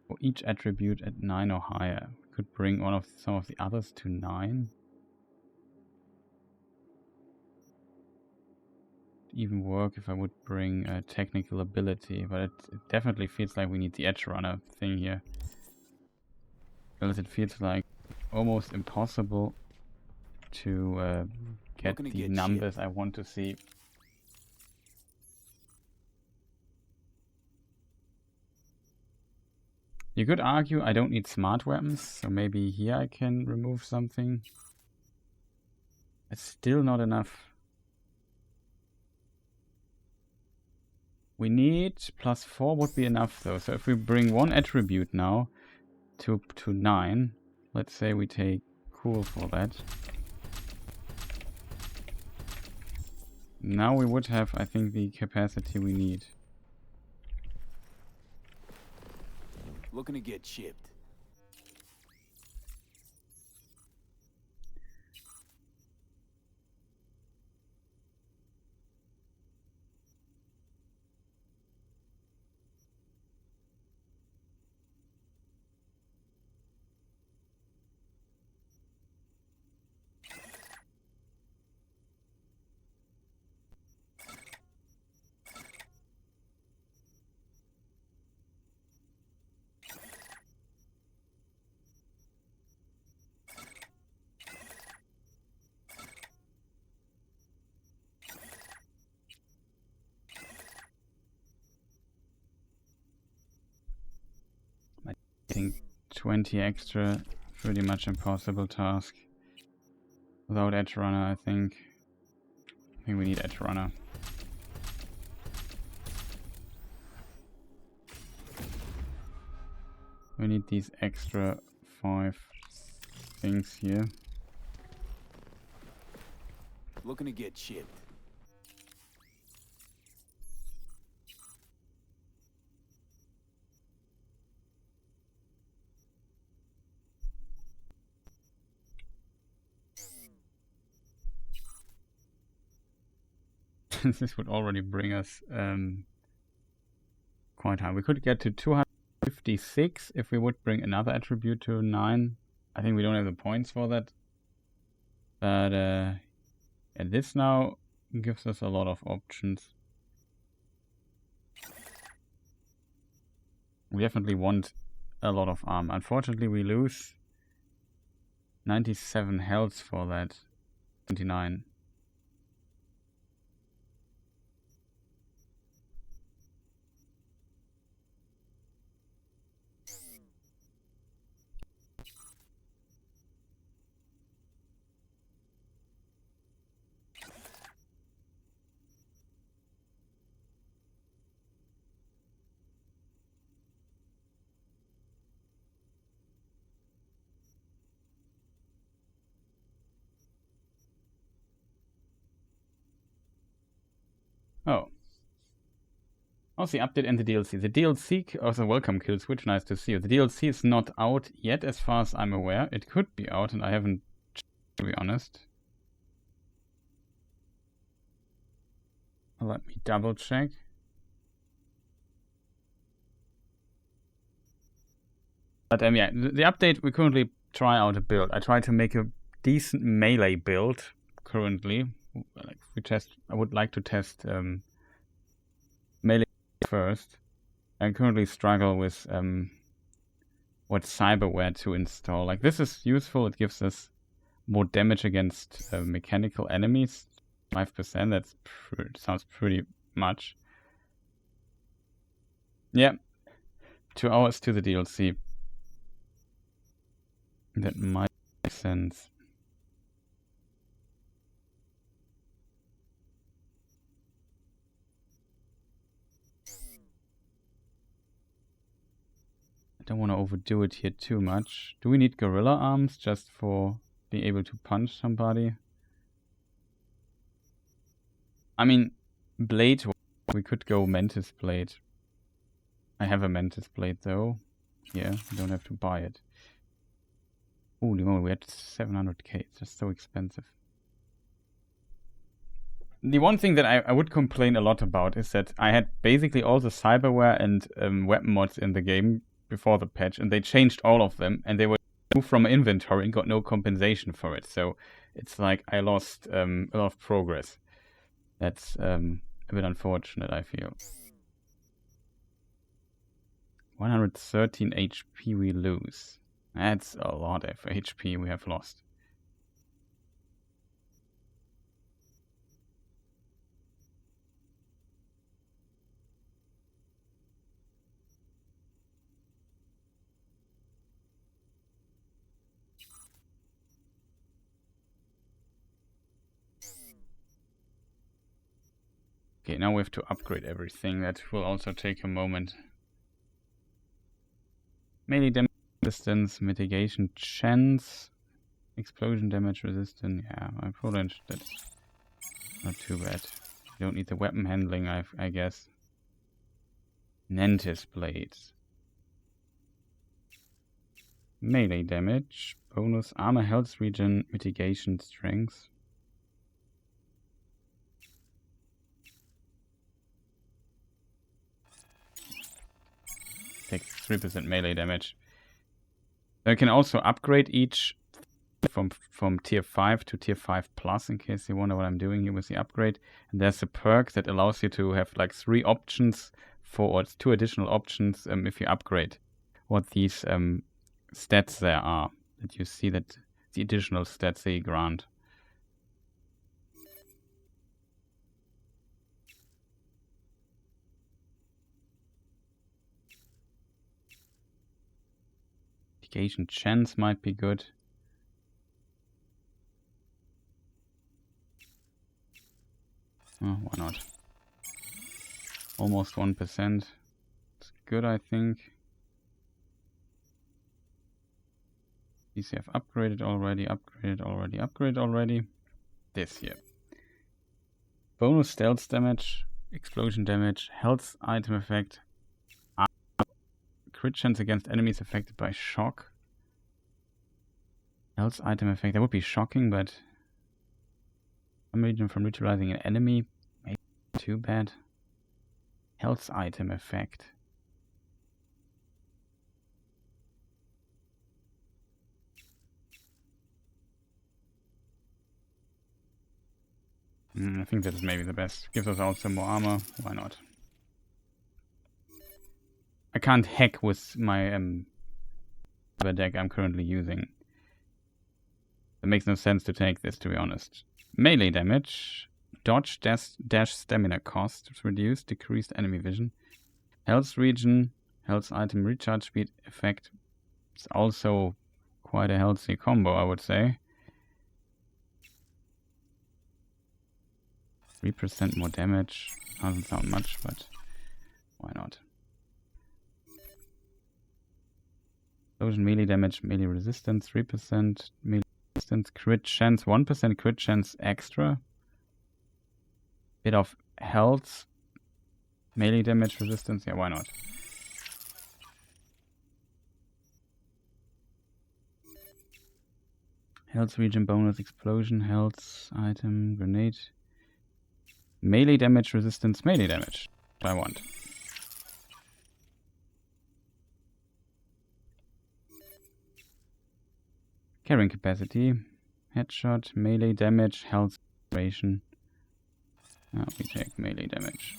for each attribute at 9 or higher. We could bring some of the others to 9. It'd even work if I would bring technical ability, but it definitely feels like we need the Edge Runner thing here. Because it feels like almost impossible to get the numbers I want to see. You could argue I don't need smart weapons, so maybe here I can remove something. It's still not enough. We need +4 would be enough though. So if we bring one attribute now to 9, let's say we take cool for that. Now we would have, I think, the capacity we need. Looking to get chipped. I think 20 extra, pretty much impossible task. Without Edge Runner, I think we need Edge Runner. We need these extra 5 things here. Looking to get chipped. This would already bring us quite high. We could get to 256 if we would bring another attribute to 9. I think we don't have the points for that. But and this now gives us a lot of options. We definitely want a lot of armor. Unfortunately, we lose 97 health for that. 29. Oh. Also the update and the DLC. The DLC, also welcome Kill Switch, nice to see you. The DLC is not out yet as far as I'm aware. It could be out and I haven't checked, to be honest. Let me double check. But yeah, the update, we currently try out a build. I try to make a decent melee build currently. Like I would like to test melee first. I currently struggle with what cyberware to install. Like this is useful. It gives us more damage against mechanical enemies. 5%. That sounds pretty much. Yeah. 2 hours to the DLC. That might make sense. I don't want to overdo it here too much. Do we need gorilla arms just for being able to punch somebody? I mean, blade, we could go mantis blade. I have a mantis blade though. Yeah, you don't have to buy it. Holy moly, we had 700k. It's just so expensive. The one thing that I would complain a lot about is that I had basically all the cyberware and weapon mods in the game before the patch, and they changed all of them, and they were moved from inventory and got no compensation for it. So it's like I lost a lot of progress. That's a bit unfortunate, I feel. 113 HP we lose. That's a lot of HP we have lost. Okay, now we have to upgrade everything. That will also take a moment. Melee damage resistance, mitigation chance, explosion damage resistance. Yeah, I probably that's not too bad. You don't need the weapon handling, I guess. Nentis blades. Melee damage, bonus armor, health regen, mitigation strength. Takes 3% melee damage. I can also upgrade each from tier 5 to tier 5 plus, in case you wonder what I'm doing here with the upgrade. And there's a perk that allows you to have like 3 options or 2 additional options if you upgrade. What these stats there are, that you see that the additional stats they grant. Mitigation chance might be good. Oh, why not? Almost 1%. It's good, I think. These have upgraded already. This here. Bonus stealth damage, explosion damage, health item effect, crit chance against enemies affected by shock. Health item effect, that would be shocking, but some region from neutralizing an enemy, maybe not too bad. Health item effect. I think that is maybe the best. Gives us also more armor. Why not? I can't hack with my deck I'm currently using. It makes no sense to take this, to be honest. Melee damage. Dodge, dash stamina cost is reduced. Decreased enemy vision. Health regen. Health item recharge speed effect. It's also quite a healthy combo, I would say. 3% more damage. Doesn't sound much, but why not? Explosion melee damage, melee resistance, 3% melee resistance, crit chance, 1% crit chance extra. Bit of health, melee damage resistance, yeah, why not? Health regen bonus, explosion, health item, grenade. Melee damage resistance, melee damage. What I want. Carrying capacity, headshot, melee damage, health duration. We take melee damage.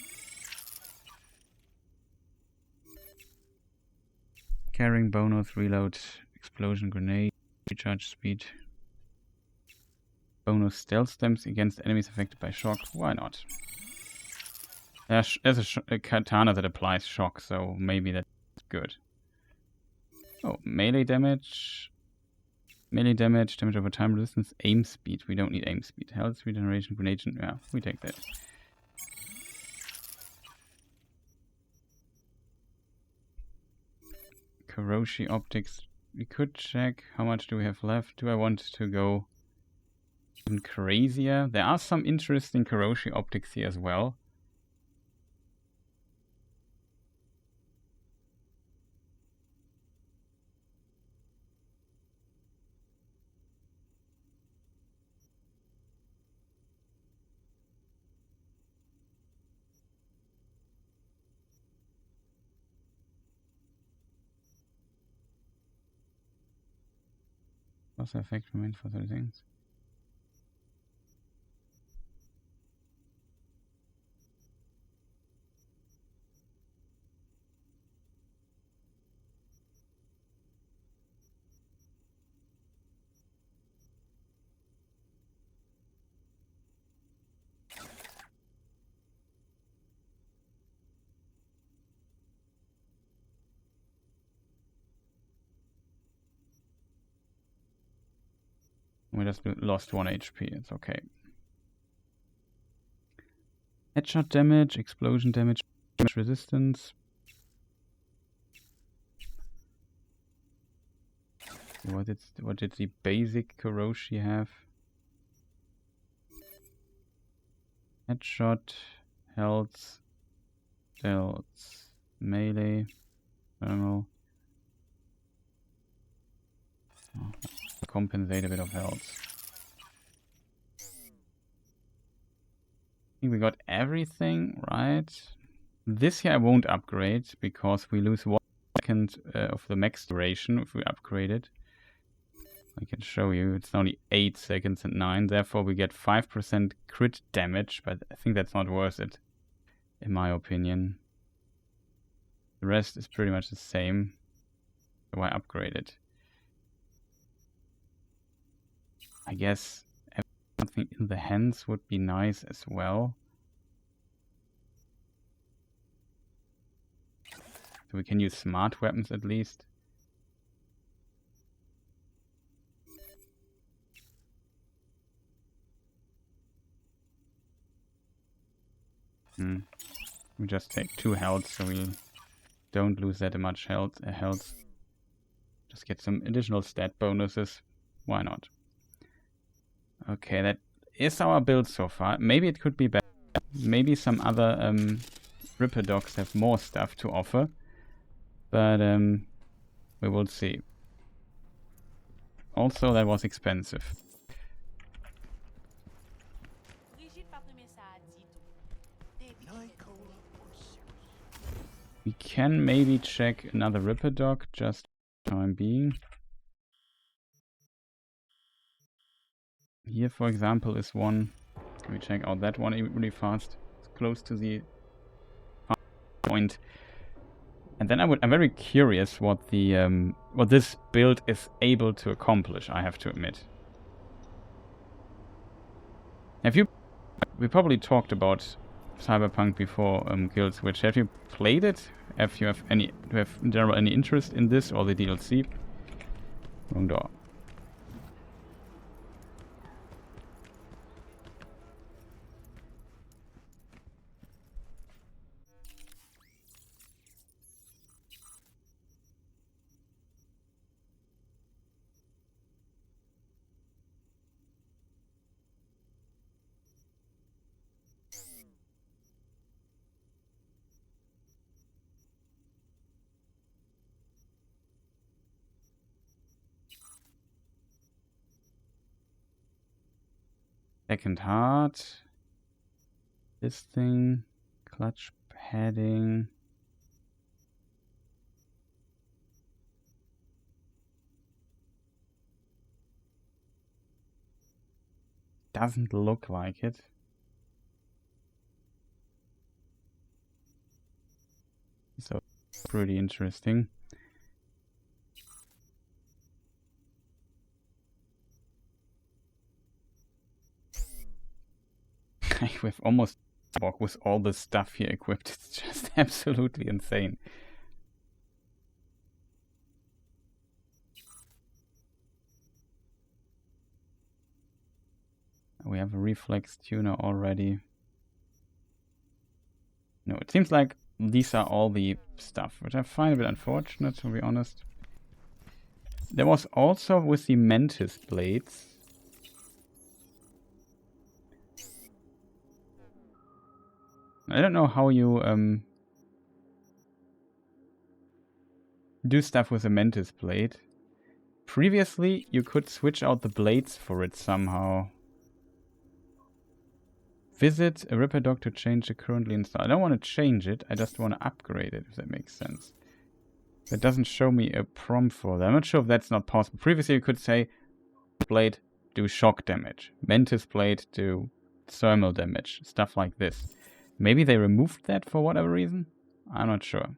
Carrying bonus, reload, explosion, grenade, recharge speed. Bonus stealth stamps against enemies affected by shock. Why not? There's a katana that applies shock, so maybe that's good. Oh, melee damage. Melee damage, damage over time, resistance, aim speed. We don't need aim speed. Health, regeneration, grenade. Yeah, we take that. Kuroshi optics. We could check how much do we have left. Do I want to go even crazier? There are some interesting Kuroshi optics here as well. Plus effect remains for 30 seconds. We just lost 1 HP, it's okay. Headshot damage, explosion damage, damage resistance. What did the basic Kuroshi have? Headshot, health, stealth, melee, thermal. Oh, compensate a bit of health. I think we got everything, right? This here I won't upgrade because we lose 1 second of the max duration if we upgrade it. I can show you, it's only 8 seconds and 9, therefore we get 5% crit damage, but I think that's not worth it, in my opinion. The rest is pretty much the same, so I upgrade it. I guess something in the hands would be nice as well. So we can use smart weapons at least. We just take 2 health, so we don't lose that much health. Just get some additional stat bonuses. Why not? Okay, that is our build so far. Maybe it could be better. Maybe some other Ripper Dogs have more stuff to offer. But we will see. Also, that was expensive. We can maybe check another Ripper Dog just for the time being. Here, for example, is one. Can we check out that one really fast? It's close to the point. And then I'm very curious what the what this build is able to accomplish. I have to admit. We probably talked about Cyberpunk before Guild Switch. Have you played it? Do you have in general any interest in this or the DLC? Wrong door. Second heart. This thing. Clutch padding. Doesn't look like it. So pretty interesting. With almost with all the stuff here equipped, it's just absolutely insane. We have a reflex tuner already. No, it seems like these are all the stuff, which I find a bit unfortunate, to be honest. There was also with the Mantis blades. I don't know how you do stuff with a Mantis blade. Previously, you could switch out the blades for it somehow. Visit a Ripper Dog to change the currently installed. I don't want to change it, I just want to upgrade it, if that makes sense. It doesn't show me a prompt for that. I'm not sure if that's not possible. Previously, you could say, blade do shock damage. Mantis blade do thermal damage. Stuff like this. Maybe they removed that for whatever reason? I'm not sure.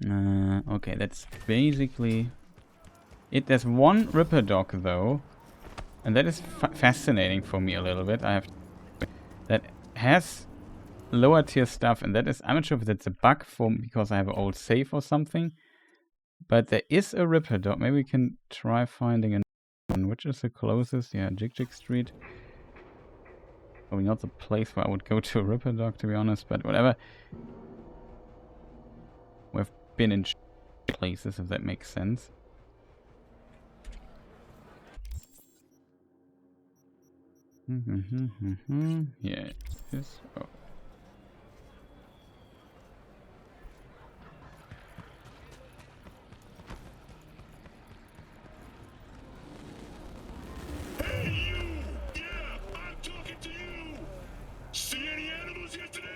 Okay, that's basically it. There's one Ripper Dog though, and that is fascinating for me a little bit. That has lower tier stuff, and that is, I'm not sure if that's a bug because I have an old save or something. But there is a Ripper Dog. Maybe we can try finding another one. Which is the closest? Yeah, Jig Street. Probably not the place where I would go to a Ripper Dog, to be honest, but whatever. We've been in places, if that makes sense. Yeah, this. Oh. Hey, you! Yeah, I'm talking to you! See any animals yet today?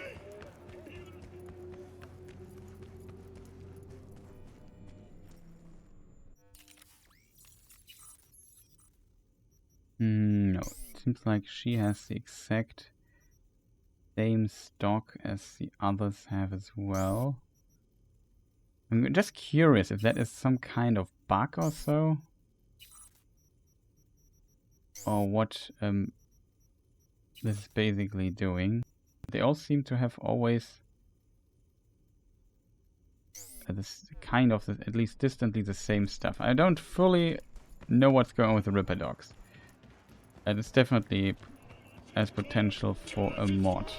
No, it seems like she has the exact same stock as the others have as well. I'm just curious if that is some kind of bug or so. Or what this is basically doing. They all seem to have always this kind of, at least distantly, the same stuff. I don't fully know what's going on with the Ripper Dogs. And it's definitely has potential for a mod.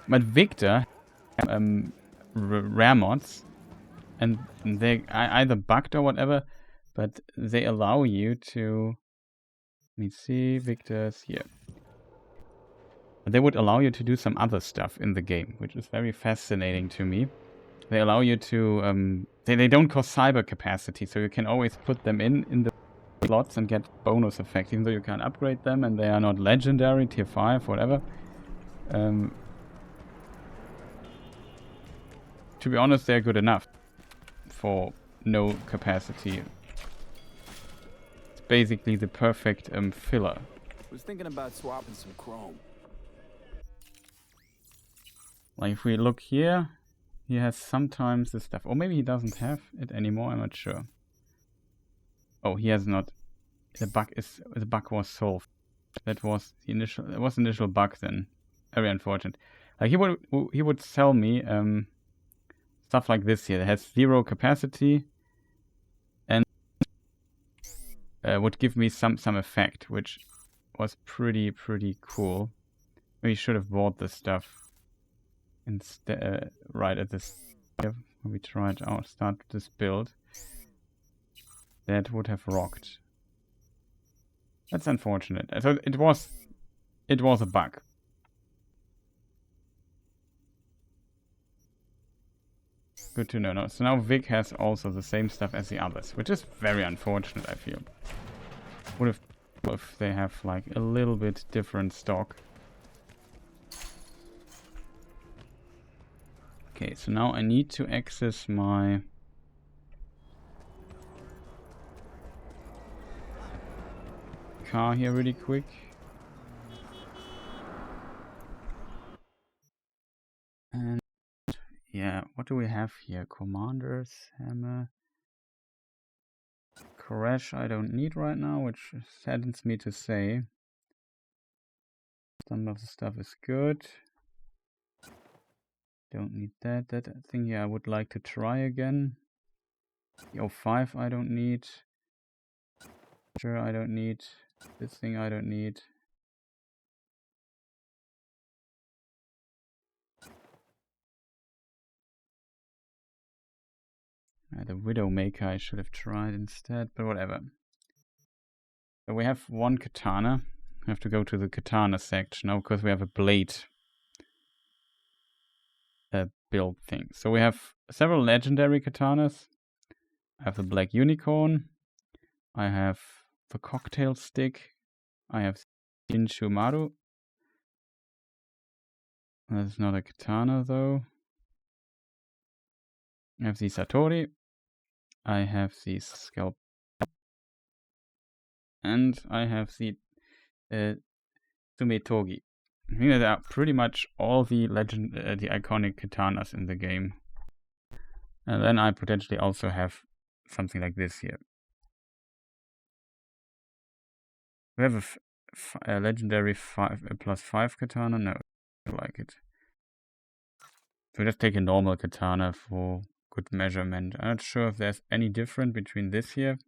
But Victor, rare mods, and they either bugged or whatever, but they allow you to. Let me see, Victor's here. They would allow you to do some other stuff in the game, which is very fascinating to me. They allow you to. They don't cost cyber capacity, so you can always put them in the slots and get bonus effect, even though you can't upgrade them and they are not legendary, tier 5, whatever. To be honest, they're good enough for no capacity. It's basically the perfect filler. Was thinking about swapping some chrome. Like if we look here, he has sometimes this stuff. Or maybe he doesn't have it anymore, I'm not sure. Oh, he has not. The bug was solved. That was the initial bug then. Very unfortunate. Like he would sell me stuff like this here. It has 0 capacity and would give me some effect, which was pretty cool. We should have bought this stuff instead right at this. When we tried out start this build, that would have rocked. That's unfortunate. So it was a bug. Good to know. No, so now Vic has also the same stuff as the others, which is very unfortunate, I feel. Would have if they have like a little bit different stock. Okay, so now I need to access my car here really quick. And yeah, what do we have here? Commander's hammer. Crash I don't need right now, which saddens me to say. Some of the stuff is good. Don't need that. That thing here I would like to try again. The 05 I don't need. Sure, I don't need. This thing I don't need. The Widowmaker I should have tried instead, but whatever. So we have one katana. We have to go to the katana section now because we have a blade build thing. So we have several legendary katanas. I have the Black Unicorn. I have the Cocktail Stick. I have Inshumaru. That's not a katana though. I have the Satori. I have the Scalp. And I have the Sumetogi. I think that are pretty much all the the iconic katanas in the game. And then I potentially also have something like this here. We have a legendary 5+5 katana. No, I like it. So just take a normal katana for good measurement. I'm not sure if there's any difference between this here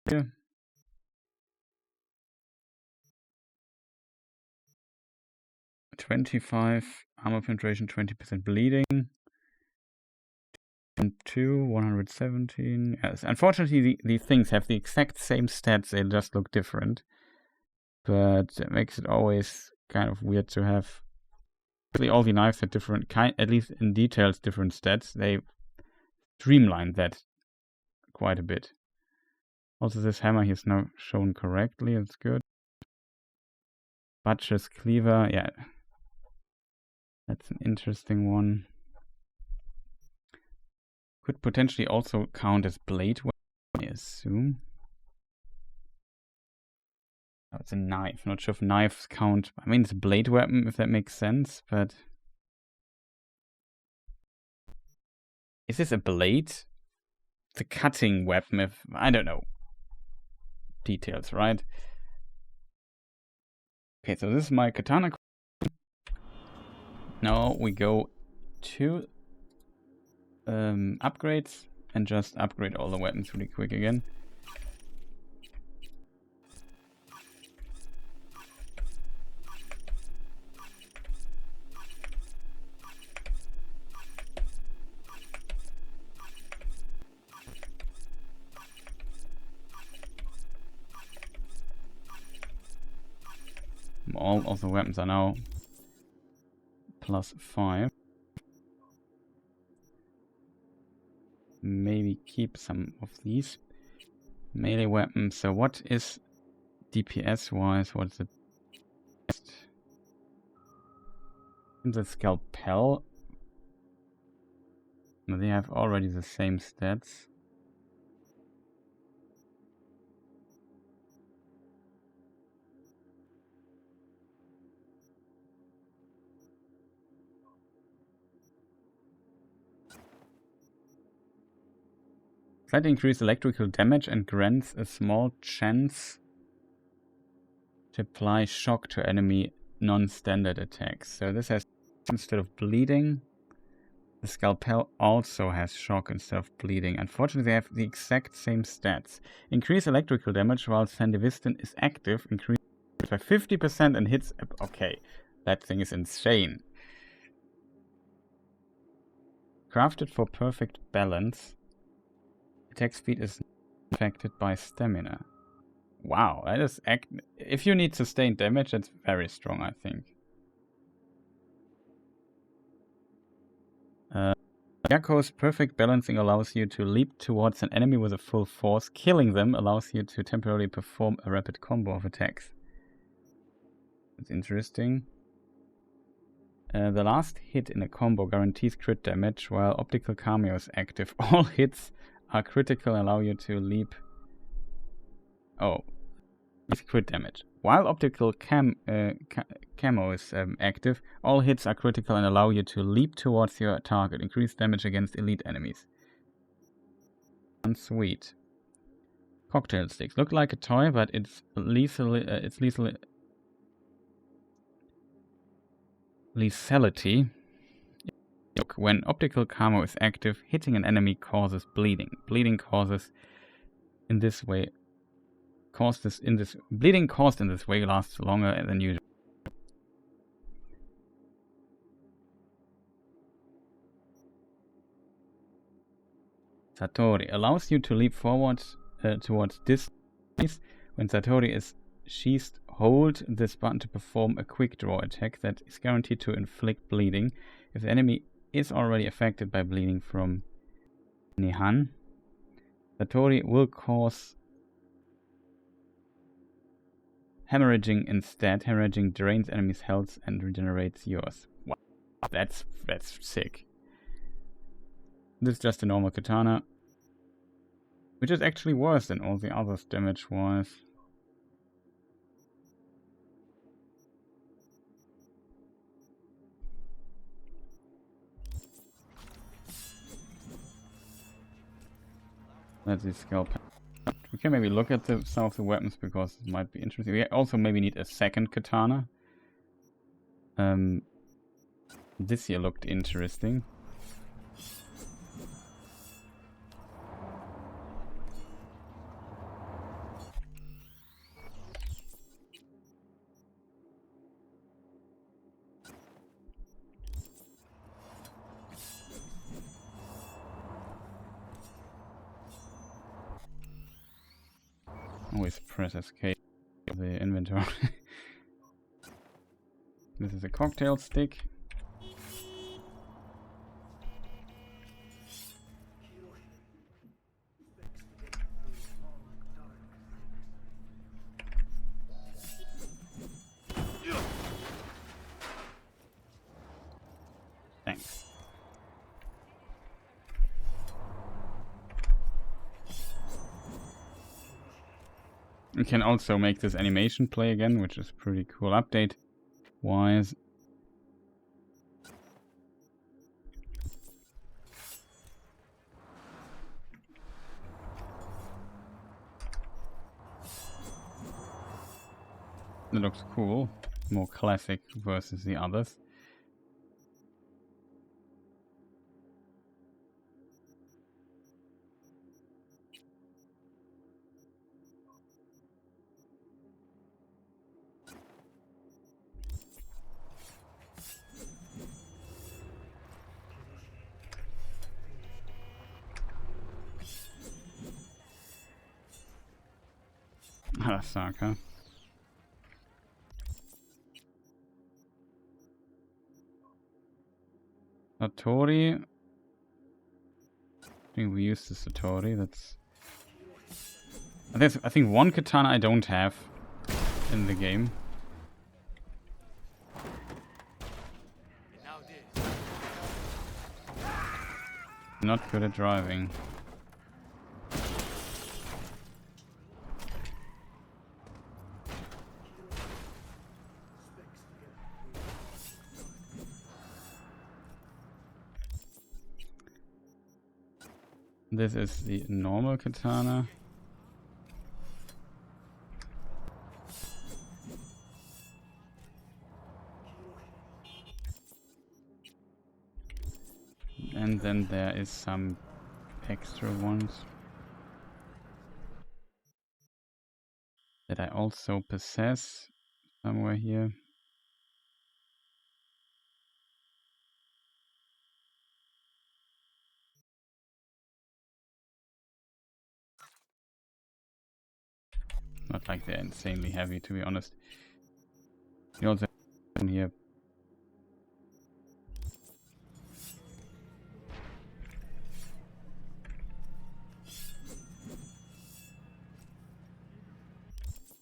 here. $25 armor penetration, 20% bleeding. And 117. Yes, unfortunately, these things have the exact same stats. They just look different. But it makes it always kind of weird to have. Actually, all the knives have different at least in details, different stats. They streamlined that quite a bit. Also, this hammer here is now shown correctly. That's good. Butcher's cleaver, yeah. That's an interesting one. Could potentially also count as blade weapon, I assume. Oh, it's a knife. Not sure if knives count. I mean, it's a blade weapon, if that makes sense, but... Is this a blade? It's a cutting weapon, if... I don't know. Details, right? Okay, so this is my katana. Now we go to upgrades and just upgrade all the weapons really quick again. All of the weapons are now +5. Maybe keep some of these melee weapons. So what is DPS wise? What's the best? The scalpel. They have already the same stats. Slightly increase electrical damage and grants a small chance to apply shock to enemy non-standard attacks. So this has, instead of bleeding, the scalpel also has shock instead of bleeding. Unfortunately, they have the exact same stats. Increase electrical damage while Sandevistan is active. Increase by 50% and hits... Okay, that thing is insane. Crafted for perfect balance. Attack speed is affected by stamina. Wow, that is... If you need sustained damage, that's very strong, I think. Yako's perfect balancing allows you to leap towards an enemy with a full force. Killing them allows you to temporarily perform a rapid combo of attacks. That's interesting. The last hit in a combo guarantees crit damage, while optical cameo is active. All hits are critical and allow you to leap... Oh. It's crit damage. While optical camo is active, all hits are critical and allow you to leap towards your target. Increase damage against elite enemies. Sweet. Cocktail sticks. Look like a toy, but it's lethality. Look, when optical camo is active, hitting an enemy causes bleeding. Bleeding causes in this way... Bleeding caused in this way lasts longer than usual. Satori allows you to leap forward towards this. When Satori is sheathed, hold this button to perform a quick draw attack that is guaranteed to inflict bleeding. If the enemy is already affected by bleeding from Nihan, Satori will cause hemorrhaging instead. Hemorrhaging drains enemies' health and regenerates yours. Wow, that's sick. This is just a normal katana, which is actually worse than all the others damage-wise. That's the scalpel. We can maybe look at some of the weapons because it might be interesting. We also maybe need a second katana. This here looked interesting. Always press escape of the inventory. This is a cocktail stick. Thanks. We can also make this animation play again, which is pretty cool update wise. It looks cool, more classic versus the others. Arasaka. Satori. I think we used the Satori. I think one katana I don't have in the game. Not good at driving. This is the normal katana. And then there is some extra ones that I also possess somewhere here. Not like they're insanely heavy, to be honest. You also have one here.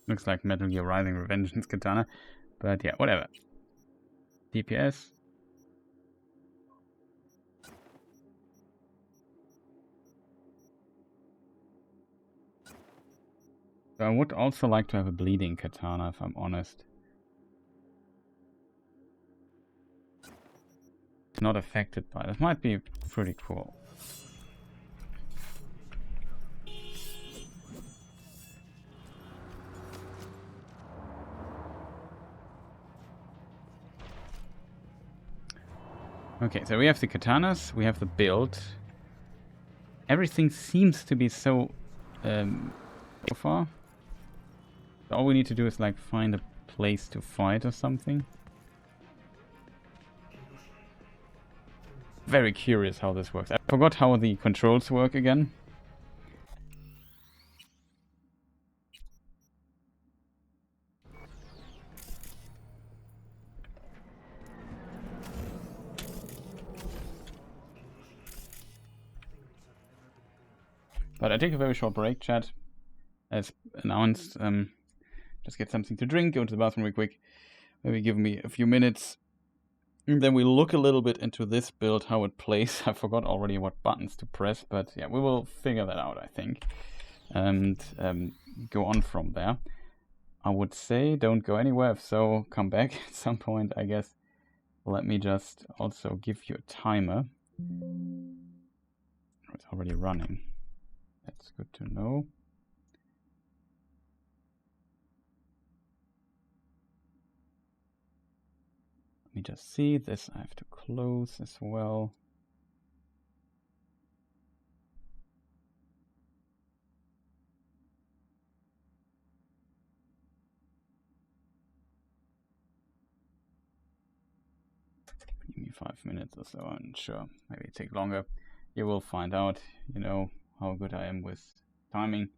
Looks like Metal Gear Rising Revengeance katana, but yeah, whatever. DPS. So I would also like to have a bleeding katana, if I'm honest. It's not affected by this. Might be pretty cool. Okay, so we have the katanas, we have the build. Everything seems to be so far. So all we need to do is like find a place to fight or something. Very curious how this works. I forgot how the controls work again. But I take a very short break, chat. As announced, just get something to drink, go to the bathroom real quick. Maybe give me a few minutes. And then we look a little bit into this build, how it plays. I forgot already what buttons to press, but yeah, we will figure that out, I think. And go on from there. I would say don't go anywhere. If so, come back at some point, I guess. Let me just also give you a timer. It's already running. That's good to know. Let me just see this. I have to close as well. Give me 5 minutes or so. I'm sure. Maybe it take longer. You will find out. You know how good I am with timing.